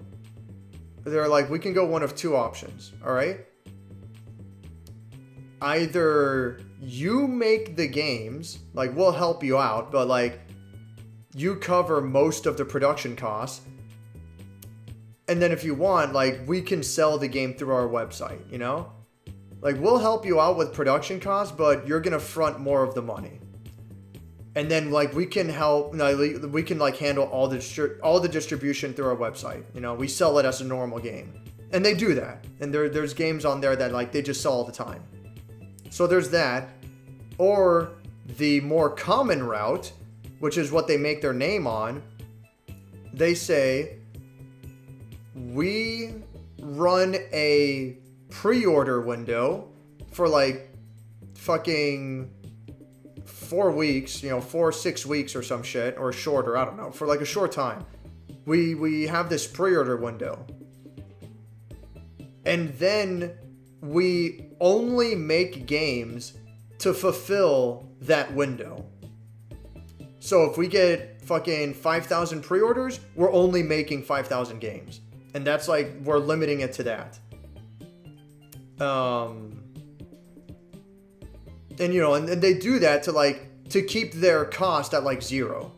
like, we can go one of two options, all right? Either you make the games, like, we'll help you out, but like, you cover most of the production costs. And then if you want, like, we can sell the game through our website, you know? Like, we'll help you out with production costs, but you're going to front more of the money. And then, like, we can help, we can, like, handle all the distribution through our website. You know, we sell it as a normal game. And they do that. And there's games on there that, like, they just sell all the time. So there's that. Or the more common route, which is what they make their name on, they say, we run a pre-order window for like fucking 4 weeks, 4 or 6 weeks or some shit, or shorter, I don't know, for like a short time. We have this pre-order window. And then we only make games to fulfill that window. So if we get fucking 5,000 pre-orders, we're only making 5,000 games. And that's like, we're limiting it to that. And and they do that to keep their cost at like 0.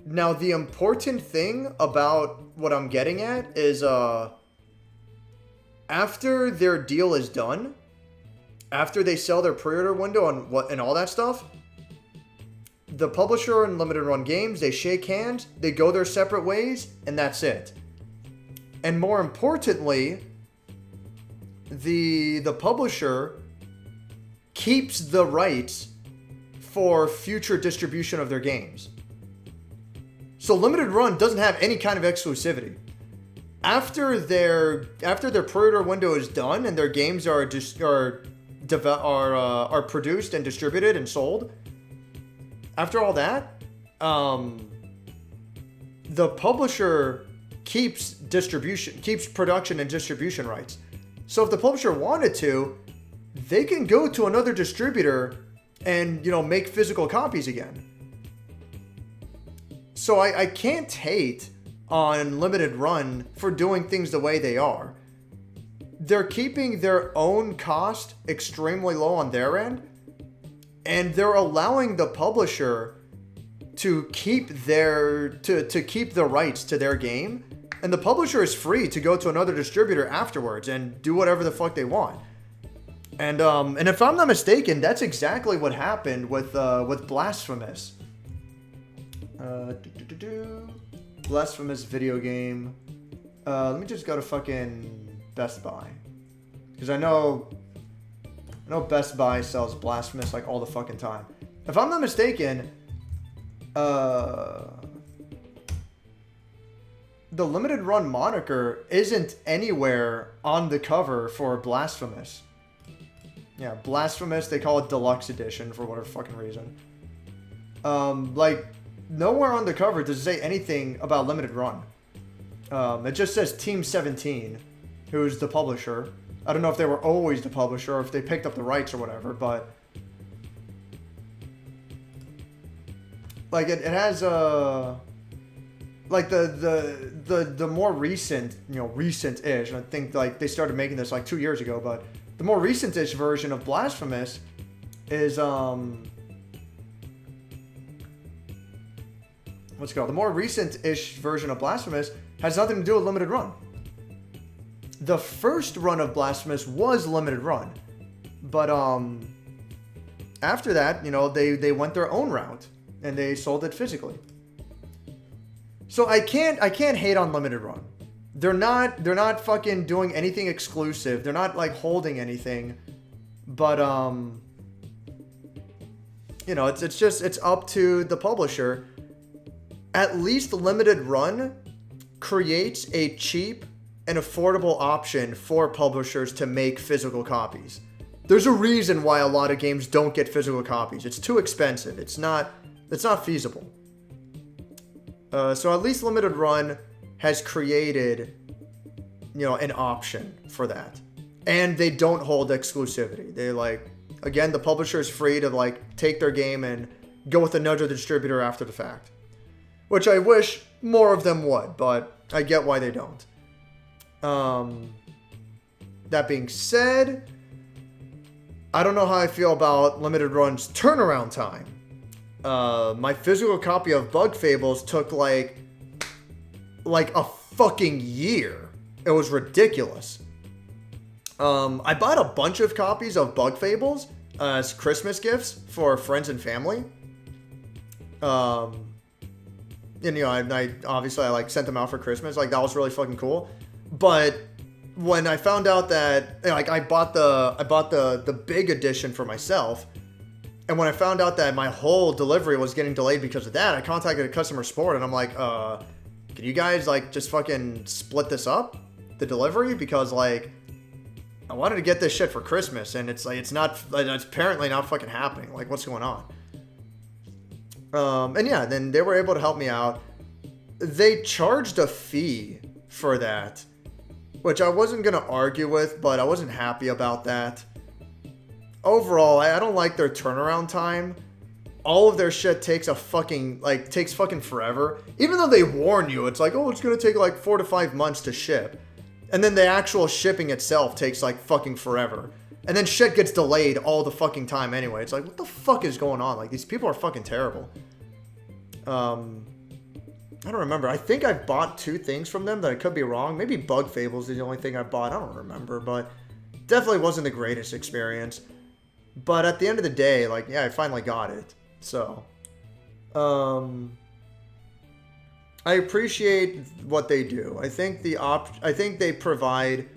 Now, the important thing about what I'm getting at is, after their deal is done, after they sell their pre-order window and all that stuff, the publisher and limited run games, they shake hands, they go their separate ways, and that's it. And more importantly, the publisher keeps the rights for future distribution of their games. So limited run doesn't have any kind of exclusivity. After their pre-order window is done and their games are produced and distributed and sold, after all that, the publisher keeps production and distribution rights. So if the publisher wanted to, they can go to another distributor and make physical copies again. So I can't hate on limited run for doing things the way they are. They're keeping their own cost extremely low on their end, and they're allowing the publisher to keep the rights to their game, and the publisher is free to go to another distributor afterwards and do whatever the fuck they want. And if I'm not mistaken, that's exactly what happened with Blasphemous. Blasphemous video game. Let me just go to fucking Best Buy, because I know Best Buy sells Blasphemous like all the fucking time. If I'm not mistaken, the limited run moniker isn't anywhere on the cover for Blasphemous. Yeah, Blasphemous, they call it Deluxe Edition for whatever fucking reason. Nowhere on the cover does it say anything about limited run. It just says Team 17, who's the publisher. I don't know if they were always the publisher or if they picked up the rights or whatever, but it has the more recent, recent-ish, and I think they started making this 2 years ago, but the more recent-ish version of Blasphemous is the more recent-ish version of Blasphemous has nothing to do with limited run. The first run of Blasphemous was limited run, but after that, they went their own route and they sold it physically. So I can't hate on limited run. They're not fucking doing anything exclusive. They're not holding anything, but it's up to the publisher. At least limited run creates a cheap and affordable option for publishers to make physical copies. There's a reason why a lot of games don't get physical copies. It's too expensive. It's not feasible. So at least limited run has created, an option for that. And they don't hold exclusivity. They again, the publisher is free to take their game and go with another distributor after the fact. Which I wish more of them would, but I get why they don't. That being said, I don't know how I feel about limited run's turnaround time. My physical copy of Bug Fables took like a fucking year. It was ridiculous. I bought a bunch of copies of Bug Fables as Christmas gifts for friends and family. And I obviously sent them out for Christmas. That was really fucking cool. But when I found out that I bought the big edition for myself, and when I found out that my whole delivery was getting delayed because of that, I contacted customer support and I'm like, can you guys just fucking split this up, the delivery? Because I wanted to get this shit for Christmas, and it's like, it's apparently not fucking happening. Like, what's going on? And yeah, then they were able to help me out. They charged a fee for that, which I wasn't going to argue with, but I wasn't happy about that. Overall, I don't like their turnaround time. All of their shit takes fucking forever. Even though they warn you, it's like, oh, it's going to take like 4 to 5 months to ship. And then the actual shipping itself takes like fucking forever. And then shit gets delayed all the fucking time anyway. It's like, what the fuck is going on? Like, these people are fucking terrible. I don't remember. I think I bought 2 things from them that I could be wrong. Maybe Bug Fables is the only thing I bought. I don't remember, but definitely wasn't the greatest experience. But at the end of the day, like, yeah, I finally got it. So, I appreciate what they do. I think they provide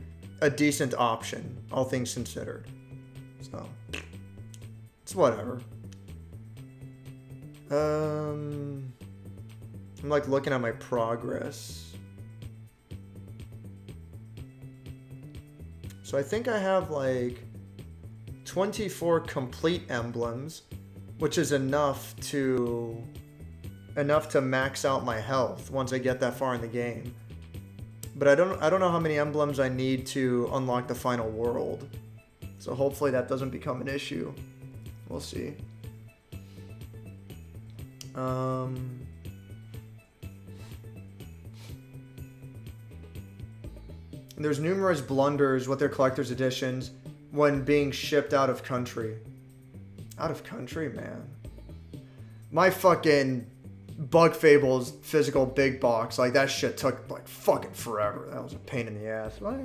a decent option, all things considered. So, it's whatever. I'm like looking at my progress. So I think I have like 24 complete emblems, which is enough to max out my health once I get that far in the game. But I don't know how many emblems I need to unlock the final world. So hopefully that doesn't become an issue. We'll see. There's numerous blunders with their collector's editions when being shipped out of country. Out of country, man. My fucking Bug Fables physical big box, like, that shit took like fucking forever. That was a pain in the ass. Well,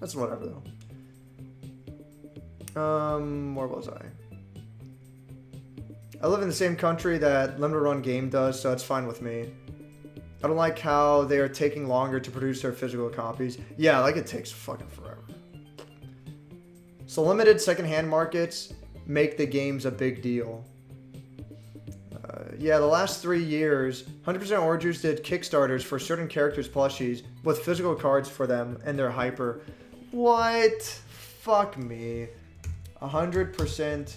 that's whatever though. Where was I? I live in the same country that Limited Run Game does, so it's fine with me. I don't like how they are taking longer to produce their physical copies. Yeah, like, it takes fucking forever. So limited secondhand markets make the games a big deal. Yeah, the last 3 years, 100% Orange Juice did Kickstarters for certain characters' plushies with physical cards for them and their hyper. What? Fuck me. 100%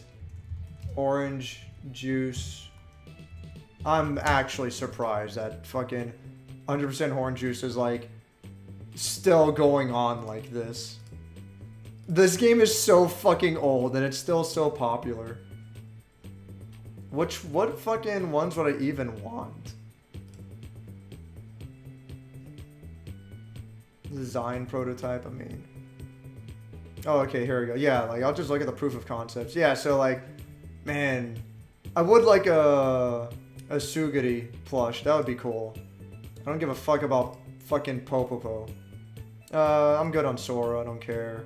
Orange Juice. I'm actually surprised that fucking 100% Orange Juice is like still going on like this. This game is so fucking old and it's still so popular. What fucking ones would I even want? Design prototype, I mean. Oh, okay, here we go. Yeah, like, I'll just look at the proof of concepts. Yeah, so, like, man, I would like a Suguri plush. That would be cool. I don't give a fuck about fucking Popopo. I'm good on Sora, I don't care.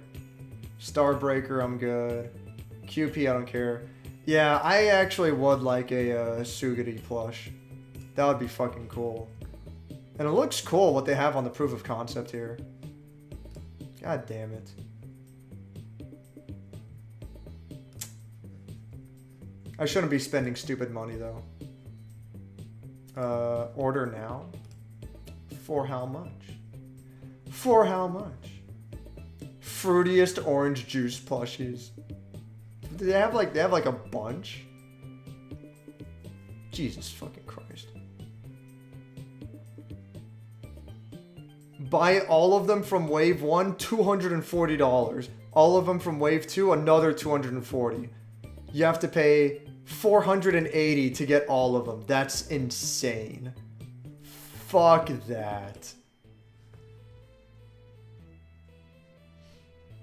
Starbreaker, I'm good. QP, I don't care. Yeah, I actually would like a Suguri plush. That would be fucking cool. And it looks cool what they have on the proof of concept here. God damn it. I shouldn't be spending stupid money though. Order now. For how much? For how much? Fruitiest Orange Juice plushies. They have like a bunch. Jesus fucking Christ. Buy all of them from Wave 1, $240. All of them from Wave 2, another $240. You have to pay $480 to get all of them. That's insane. Fuck that.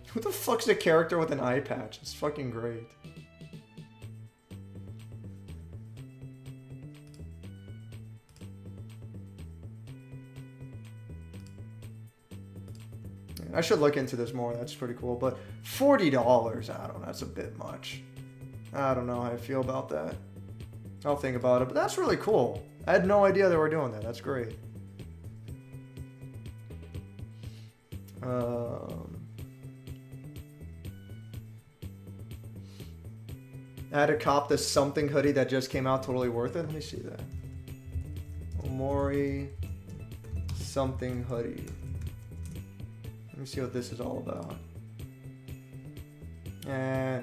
Who the fuck's the character with an eye patch? It's fucking great. I should look into this more. That's pretty cool. But $40, I don't know. That's a bit much. I don't know how I feel about that. I'll think about it. But that's really cool. I had no idea they were doing that. That's great. I had to cop this something hoodie that just came out. Totally worth it. Let me see that. Omori something hoodie. Let me see what this is all about. Nah.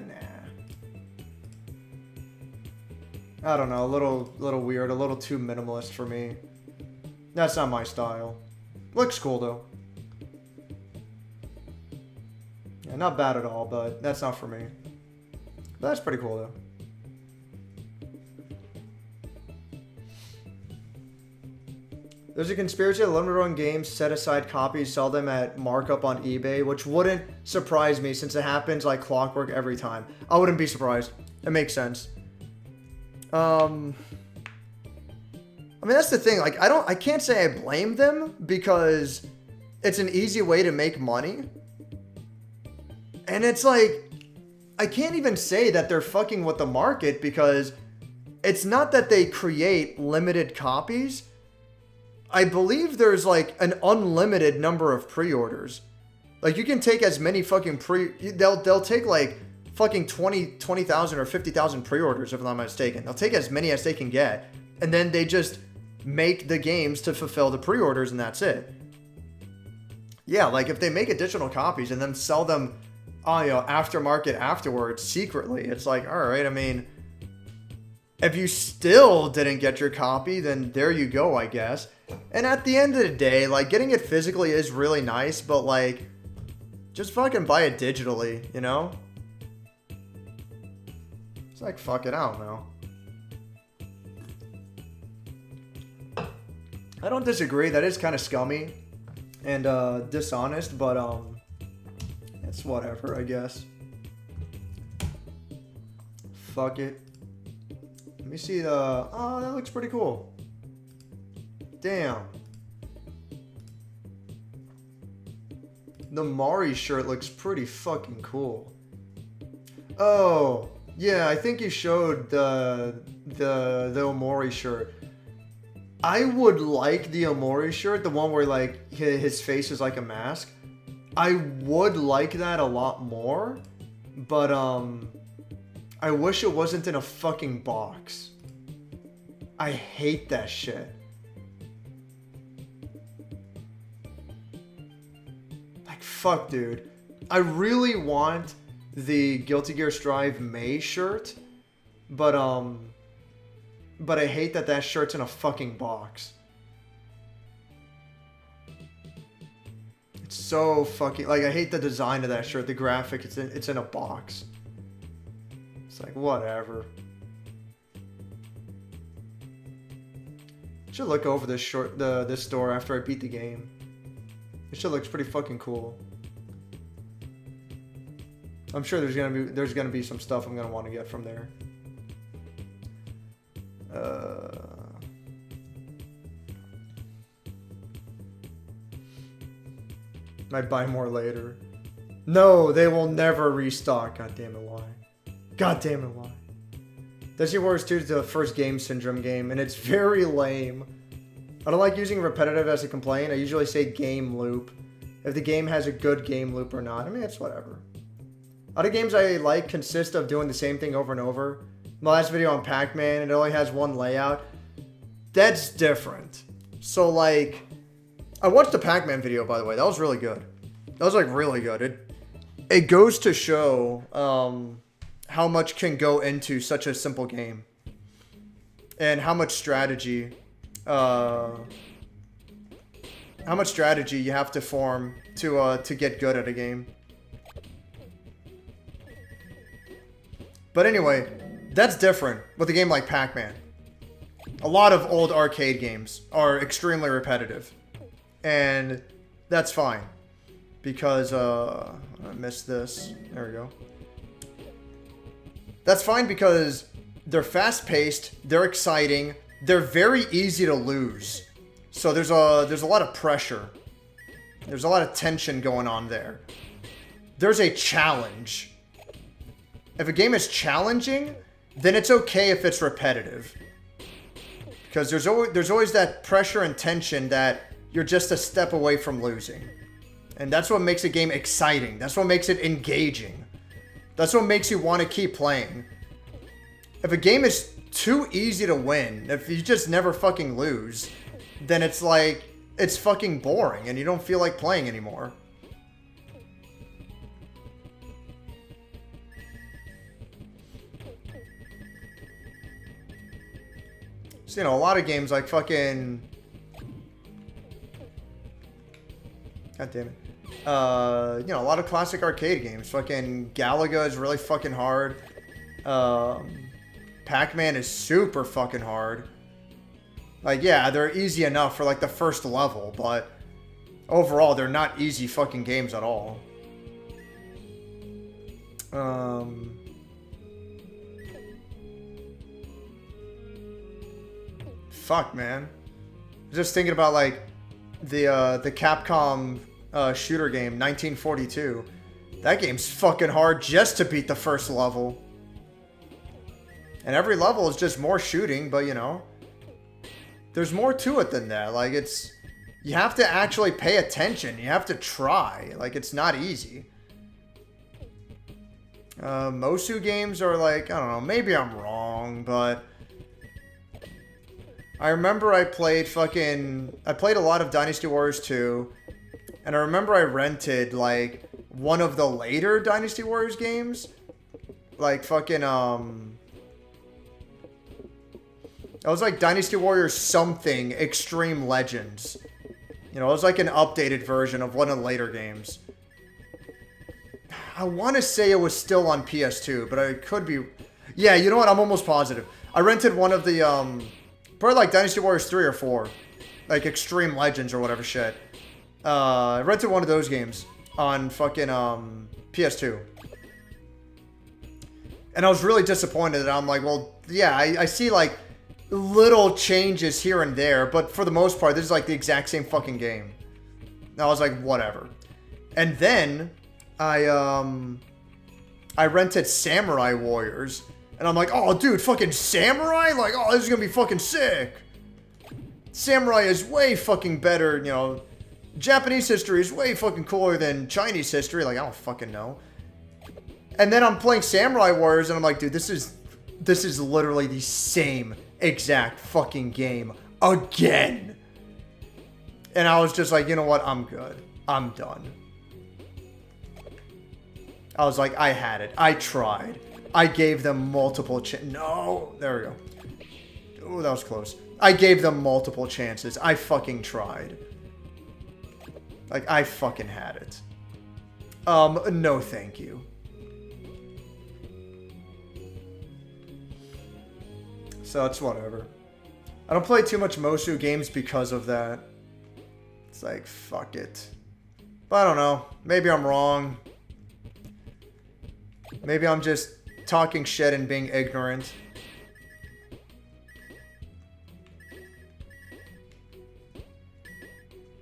I don't know, a little weird, a little too minimalist for me. That's not my style. Looks cool though. Yeah, not bad at all, but that's not for me. But that's pretty cool though. There's a conspiracy that limited run games set aside copies, sell them at markup on eBay, which wouldn't surprise me since it happens like clockwork every time. I wouldn't be surprised. It makes sense. I mean, that's the thing. Like, I can't say I blame them because it's an easy way to make money. And it's like, I can't even say that they're fucking with the market because it's not that they create limited copies. I believe there's like an unlimited number of pre-orders. Like, you can take as many fucking they'll take like fucking 20,000 or 50,000 pre-orders if I'm not mistaken. They'll take as many as they can get, and then they just make the games to fulfill the pre-orders, and that's it. Yeah, like if they make additional copies and then sell them on, aftermarket afterwards secretly, it's like, all right, I mean, if you still didn't get your copy, then there you go, I guess. And at the end of the day, like, getting it physically is really nice, but like, just fucking buy it digitally, you know? It's like, fuck it, I don't know. I don't disagree, that is kind of scummy and dishonest, but it's whatever, I guess. Fuck it. Let me see the... Oh, that looks pretty cool. Damn. The Mari shirt looks pretty fucking cool. Oh, yeah, I think you showed the Omori shirt. I would like the Omori shirt, the one where like his face is like a mask. I would like that a lot more, but I wish it wasn't in a fucking box. I hate that shit. Like, fuck, dude. I really want the Guilty Gear Strive May shirt, but I hate that that shirt's in a fucking box. It's so fucking... Like, I hate the design of that shirt, the graphic, it's in a box. It's like, whatever. Should look over this this store after I beat the game. This shit looks pretty fucking cool. I'm sure there's gonna be some stuff I'm gonna want to get from there. Might buy more later. No, they will never restock. God damn it, why? God damn it, why? Dynasty Warriors 2 is the first game syndrome game, and it's very lame. I don't like using repetitive as a complaint. I usually say game loop. If the game has a good game loop or not. I mean, it's whatever. Other games I like consist of doing the same thing over and over. My last video on Pac-Man, it only has one layout. That's different. So, like, I watched the Pac-Man video, by the way. That was really good. That was, like, really good. It goes to show how much can go into such a simple game. And how much strategy... how much strategy you have to form to get good at a game. But anyway, that's different with a game like Pac-Man. A lot of old arcade games are extremely repetitive. And that's fine. Because, I missed this. There we go. That's fine because they're fast-paced, they're exciting, they're very easy to lose. So there's a lot of pressure. There's a lot of tension going on there. There's a challenge. If a game is challenging, then it's okay if it's repetitive. Because there's always that pressure and tension that you're just a step away from losing. And that's what makes a game exciting. That's what makes it engaging. That's what makes you want to keep playing. If a game is too easy to win, if you just never fucking lose, then it's like, it's fucking boring and you don't feel like playing anymore. you know, a lot of games like fucking... God damn it. You know, a lot of classic arcade games. Fucking Galaga is really fucking hard. Pac-Man is super fucking hard. Like, yeah, they're easy enough for, like, the first level, but overall, they're not easy fucking games at all. Fuck, man. Just thinking about, like, the Capcom shooter game, 1942. That game's fucking hard just to beat the first level. And every level is just more shooting, but, you know, there's more to it than that. Like, it's... You have to actually pay attention. You have to try. Like, it's not easy. Mosu games are like, I don't know, maybe I'm wrong, but... I remember I played a lot of Dynasty Warriors 2, and I remember I rented, like, one of the later Dynasty Warriors games. Like, fucking, it was like Dynasty Warriors something Extreme Legends. You know, it was like an updated version of one of the later games. I want to say it was still on PS2, but I could be... Yeah, you know what? I'm almost positive. I rented one of the, probably like Dynasty Warriors 3 or 4. Like Extreme Legends or whatever shit. I rented one of those games on fucking, PS2. And I was really disappointed that I'm like, well, yeah, I see like little changes here and there, but for the most part, this is like the exact same fucking game. And I was like, whatever. And then I rented Samurai Warriors, and I'm like, oh, dude, fucking Samurai? Like, oh, this is gonna be fucking sick. Samurai is way fucking better, you know. Japanese history is way fucking cooler than Chinese history. Like, I don't fucking know. And then I'm playing Samurai Warriors, and I'm like, dude, this is literally the same exact fucking game again. And I was just like, you know what? I'm good. I'm done. I was like, I had it. I tried. I gave them multiple No. There we go. Oh, that was close. I gave them multiple chances. I fucking tried. Like, I fucking had it. No thank you. So it's whatever. I don't play too much Mosu games because of that. It's like, fuck it. But I don't know. Maybe I'm wrong. Maybe I'm just talking shit and being ignorant.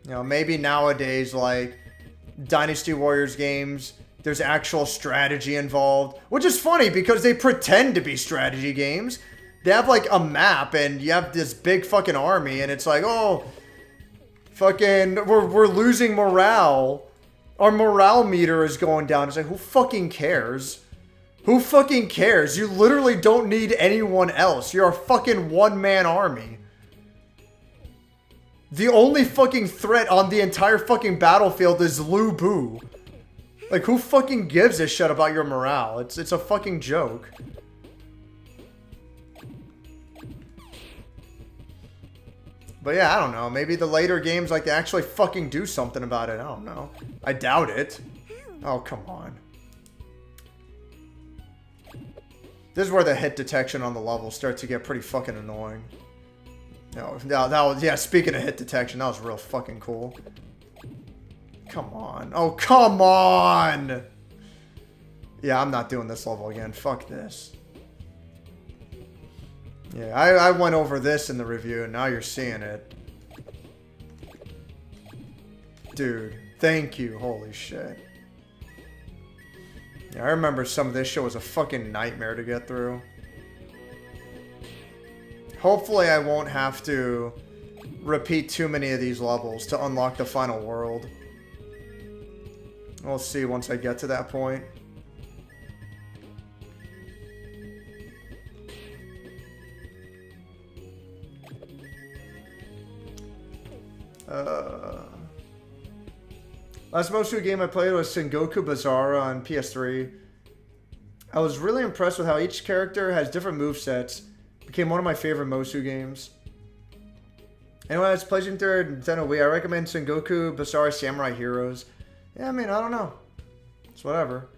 You know, maybe nowadays, like, Dynasty Warriors games, there's actual strategy involved. Which is funny, because they pretend to be strategy games. They have, like, a map, and you have this big fucking army, and it's like, oh, fucking, we're losing morale. Our morale meter is going down. It's like, who fucking cares? Who fucking cares? You literally don't need anyone else. You're a fucking one-man army. The only fucking threat on the entire fucking battlefield is Lu Bu. Like, who fucking gives a shit about your morale? It's a fucking joke. But yeah, I don't know. Maybe the later games, like, they actually fucking do something about it. I don't know. I doubt it. Oh, come on. This is where the hit detection on the level starts to get pretty fucking annoying. No, that was, yeah, speaking of hit detection, that was real fucking cool. Come on. Oh, come on! Yeah, I'm not doing this level again. Fuck this. Yeah, I went over this in the review, and now you're seeing it. Dude, thank you. Holy shit. Yeah, I remember some of this shit was a fucking nightmare to get through. Hopefully I won't have to repeat too many of these levels to unlock the final world. We'll see once I get to that point. Last Mosu game I played was Sengoku Bazara on PS3. I was really impressed with how each character has different movesets. Became one of my favorite Mosu games. Anyone that's pledging through Nintendo Wii, I recommend Sengoku Basara Samurai Heroes. Yeah, I mean, I don't know. It's whatever.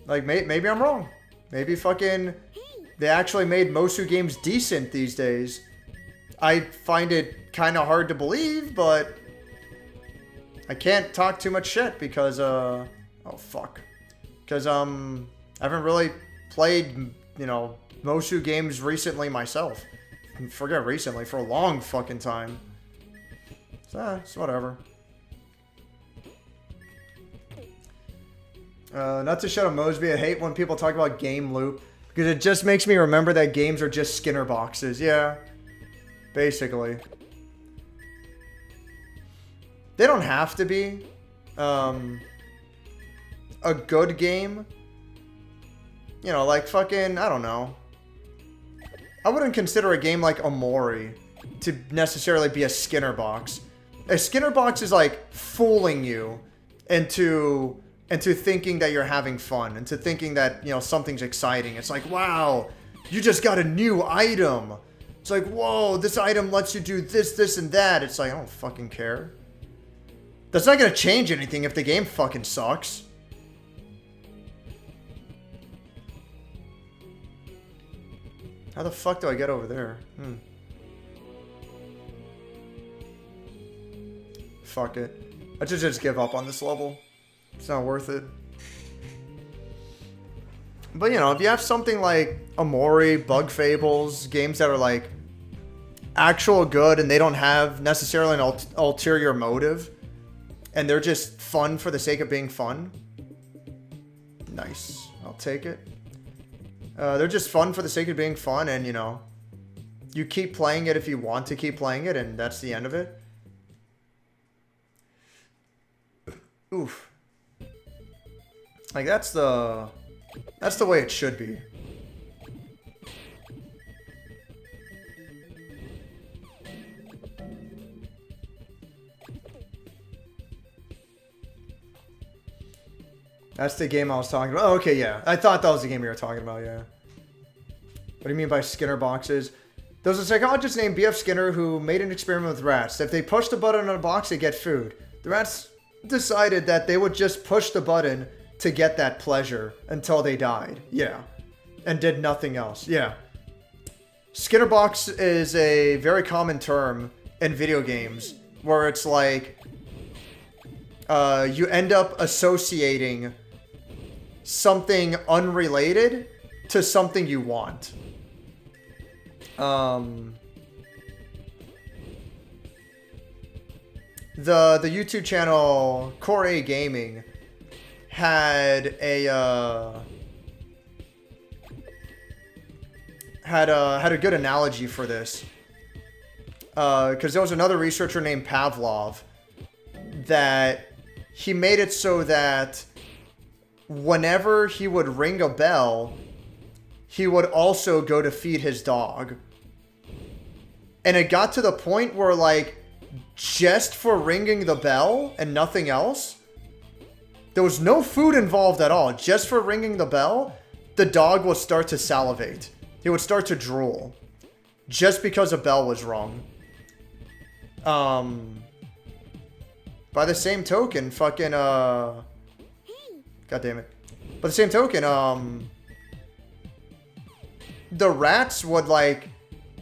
Like, maybe I'm wrong. Maybe fucking they actually made Mosu games decent these days. I find it kind of hard to believe, but I can't talk too much shit because, oh, fuck. Because, I haven't really played, you know, Mosu games recently myself. Forget recently, for a long fucking time. So, it's whatever. Not to shut up Mosby, I hate when people talk about game loop. Because it just makes me remember that games are just Skinner boxes. Yeah. Basically. They don't have to be. A good game. You know, like fucking, I don't know. I wouldn't consider a game like Omori to necessarily be a Skinner box. A Skinner box is like fooling you into thinking that you're having fun, into thinking that, you know, something's exciting. It's like, wow, you just got a new item. It's like, whoa, this item lets you do this, this, and that. It's like, I don't fucking care. That's not gonna change anything if the game fucking sucks. How the fuck do I get over there? Fuck it. I should just give up on this level. It's not worth it. But, you know, if you have something like Omori, Bug Fables, games that are, like, actual good and they don't have necessarily an ulterior motive, and they're just fun for the sake of being fun, nice. I'll take it. They're just fun for the sake of being fun, and, you know, you keep playing it if you want to keep playing it, and that's the end of it. Oof. Like, that's the way it should be. That's the game I was talking about. Oh, okay, yeah. I thought that was the game you were talking about, yeah. What do you mean by Skinner boxes? There was a psychologist named B.F. Skinner who made an experiment with rats. If they pushed a button on a box, they get food. The rats decided that they would just push the button to get that pleasure until they died. Yeah. And did nothing else. Yeah. Skinner box is a very common term in video games where it's like you end up associating something unrelated to something you want. The YouTube channel Core A Gaming had a good analogy for this, because there was another researcher named Pavlov that he made it so that whenever he would ring a bell, he would also go to feed his dog. And it got to the point where, like, just for ringing the bell and nothing else, there was no food involved at all. Just for ringing the bell, the dog would start to salivate. He would start to drool. Just because a bell was rung. By the same token, fucking, God damn it. By the same token, the rats would, like,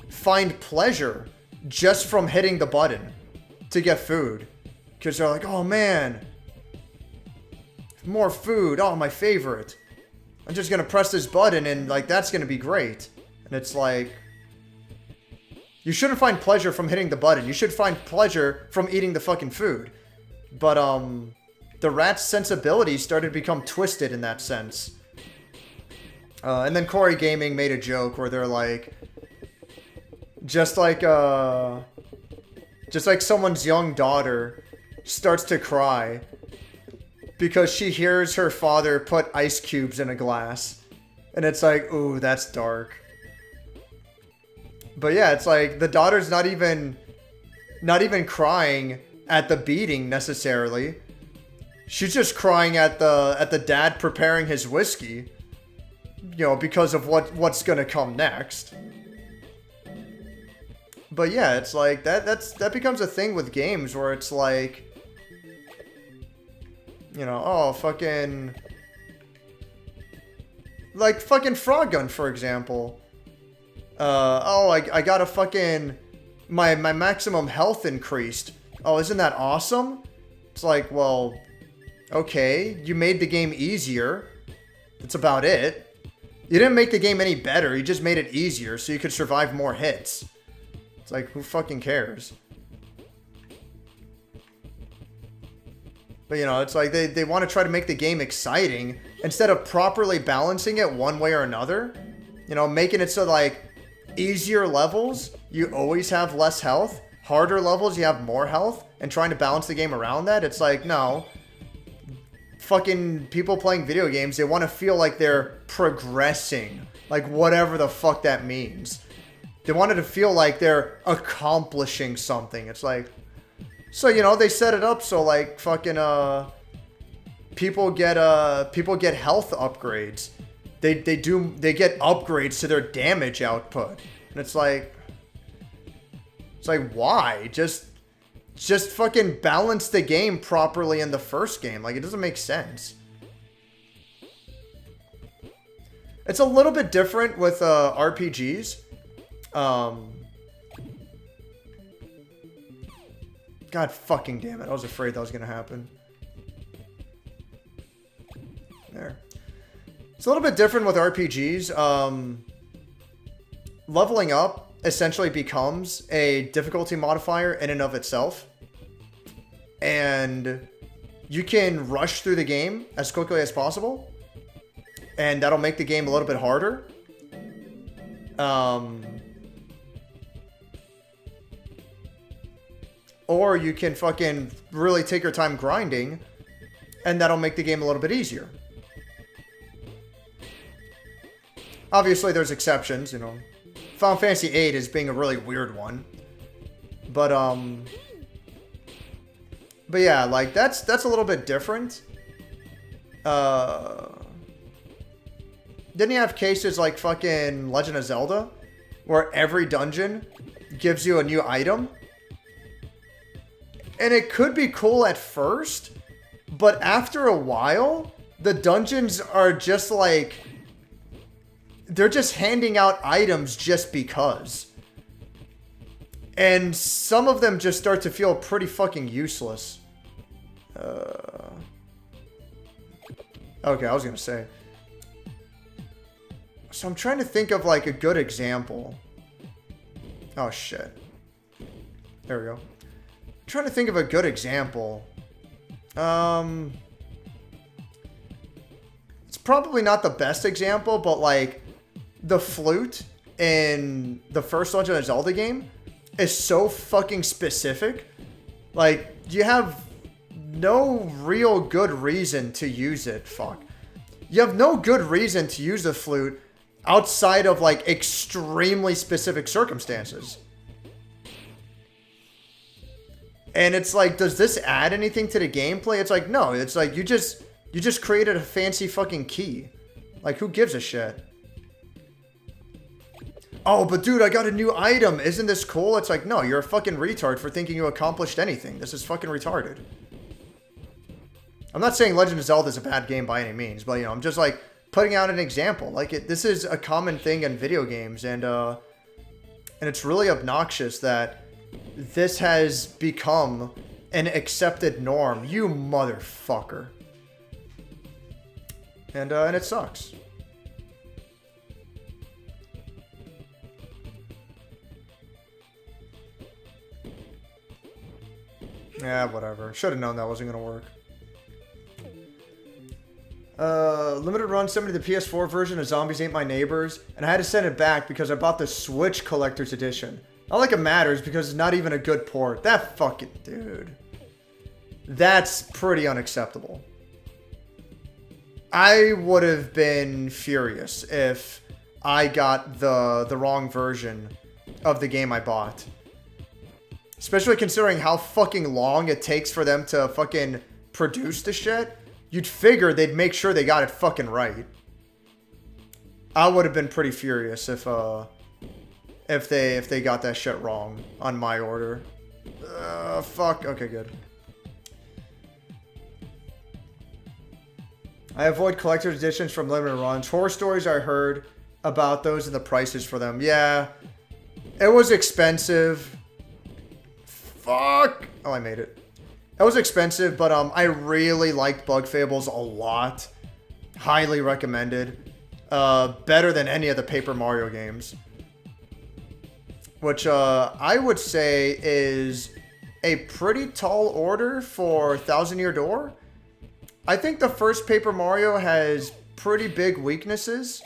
find pleasure just from hitting the button to get food. Because they're like, oh man, more food, oh my favorite. I'm just gonna press this button and, like, that's gonna be great. And it's like, you shouldn't find pleasure from hitting the button. You should find pleasure from eating the fucking food. But, the rat's sensibilities started to become twisted in that sense. And then Core A Gaming made a joke where they're like, just like someone's young daughter starts to cry because she hears her father put ice cubes in a glass. And it's like, ooh, that's dark. But yeah, it's like the daughter's not even crying at the beating necessarily. She's just crying at the dad preparing his whiskey. You know, because of what's gonna come next. But yeah, it's like that becomes a thing with games where it's like, you know, oh, fucking, like fucking Frogun, for example. Oh, I got a fucking, my maximum health increased. Oh, isn't that awesome? It's like, well, okay, you made the game easier. That's about it. You didn't make the game any better, you just made it easier so you could survive more hits. It's like, who fucking cares? But, you know, it's like they want to try to make the game exciting instead of properly balancing it one way or another. You know, making it so, like, easier levels, you always have less health. Harder levels, you have more health. And trying to balance the game around that, it's like, no. Fucking people playing video games, they want to feel like they're progressing. Like, whatever the fuck that means. They wanted to feel like they're accomplishing something. It's like, so, you know, they set it up so, like, fucking, people get health upgrades. They get upgrades to their damage output. And it's like, why? Just fucking balance the game properly in the first game. Like, it doesn't make sense. It's a little bit different with RPGs. God fucking damn it. I was afraid that was going to happen. There. It's a little bit different with RPGs. Leveling up essentially becomes a difficulty modifier in and of itself. And you can rush through the game as quickly as possible. And that'll make the game a little bit harder. Or you can fucking really take your time grinding, and that'll make the game a little bit easier. Obviously, there's exceptions, you know. Final Fantasy VIII is being a really weird one. But yeah, like, that's a little bit different. Didn't you have cases like fucking Legend of Zelda, where every dungeon gives you a new item? And it could be cool at first, but after a while, the dungeons are just like, they're just handing out items just because. And some of them just start to feel pretty fucking useless. Okay, I was gonna say. So I'm trying to think of like a good example. Oh shit. There we go. I'm trying to think of a good example. It's probably not the best example, but like the flute in the first Legend of Zelda game is so fucking specific. Like, you have no real good reason to use it. Fuck. You have no good reason to use the flute outside of like extremely specific circumstances. And it's like, does this add anything to the gameplay? It's like, no. It's like, you just created a fancy fucking key. Like, who gives a shit? Oh, but dude, I got a new item. Isn't this cool? It's like, no, you're a fucking retard for thinking you accomplished anything. This is fucking retarded. I'm not saying Legend of Zelda is a bad game by any means, but, you know, I'm just, like, putting out an example. Like, this is a common thing in video games, and it's really obnoxious that this has become an accepted norm. You motherfucker. And it sucks. Yeah, whatever. Should have known that wasn't going to work. Limited run sent me to the PS4 version of Zombies Ate My Neighbors, and I had to send it back because I bought the Switch Collector's Edition. Not like it matters because it's not even a good port. That fucking dude. That's pretty unacceptable. I would have been furious if I got the wrong version of the game I bought. Especially considering how fucking long it takes for them to fucking produce the shit. You'd figure they'd make sure they got it fucking right. I would have been pretty furious if if they got that shit wrong on my order. Fuck. Okay, good. I avoid collector's editions from limited runs. Horror stories, I heard about those and the prices for them. Yeah. It was expensive. Fuck. Oh, I made it. It was expensive, but I really liked Bug Fables a lot. Highly recommended. Better than any of the Paper Mario games. Which I would say is a pretty tall order for Thousand Year Door. I think the first Paper Mario has pretty big weaknesses.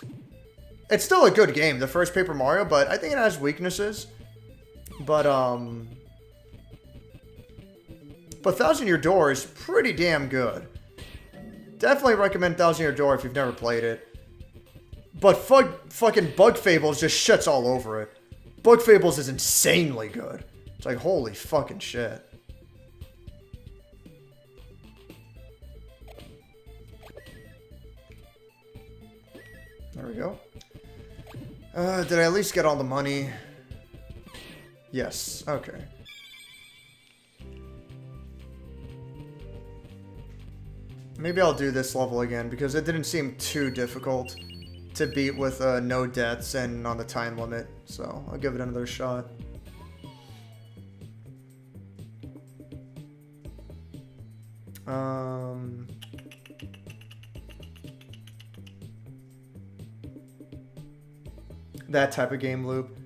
It's still a good game, the first Paper Mario, but I think it has weaknesses. But Thousand Year Door is pretty damn good. Definitely recommend Thousand Year Door if you've never played it. But fucking Bug Fables just shits all over it. Bug Fables is insanely good. It's like, holy fucking shit. There we go. Did I at least get all the money? Yes. Okay. Maybe I'll do this level again because it didn't seem too difficult to beat with no deaths and on the time limit. So I'll give it another shot. That type of game loop.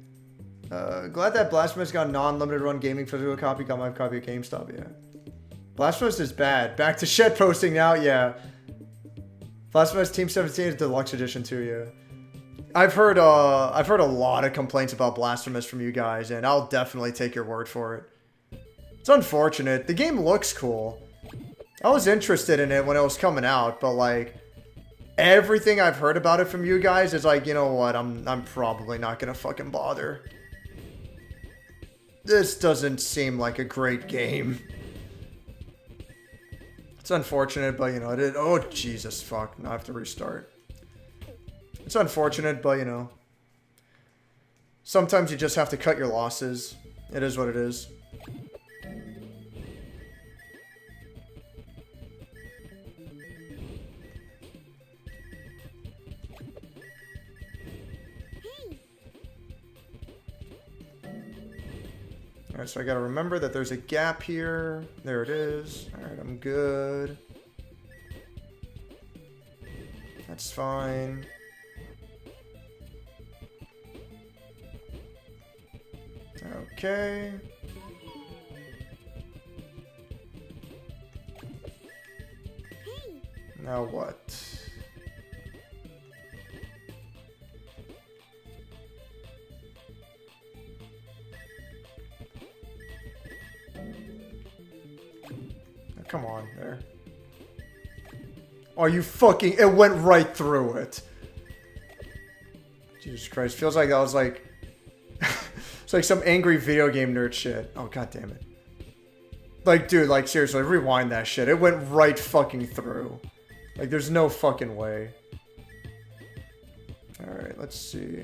Glad that Blasphemous got non-limited run gaming physical copy. Got my copy at GameStop, yeah. Blasphemous is bad. Back to shed posting now, yeah. Blasphemous Team 17 is Deluxe Edition too, yeah. I've heard a lot of complaints about Blasphemous from you guys, and I'll definitely take your word for it. It's unfortunate. The game looks cool. I was interested in it when it was coming out, but like everything I've heard about it from you guys is like, you know what, I'm probably not gonna fucking bother. This doesn't seem like a great game. It's unfortunate, but you know, oh Jesus fuck, now I have to restart. It's unfortunate, but you know, sometimes you just have to cut your losses. It is what it is. Alright, so I gotta remember that there's a gap here. There it is. Alright, I'm good. That's fine. Okay. Now what? Come on, there. Are you fucking... It went right through it. Jesus Christ. Feels like that was like... It's like some angry video game nerd shit. Oh, god damn it. Like, dude, like, seriously, rewind that shit. It went right fucking through. Like, there's no fucking way. Alright, let's see.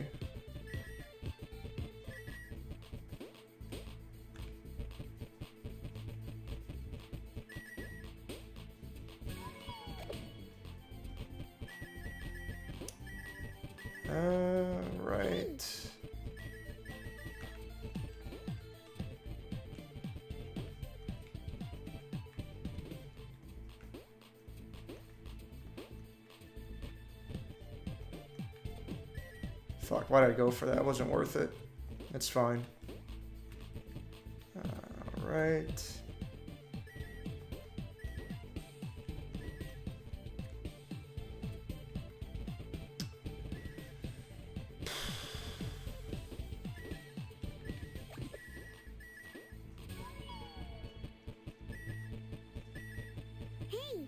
Right. Fuck, why did I go for that? It wasn't worth it. It's fine. Alright.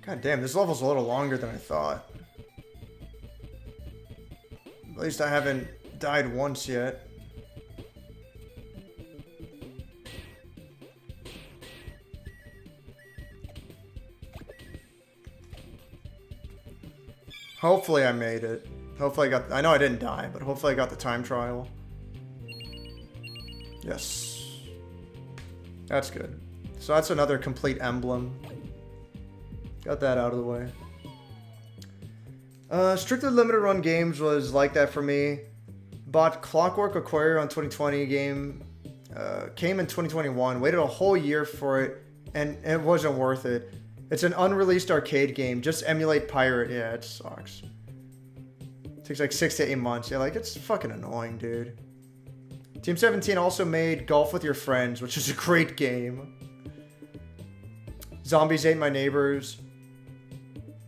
God damn, this level's a little longer than I thought. At least I haven't died once yet. Hopefully I made it. Hopefully I got... I know I didn't die, but hopefully I got the time trial. Yes. That's good. So that's another complete emblem. Got that out of the way. Strictly limited run games was like that for me. Bought Clockwork Aquarium on 2020 game. Came in 2021. Waited a whole year for it, and it wasn't worth it. It's an unreleased arcade game. Just emulate pirate. Yeah, it sucks. It takes like 6 to 8 months. Yeah, like it's fucking annoying, dude. Team 17 also made Golf with Your Friends, which is a great game. Zombies Ate My Neighbors.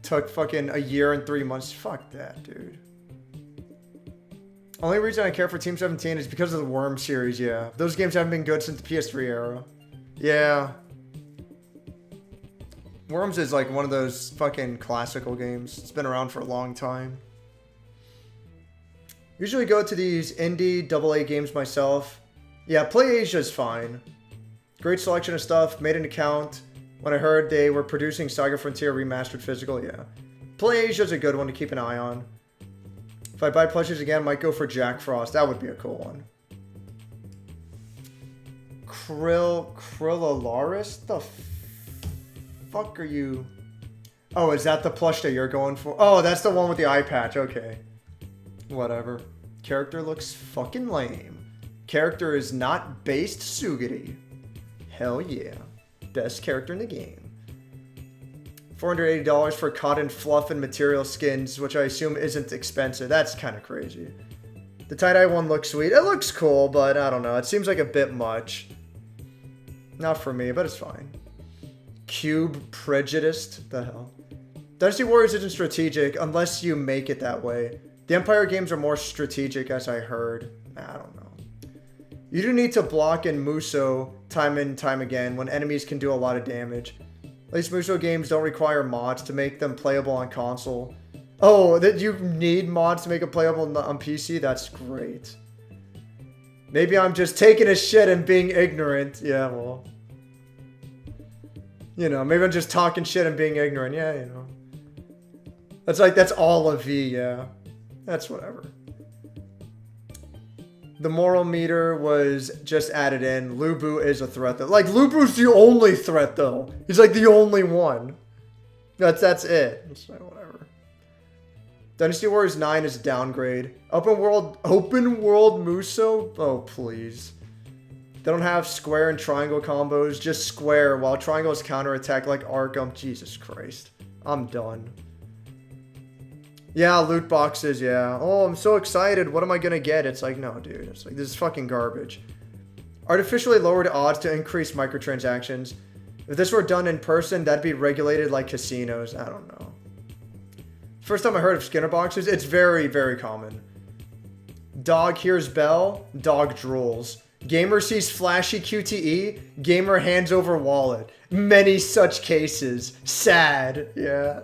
Took fucking a year and 3 months. Fuck that, dude. Only reason I care for Team 17 is because of the Worm series, yeah. Those games haven't been good since the PS3 era. Yeah. Worms is like one of those fucking classical games. It's been around for a long time. Usually go to these indie AA games myself. Yeah, Play Asia's fine. Great selection of stuff. Made an account. When I heard they were producing Saga Frontier Remastered Physical, yeah. Play Asia's a good one to keep an eye on. If I buy plushies again, I might go for Jack Frost. That would be a cool one. Krillalaris? The fuck are you? Oh, is that the plush that you're going for? Oh, that's the one with the eye patch. Okay. Whatever. Character looks fucking lame. Character is not based Sugiri. Hell yeah. Best character in the game. $480 for cotton fluff and material skins, which I assume isn't expensive. That's kind of crazy. The tie-dye one looks sweet. It looks cool, but I don't know. It seems like a bit much. Not for me, but it's fine. Cube Prejudiced? The hell? Dynasty Warriors isn't strategic unless you make it that way. The Empire games are more strategic, as I heard. I don't know. You do need to block in Muso time and time again when enemies can do a lot of damage. At least Muso games don't require mods to make them playable on console. Oh, that you need mods to make it playable on PC? That's great. Maybe I'm just taking a shit and being ignorant. Yeah, well. You know, maybe I'm just talking shit and being ignorant. Yeah, you know. That's all of V, yeah. That's whatever. The moral meter was just added in. Lubu is a threat, though. Like, Lubu's the only threat, though. He's, like, the only one. That's it. It's like, whatever. Dynasty Warriors 9 is a downgrade. Open world Muso? Oh, please. They don't have square and triangle combos. Just square, while triangles counterattack like Arkham. Jesus Christ. I'm done. Yeah, loot boxes, yeah. Oh, I'm so excited. What am I gonna get? It's like, no, dude. It's like, this is fucking garbage. Artificially lowered odds to increase microtransactions. If this were done in person, that'd be regulated like casinos. I don't know. First time I heard of Skinner boxes, it's very, very common. Dog hears bell, dog drools. Gamer sees flashy QTE, gamer hands over wallet. Many such cases. Sad. Yeah.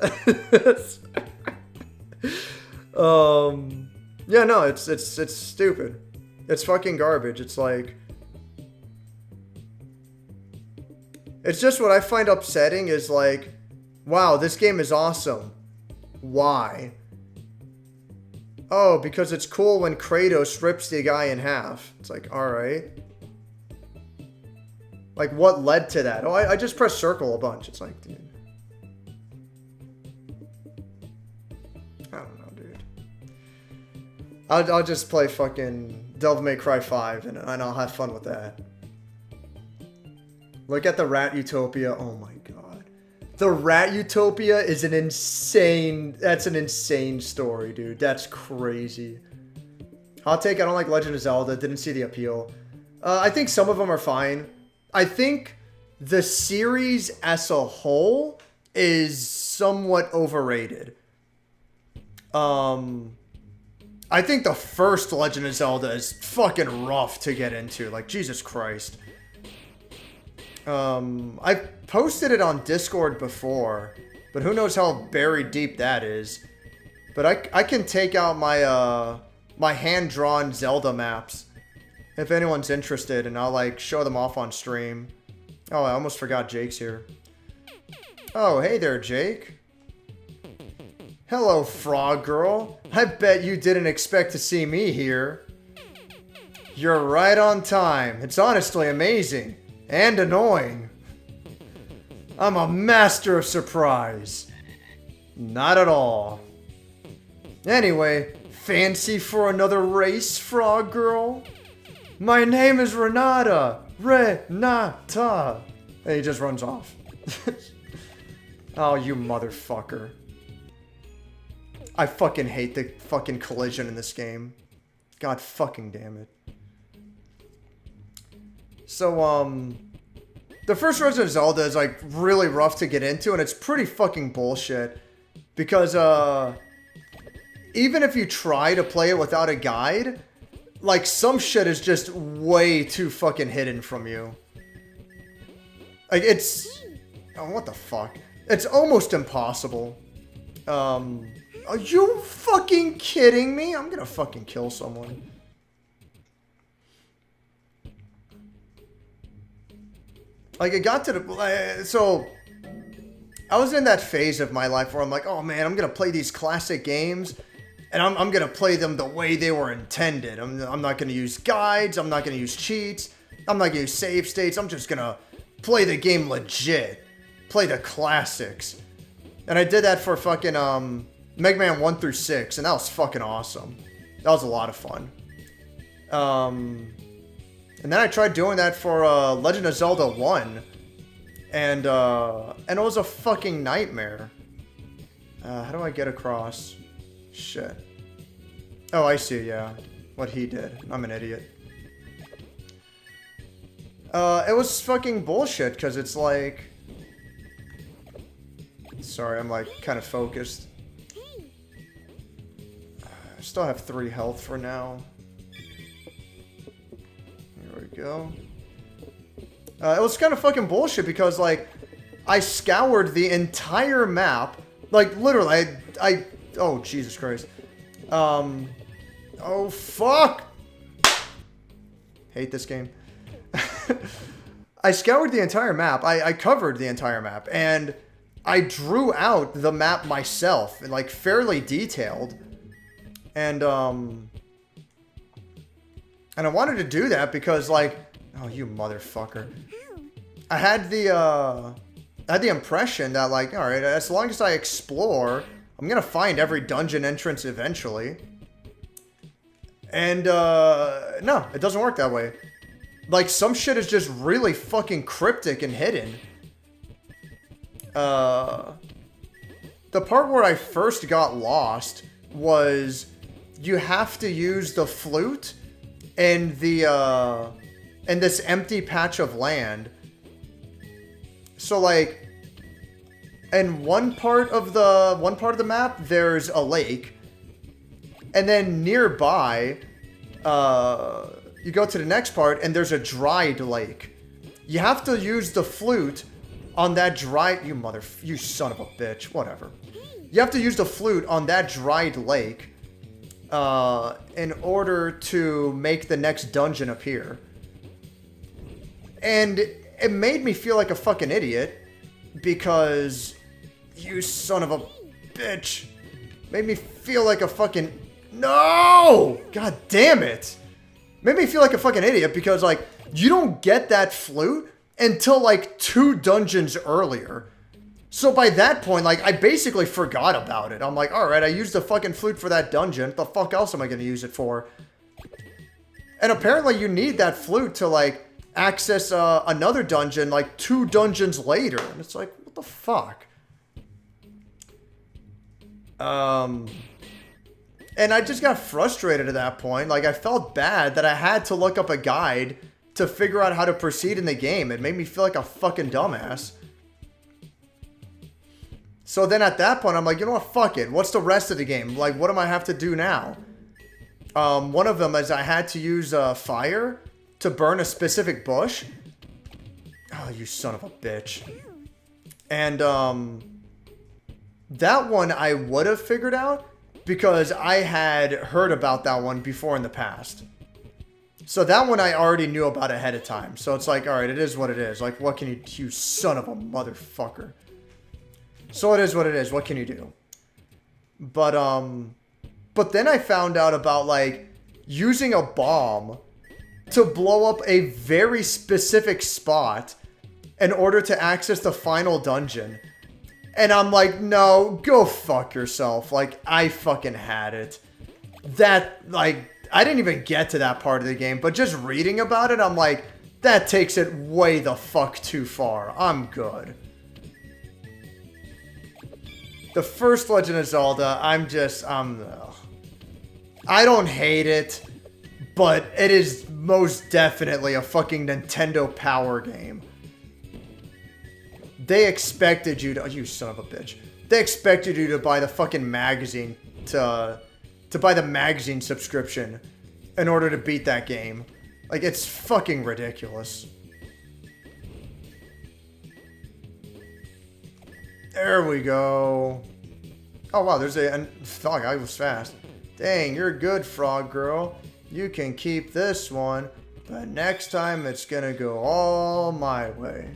Yeah, no, it's stupid. It's fucking garbage. It's like, it's just what I find upsetting is like, wow, this game is awesome. Why? Oh, because it's cool when Kratos rips the guy in half. It's like, alright. Like, what led to that? Oh, I just pressed circle a bunch. It's like, dude. I don't know, dude. I'll just play fucking Devil May Cry 5 and I'll have fun with that. Look at the Rat Utopia. Oh my god. The Rat Utopia is an insane... That's an insane story, dude. That's crazy. Hot take, I don't like Legend of Zelda. Didn't see the appeal. I think some of them are fine. I think the series as a whole is somewhat overrated. I think the first Legend of Zelda is fucking rough to get into. Like, Jesus Christ. I posted it on Discord before, but who knows how buried deep that is. But I can take out my, my hand-drawn Zelda maps if anyone's interested, and I'll, like, show them off on stream. Oh, I almost forgot Jake's here. Oh, hey there, Jake. Hello, Frog Girl. I bet you didn't expect to see me here. You're right on time. It's honestly amazing. And annoying. I'm a master of surprise. Not at all. Anyway, fancy for another race, frog girl? My name is Renata. Renata. And he just runs off. Oh, you motherfucker. I fucking hate the fucking collision in this game. God fucking damn it. So, the first Resident Zelda is, like, really rough to get into, and it's pretty fucking bullshit. Because, even if you try to play it without a guide, like, some shit is just way too fucking hidden from you. Like, it's... Oh, what the fuck? It's almost impossible. Are you fucking kidding me? I'm gonna fucking kill someone. Like, it got to the... So, I was in that phase of my life where I'm like, oh man, I'm gonna play these classic games, and I'm gonna play them the way they were intended. I'm not gonna use guides, I'm not gonna use cheats, I'm not gonna use save states, I'm just gonna play the game legit. Play the classics. And I did that for fucking, Mega Man 1 through 6, and that was fucking awesome. That was a lot of fun. And then I tried doing that for Legend of Zelda 1, and it was a fucking nightmare. How do I get across? Shit. Oh, I see, yeah. What he did. I'm an idiot. It was fucking bullshit, because it's like... Sorry, I'm like kind of focused. I still have 3 health for now. There we go. It was kind of fucking bullshit because, like, I scoured the entire map. Like, literally, oh, Jesus Christ. Oh, fuck! Hate this game. I scoured the entire map. I covered the entire map. And I drew out the map myself. Like, fairly detailed. And I wanted to do that because, like... Oh, you motherfucker. I had the impression that, like, alright, as long as I explore, I'm gonna find every dungeon entrance eventually. And, no, it doesn't work that way. Like, some shit is just really fucking cryptic and hidden. The part where I first got lost was you have to use the flute and the, and this empty patch of land. So, like, in one part of the map, there's a lake. And then nearby, you go to the next part, and there's a dried lake. You have to use the flute on that dried... You son of a bitch. Whatever. You have to use the flute on that dried lake in order to make the next dungeon appear. And it made me feel like a fucking idiot because you son of a bitch made me feel like a fucking... No! God damn it! Made me feel like a fucking idiot because, like, you don't get that flute until, like, 2 dungeons earlier. So by that point, like, I basically forgot about it. I'm like, alright, I used the fucking flute for that dungeon. What the fuck else am I gonna use it for? And apparently you need that flute to, like, access another dungeon, like, 2 dungeons later. And it's like, what the fuck? And I just got frustrated at that point. Like, I felt bad that I had to look up a guide to figure out how to proceed in the game. It made me feel like a fucking dumbass. So then at that point, I'm like, you know what? Fuck it. What's the rest of the game? Like, what do I have to do now? One of them is I had to use fire to burn a specific bush. Oh, you son of a bitch. And that one I would have figured out because I had heard about that one before in the past. So that one I already knew about ahead of time. So it's like, alright, it is what it is. Like, what can you son of a motherfucker. So it is what it is. What can you do? But then I found out about, like, using a bomb to blow up a very specific spot in order to access the final dungeon. And I'm like, no, go fuck yourself. Like, I fucking had it. That, like, I didn't even get to that part of the game, but just reading about it, I'm like, that takes it way the fuck too far. I'm good. The first Legend of Zelda, I don't hate it, but it is most definitely a fucking Nintendo Power game. They expected you to, you son of a bitch. They expected you to buy the fucking magazine, to buy the magazine subscription in order to beat that game. Like, it's fucking ridiculous. There we go. Oh, wow, there's a... Fuck, I was fast. Dang, you're good, Frog Girl. You can keep this one, but next time it's gonna go all my way.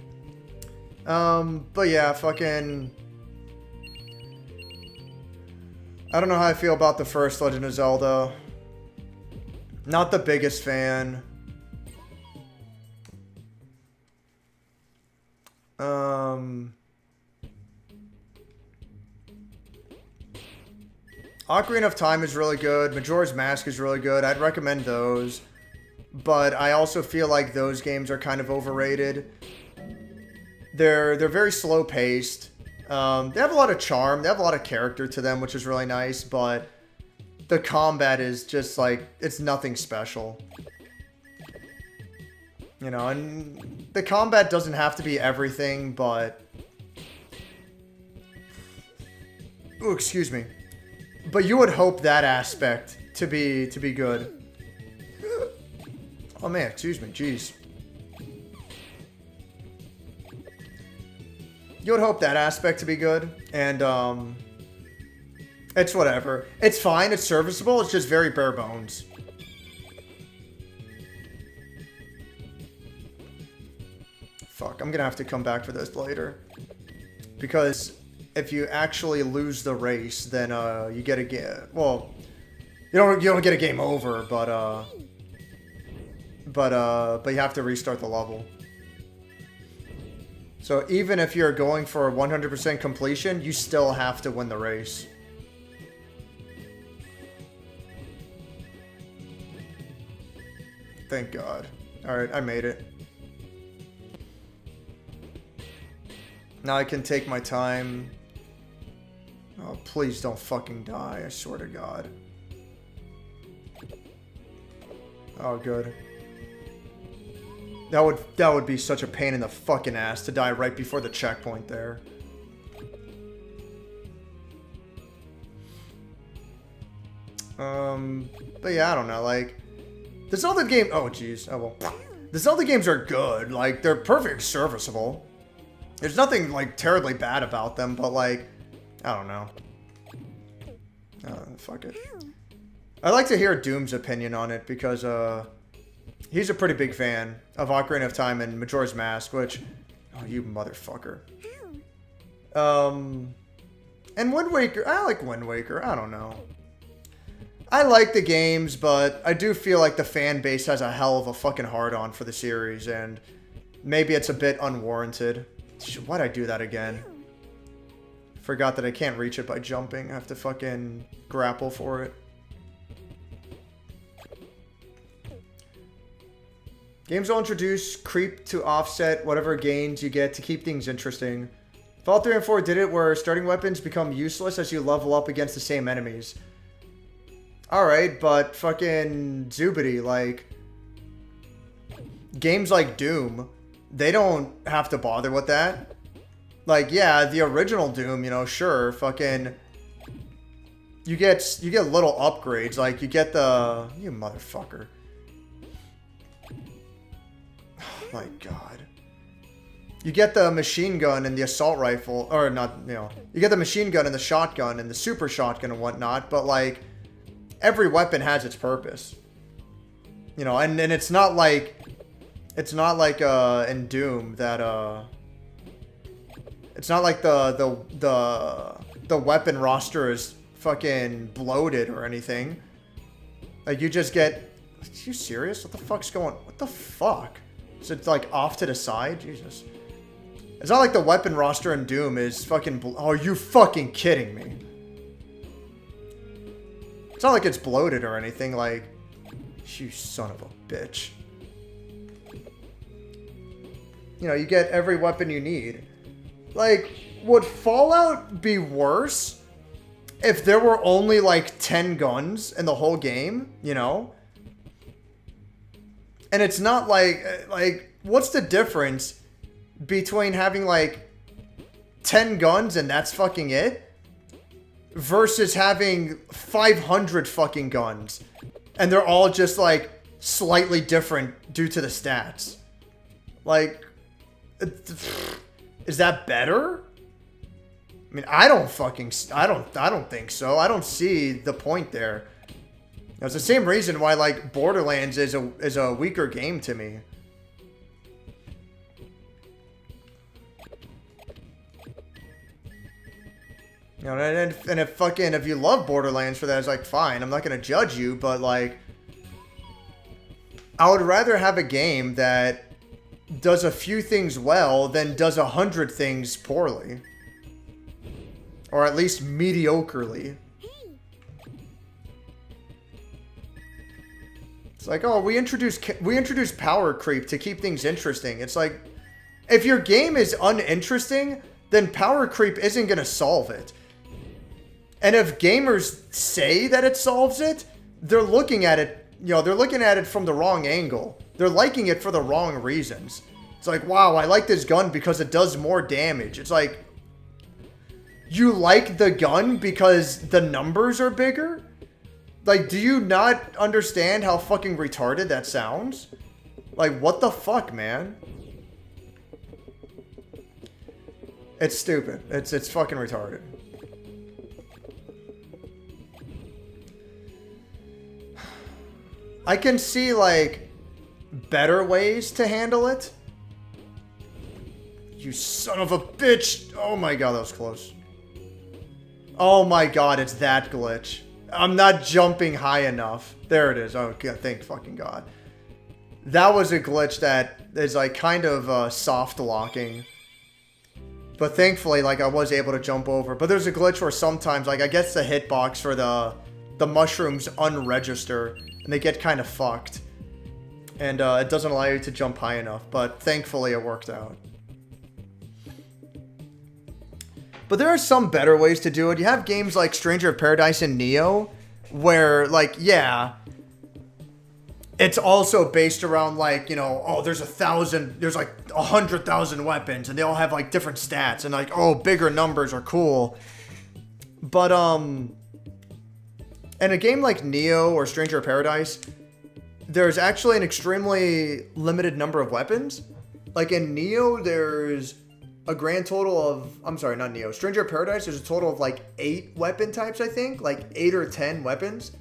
But yeah, fucking... I don't know how I feel about the first Legend of Zelda. Not the biggest fan. Ocarina of Time is really good. Majora's Mask is really good. I'd recommend those. But I also feel like those games are kind of overrated. They're very slow paced. They have a lot of charm. They have a lot of character to them, which is really nice. But the combat is just like, it's nothing special. You know, and the combat doesn't have to be everything, but... Ooh, excuse me. But you would hope that aspect to be good. Oh man, excuse me, jeez. You would hope that aspect to be good, and it's whatever. It's fine, it's serviceable, it's just very bare bones. Fuck, I'm gonna have to come back for this later. Because if you actually lose the race, then you get a game. Well, you don't get a game over, but you have to restart the level. So even if you're going for 100% completion, you still have to win the race. Thank God. Alright, I made it. Now I can take my time. Oh, please don't fucking die, I swear to God. Oh, good. That would be such a pain in the fucking ass to die right before the checkpoint there. But yeah, I don't know, like... The Zelda game... Oh, jeez. Oh, well. The Zelda games are good. Like, they're perfectly serviceable. There's nothing, like, terribly bad about them, but, like... I don't know. Fuck it. I'd like to hear Doom's opinion on it, because, he's a pretty big fan of Ocarina of Time and Majora's Mask, which... Oh, you motherfucker. And Wind Waker... I like Wind Waker. I don't know. I like the games, but I do feel like the fan base has a hell of a fucking hard-on for the series, and maybe it's a bit unwarranted. Why'd I do that again? Forgot that I can't reach it by jumping. I have to fucking grapple for it. Games will introduce creep to offset whatever gains you get to keep things interesting. Fallout 3 and 4 did it where starting weapons become useless as you level up against the same enemies. Alright, but fucking Zubity, like... Games like Doom, they don't have to bother with that. Like, yeah, the original Doom, you know, sure, fucking... You get little upgrades, like, you get the... You motherfucker. Oh my God. You get the machine gun and the assault rifle, or not, you know... You get the machine gun and the shotgun and the super shotgun and whatnot, but, like... Every weapon has its purpose. You know, and it's not like... It's not like, in Doom that, It's not like the weapon roster is fucking bloated or anything. Like, you just get... you serious? What the fuck's going... What the fuck? Is it, like, off to the side? Jesus. It's not like the weapon roster in Doom is fucking... Oh, are you fucking kidding me? It's not like it's bloated or anything, like... You son of a bitch. You know, you get every weapon you need. Like, would Fallout be worse if there were only, like, 10 guns in the whole game, you know? And it's not like, what's the difference between having, like, 10 guns and that's fucking it? Versus having 500 fucking guns. And they're all just, like, slightly different due to the stats. Like, is that better? I mean, I don't think so. I don't see the point there. It's the same reason why, like, Borderlands is a weaker game to me. You know, and if you love Borderlands for that, it's like, fine, I'm not gonna judge you, but like, I would rather have a game that does a few things well than does 100 things poorly. Or at least mediocrely. It's like, oh, we introduced power creep to keep things interesting. It's like, if your game is uninteresting, then power creep isn't gonna solve it. And if gamers say that it solves it, they're looking at it, you know, they're looking at it from the wrong angle. They're liking it for the wrong reasons. It's like, wow, I like this gun because it does more damage. It's like, you like the gun because the numbers are bigger? Like, do you not understand how fucking retarded that sounds? Like, what the fuck, man? It's stupid. It's fucking retarded. I can see, like, better ways to handle it. You son of a bitch. Oh my god, that was close. Oh my god, it's that glitch. I'm not jumping high enough. There it is. Oh, god, thank fucking god. That was a glitch that is, like, kind of soft locking. But thankfully, like, I was able to jump over. But there's a glitch where sometimes, like, I guess the hitbox for the mushrooms unregister. And they get kind of fucked. And it doesn't allow you to jump high enough. But thankfully it worked out. But there are some better ways to do it. You have games like Stranger of Paradise and Neo. Where, like, yeah. It's also based around, like, you know, oh, there's like 100,000 weapons. And they all have, like, different stats. And, like, oh, bigger numbers are cool. But, in a game like Neo or Stranger of Paradise, there's actually an extremely limited number of weapons. Like in Neo, there's a grand total of... I'm sorry, not Neo. Stranger of Paradise, there's a total of like 8 weapon types, I think. Like 8 or 10 weapons.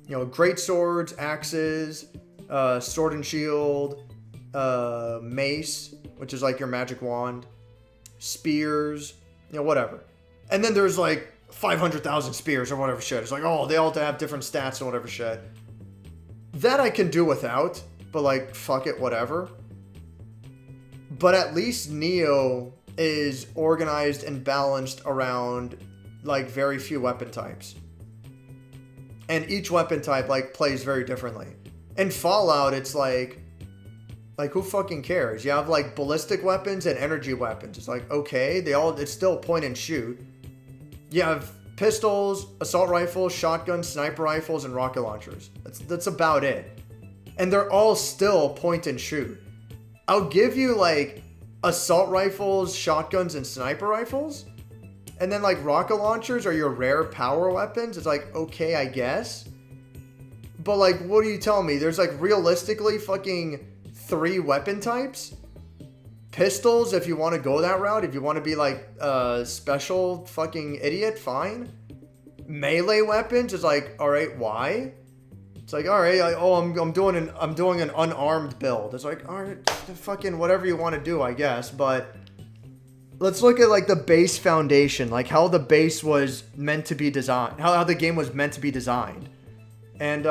You know, great swords, axes, sword and shield, mace, which is like your magic wand, spears, you know, whatever. And then there's like 500,000 spears or whatever shit. It's like, oh, they all have different stats and whatever shit. That I can do without, but like, fuck it, whatever. But at least Neo is organized and balanced around like very few weapon types. And each weapon type like plays very differently. In Fallout, it's like who fucking cares? You have like ballistic weapons and energy weapons. It's like, okay, it's still point and shoot. You have pistols, assault rifles, shotguns, sniper rifles, and rocket launchers. That's about it. And they're all still point and shoot. I'll give you, like, assault rifles, shotguns, and sniper rifles. And then, like, rocket launchers are your rare power weapons. It's like, okay, I guess. But, like, what are you telling me? There's, like, realistically fucking 3 weapon types? Pistols, if you want to go that route, if you want to be like a special fucking idiot, fine. Melee weapons is like, all right, why? It's like, all right, oh, I'm doing an unarmed build. It's like, all right, fucking whatever you want to do, I guess. But let's look at like the base foundation, like how the base was meant to be designed, how the game was meant to be designed, and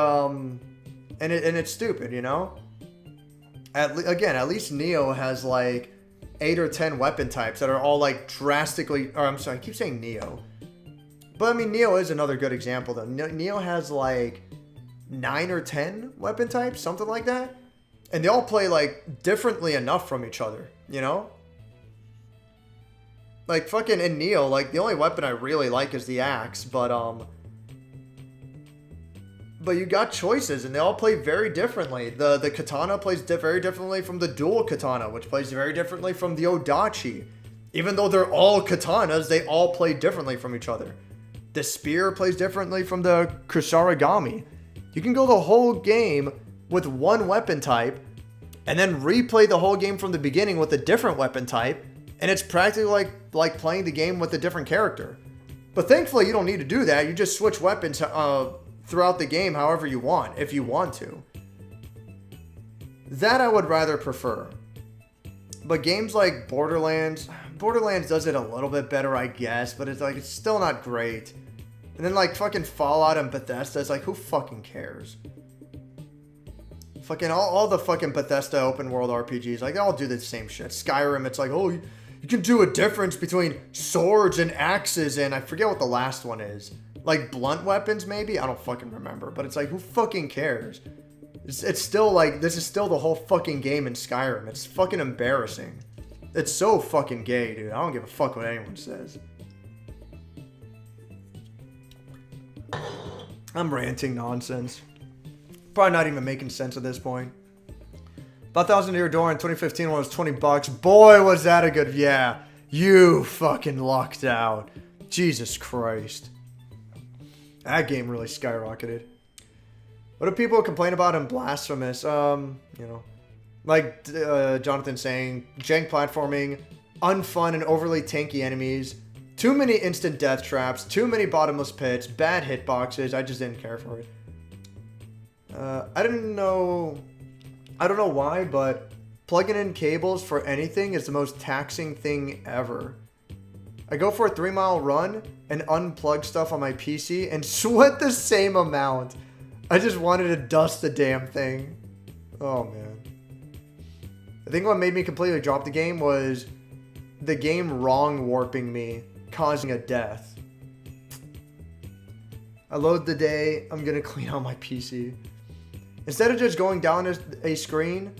And it's stupid, you know? Again, at least Neo has like 8 or 10 weapon types that are all like drastically, or I'm sorry, I keep saying Neo. But I mean, Neo is another good example though. Neo has like 9 or 10 weapon types, something like that. And they all play like differently enough from each other, you know? Like fucking in Neo, like the only weapon I really like is the axe, but you got choices and they all play very differently. The katana plays very differently from the dual katana, which plays very differently from the odachi. Even though they're all katanas, they all play differently from each other. The spear plays differently from the kusarigami. You can go the whole game with one weapon type and then replay the whole game from the beginning with a different weapon type, and it's practically like playing the game with a different character. But thankfully, you don't need to do that. You just switch weapons throughout the game however you want, if you want to. That I would rather prefer. But games like Borderlands does it a little bit better, I guess, but it's still not great. And then like fucking Fallout and Bethesda, it's like, who fucking cares? Fucking all the fucking Bethesda open world RPGs, like they all do the same shit. Skyrim, it's like, oh, you can do a difference between swords and axes, and I forget what the last one is. Like blunt weapons, maybe? I don't fucking remember. But it's like, who fucking cares? It's still like, this is still the whole fucking game in Skyrim. It's fucking embarrassing. It's so fucking gay, dude. I don't give a fuck what anyone says. I'm ranting nonsense. Probably not even making sense at this point. About 1,000 Year Door in 2015 was $20. Boy, was that a good... Yeah, you fucking lucked out. Jesus Christ. That game really skyrocketed. What do people complain about in Blasphemous? You know, like Jonathan saying, jank platforming, unfun and overly tanky enemies, too many instant death traps, too many bottomless pits, bad hitboxes. I just didn't care for it. I don't know why, but plugging in cables for anything is the most taxing thing ever. I go for a 3-mile run and unplug stuff on my PC and sweat the same amount. I just wanted to dust the damn thing. Oh, man. I think what made me completely drop the game was the game wrong warping me, causing a death. I load the day. I'm going to clean out my PC. Instead of just going down a screen,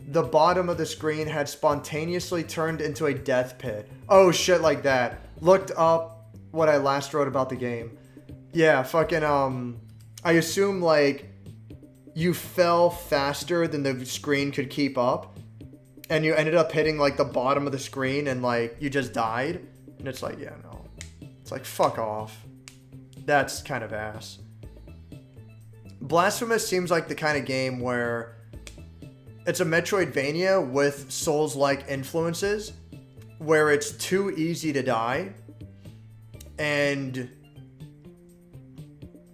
the bottom of the screen had spontaneously turned into a death pit. Oh, shit like that. Looked up what I last wrote about the game. Yeah, fucking, I assume, like, you fell faster than the screen could keep up. And you ended up hitting, like, the bottom of the screen and, like, you just died. And it's like, yeah, no. It's like, fuck off. That's kind of ass. Blasphemous seems like the kind of game where it's a Metroidvania with Souls-like influences, where it's too easy to die, and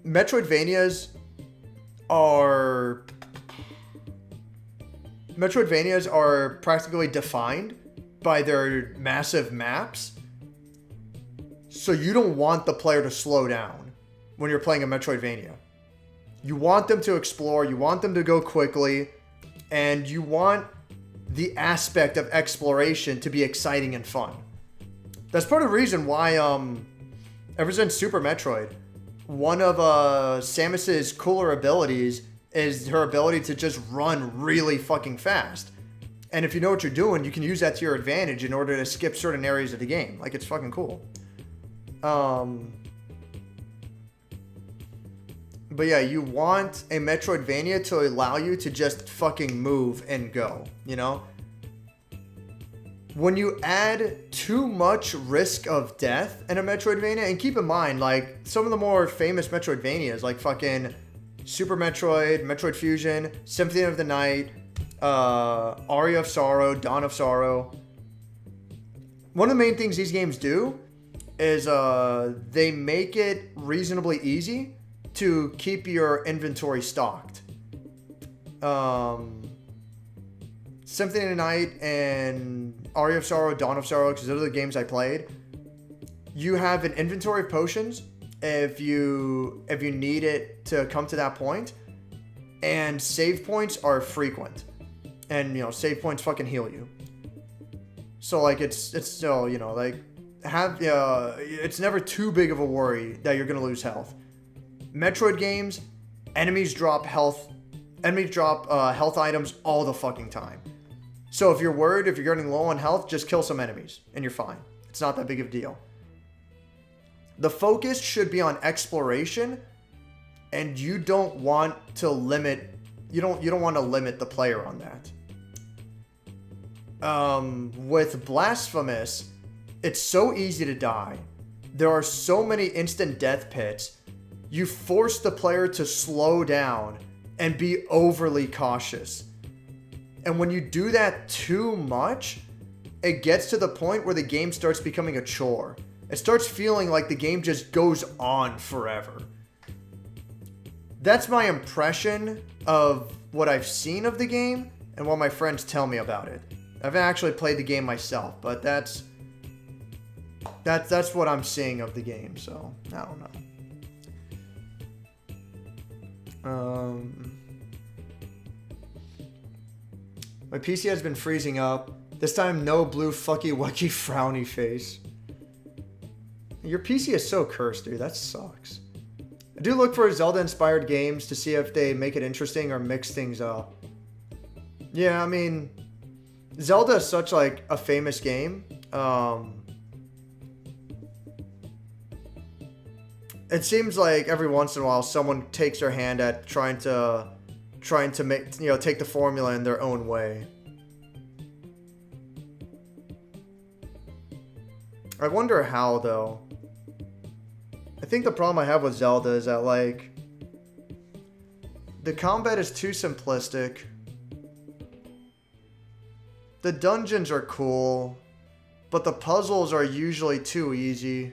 Metroidvanias are practically defined by their massive maps, so you don't want the player to slow down when you're playing a Metroidvania. You want them to explore, you want them to go quickly, and you want the aspect of exploration to be exciting and fun. That's part of the reason why, ever since Super Metroid, one of Samus's cooler abilities is her ability to just run really fucking fast. And if you know what you're doing, you can use that to your advantage in order to skip certain areas of the game. Like, it's fucking cool. But yeah, you want a Metroidvania to allow you to just fucking move and go, you know? When you add too much risk of death in a Metroidvania, and keep in mind, like, some of the more famous Metroidvanias, like fucking Super Metroid, Metroid Fusion, Symphony of the Night, Aria of Sorrow, Dawn of Sorrow. One of the main things these games do is they make it reasonably easy to keep your inventory stocked. Symphony of the Night and Aria of Sorrow, Dawn of Sorrow, because those are the games I played. You have an inventory of potions if you need it to come to that point. and save points are frequent. And, you know, save points fucking heal you. So, like, it's still, you know, like, it's never too big of a worry that you're going to lose health. Metroid games, enemies drop health items all the fucking time. So if you're worried, if you're getting low on health, just kill some enemies and you're fine. It's not that big of a deal. The focus should be on exploration, and you don't want to limit the player on that. With Blasphemous, it's so easy to die. There are so many instant death pits. You force the player to slow down and be overly cautious. And when you do that too much, it gets to the point where the game starts becoming a chore. It starts feeling like the game just goes on forever. That's my impression of what I've seen of the game and what my friends tell me about it. I haven't actually played the game myself, but that's what I'm seeing of the game, so I don't know. My PC has been freezing up. This time, no blue fucky wucky frowny face. Your PC is so cursed, dude. That sucks. I do look for Zelda-inspired games to see if they make it interesting or mix things up. Yeah, I mean, Zelda is such like a famous game. It seems like every once in a while someone takes their hand at trying to make, you know, take the formula in their own way. I wonder how, though. I think the problem I have with Zelda is that, like, the combat is too simplistic. The dungeons are cool, but the puzzles are usually too easy.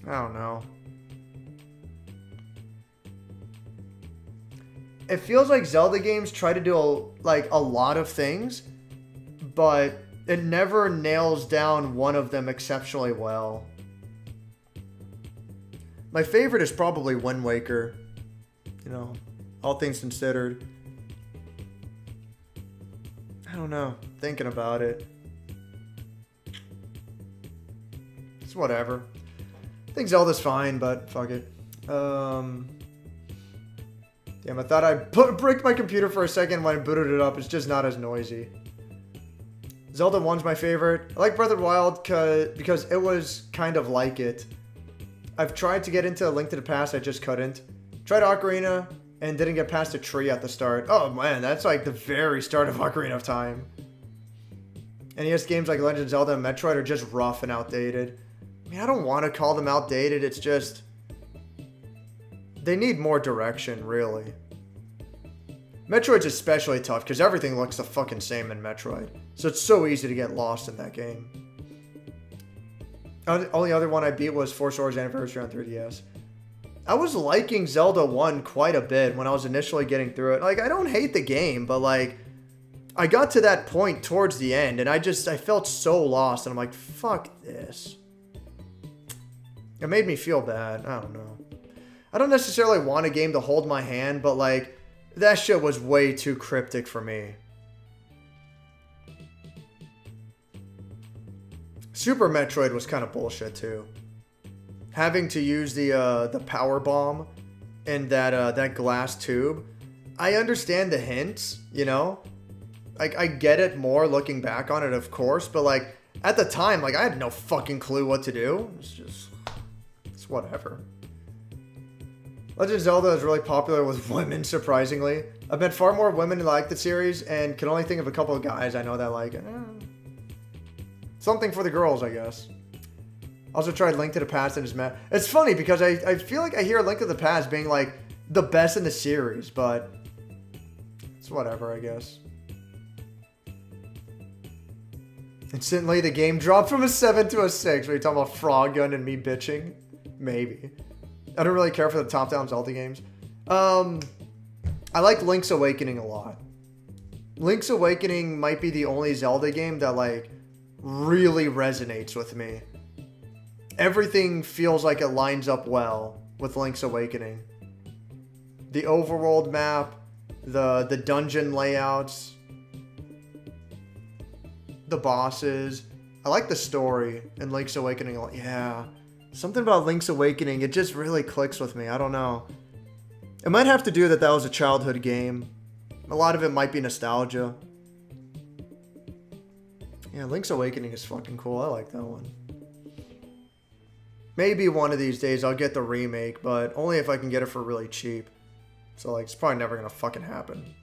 I don't know. It feels like Zelda games try to do a lot of things, but it never nails down one of them exceptionally well. My favorite is probably Wind Waker. You know, all things considered. I don't know. Thinking about it. It's whatever. I think Zelda's fine, but fuck it. Damn, I thought I'd break my computer for a second when I booted it up. It's just not as noisy. Zelda 1's my favorite. I like Breath of the Wild because it was kind of like it. I've tried to get into A Link to the Past, I just couldn't. Tried Ocarina and didn't get past a tree at the start. Oh man, that's like the very start of Ocarina of Time. NES games like Legend of Zelda and Metroid are just rough and outdated. I mean, I don't want to call them outdated, it's just... they need more direction, really. Metroid's especially tough because everything looks the fucking same in Metroid. So it's so easy to get lost in that game. Only other one I beat was Four Swords Anniversary on 3DS. I was liking Zelda 1 quite a bit when I was initially getting through it. Like, I don't hate the game, but like, I got to that point towards the end and I felt so lost and I'm like, fuck this. It made me feel bad. I don't know. I don't necessarily want a game to hold my hand, but like, that shit was way too cryptic for me. Super Metroid was kind of bullshit too. Having to use the power bomb in that glass tube. I understand the hints, you know? I get it more looking back on it, of course, but like, at the time, like, I had no fucking clue what to do. It's whatever. Legend of Zelda is really popular with women, surprisingly. I've met far more women who like the series and can only think of a couple of guys I know that like it. Something for the girls, I guess. Also tried Link to the Past and it's funny because I feel like I hear Link to the Past being like the best in the series, but it's whatever, I guess. Instantly, the game dropped from a 7 to a 6. Are you talking about Frogun and me bitching? Maybe. I don't really care for the top-down Zelda games. I like Link's Awakening a lot. Link's Awakening might be the only Zelda game that, like, really resonates with me. Everything feels like it lines up well with Link's Awakening. The overworld map, the dungeon layouts, the bosses. I like the story in Link's Awakening. Yeah, something about Link's Awakening, it just really clicks with me. I don't know. It might have to do that was a childhood game. A lot of it might be nostalgia. Yeah, Link's Awakening is fucking cool. I like that one. Maybe one of these days I'll get the remake, but only if I can get it for really cheap. So, like, it's probably never gonna fucking happen.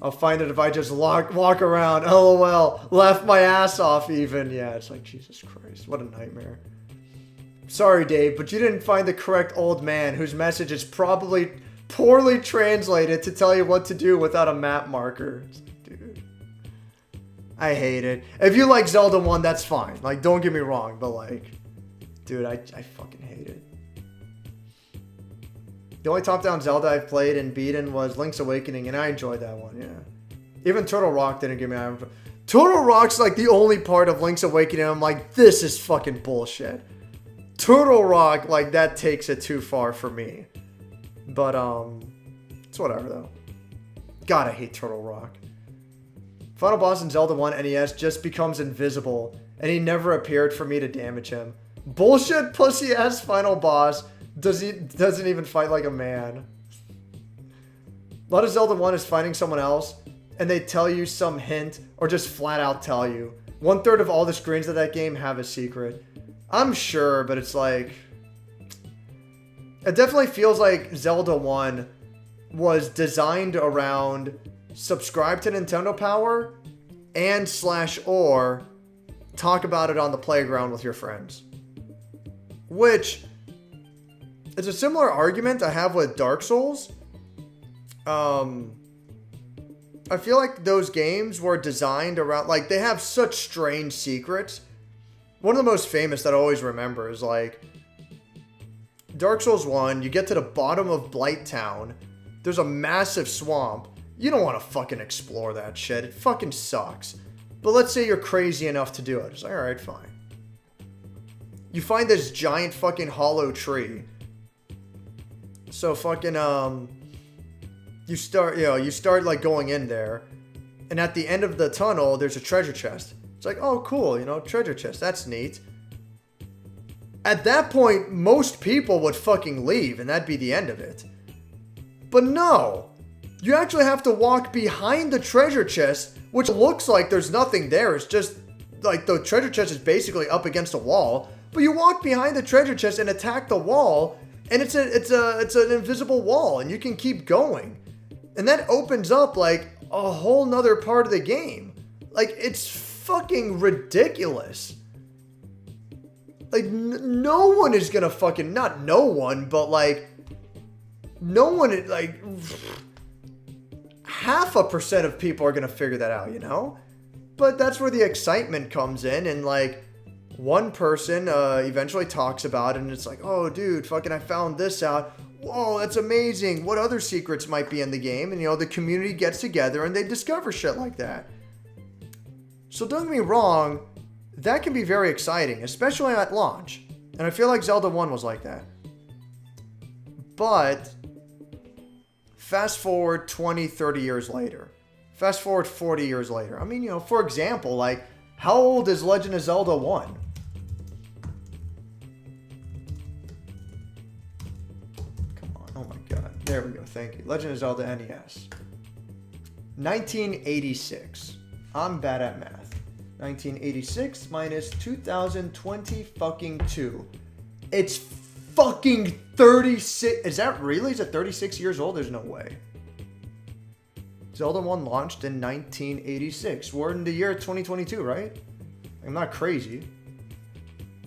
I'll find it if I just walk around. LOL. Laugh my ass off even. Yeah, it's like, Jesus Christ. What a nightmare. Sorry, Dave, but you didn't find the correct old man whose message is probably poorly translated to tell you what to do without a map marker. Dude. I hate it. If you like Zelda 1, that's fine. Like, don't get me wrong, but like, dude, I fucking hate it. The only top-down Zelda I've played and beaten was Link's Awakening, and I enjoyed that one, yeah. Even Turtle Rock didn't give me... Turtle Rock's like the only part of Link's Awakening I'm like, this is fucking bullshit. Turtle Rock, like, that takes it too far for me. But, it's whatever, though. God, I hate Turtle Rock. Final boss in Zelda 1 NES just becomes invisible, and he never appeared for me to damage him. Bullshit pussy-ass final boss doesn't even fight like a man. A lot of Zelda 1 is fighting someone else, and they tell you some hint, or just flat out tell you. 1/3 of all the screens of that game have a secret. I'm sure, but it's like... It definitely feels like Zelda 1 was designed around subscribe to Nintendo Power and /or talk about it on the playground with your friends. Which... It's a similar argument I have with Dark Souls. I feel like those games were designed around... Like, they have such strange secrets. One of the most famous that I always remember is, like... Dark Souls 1, you get to the bottom of Blight Town. There's a massive swamp. You don't want to fucking explore that shit. It fucking sucks. But let's say you're crazy enough to do it. It's like, alright, fine. You find this giant fucking hollow tree. So fucking, you start like going in there, and at the end of the tunnel, there's a treasure chest. It's like, oh, cool, treasure chest, that's neat. At that point, most people would fucking leave, and that'd be the end of it. But no, you actually have to walk behind the treasure chest, which looks like there's nothing there. It's just, like, the treasure chest is basically up against a wall, but you walk behind the treasure chest and attack the wall, and it's an invisible wall, and you can keep going. And that opens up, like, a whole nother part of the game. Like, it's fucking ridiculous. Like, no one is gonna fucking... Not no one, but, like... No one, like... 0.5% of people are gonna figure that out, But that's where the excitement comes in, and, like... One person eventually talks about it, and it's like, oh, dude, fucking I found this out. Whoa, that's amazing. What other secrets might be in the game? And, the community gets together, and they discover shit like that. So don't get me wrong, that can be very exciting, especially at launch. And I feel like Zelda 1 was like that. But, fast forward 20, 30 years later. Fast forward 40 years later. I mean, for example, like, how old is Legend of Zelda 1? Come on. Oh my god. There we go. Thank you. Legend of Zelda NES. 1986. I'm bad at math. 1986 minus 2020 fucking 2. It's fucking 36. Is that really? Is it 36 years old? There's no way. Zelda 1 launched in 1986. We're in the year 2022, right? I'm not crazy.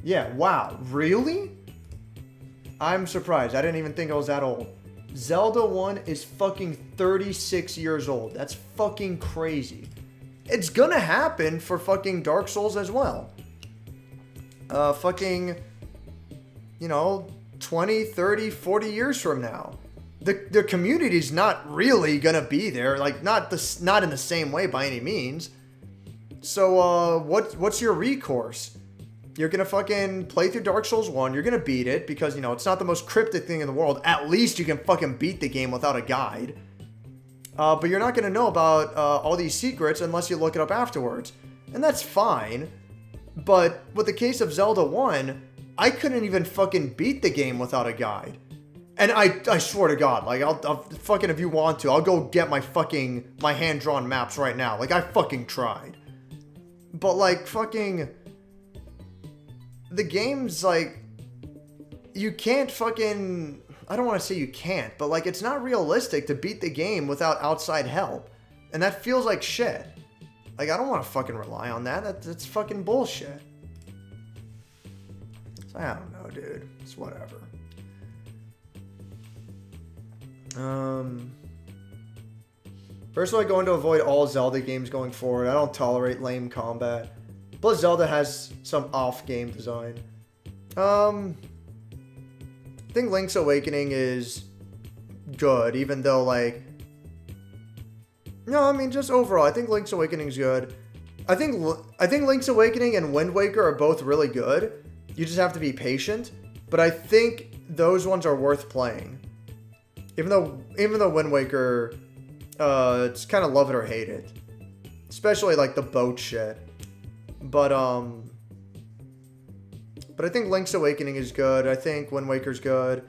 Yeah, wow. Really? I'm surprised. I didn't even think I was that old. Zelda 1 is fucking 36 years old. That's fucking crazy. It's gonna happen for fucking Dark Souls as well. Fucking, 20, 30, 40 years from now. The community's not really gonna be there, like not in the same way by any means. So what's your recourse? You're going to fucking play through Dark Souls 1. You're going to beat it because, you know, it's not the most cryptic thing in the world. At least you can fucking beat the game without a guide. But you're not going to know about all these secrets unless you look it up afterwards. And that's fine. But with the case of Zelda 1, I couldn't even fucking beat the game without a guide. And I swear to God, like, I'll fucking, if you want to, I'll go get my hand-drawn maps right now. Like, I fucking tried. But, like, fucking, the game's, like, you can't fucking, I don't want to say you can't, but, like, it's not realistic to beat the game without outside help. And that feels like shit. Like, I don't want to fucking rely on that. That's fucking bullshit. So, I don't know, dude. It's whatever. Personally, I'm going to avoid all Zelda games going forward. I don't tolerate lame combat. Plus, Zelda has some off-game design. I think Link's Awakening is good, even though, like... No, I mean, just overall, I think Link's Awakening is good. I think Link's Awakening and Wind Waker are both really good. You just have to be patient. But I think those ones are worth playing. Even though Wind Waker, it's kind of love it or hate it. Especially, like, the boat shit. But I think Link's Awakening is good. I think Wind Waker's good.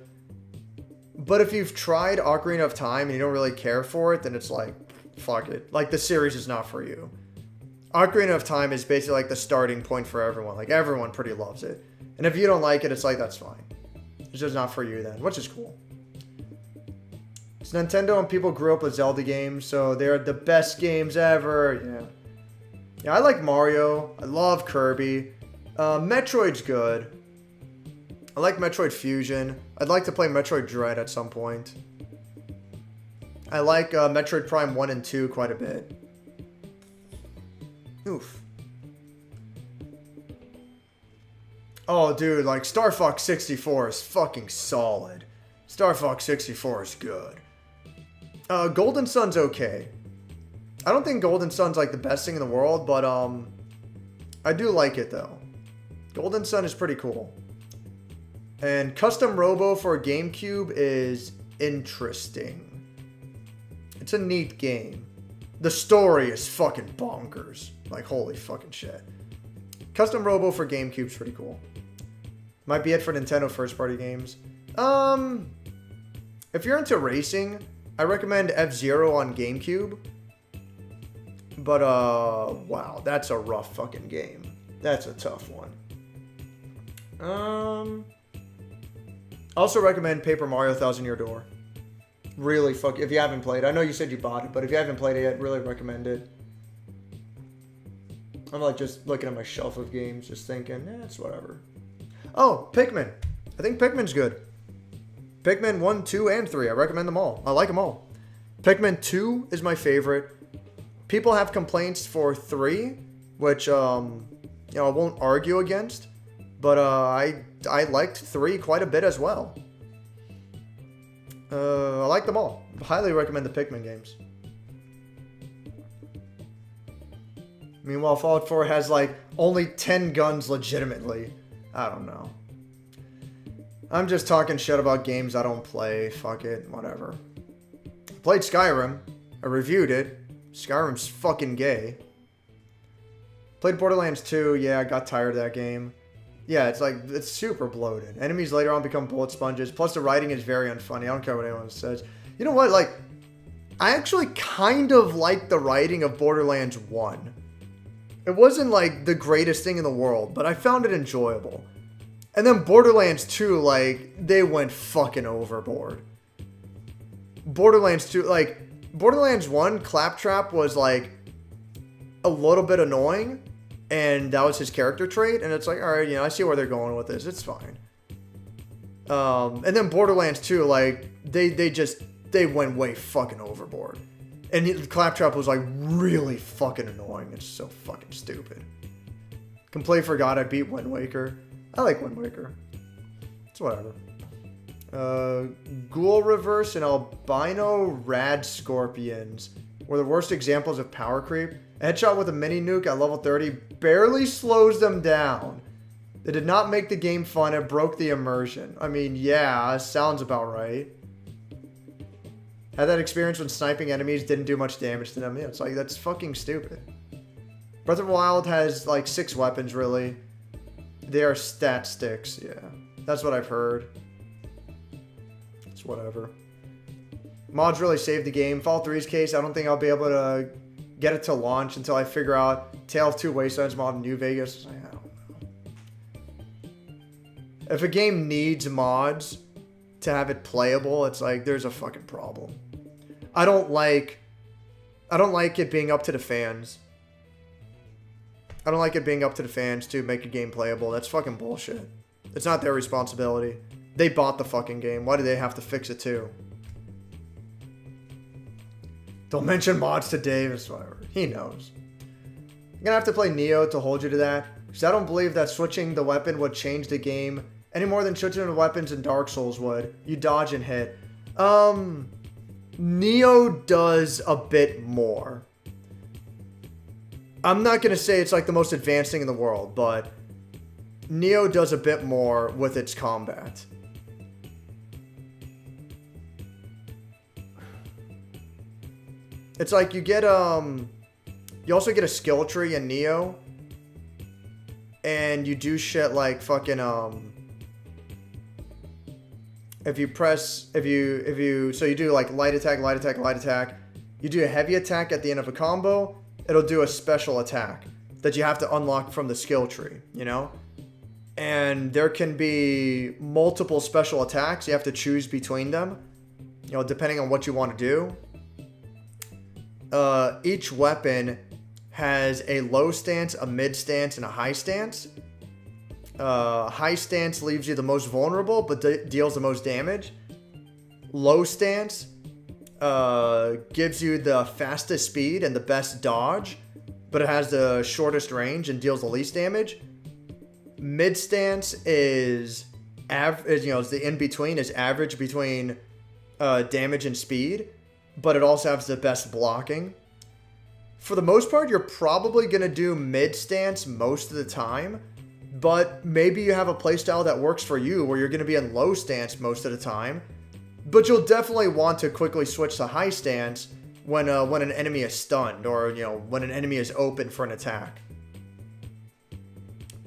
But if you've tried Ocarina of Time and you don't really care for it, then it's like, fuck it. Like, the series is not for you. Ocarina of Time is basically like the starting point for everyone. Like, everyone pretty loves it. And if you don't like it, it's like, that's fine. It's just not for you then, which is cool. It's Nintendo and people grew up with Zelda games, so they're the best games ever. Yeah. Yeah, I like Mario. I love Kirby. Metroid's good. I like Metroid Fusion. I'd like to play Metroid Dread at some point. I like Metroid Prime 1 and 2 quite a bit. Oof. Oh, dude, like, Star Fox 64 is fucking solid. Star Fox 64 is good. Golden Sun's okay. I don't think Golden Sun's, like, the best thing in the world, but, I do like it, though. Golden Sun is pretty cool. And Custom Robo for GameCube is interesting. It's a neat game. The story is fucking bonkers. Like, holy fucking shit. Custom Robo for GameCube's pretty cool. Might be it for Nintendo first-party games. If you're into racing, I recommend F-Zero on GameCube. But, wow, that's a rough fucking game. That's a tough one. Also recommend Paper Mario Thousand Year Door. Really if you haven't played. I know you said you bought it, but if you haven't played it yet, really recommend it. I'm like just looking at my shelf of games, just thinking, it's whatever. Oh, Pikmin. I think Pikmin's good. Pikmin 1, 2, and 3. I recommend them all. I like them all. Pikmin 2 is my favorite. People have complaints for 3, which, I won't argue against. But I liked 3 quite a bit as well. I like them all. Highly recommend the Pikmin games. Meanwhile, Fallout 4 has, like, only 10 guns legitimately. I don't know. I'm just talking shit about games I don't play. Fuck it. Whatever. I played Skyrim. I reviewed it. Skyrim's fucking gay. Played Borderlands 2. Yeah, I got tired of that game. Yeah, it's super bloated. Enemies later on become bullet sponges. Plus, the writing is very unfunny. I don't care what anyone says. You know what? Like, I actually kind of like the writing of Borderlands 1. It wasn't, like, the greatest thing in the world, but I found it enjoyable. And then Borderlands 2, like, they went fucking overboard. Borderlands 2, like, Borderlands 1, Claptrap was, like, a little bit annoying. And that was his character trait. And it's like, all right, I see where they're going with this. It's fine. And then Borderlands 2, like, they went way fucking overboard. And Claptrap was, like, really fucking annoying. It's so fucking stupid. Completely forgot I beat Wind Waker. I like Wind Waker. It's whatever. Ghoul Reverse and Albino Rad Scorpions were the worst examples of power creep. A headshot with a mini nuke at level 30 barely slows them down. It did not make the game fun. It broke the immersion. I mean, yeah, sounds about right. Had that experience when sniping enemies didn't do much damage to them. Yeah, it's like, that's fucking stupid. Breath of the Wild has like 6 weapons, really. They are stat sticks, yeah. That's what I've heard. It's whatever. Mods really saved the game. Fallout 3's case, I don't think I'll be able to get it to launch until I figure out Tale of Two Wastelands mod in New Vegas. I don't know. If a game needs mods to have it playable, it's like there's a fucking problem. I don't like it being up to the fans. I don't like it being up to the fans to make a game playable. That's fucking bullshit. It's not their responsibility. They bought the fucking game. Why do they have to fix it too? Don't mention mods to Dave. It's whatever. He knows. You're gonna have to play Neo to hold you to that. Because I don't believe that switching the weapon would change the game any more than switching the weapons in Dark Souls would. You dodge and hit. Neo does a bit more. I'm not going to say it's like the most advanced thing in the world, but Neo does a bit more with its combat. It's like you get, you also get a skill tree in Neo, and you do shit like fucking, so you do like light attack, light attack, light attack. You do a heavy attack at the end of a combo, it'll do a special attack that you have to unlock from the skill tree, you know? And there can be multiple special attacks. You have to choose between them, you know, depending on what you want to do. Each weapon has a low stance, a mid stance, and a high stance. High stance leaves you the most vulnerable, but deals the most damage. Low stance gives you the fastest speed and the best dodge, but it has the shortest range and deals the least damage. Mid stance is average, is the in between, is average between damage and speed, but it also has the best blocking. For the most part, you're probably gonna do mid stance most of the time. But maybe you have a playstyle that works for you where you're going to be in low stance most of the time. But you'll definitely want to quickly switch to high stance when an enemy is stunned or, when an enemy is open for an attack.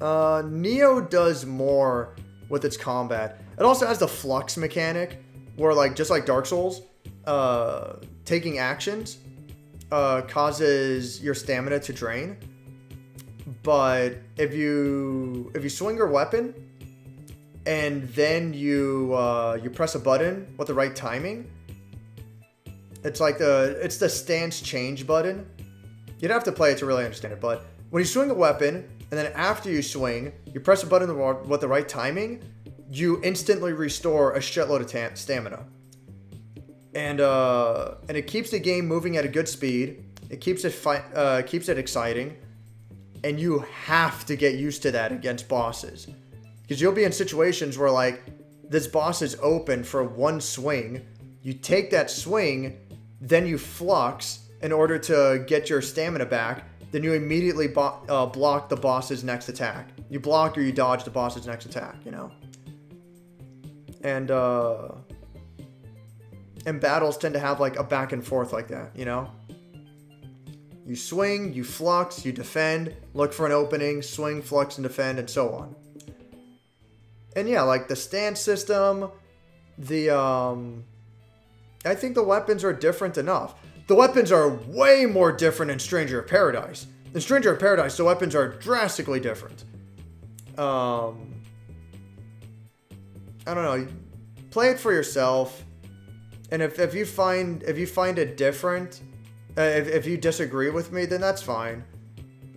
Neo does more with its combat. It also has the flux mechanic where, like, just like Dark Souls, taking actions causes your stamina to drain. But if you swing your weapon and then you press a button with the right timing, it's like it's the stance change button. You'd have to play it to really understand it. But when you swing a weapon and then after you swing, you press a button with the right timing, you instantly restore a shitload of stamina. And it keeps the game moving at a good speed. It keeps it exciting. And you have to get used to that against bosses. Because you'll be in situations where, like, this boss is open for one swing. You take that swing, then you flux in order to get your stamina back. Then you immediately block the boss's next attack. You block or you dodge the boss's next attack, And battles tend to have, like, a back and forth like that, You swing, you flux, you defend, look for an opening, swing, flux, and defend, and so on. And yeah, like the stance system, I think the weapons are different enough. The weapons are way more different in Stranger of Paradise. In Stranger of Paradise, the weapons are drastically different. I don't know. Play it for yourself, and if you find it different. If you disagree with me, then that's fine.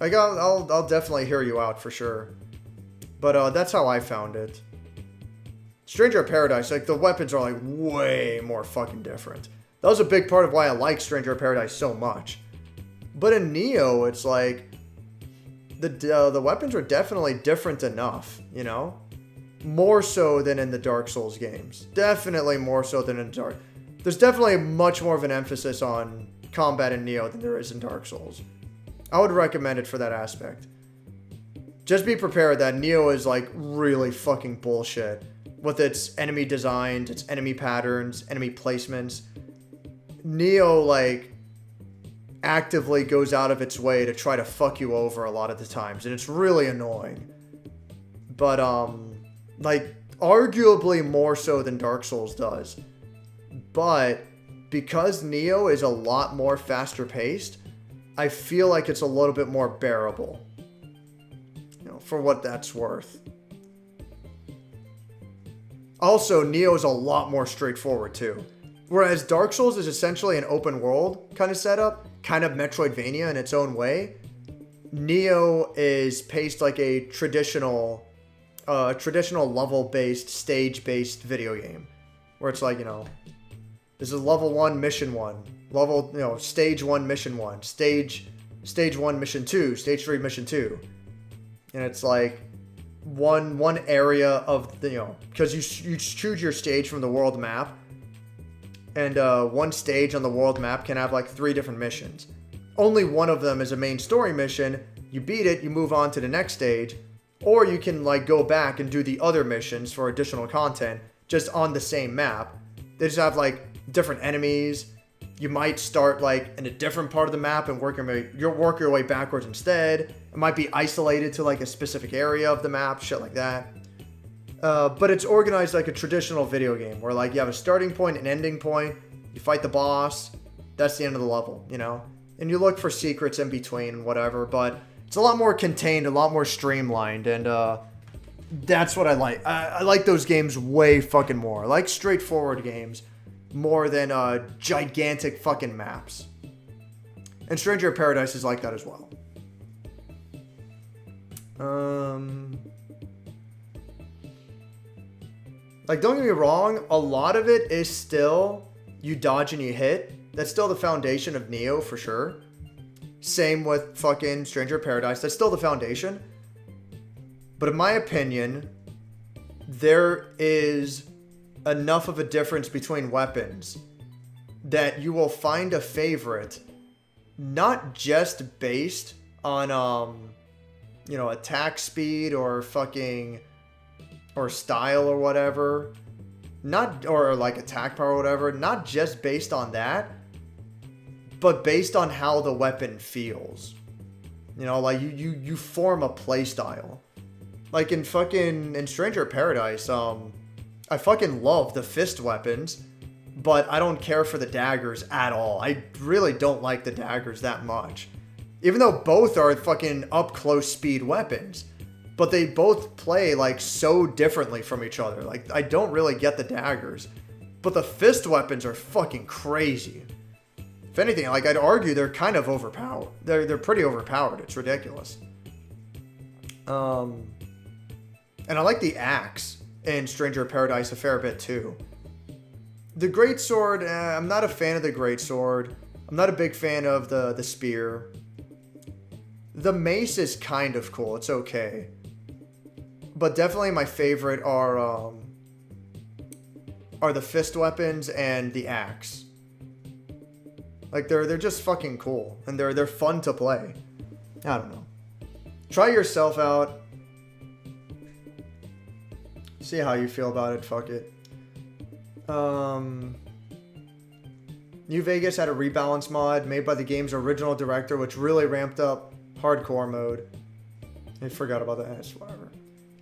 Like, I'll definitely hear you out for sure. But that's how I found it. Stranger of Paradise, like, the weapons are, like, way more fucking different. That was a big part of why I like Stranger of Paradise so much. But in Neo, it's like, the weapons are definitely different enough, More so than in the Dark Souls games. Definitely more so than in Dark. There's definitely much more of an emphasis on combat in Neo than there is in Dark Souls. I would recommend it for that aspect. just be prepared that Neo is like really fucking bullshit with its enemy designs, its enemy patterns, enemy placements. Neo like actively goes out of its way to try to fuck you over a lot of the times, and it's really annoying. But like arguably more so than Dark Souls does. But because Neo is a lot more faster paced, I feel like it's a little bit more bearable. You know, for what that's worth. Also, Neo is a lot more straightforward too. Whereas Dark Souls is essentially an open world kind of setup, kind of Metroidvania in its own way, Neo is paced like a traditional level-based, stage-based video game. Where it's like, you know, this is level 1, mission 1. Level, you know, stage 1, mission 1. Stage 1, mission 2. Stage 3, mission 2. And it's like one area of the, you know, because you choose your stage from the world map. And one stage on the world map can have like 3 different missions. Only one of them is a main story mission. You beat it, you move on to the next stage. Or you can like go back and do the other missions for additional content just on the same map. They just have like different enemies. You might start like in a different part of the map and work your way backwards instead. It might be isolated to like a specific area of the map, shit like that. But it's organized like a traditional video game where like you have a starting point, an ending point, you fight the boss, that's the end of the level, you know? And you look for secrets in between and whatever, but it's a lot more contained, a lot more streamlined, and that's what I like. I like those games way fucking more. I like straightforward games more than gigantic fucking maps. And Stranger of Paradise is like that as well. Like, don't get me wrong, a lot of it is still you dodge and you hit. That's still the foundation of Neo for sure. Same with fucking Stranger of Paradise. That's still the foundation. But in my opinion, there is enough of a difference between weapons that you will find a favorite not just based on, you know, attack speed or fucking, or style or whatever. Not, or like attack power or whatever. Not just based on that, but based on how the weapon feels. You know, like you form a play style. Like in Stranger of Paradise, I fucking love the fist weapons, but I don't care for the daggers at all. I really don't like the daggers that much. Even though both are fucking up close speed weapons, but they both play like so differently from each other. Like, I don't really get the daggers, but the fist weapons are fucking crazy. If anything, like, I'd argue they're kind of overpowered. They're pretty overpowered. It's ridiculous. And I like the axe in Stranger of Paradise a fair bit too. The greatsword, I'm not a fan of the greatsword. I'm not a big fan of the spear. The mace is kind of cool. It's okay. But definitely my favorite are the fist weapons and the axe. Like, they're just fucking cool, and they're fun to play. I don't know. Try yourself out. See how you feel about it. Fuck it. New Vegas had a rebalance mod made by the game's original director, which really ramped up hardcore mode. I forgot about that. Whatever.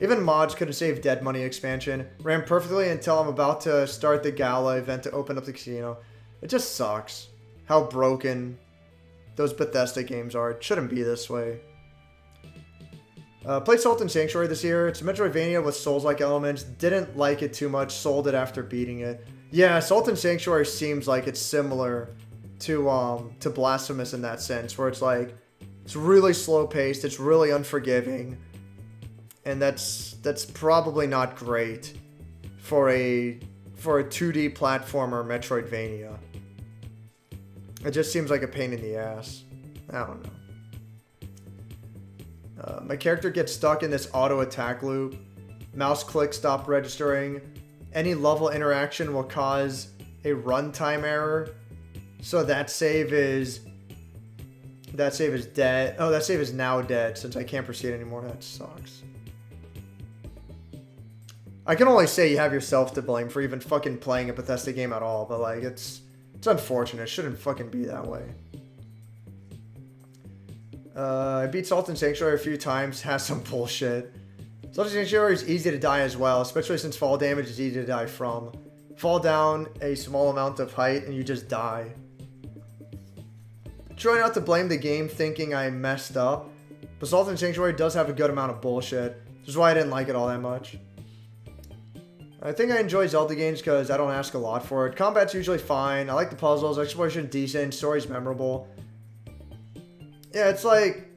Even mods could have saved Dead Money expansion. Ran perfectly until I'm about to start the gala event to open up the casino. It just sucks how broken those Bethesda games are. It shouldn't be this way. Played Salt and Sanctuary this year. It's a Metroidvania with Souls-like elements. Didn't like it too much. Sold it after beating it. Yeah, Salt and Sanctuary seems like it's similar to Blasphemous in that sense, where it's like it's really slow paced. It's really unforgiving, and that's probably not great for a 2D platformer Metroidvania. It just seems like a pain in the ass. I don't know. My character gets stuck in this auto attack loop. Mouse click stop registering. Any level interaction will cause a runtime error. So that save is That save is dead. Oh, that save is now dead since I can't proceed anymore. That sucks. I can only say you have yourself to blame for even fucking playing a Bethesda game at all, but like it's unfortunate. It shouldn't fucking be that way. I beat Salt and Sanctuary a few times. Has some bullshit. Salt and Sanctuary is easy to die as well, especially since fall damage is easy to die from. Fall down a small amount of height and you just die. Try not to blame the game thinking I messed up, but Salt and Sanctuary does have a good amount of bullshit, which is why I didn't like it all that much. I think I enjoy Zelda games because I don't ask a lot for it. Combat's usually fine. I like the puzzles. Exploration decent. Story's memorable. Yeah, it's like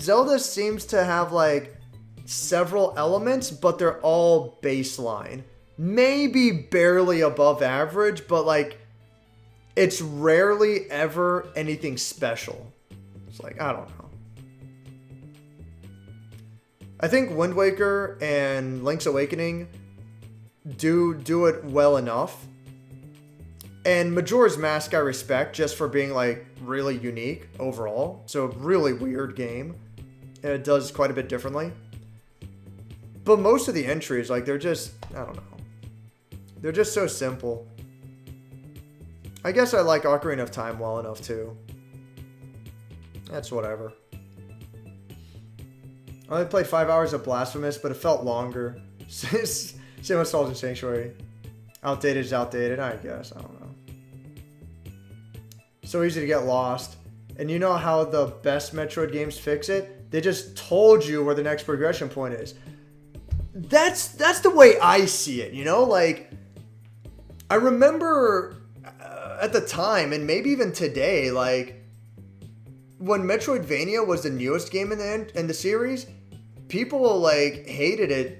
Zelda seems to have like several elements, but they're all baseline. Maybe barely above average, but like it's rarely ever anything special. It's like, I don't know. I think Wind Waker and Link's Awakening do it well enough. And Majora's Mask I respect just for being like really unique overall. So a really weird game. And it does quite a bit differently. But most of the entries, like they're just, I don't know. They're just so simple. I guess I like Ocarina of Time well enough too. That's whatever. I only played 5 hours of Blasphemous, but it felt longer. Same with Salt and Sanctuary. Outdated is outdated, I guess. I don't know. So easy to get lost. And you know how the best Metroid games fix it? They just told you where the next progression point is. That's the way I see it, you know? Like, I remember at the time, and maybe even today, like, when Metroidvania was the newest game in the series, people like hated it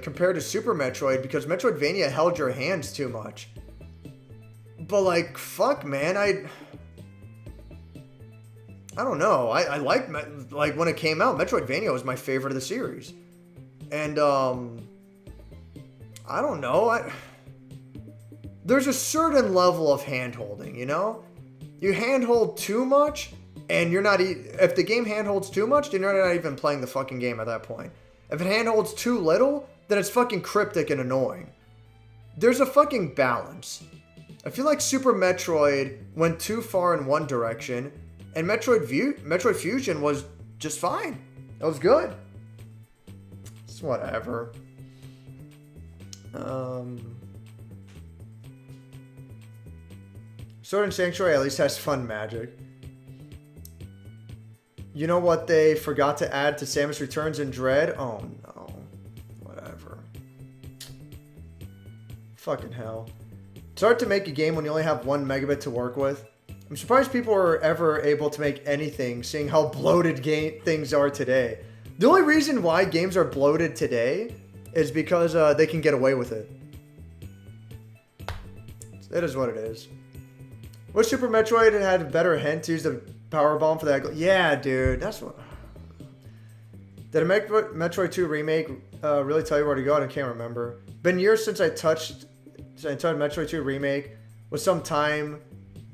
compared to Super Metroid because Metroidvania held your hands too much. But like, fuck, man, I don't know. I like when it came out, Metroidvania was my favorite of the series, and I don't know. There's a certain level of hand-holding, you know? You hand-hold too much, and you're not... If the game hand-holds too much, then you're not even playing the fucking game at that point. If it hand-holds too little, then it's fucking cryptic and annoying. There's a fucking balance. I feel like Super Metroid went too far in one direction, and Metroid Fusion was just fine. It was good. It's whatever. Sword and Sanctuary at least has fun magic. You know what they forgot to add to Samus Returns and Dread? Oh no. Whatever. Fucking hell. It's hard to make a game when you only have 1 megabit to work with. I'm surprised people are ever able to make anything, seeing how bloated things are today. The only reason why games are bloated today is because they can get away with it. It is what it is. What Super Metroid had a better hint to use the power bomb for that? Yeah, dude, that's what. Did a Metroid 2 remake really tell you where to go? I can't remember. Been years since I touched Metroid 2 remake. Was some time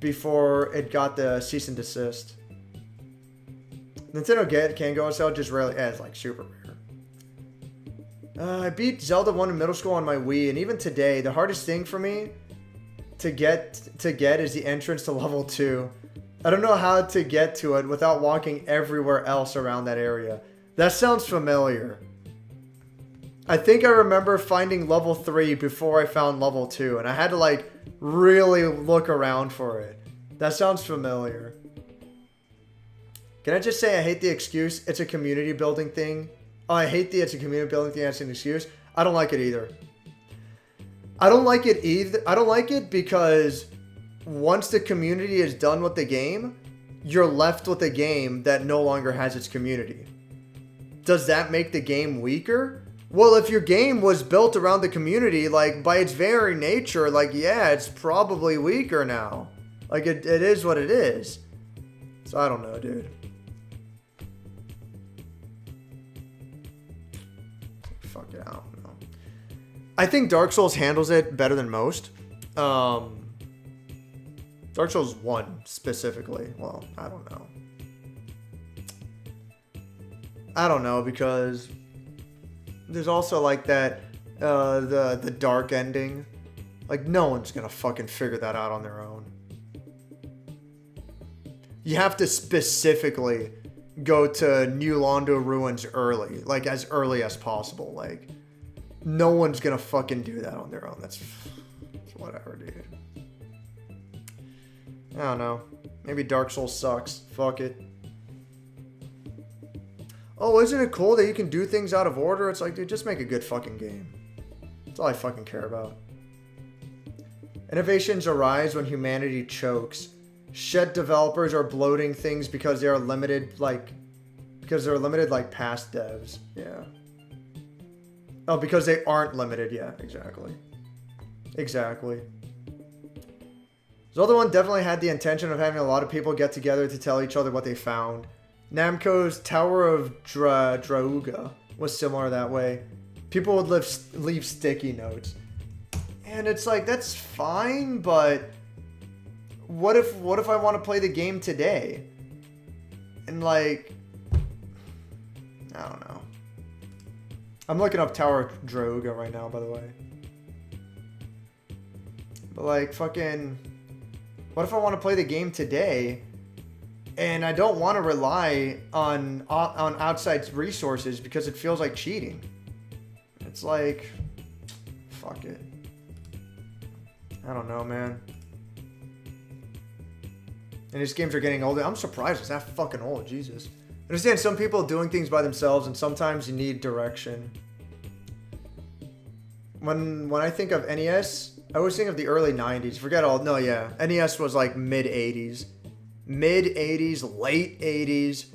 before it got the cease and desist. Nintendo can go on sale, just rarely. It's like super rare. I beat Zelda 1 in middle school on my Wii, and even today, the hardest thing for me to get is the entrance to level 2. I don't know how to get to it without walking everywhere else around that area. That sounds familiar. I think I remember finding level 3 before I found level 2, and I had to like really look around for it. That sounds familiar. Can I just say I hate the excuse, it's a community building thing? Oh, I hate the it's a community building thing as an excuse. I don't like it either. I don't like it either. I don't like it because once the community is done with the game, you're left with a game that no longer has its community. Does that make the game weaker? Well, if your game was built around the community, like by its very nature, like yeah, it's probably weaker now. Like it is what it is. So I don't know, dude. Fuck it, I don't know. I think Dark Souls handles it better than most. Dark Dark Souls 1 specifically. Well, I don't know. I don't know, because there's also like that, the dark ending. Like, no one's gonna fucking figure that out on their own. You have to specifically go to New Londo Ruins early. Like, as early as possible. Like, no one's gonna fucking do that on their own. That's whatever, dude. I don't know. Maybe Dark Souls sucks. Fuck it. Oh, isn't it cool that you can do things out of order? It's like, dude, just make a good fucking game. That's all I fucking care about. Innovations arise when humanity chokes. Shed developers are bloating things because they are limited, like past devs. Yeah. Oh, because they aren't limited. Yeah, exactly. Exactly. The other one definitely had the intention of having a lot of people get together to tell each other what they found. Namco's Tower of Drauga was similar that way. People would leave sticky notes. And it's like, that's fine, but what if I want to play the game today? And like, I don't know. I'm looking up Tower of Drauga right now, by the way. But like, fucking, what if I want to play the game today and I don't want to rely on outside resources because it feels like cheating? It's like, fuck it. I don't know, man. And these games are getting older. I'm surprised it's that fucking old. Jesus. I understand some people doing things by themselves, and sometimes you need direction. When I think of NES, I always think of the early 90s. Forget all. No, yeah. NES was like mid 80s. Mid 80s, late 80s.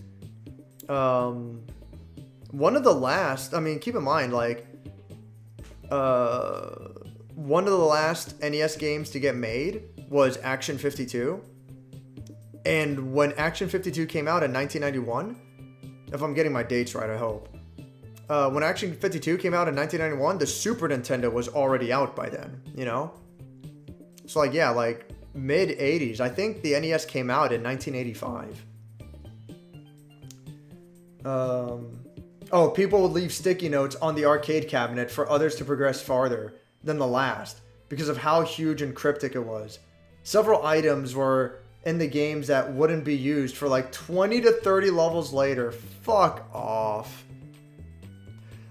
One of the last, I mean, keep in mind, like, one of the last NES games to get made was Action 52. And when Action 52 came out in 1991, if I'm getting my dates right, I hope. When Action 52 came out in 1991, the Super Nintendo was already out by then, you know? So like, yeah, like mid 80s. I think the NES came out in 1985. Oh, people would leave sticky notes on the arcade cabinet for others to progress farther than the last because of how huge and cryptic it was. Several items were in the games that wouldn't be used for like 20 to 30 levels later. Fuck off.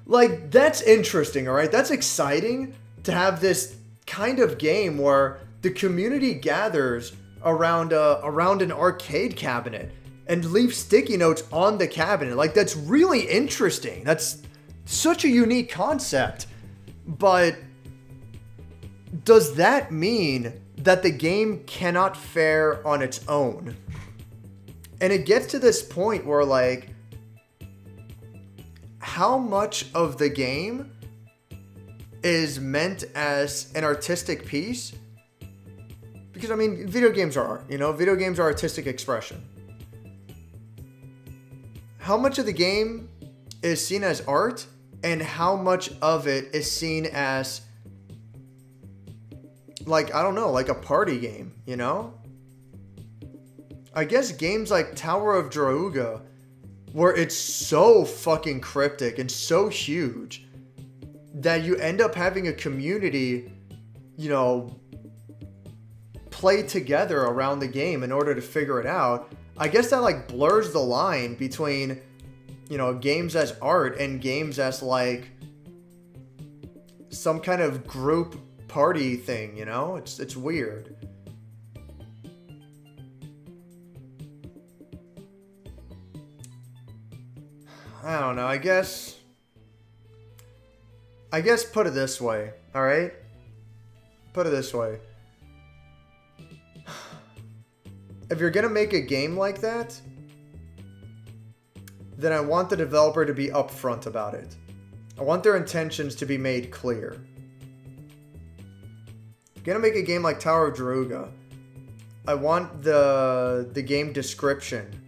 Like, that's interesting, all right? That's exciting to have this kind of game where the community gathers around an arcade cabinet and leave sticky notes on the cabinet. Like, that's really interesting. That's such a unique concept. But does that mean that the game cannot fare on its own? And it gets to this point where, like, how much of the game is meant as an artistic piece? Because, I mean, video games are art, you know? Video games are artistic expression. How much of the game is seen as art, and how much of it is seen as, like, I don't know, like a party game, you know? I guess games like Tower of Drauga, where it's so fucking cryptic and so huge that you end up having a community, you know, play together around the game in order to figure it out. I guess that like blurs the line between, you know, games as art and games as like some kind of group party thing, you know? It's weird. I don't know. I guess put it this way, all right? Put it this way. If you're going to make a game like that, then I want the developer to be upfront about it. I want their intentions to be made clear. If you're going to make a game like Tower of Drauga, I want the game description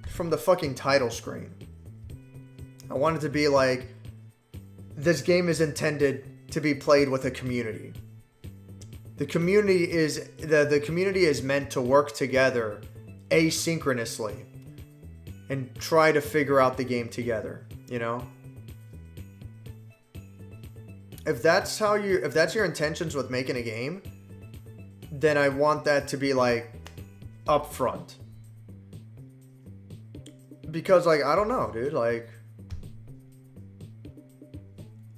from the fucking title screen. I want it to be like, this game is intended to be played with a community. The community is meant to work together asynchronously and try to figure out the game together, you know? If that's your intentions with making a game, then I want that to be like upfront. Because like, I don't know, dude, like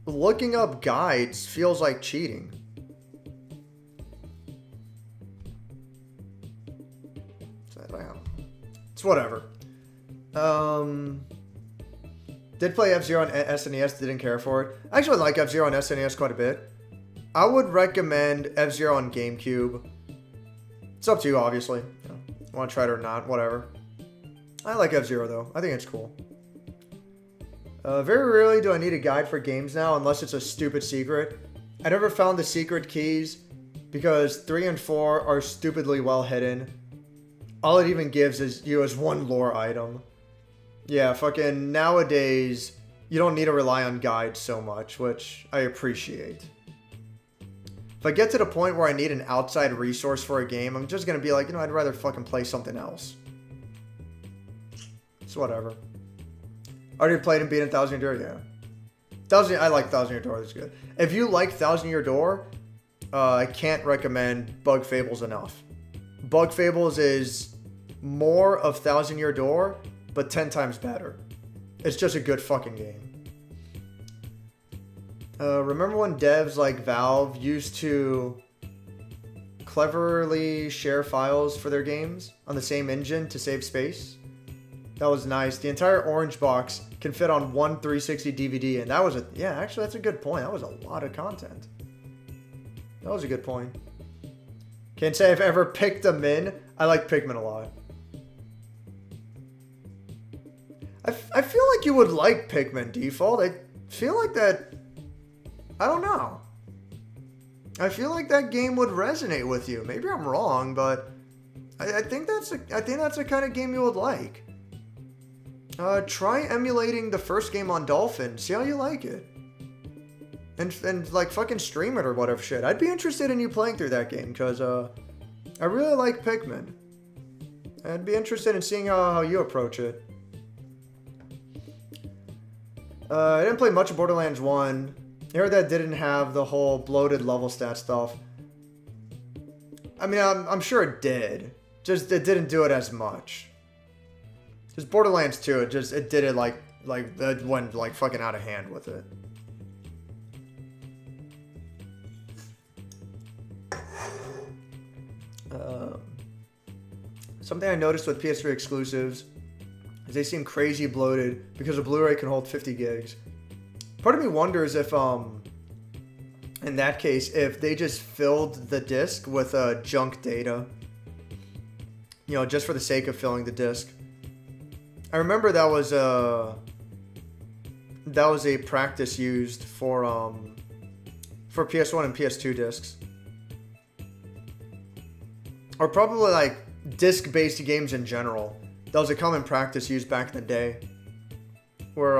looking up guides feels like cheating. It's whatever. Did play F-Zero on SNES, didn't care for it. I actually like F-Zero on SNES quite a bit. I would recommend F-Zero on GameCube. It's up to you, obviously. You know, want to try it or not, whatever. I like F-Zero, though. I think it's cool. Very rarely do I need a guide for games now, unless it's a stupid secret. I never found the secret keys, because 3 and 4 are stupidly well hidden. All it even gives is you as one lore item. Yeah, fucking nowadays, you don't need to rely on guides so much, which I appreciate. If I get to the point where I need an outside resource for a game, I'm just going to be like, you know, I'd rather fucking play something else. It's whatever. Already played and beat 1,000 Year Door, yeah. I like 1,000 Year Door, that's good. If you like 1,000 Year Door, I can't recommend Bug Fables enough. Bug Fables is more of 1,000 Year Door, but 10 times better. It's just a good fucking game. Remember when devs like Valve used to cleverly share files for their games on the same engine to save space? That was nice. The entire orange box can fit on one 360 DVD, and that was actually that's a good point. That was a lot of content. That was a good point. Can't say I've ever picked them in. I like Pikmin a lot. I feel like you would like Pikmin Default. I feel like that... I don't know. I feel like that game would resonate with you. Maybe I'm wrong, but I think that's the kind of game you would like. Try emulating the first game on Dolphin. See how you like it. And like fucking stream it or whatever shit. I'd be interested in you playing through that game because I really like Pikmin. I'd be interested in seeing how you approach it. I didn't play much of Borderlands 1. I heard that didn't have the whole bloated level stat stuff. I mean, I'm sure it did. Just it didn't do it as much. Just Borderlands 2, it did it like it went like fucking out of hand with it. Something I noticed with PS3 exclusives is they seem crazy bloated because a Blu-ray can hold 50 gigs. Part of me wonders if, in that case, if they just filled the disc with junk data. You know, just for the sake of filling the disc. I remember that was a practice used for PS1 and PS2 discs. Or probably like disc-based games in general. That was a common practice used back in the day. Where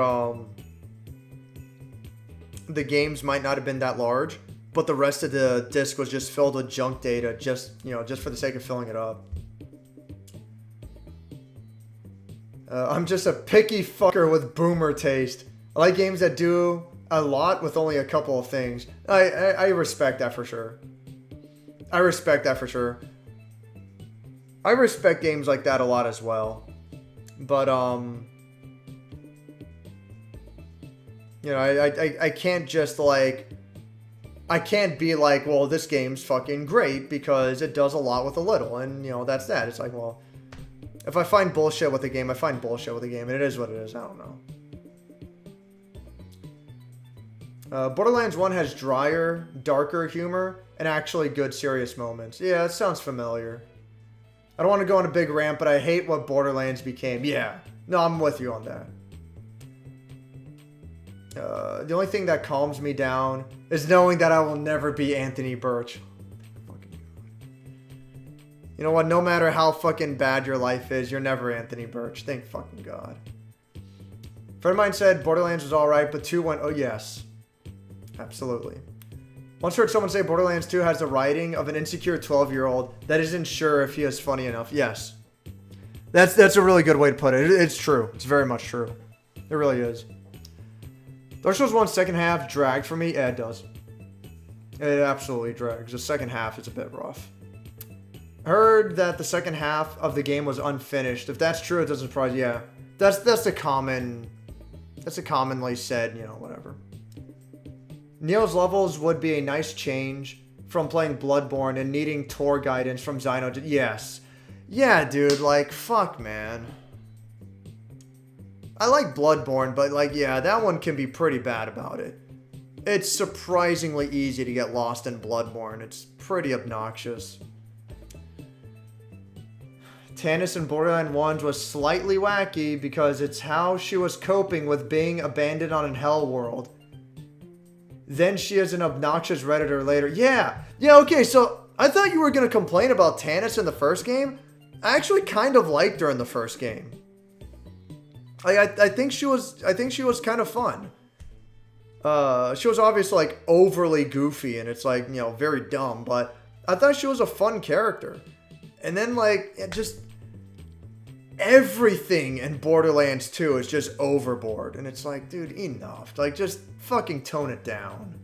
the games might not have been that large, but the rest of the disc was just filled with junk data just for the sake of filling it up. I'm just a picky fucker with boomer taste. I like games that do a lot with only a couple of things. I respect that for sure. I respect games like that a lot as well. But, I can't just like... I can't be like, well, this game's fucking great because it does a lot with a little. And, that's that. It's like, well... If I find bullshit with a game, I find bullshit with a game, and it is what it is. I don't know. Borderlands 1 has drier, darker humor, and actually good, serious moments. Yeah, it sounds familiar. I don't want to go on a big rant, but I hate what Borderlands became. Yeah, no, I'm with you on that. The only thing that calms me down is knowing that I will never be Anthony Birch. You know what? No matter how fucking bad your life is, you're never Anthony Birch. Thank fucking God. A friend of mine said Borderlands was alright, but 2 went, oh yes. Absolutely. Once heard someone say Borderlands 2 has the writing of an insecure 12-year-old that isn't sure if he is funny enough. Yes. That's a really good way to put it. It's true. It's very much true. It really is. Dark Souls 1 second half dragged for me. Yeah, it does. It absolutely drags. The second half is a bit rough. Heard that the second half of the game was unfinished. If that's true, it doesn't surprise. Yeah, that's the commonly said, you know, whatever. Neo's levels would be a nice change from playing Bloodborne and needing tour guidance from Zyno. Yes, yeah, dude. Like, fuck, man. I like Bloodborne, but like, yeah, that one can be pretty bad about it. It's surprisingly easy to get lost in Bloodborne. It's pretty obnoxious. Tannis in Borderlands 1 was slightly wacky because it's how she was coping with being abandoned on a hell world. Then she is an obnoxious Redditor later. Yeah, okay, so I thought you were going to complain about Tannis in the first game. I actually kind of liked her in the first game. I think she was kind of fun. She was obviously like overly goofy and it's like, you know, very dumb, but I thought she was a fun character. And then like, it just everything in Borderlands 2 is just overboard. And it's like, dude, enough. Like, just fucking tone it down.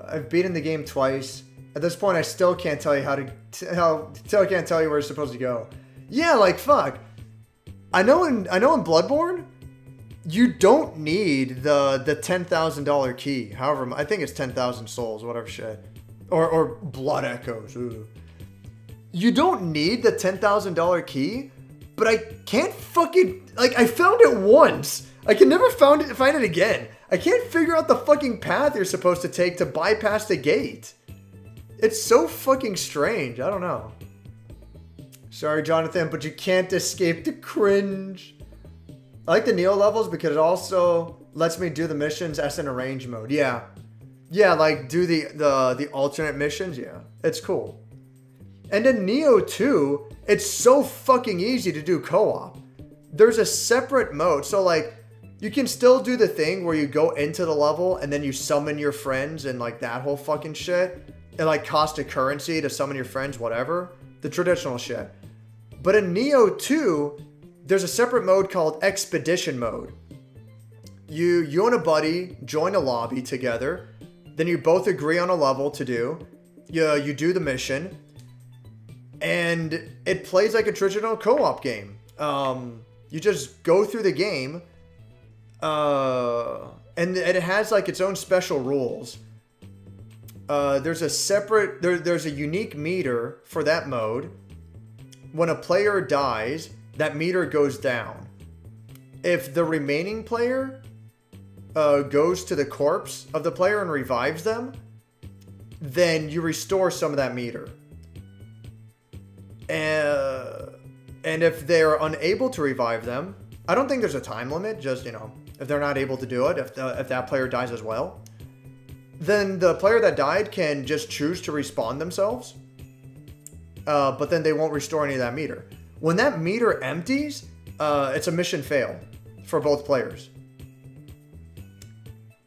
I've beaten the game twice. At this point, I still can't tell you still can't tell you where it's supposed to go. Yeah, like, fuck. I know in Bloodborne, you don't need the $10,000 key. However, I think it's 10,000 souls, whatever shit. Or blood echoes. Ooh. You don't need the $10,000 key, but I can't fucking... Like, I found it once. I can never find it again. I can't figure out the fucking path you're supposed to take to bypass the gate. It's so fucking strange. I don't know. Sorry, Jonathan, but you can't escape the cringe. I like the Neo levels because it also lets me do the missions as in arrange mode. Yeah. Yeah, like do the alternate missions. Yeah, it's cool. And in Neo 2, it's so fucking easy to do co-op. There's a separate mode. So like you can still do the thing where you go into the level and then you summon your friends and like that whole fucking shit. It like cost a currency to summon your friends, whatever. The traditional shit. But in Neo 2, there's a separate mode called Expedition Mode. You and a buddy join a lobby together. Then you both agree on a level to do. You do the mission. And it plays like a traditional co-op game. You just go through the game. And it has like its own special rules. There's a unique meter for that mode. When a player dies, that meter goes down. If the remaining player goes to the corpse of the player and revives them, then you restore some of that meter. And if they're unable to revive them, I don't think there's a time limit, just, you know, if they're not able to do it, if that player dies as well, then the player that died can just choose to respawn themselves. But then they won't restore any of that meter. When that meter empties, it's a mission fail for both players.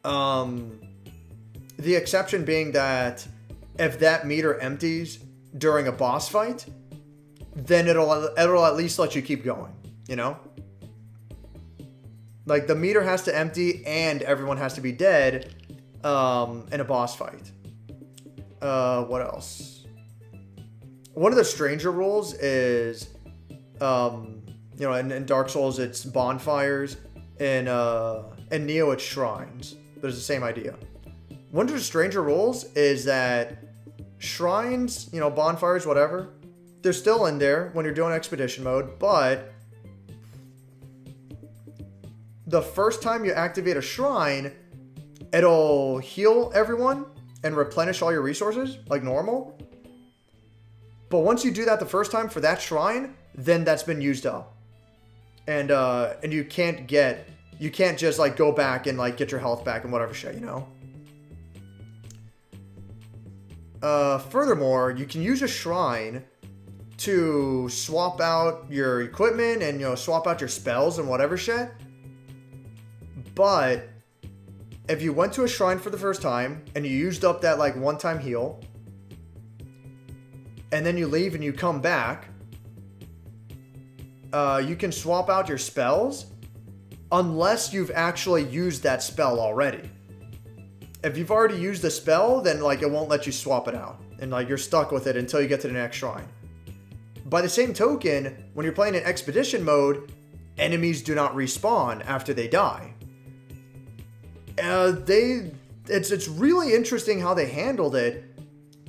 The exception being that if that meter empties during a boss fight, then it'll at least let you keep going, you know? Like the meter has to empty and everyone has to be dead in a boss fight. What else? One of the stranger rules is, you know, in Dark Souls it's bonfires, and in Neo it's shrines. But it's the same idea. One of the stranger rules is that shrines, you know, bonfires, whatever, they're still in there when you're doing expedition mode, but the first time you activate a shrine, it'll heal everyone and replenish all your resources like normal. But once you do that the first time for that shrine, then that's been used up. And you can't just like go back and like get your health back and whatever shit, you know? Furthermore, you can use a shrine to swap out your equipment and, you know, swap out your spells and whatever shit. But if you went to a shrine for the first time and you used up that like one-time heal, and then you leave and you come back, you can swap out your spells unless you've actually used that spell already. If you've already used the spell, then like it won't let you swap it out, and like you're stuck with it until you get to the next shrine. By the same token, when you're playing in expedition mode, enemies do not respawn after they die. It's really interesting how they handled it.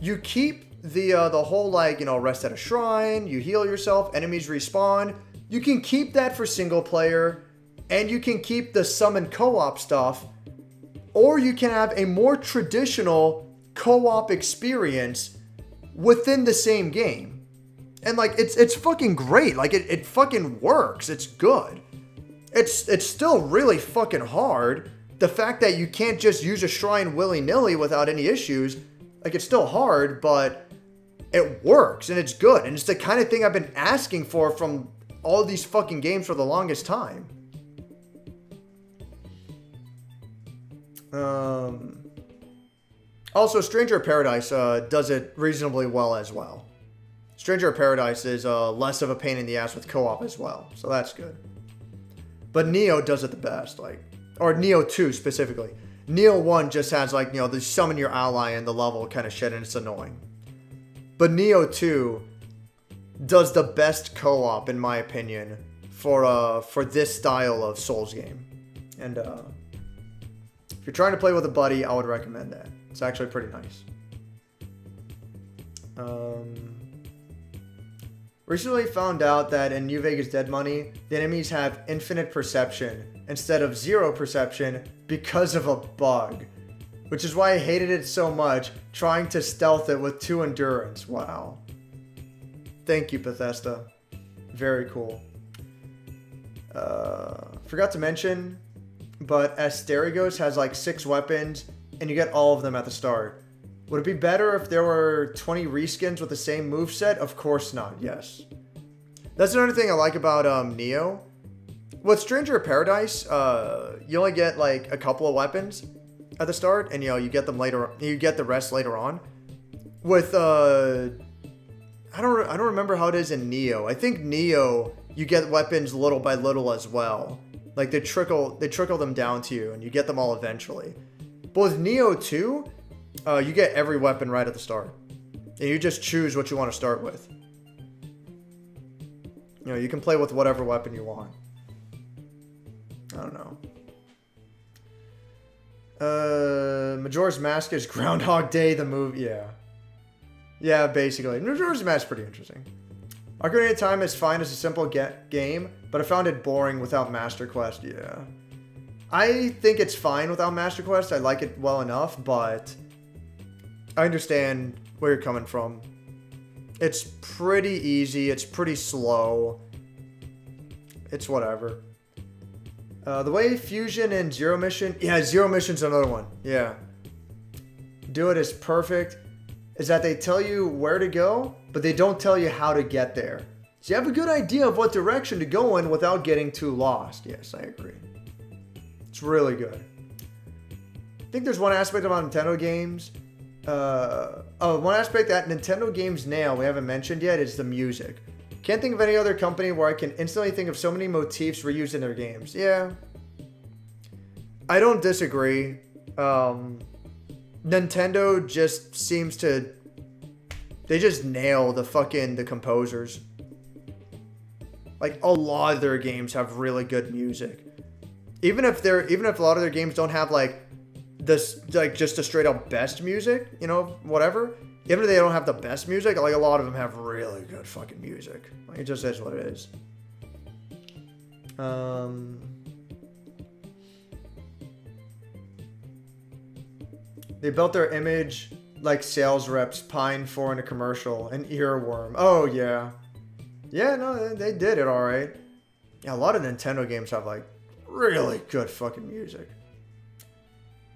You keep the whole like, you know, rest at a shrine, you heal yourself, enemies respawn. You can keep that for single player, and you can keep the summon co-op stuff, or you can have a more traditional co-op experience within the same game. And like it's fucking great. Like it fucking works. It's good. It's still really fucking hard. The fact that you can't just use a shrine willy-nilly without any issues, like it's still hard, but it works and it's good. And it's the kind of thing I've been asking for from all these fucking games for the longest time. Also, Stranger of Paradise does it reasonably well as well. Stranger of Paradise is less of a pain in the ass with co-op as well, so that's good. But Neo does it the best, like, or Neo 2 specifically. Neo 1 just has like, you know, the summon your ally and the level kind of shit, and it's annoying. But Neo 2 does the best co-op in my opinion for this style of Souls game. And if you're trying to play with a buddy, I would recommend that. It's actually pretty nice. Recently found out that in New Vegas Dead Money, the enemies have infinite perception instead of zero perception because of a bug. Which is why I hated it so much, trying to stealth it with 2 endurance. Wow. Thank you, Bethesda. Very cool. Forgot to mention, but Asterigos has like 6 weapons, and you get all of them at the start. Would it be better if there were 20 reskins with the same moveset? Of course not, yes. That's another thing I like about Neo. With Stranger of Paradise, you only get like a couple of weapons at the start, and you know, you get them later, you get the rest later on. With I don't remember how it is in Neo. I think Neo, you get weapons little by little as well. Like they trickle them down to you, and you get them all eventually. But with Neo 2, you get every weapon right at the start, and you just choose what you want to start with. You know, you can play with whatever weapon you want. I don't know. Majora's Mask is Groundhog Day, the movie. Yeah. Yeah, basically. Majora's Mask is pretty interesting. Ocarina of Time is fine as a simple game, but I found it boring without Master Quest. Yeah. I think it's fine without Master Quest. I like it well enough, but I understand where you're coming from. It's pretty easy. It's pretty slow. It's whatever. The way Fusion and Zero Mission... Yeah, Zero Mission's another one. Yeah. Do It is perfect. Is that they tell you where to go, but they don't tell you how to get there. So you have a good idea of what direction to go in without getting too lost. Yes, I agree. It's really good. I think there's one aspect about Nintendo games. One aspect that Nintendo games nail we haven't mentioned yet is the music. Can't think of any other company where I can instantly think of so many motifs reused in their games. Yeah. I don't disagree. Nintendo just seems to... They just nail the composers. Like, a lot of their games have really good music. Even if a lot of their games don't have like this, like just a straight up best music, you know, whatever. Even if they don't have the best music, like a lot of them have really good fucking music. Like, it just is what it is. They built their image like sales reps pine for in a commercial. An earworm. Oh yeah. Yeah, no, they did it all right. Yeah, a lot of Nintendo games have like really good fucking music.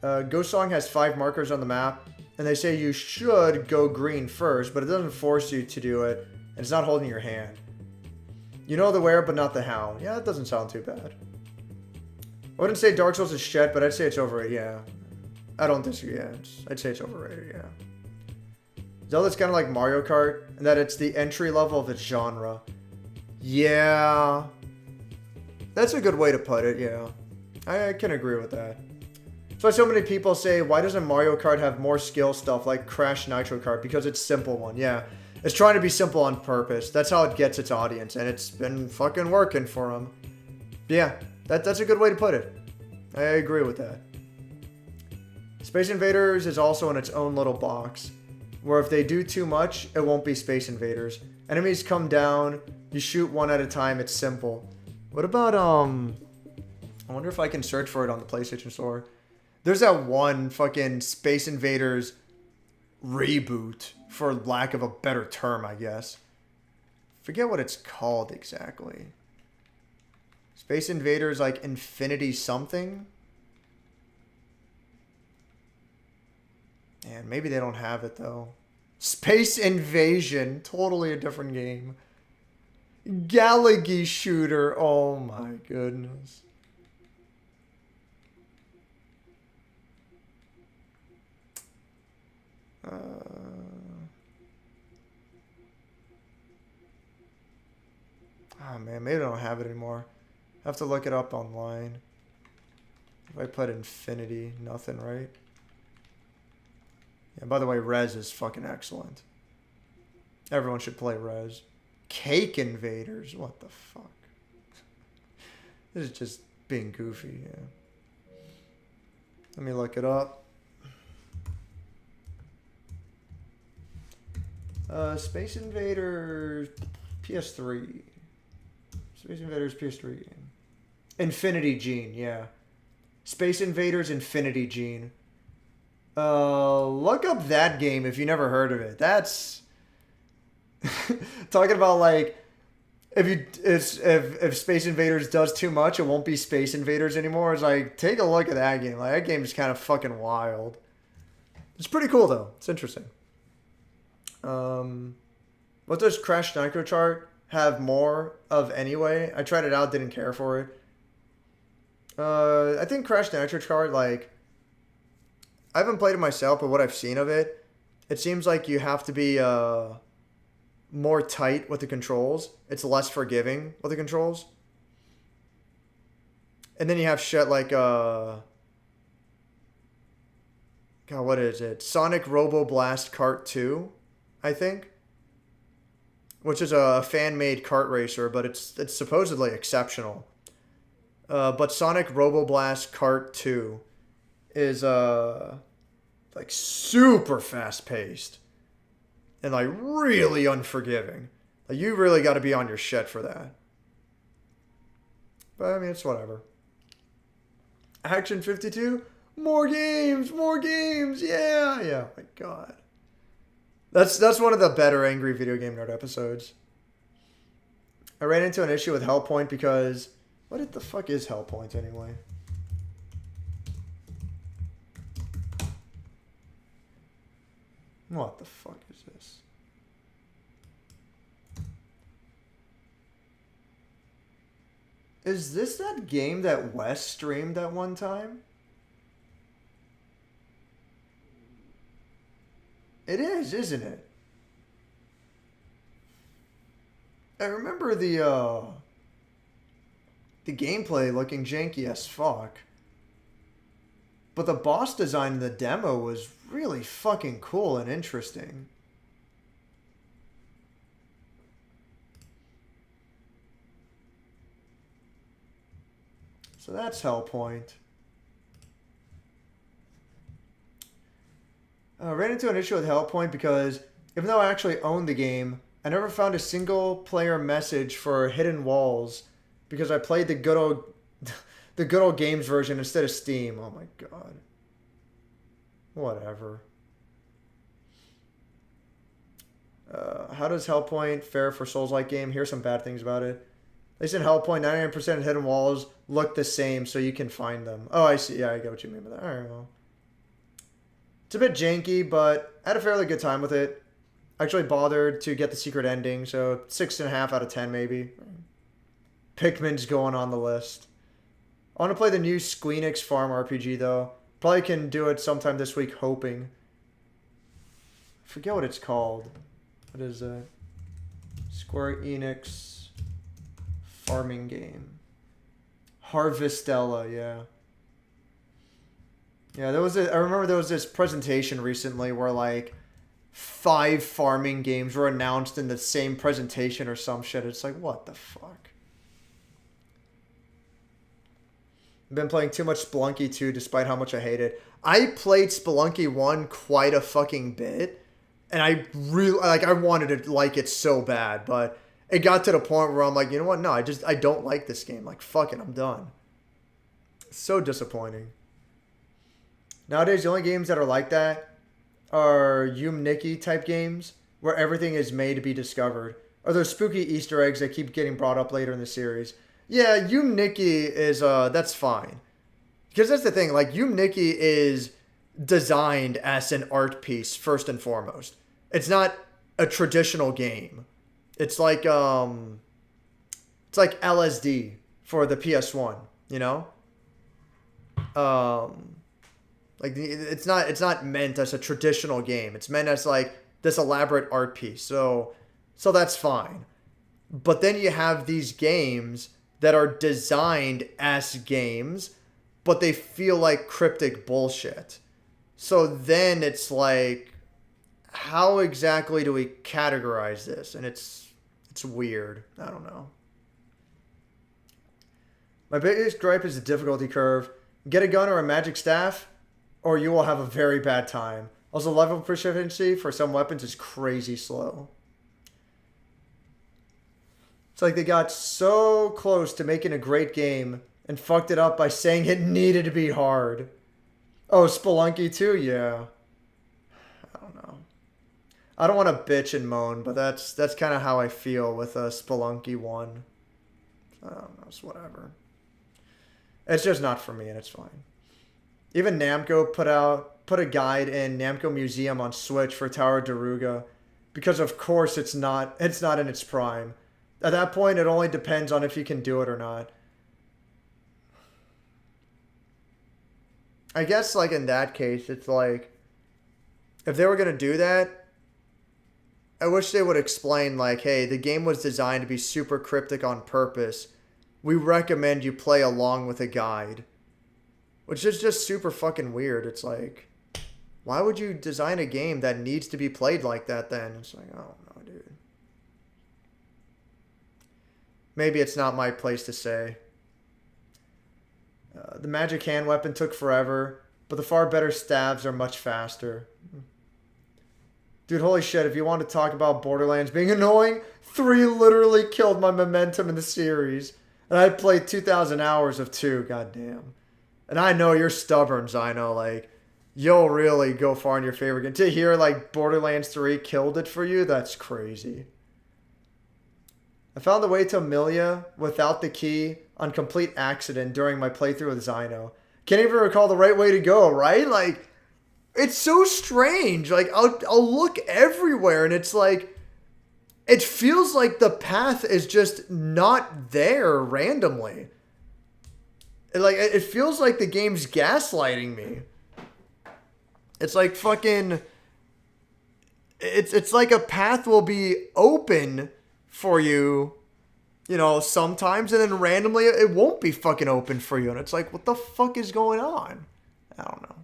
Ghost Song has 5 markers on the map, and they say you should go green first, but it doesn't force you to do it, and it's not holding your hand. You know the where, but not the how. Yeah, that doesn't sound too bad. I wouldn't say Dark Souls is shit, but I'd say it's overrated, yeah. I don't disagree, yeah. I'd say it's overrated, yeah. Zelda's kind of like Mario Kart, in that it's the entry level of its genre. Yeah. That's a good way to put it, yeah. I can agree with that. That's why so many people say, why doesn't Mario Kart have more skill stuff like Crash Nitro Kart? Because it's simple one, yeah. It's trying to be simple on purpose. That's how it gets its audience, and it's been fucking working for them. Yeah, that's a good way to put it. I agree with that. Space Invaders is also in its own little box, where if they do too much, it won't be Space Invaders. Enemies come down, you shoot one at a time, it's simple. What about, I wonder if I can search for it on the PlayStation Store. There's that one fucking Space Invaders reboot, for lack of a better term, I guess. Forget what it's called exactly. Space Invaders, like Infinity something? And maybe they don't have it, though. Space Invasion, totally a different game. Galaxy Shooter, oh my goodness. Oh man, maybe I don't have it anymore. I have to look it up online. If I put Infinity, nothing, right? Yeah, by the way, Rez is fucking excellent. Everyone should play Rez. Cake Invaders, what the fuck? This is just being goofy, yeah. Let me look it up. Space Invaders PS3. Space Invaders PS3 game. Infinity Gene, yeah. Space Invaders Infinity Gene. Look up that game if you never heard of it. That's talking about like if Space Invaders does too much, it won't be Space Invaders anymore. It's like, take a look at that game. Like, that game is kind of fucking wild. It's pretty cool though. It's interesting. What does Crash Nitro Chart have more of anyway? I tried it out, didn't care for it. I think Crash Nitro Chart, like, I haven't played it myself, but what I've seen of it, it seems like you have to be more tight with the controls. It's less forgiving with the controls. And then you have shit like, God, what is it? Sonic Robo Blast Kart 2, I think. Which is a fan-made kart racer, but it's supposedly exceptional. But Sonic Robo Blast Kart 2 is like super fast-paced and like really unforgiving. Like, you really got to be on your shit for that. But I mean, it's whatever. Action 52, more games, yeah, yeah. Oh my God. That's one of the better Angry Video Game Nerd episodes. I ran into an issue with Hellpoint because... What the fuck is Hellpoint anyway? What the fuck is this? Is this that game that Wes streamed at one time? It is, isn't it? I remember the gameplay looking janky as fuck. But the boss design in the demo was really fucking cool and interesting. So that's Hellpoint. I ran into an issue with Hellpoint because even though I actually owned the game, I never found a single player message for Hidden Walls because I played the good old games version instead of Steam. Oh my God. Whatever. How does Hellpoint fare for Souls-like game? Here's some bad things about it. At least in Hellpoint, 99% of hidden walls look the same, so you can find them. Oh, I see. Yeah, I get what you mean by that. All right, well. It's a bit janky, but I had a fairly good time with it. I actually bothered to get the secret ending, so 6.5 out of 10 maybe. Pikmin's going on the list. I want to play the new Squeenix Farm RPG, though. Probably can do it sometime this week, hoping. I forget what it's called. What is it? Square Enix farming game. Harvestella, yeah. Yeah, I remember there was this presentation recently where, like, 5 farming games were announced in the same presentation or some shit. It's like, what the fuck? I've been playing too much Spelunky 2 despite how much I hate it. I played Spelunky 1 quite a fucking bit, and I really, like, I wanted to like it so bad, but it got to the point where I'm like, you know what? No, I don't like this game. Like, fuck it, I'm done. So disappointing. Nowadays, the only games that are like that are Nikki type games where everything is made to be discovered. Or those spooky Easter eggs that keep getting brought up later in the series. Yeah, Nikki is, that's fine. Because that's the thing, like, Nikki is designed as an art piece, first and foremost. It's not a traditional game. It's like LSD for the PS1, you know? Like, it's not meant as a traditional game. It's meant as, like, this elaborate art piece. So that's fine. But then you have these games that are designed as games, but they feel like cryptic bullshit. So then it's like, how exactly do we categorize this? And it's weird. I don't know. My biggest gripe is the difficulty curve. Get a gun or a magic staff, or you will have a very bad time. Also, level proficiency for some weapons is crazy slow. It's like they got so close to making a great game and fucked it up by saying it needed to be hard. Oh, Spelunky 2? Yeah. I don't know. I don't want to bitch and moan, but that's kind of how I feel with Spelunky 1. I don't know. It's whatever. It's just not for me, and it's fine. Even Namco put a guide in Namco Museum on Switch for Tower of Daruga, because of course it's not in its prime. At that point, it only depends on if you can do it or not. I guess, like, in that case, it's like, if they were going to do that, I wish they would explain, like, hey, the game was designed to be super cryptic on purpose. We recommend you play along with a guide. Which is just super fucking weird. It's like, why would you design a game that needs to be played like that then? It's like, I don't know, dude. Maybe it's not my place to say. The magic hand weapon took forever, but the far better stabs are much faster. Dude, holy shit, if you want to talk about Borderlands being annoying, 3 literally killed my momentum in the series. And I played 2,000 hours of 2, goddamn. And I know you're stubborn, Zino, like, you'll really go far in your favorite game. To hear, like, Borderlands 3 killed it for you, that's crazy. I found the way to Amelia without the key on complete accident during my playthrough with Zino. Can't even recall the right way to go, right? Like, it's so strange. Like, I'll look everywhere, and it's like, it feels like the path is just not there randomly. It feels like the game's gaslighting me. It's like fucking... It's like a path will be open for you, you know, sometimes, and then randomly it won't be fucking open for you. And it's like, what the fuck is going on? I don't know.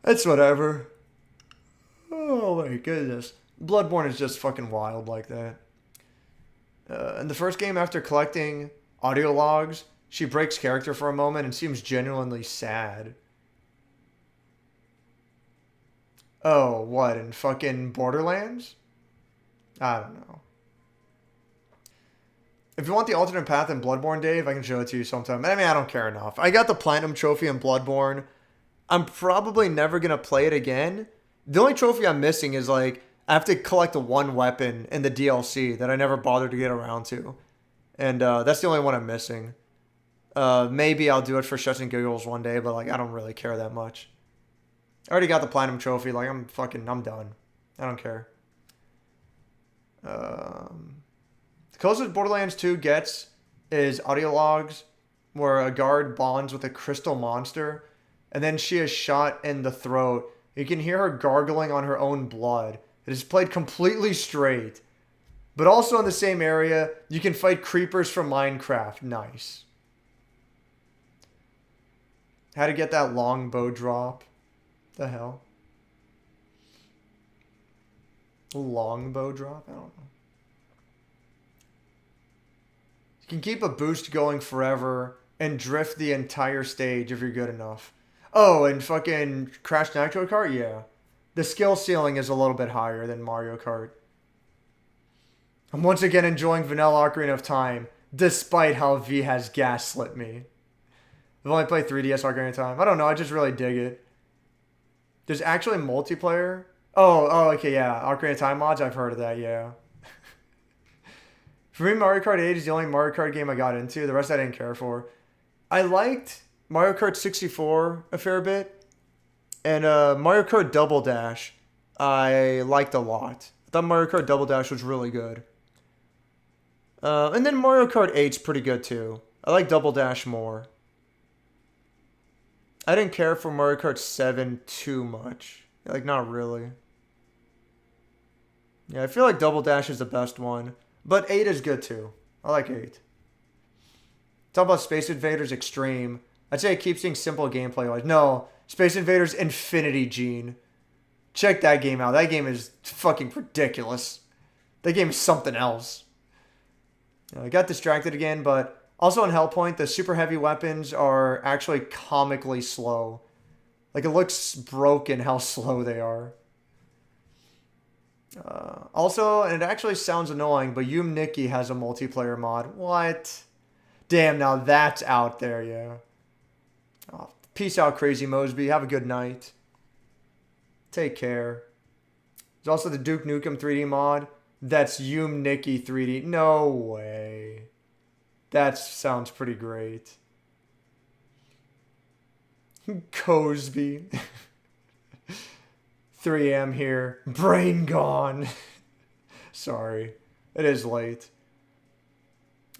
It's whatever. Oh my goodness. Bloodborne is just fucking wild like that. In the first game, after collecting audio logs, she breaks character for a moment and seems genuinely sad. Oh, what, in fucking Borderlands? I don't know. If you want the alternate path in Bloodborne, Dave, I can show it to you sometime. I mean, I don't care enough. I got the Platinum Trophy in Bloodborne. I'm probably never going to play it again. The only trophy I'm missing is, like, I have to collect the one weapon in the DLC that I never bothered to get around to. And that's the only one I'm missing. Maybe I'll do it for shits and giggles one day, but, like, I don't really care that much. I already got the Platinum Trophy. Like, I'm done. I don't care. The closest Borderlands 2 gets is audio logs where a guard bonds with a crystal monster, and then she is shot in the throat. You can hear her gargling on her own blood. It is played completely straight. But also in the same area, you can fight creepers from Minecraft. Nice. How to get that longbow drop. The hell? Longbow drop? I don't know. You can keep a boost going forever and drift the entire stage if you're good enough. Oh, and fucking Crash Nitro Kart? Yeah. The skill ceiling is a little bit higher than Mario Kart. I'm once again enjoying Vanilla Ocarina of Time, despite how V has gaslit me. I've only played 3DS Ocarina of Time. I don't know, I just really dig it. There's actually multiplayer? Oh, okay, yeah. Ocarina of Time mods, I've heard of that, yeah. For me, Mario Kart 8 is the only Mario Kart game I got into. The rest I didn't care for. I liked Mario Kart 64 a fair bit. And Mario Kart Double Dash I liked a lot. I thought Mario Kart Double Dash was really good. And then Mario Kart 8's pretty good too. I like Double Dash more. I didn't care for Mario Kart 7 too much. Like, not really. Yeah, I feel like Double Dash is the best one. But 8 is good too. I like 8. Talk about Space Invaders Extreme. I'd say it keeps things simple gameplay wise. No, Space Invaders Infinity Gene. Check that game out. That game is fucking ridiculous. That game is something else. I got distracted again, but also on Hellpoint, the super heavy weapons are actually comically slow. Like, it looks broken how slow they are. Also, and it actually sounds annoying, but Yum Nikki has a multiplayer mod. What? Damn, now that's out there, yeah. Oh, peace out, Crazy Mosby. Have a good night. Take care. There's also the Duke Nukem 3D mod. That's Yum Nikki 3D. No way. That sounds pretty great. Cosby. 3 a.m. here. Brain gone. Sorry. It is late.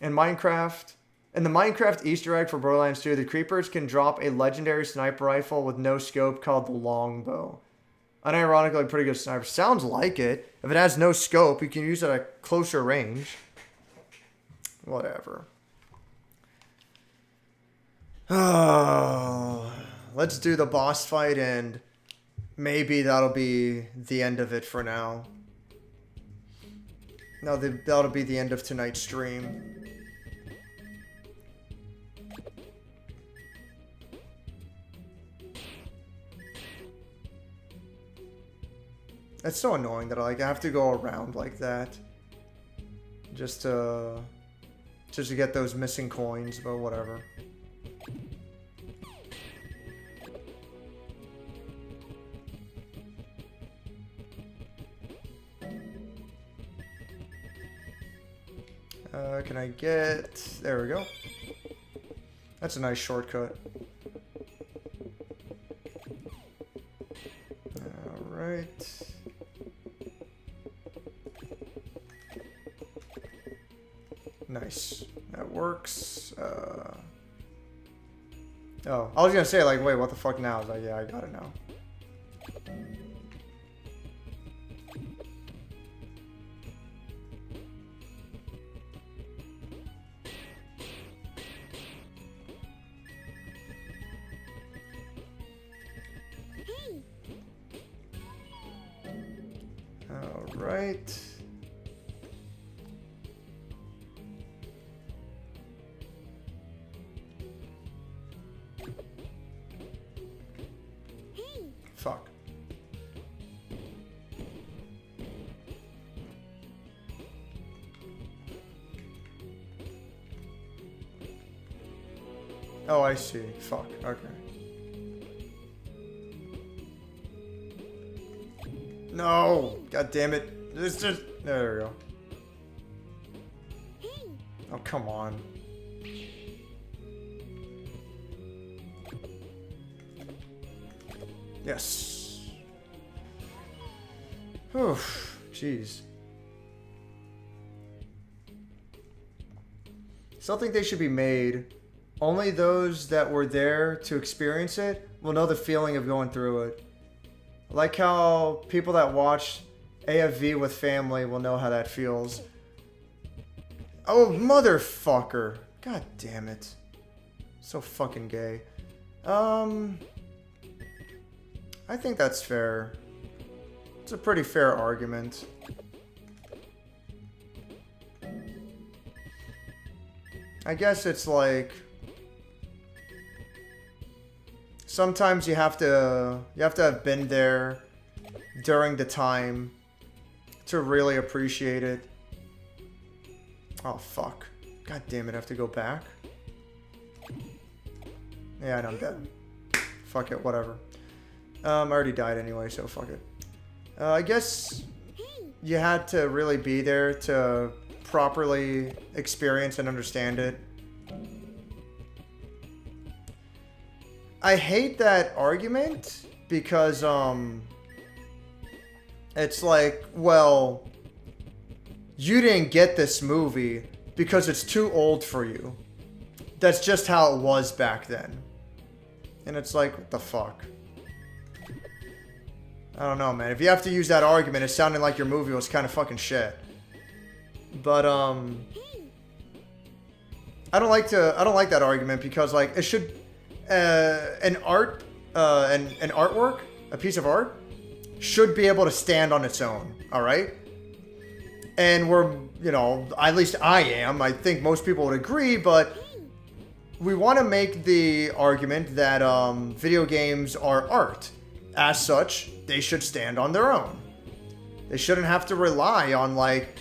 In Minecraft, in the Minecraft Easter egg for Borderlands 2, the creepers can drop a legendary sniper rifle with no scope called the Longbow. Unironically, pretty good sniper. Sounds like it. If it has no scope, you can use it at closer range. Whatever. Oh, let's do the boss fight, and maybe that'll be the end of it for now. No, that'll be the end of tonight's stream. It's so annoying that I have to go around like that. Just to get those missing coins, but whatever. Can I get... There we go. That's a nice shortcut. Alright. Nice. That works. Oh, I was gonna say, like, wait, what the fuck now? I was like, yeah, I got it now. Alright. Fuck. Oh, I see. Fuck. Okay. No! God damn it. It's just... There we go. Oh, come on. Yes. Whew. Jeez. still think they should be made. Only those that were there to experience it will know the feeling of going through it. Like how people that watch AFV with family will know how that feels. Oh, motherfucker. God damn it. So fucking gay. I think that's fair. It's a pretty fair argument. I guess it's like sometimes you have to have been there during the time to really appreciate it. Oh fuck. God damn it, I have to go back. Yeah, I know I'm dead. Fuck it, whatever. I already died anyway, so fuck it. I guess you had to really be there to properly experience and understand it. I hate that argument because, it's like, well, you didn't get this movie because it's too old for you. That's just how it was back then. And it's like, what the fuck? I don't know, man. If you have to use that argument, it sounded like your movie was kind of fucking shit. But, I don't like that argument because, like, it should, an artwork, a piece of art, should be able to stand on its own, alright? And we're, you know, at least I am. I think most people would agree, but we want to make the argument that video games are art. As such, they should stand on their own. They shouldn't have to rely on, like,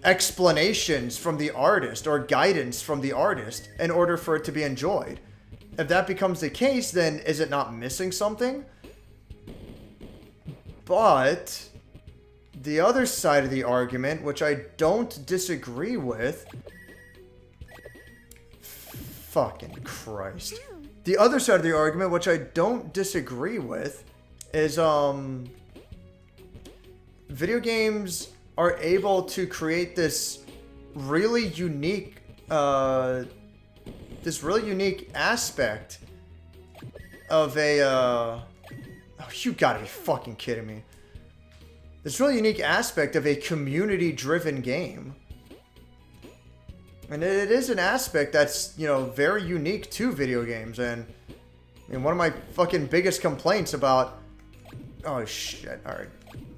explanations from the artist or guidance from the artist in order for it to be enjoyed. If that becomes the case, then is it not missing something? But the other side of the argument, which I don't disagree with... Fucking Christ. The other side of the argument, which I don't disagree with, is, video games are able to create this really unique, aspect of a, oh, you gotta be fucking kidding me. This really unique aspect of a community-driven game. And it is an aspect that's, you know, very unique to video games. And, I mean, one of my fucking biggest complaints about... Oh, shit. Alright.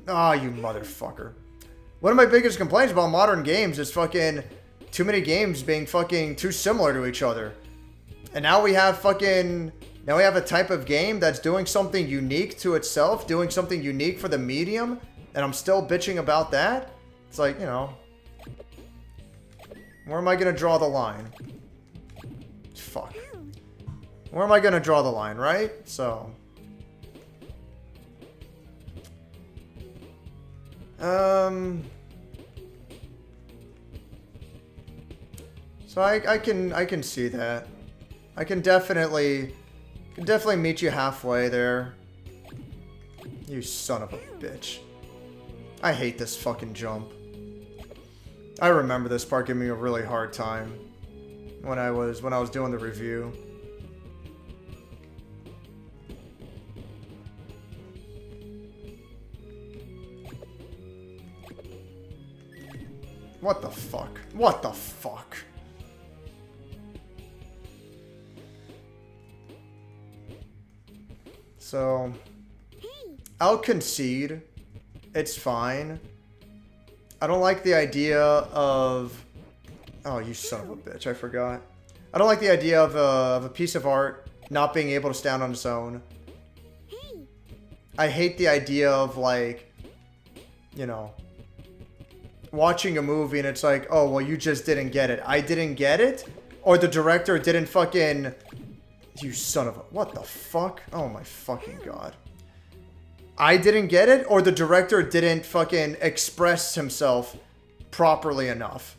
Oh, you motherfucker. One of my biggest complaints about modern games is fucking too many games being fucking too similar to each other. And now we have fucking... Now we have a type of game that's doing something unique to itself, doing something unique for the medium, and I'm still bitching about that? It's like, you know... Where am I going to draw the line? Fuck. Where am I going to draw the line, right? So... So I can see that. I can definitely meet you halfway there. You son of a bitch. I hate this fucking jump. I remember this part giving me a really hard time when I was doing the review. What the fuck? What the fuck? So, I'll concede. It's fine. I don't like the idea of... Oh, you son of a bitch, I forgot. I don't like the idea of a piece of art not being able to stand on its own. I hate the idea of, like, you know, watching a movie and it's like, oh, well, you just didn't get it. I didn't get it? Or the director didn't fucking... You son of a... What the fuck? Oh my fucking god. I didn't get it, or the director didn't fucking express himself properly enough.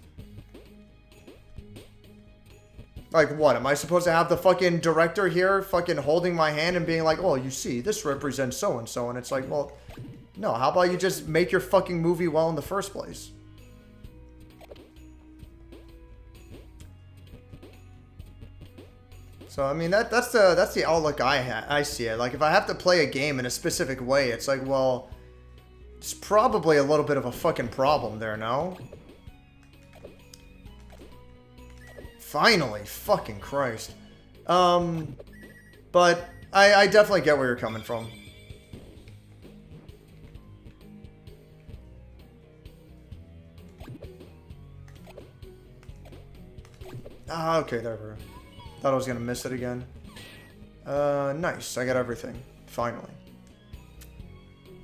Like, what? Am I supposed to have the fucking director here fucking holding my hand and being like, oh, you see, this represents so-and-so, and it's like, well, no, how about you just make your fucking movie well in the first place? So I mean that's the outlook I see it. Like if I have to play a game in a specific way, it's like, well, it's probably a little bit of a fucking problem there, no? Finally, fucking Christ. But I definitely get where you're coming from. Ah, okay, there we go. Thought I was gonna miss it again. Nice. I got everything. Finally.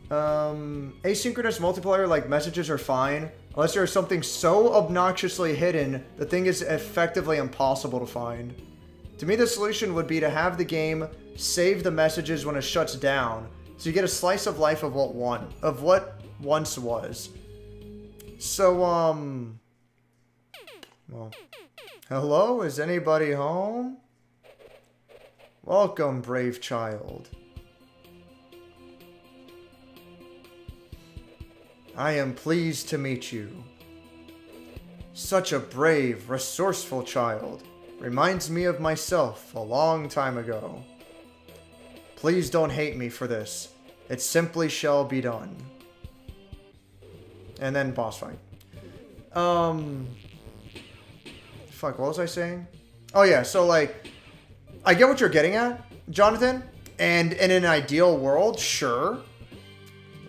Asynchronous multiplayer, like messages are fine. Unless there's something so obnoxiously hidden, the thing is effectively impossible to find. To me, the solution would be to have the game save the messages when it shuts down, so you get a slice of life of what once was. So, well, hello? Is anybody home? Welcome, brave child. I am pleased to meet you. Such a brave, resourceful child. Reminds me of myself a long time ago. Please don't hate me for this. It simply shall be done. And then boss fight. Fuck, what was I saying? Oh yeah, so like, I get what you're getting at, Jonathan. And in an ideal world, sure.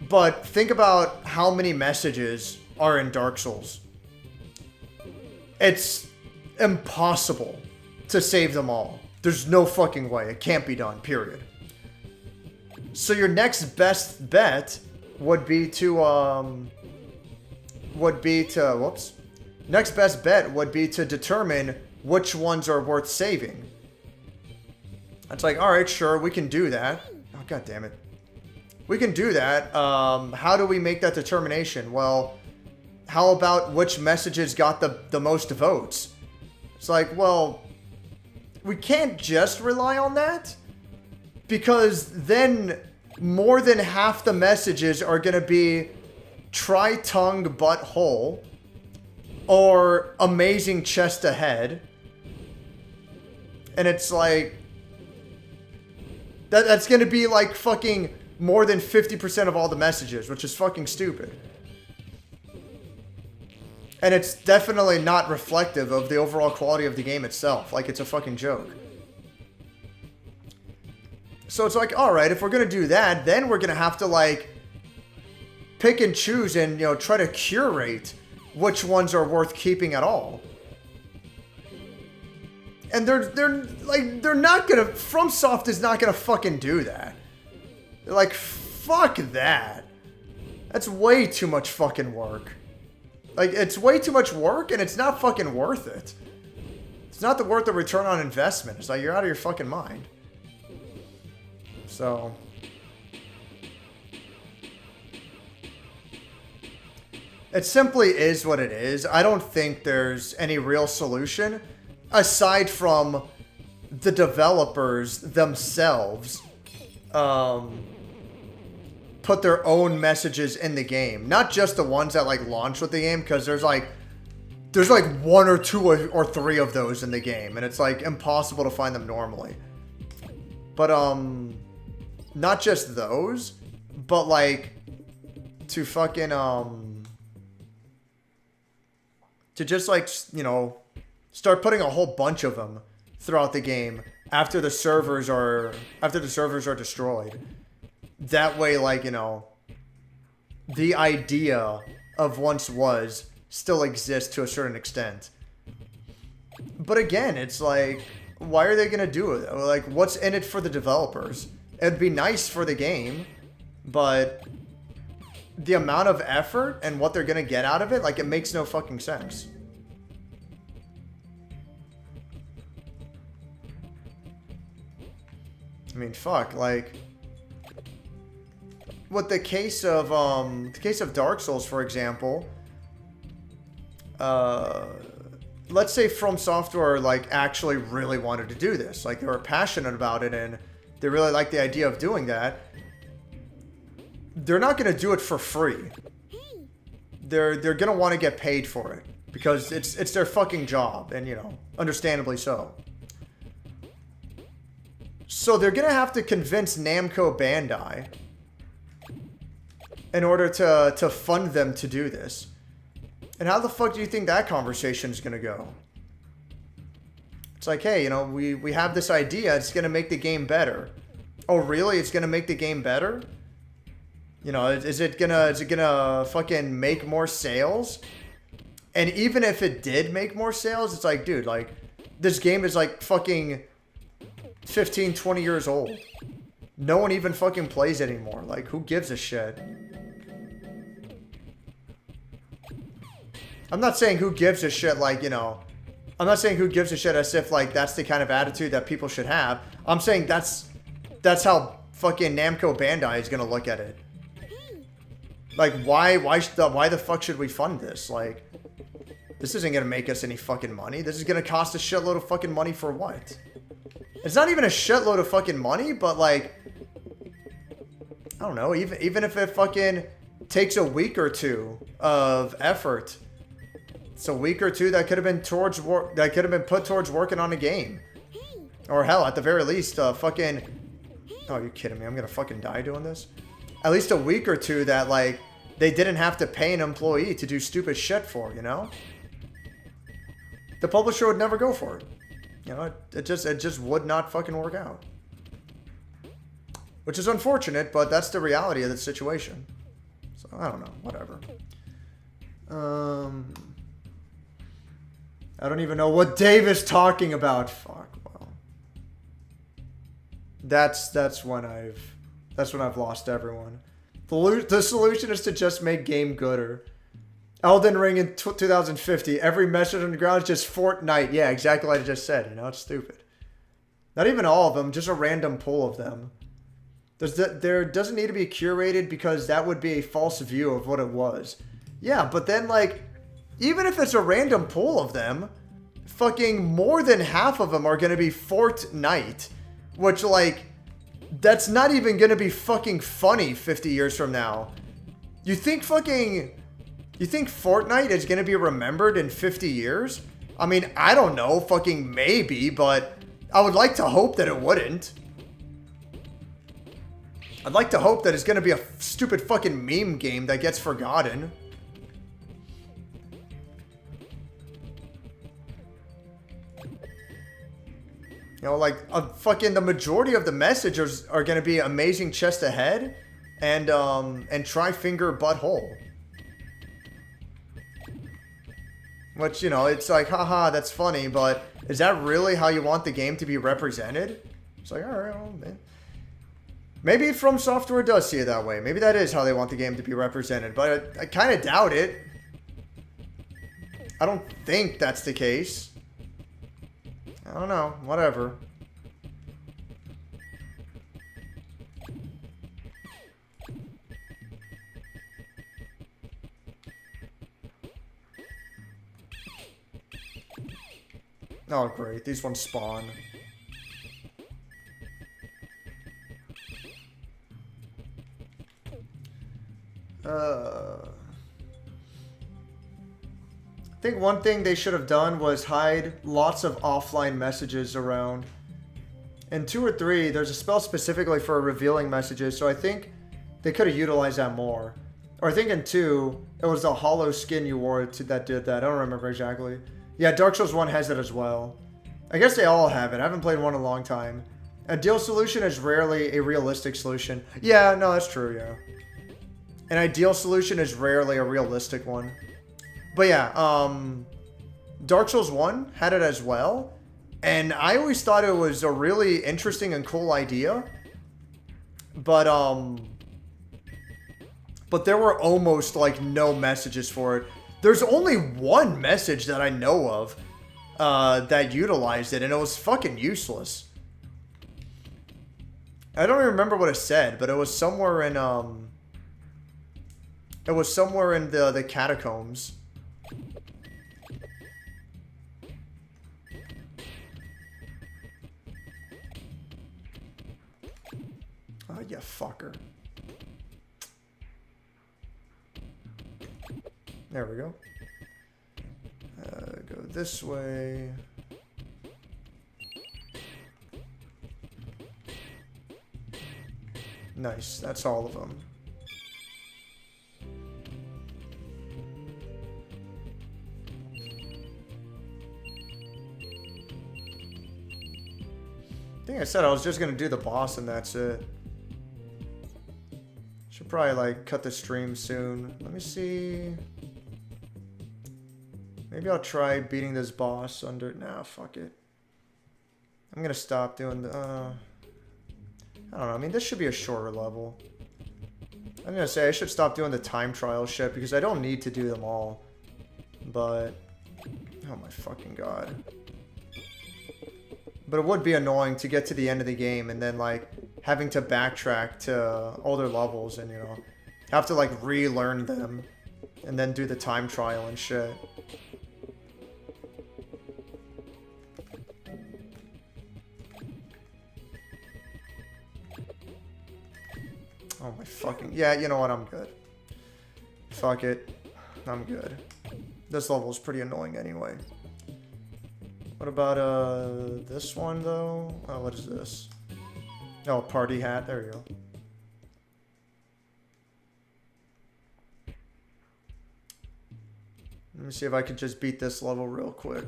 But think about how many messages are in Dark Souls. It's impossible to save them all. There's no fucking way. It can't be done, period. So your next best bet would be to, Next best bet would be to determine which ones are worth saving. It's like, alright, sure, we can do that. Oh, god damn it. We can do that. How do we make that determination? Well, how about which messages got the most votes? It's like, well, we can't just rely on that, because then more than half the messages are going to be try tongue butthole or amazing chest ahead. And it's like, that's going to be like fucking more than 50% of all the messages, which is fucking stupid. And it's definitely not reflective of the overall quality of the game itself. Like, it's a fucking joke. So it's like, alright, if we're gonna do that, then we're gonna have to, like, pick and choose and, you know, try to curate which ones are worth keeping at all. And they're not gonna, FromSoft is not gonna fucking do that. They're like, fuck that. That's way too much fucking work. Like, it's way too much work, and it's not fucking worth it. It's not worth the return on investment. It's like, you're out of your fucking mind. So... it simply is what it is. I don't think there's any real solution, aside from the developers themselves put their own messages in the game. Not just the ones that, like, launch with the game, because there's like one or two or three of those in the game, and it's, like, impossible to find them normally. But, not just those, but, like, to fucking, to just, like, you know, start putting a whole bunch of them throughout the game after the servers are destroyed. That way, like, you know, the idea of once was still exists to a certain extent. But again, it's like, why are they gonna do it? Like, what's in it for the developers? It'd be nice for the game, but the amount of effort and what they're gonna get out of it, like, it makes no fucking sense. I mean, fuck, like, with the case of Dark Souls, for example, let's say From Software, like, actually really wanted to do this. Like, they were passionate about it, and they really like the idea of doing that. They're not going to do it for free. They're going to want to get paid for it, because it's their fucking job, and, you know, understandably so. So they're gonna have to convince Namco Bandai in order to fund them to do this. And how the fuck do you think that conversation's gonna go? It's like, hey, you know, we have this idea, it's gonna make the game better. Oh, really? It's gonna make the game better? You know, is it gonna fucking make more sales? And even if it did make more sales, it's like, dude, like, this game is like fucking 15, 20 years old. No one even fucking plays anymore. Like, who gives a shit? I'm not saying who gives a shit, like, you know, I'm not saying who gives a shit as if, like, that's the kind of attitude that people should have. I'm saying that's how fucking Namco Bandai is gonna look at it. Like, why the fuck should we fund this? Like, this isn't gonna make us any fucking money. This is gonna cost a shitload of fucking money for what? It's not even a shitload of fucking money, but, like, I don't know, even if it fucking takes a week or two of effort, it's a week or two that could have been put towards working on a game. Or hell, at the very least, fucking, oh, you're kidding me, I'm gonna fucking die doing this? At least a week or two that, like, they didn't have to pay an employee to do stupid shit for, you know? The publisher would never go for it. You know, it just would not fucking work out. Which is unfortunate, but that's the reality of the situation. So, I don't know. Whatever. I don't even know what Dave is talking about. Fuck, well. That's when I've lost everyone. The solution is to just make game gooder. Elden Ring in 2050. Every message on the ground is just Fortnite. Yeah, exactly like I just said. You know, it's stupid. Not even all of them, just a random pool of them. There doesn't need to be curated because that would be a false view of what it was. Yeah, but then, like, even if it's a random pool of them, fucking more than half of them are going to be Fortnite. Which, like, that's not even going to be fucking funny 50 years from now. You think Fortnite is going to be remembered in 50 years? I mean, I don't know, fucking maybe, but I would like to hope that it wouldn't. I'd like to hope that it's going to be a stupid fucking meme game that gets forgotten. You know, like, fucking the majority of the messages are going to be amazing chest ahead and try finger butthole. Which, you know, it's like, haha, that's funny, but is that really how you want the game to be represented? It's like, alright, well, man. Maybe From Software does see it that way. Maybe that is how they want the game to be represented, but I kind of doubt it. I don't think that's the case. I don't know. Whatever. Oh, great. These ones spawn. I think one thing they should have done was hide lots of offline messages around. In 2 or 3, there's a spell specifically for revealing messages, so I think they could have utilized that more. Or I think in 2, it was the hollow skin you wore that did that. I don't remember exactly. Yeah, Dark Souls 1 has it as well. I guess they all have it. I haven't played one in a long time. A deal solution is rarely a realistic solution. Yeah, no, that's true, yeah. An ideal solution is rarely a realistic one. But yeah, Dark Souls 1 had it as well. And I always thought it was a really interesting and cool idea. But there were almost like no messages for it. There's only one message that I know of that utilized it, and it was fucking useless. I don't even remember what it said, but it was somewhere in the catacombs. Oh, you fucker. There we go. Go this way. Nice, that's all of them. I think I said I was just gonna do the boss and that's it. Should probably like cut the stream soon. Let me see. Maybe I'll try beating this boss under. Nah, fuck it. I'm gonna stop doing the. I don't know. I mean, this should be a shorter level. I'm gonna say I should stop doing the time trial shit because I don't need to do them all. But oh my fucking god. But it would be annoying to get to the end of the game and then, like, having to backtrack to older levels and, you know, have to, like, relearn them and then do the time trial and shit. Oh my fucking... Yeah, you know what? I'm good. Fuck it. I'm good. This level is pretty annoying anyway. What about, this one, though? Oh, what is this? Oh, party hat. There you go. Let me see if I could just beat this level real quick.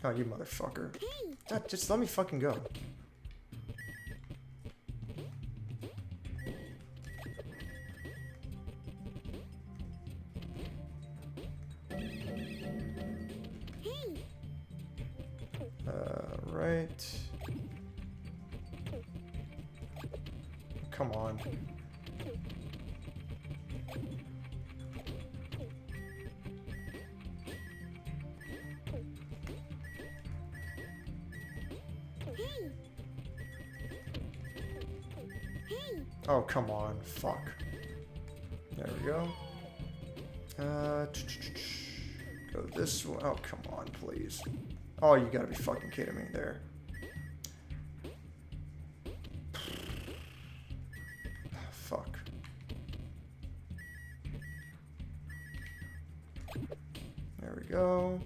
Oh, you motherfucker. Just let me fucking go. Right. Come on. Oh, come on. Fuck. There we go. Go this way. Oh, come on, please. Oh, you gotta be fucking kidding me there. Fuck. There we go.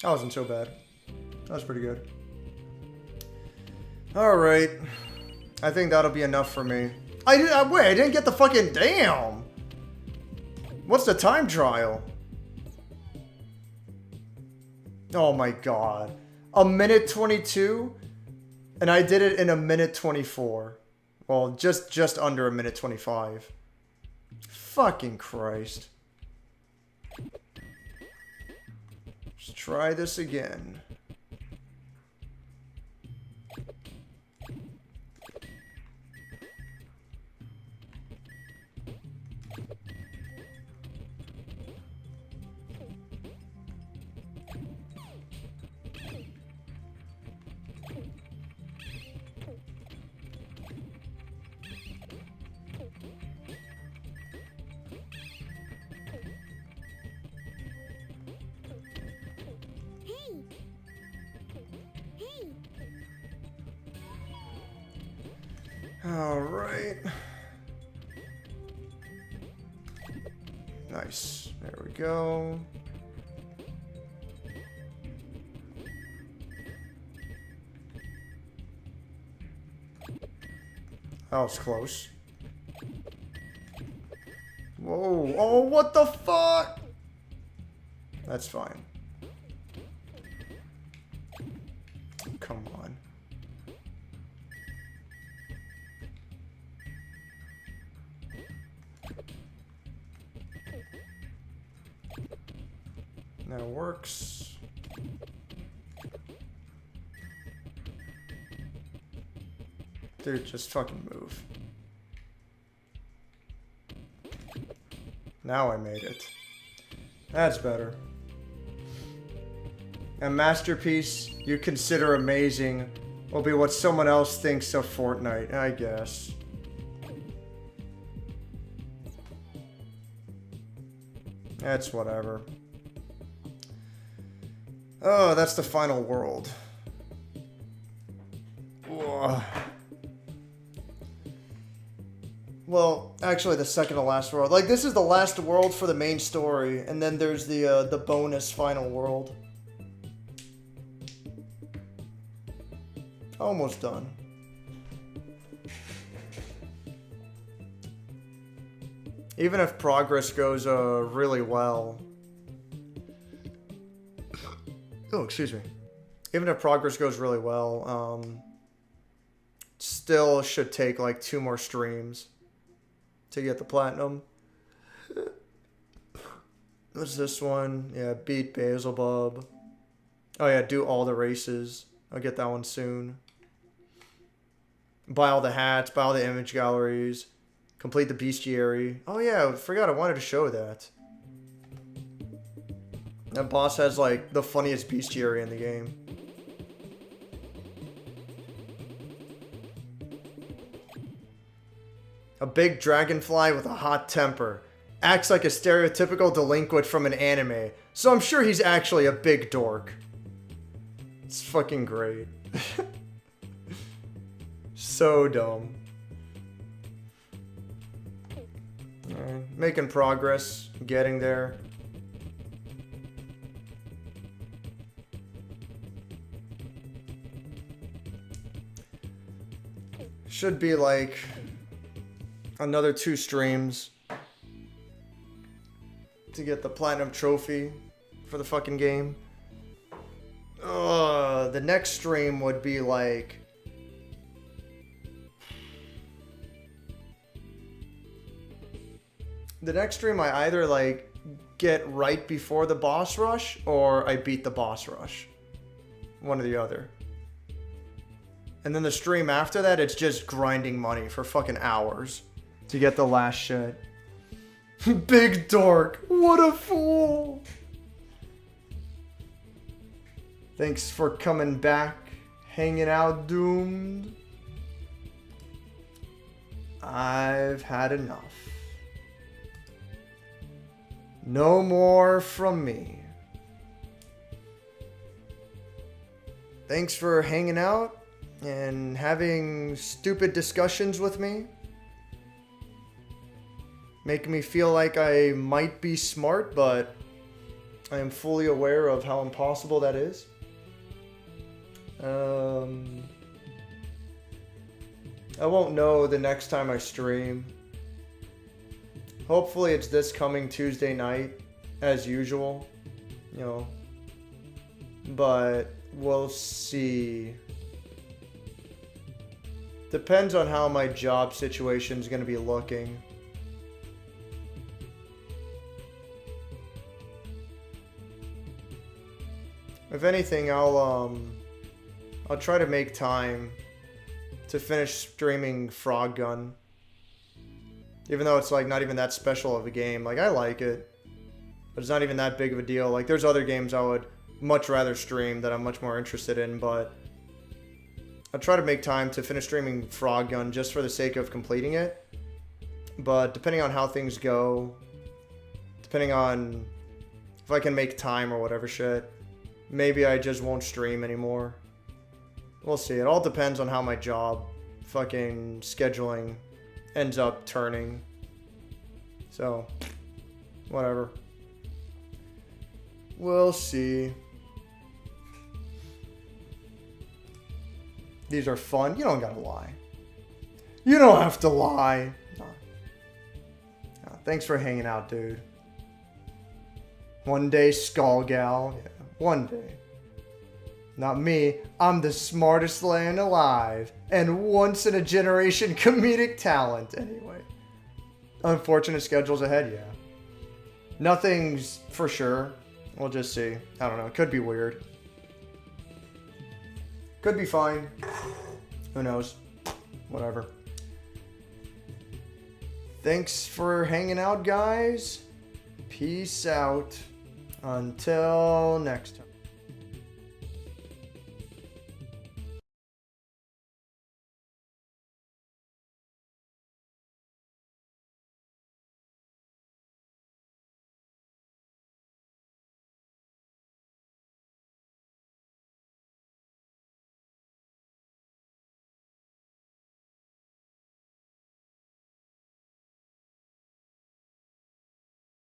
That wasn't so bad. That was pretty good. Alright. I think that'll be enough for me. Wait, I didn't get the fucking... Damn! What's the time trial? Oh my god. A minute 22? And I did it in a minute 24. Well, just under a minute 25. Fucking Christ. Let's try this again. Alright. Nice. There we go. That was close. Whoa. Oh, what the fuck? That's fine. Come on. That works. Dude, just fucking move. Now I made it. That's better. A masterpiece you consider amazing will be what someone else thinks of Fortnite, I guess. That's whatever. Oh, that's the final world. Ugh. Well, actually the second to last world. Like, this is the last world for the main story, and then there's the bonus final world. Almost done. Even if progress goes really well. Oh, excuse me. Even if progress goes really well, still should take like 2 more streams to get the platinum. What's this one? Yeah, beat Beelzebub. Oh yeah, do all the races. I'll get that one soon. Buy all the hats, buy all the image galleries, complete the bestiary. Oh yeah, I forgot I wanted to show that. That boss has like the funniest bestiary in the game. A big dragonfly with a hot temper. Acts like a stereotypical delinquent from an anime. So I'm sure he's actually a big dork. It's fucking great. So dumb. Alright, making progress. Getting there. Should be like another 2 streams to get the platinum trophy for the fucking game. The next stream would be like the next stream I either like get right before the boss rush or I beat the boss rush. One or the other. And then the stream after that, it's just grinding money for fucking hours to get the last shit. Big dork. What a fool. Thanks for coming back. Hanging out, Doomed. I've had enough. No more from me. Thanks for hanging out and having stupid discussions with me. Making me feel like I might be smart, but I am fully aware of how impossible that is. I won't know the next time I stream. Hopefully it's this coming Tuesday night, as usual, you know, but we'll see. Depends on how my job situation is going to be looking. If anything, I'll try to make time to finish streaming Frogun. Even though it's like not even that special of a game. Like, I like it, but it's not even that big of a deal. Like, there's other games I would much rather stream that I'm much more interested in, but I'll try to make time to finish streaming Frogun just for the sake of completing it. But depending on how things go, depending on if I can make time or whatever shit, maybe I just won't stream anymore. We'll see. It all depends on how my job fucking scheduling ends up turning. So, whatever. We'll see. These are fun. You don't gotta lie. You don't have to lie. No. No, thanks for hanging out, dude. One day, Skullgal. Yeah, one day. Not me. I'm the smartest land alive. And once in a generation comedic talent, anyway. Unfortunate schedules ahead, yeah. Nothing's for sure. We'll just see. I don't know. It could be weird. Could be fine. Who knows? Whatever. Thanks for hanging out, guys. Peace out. Until next time.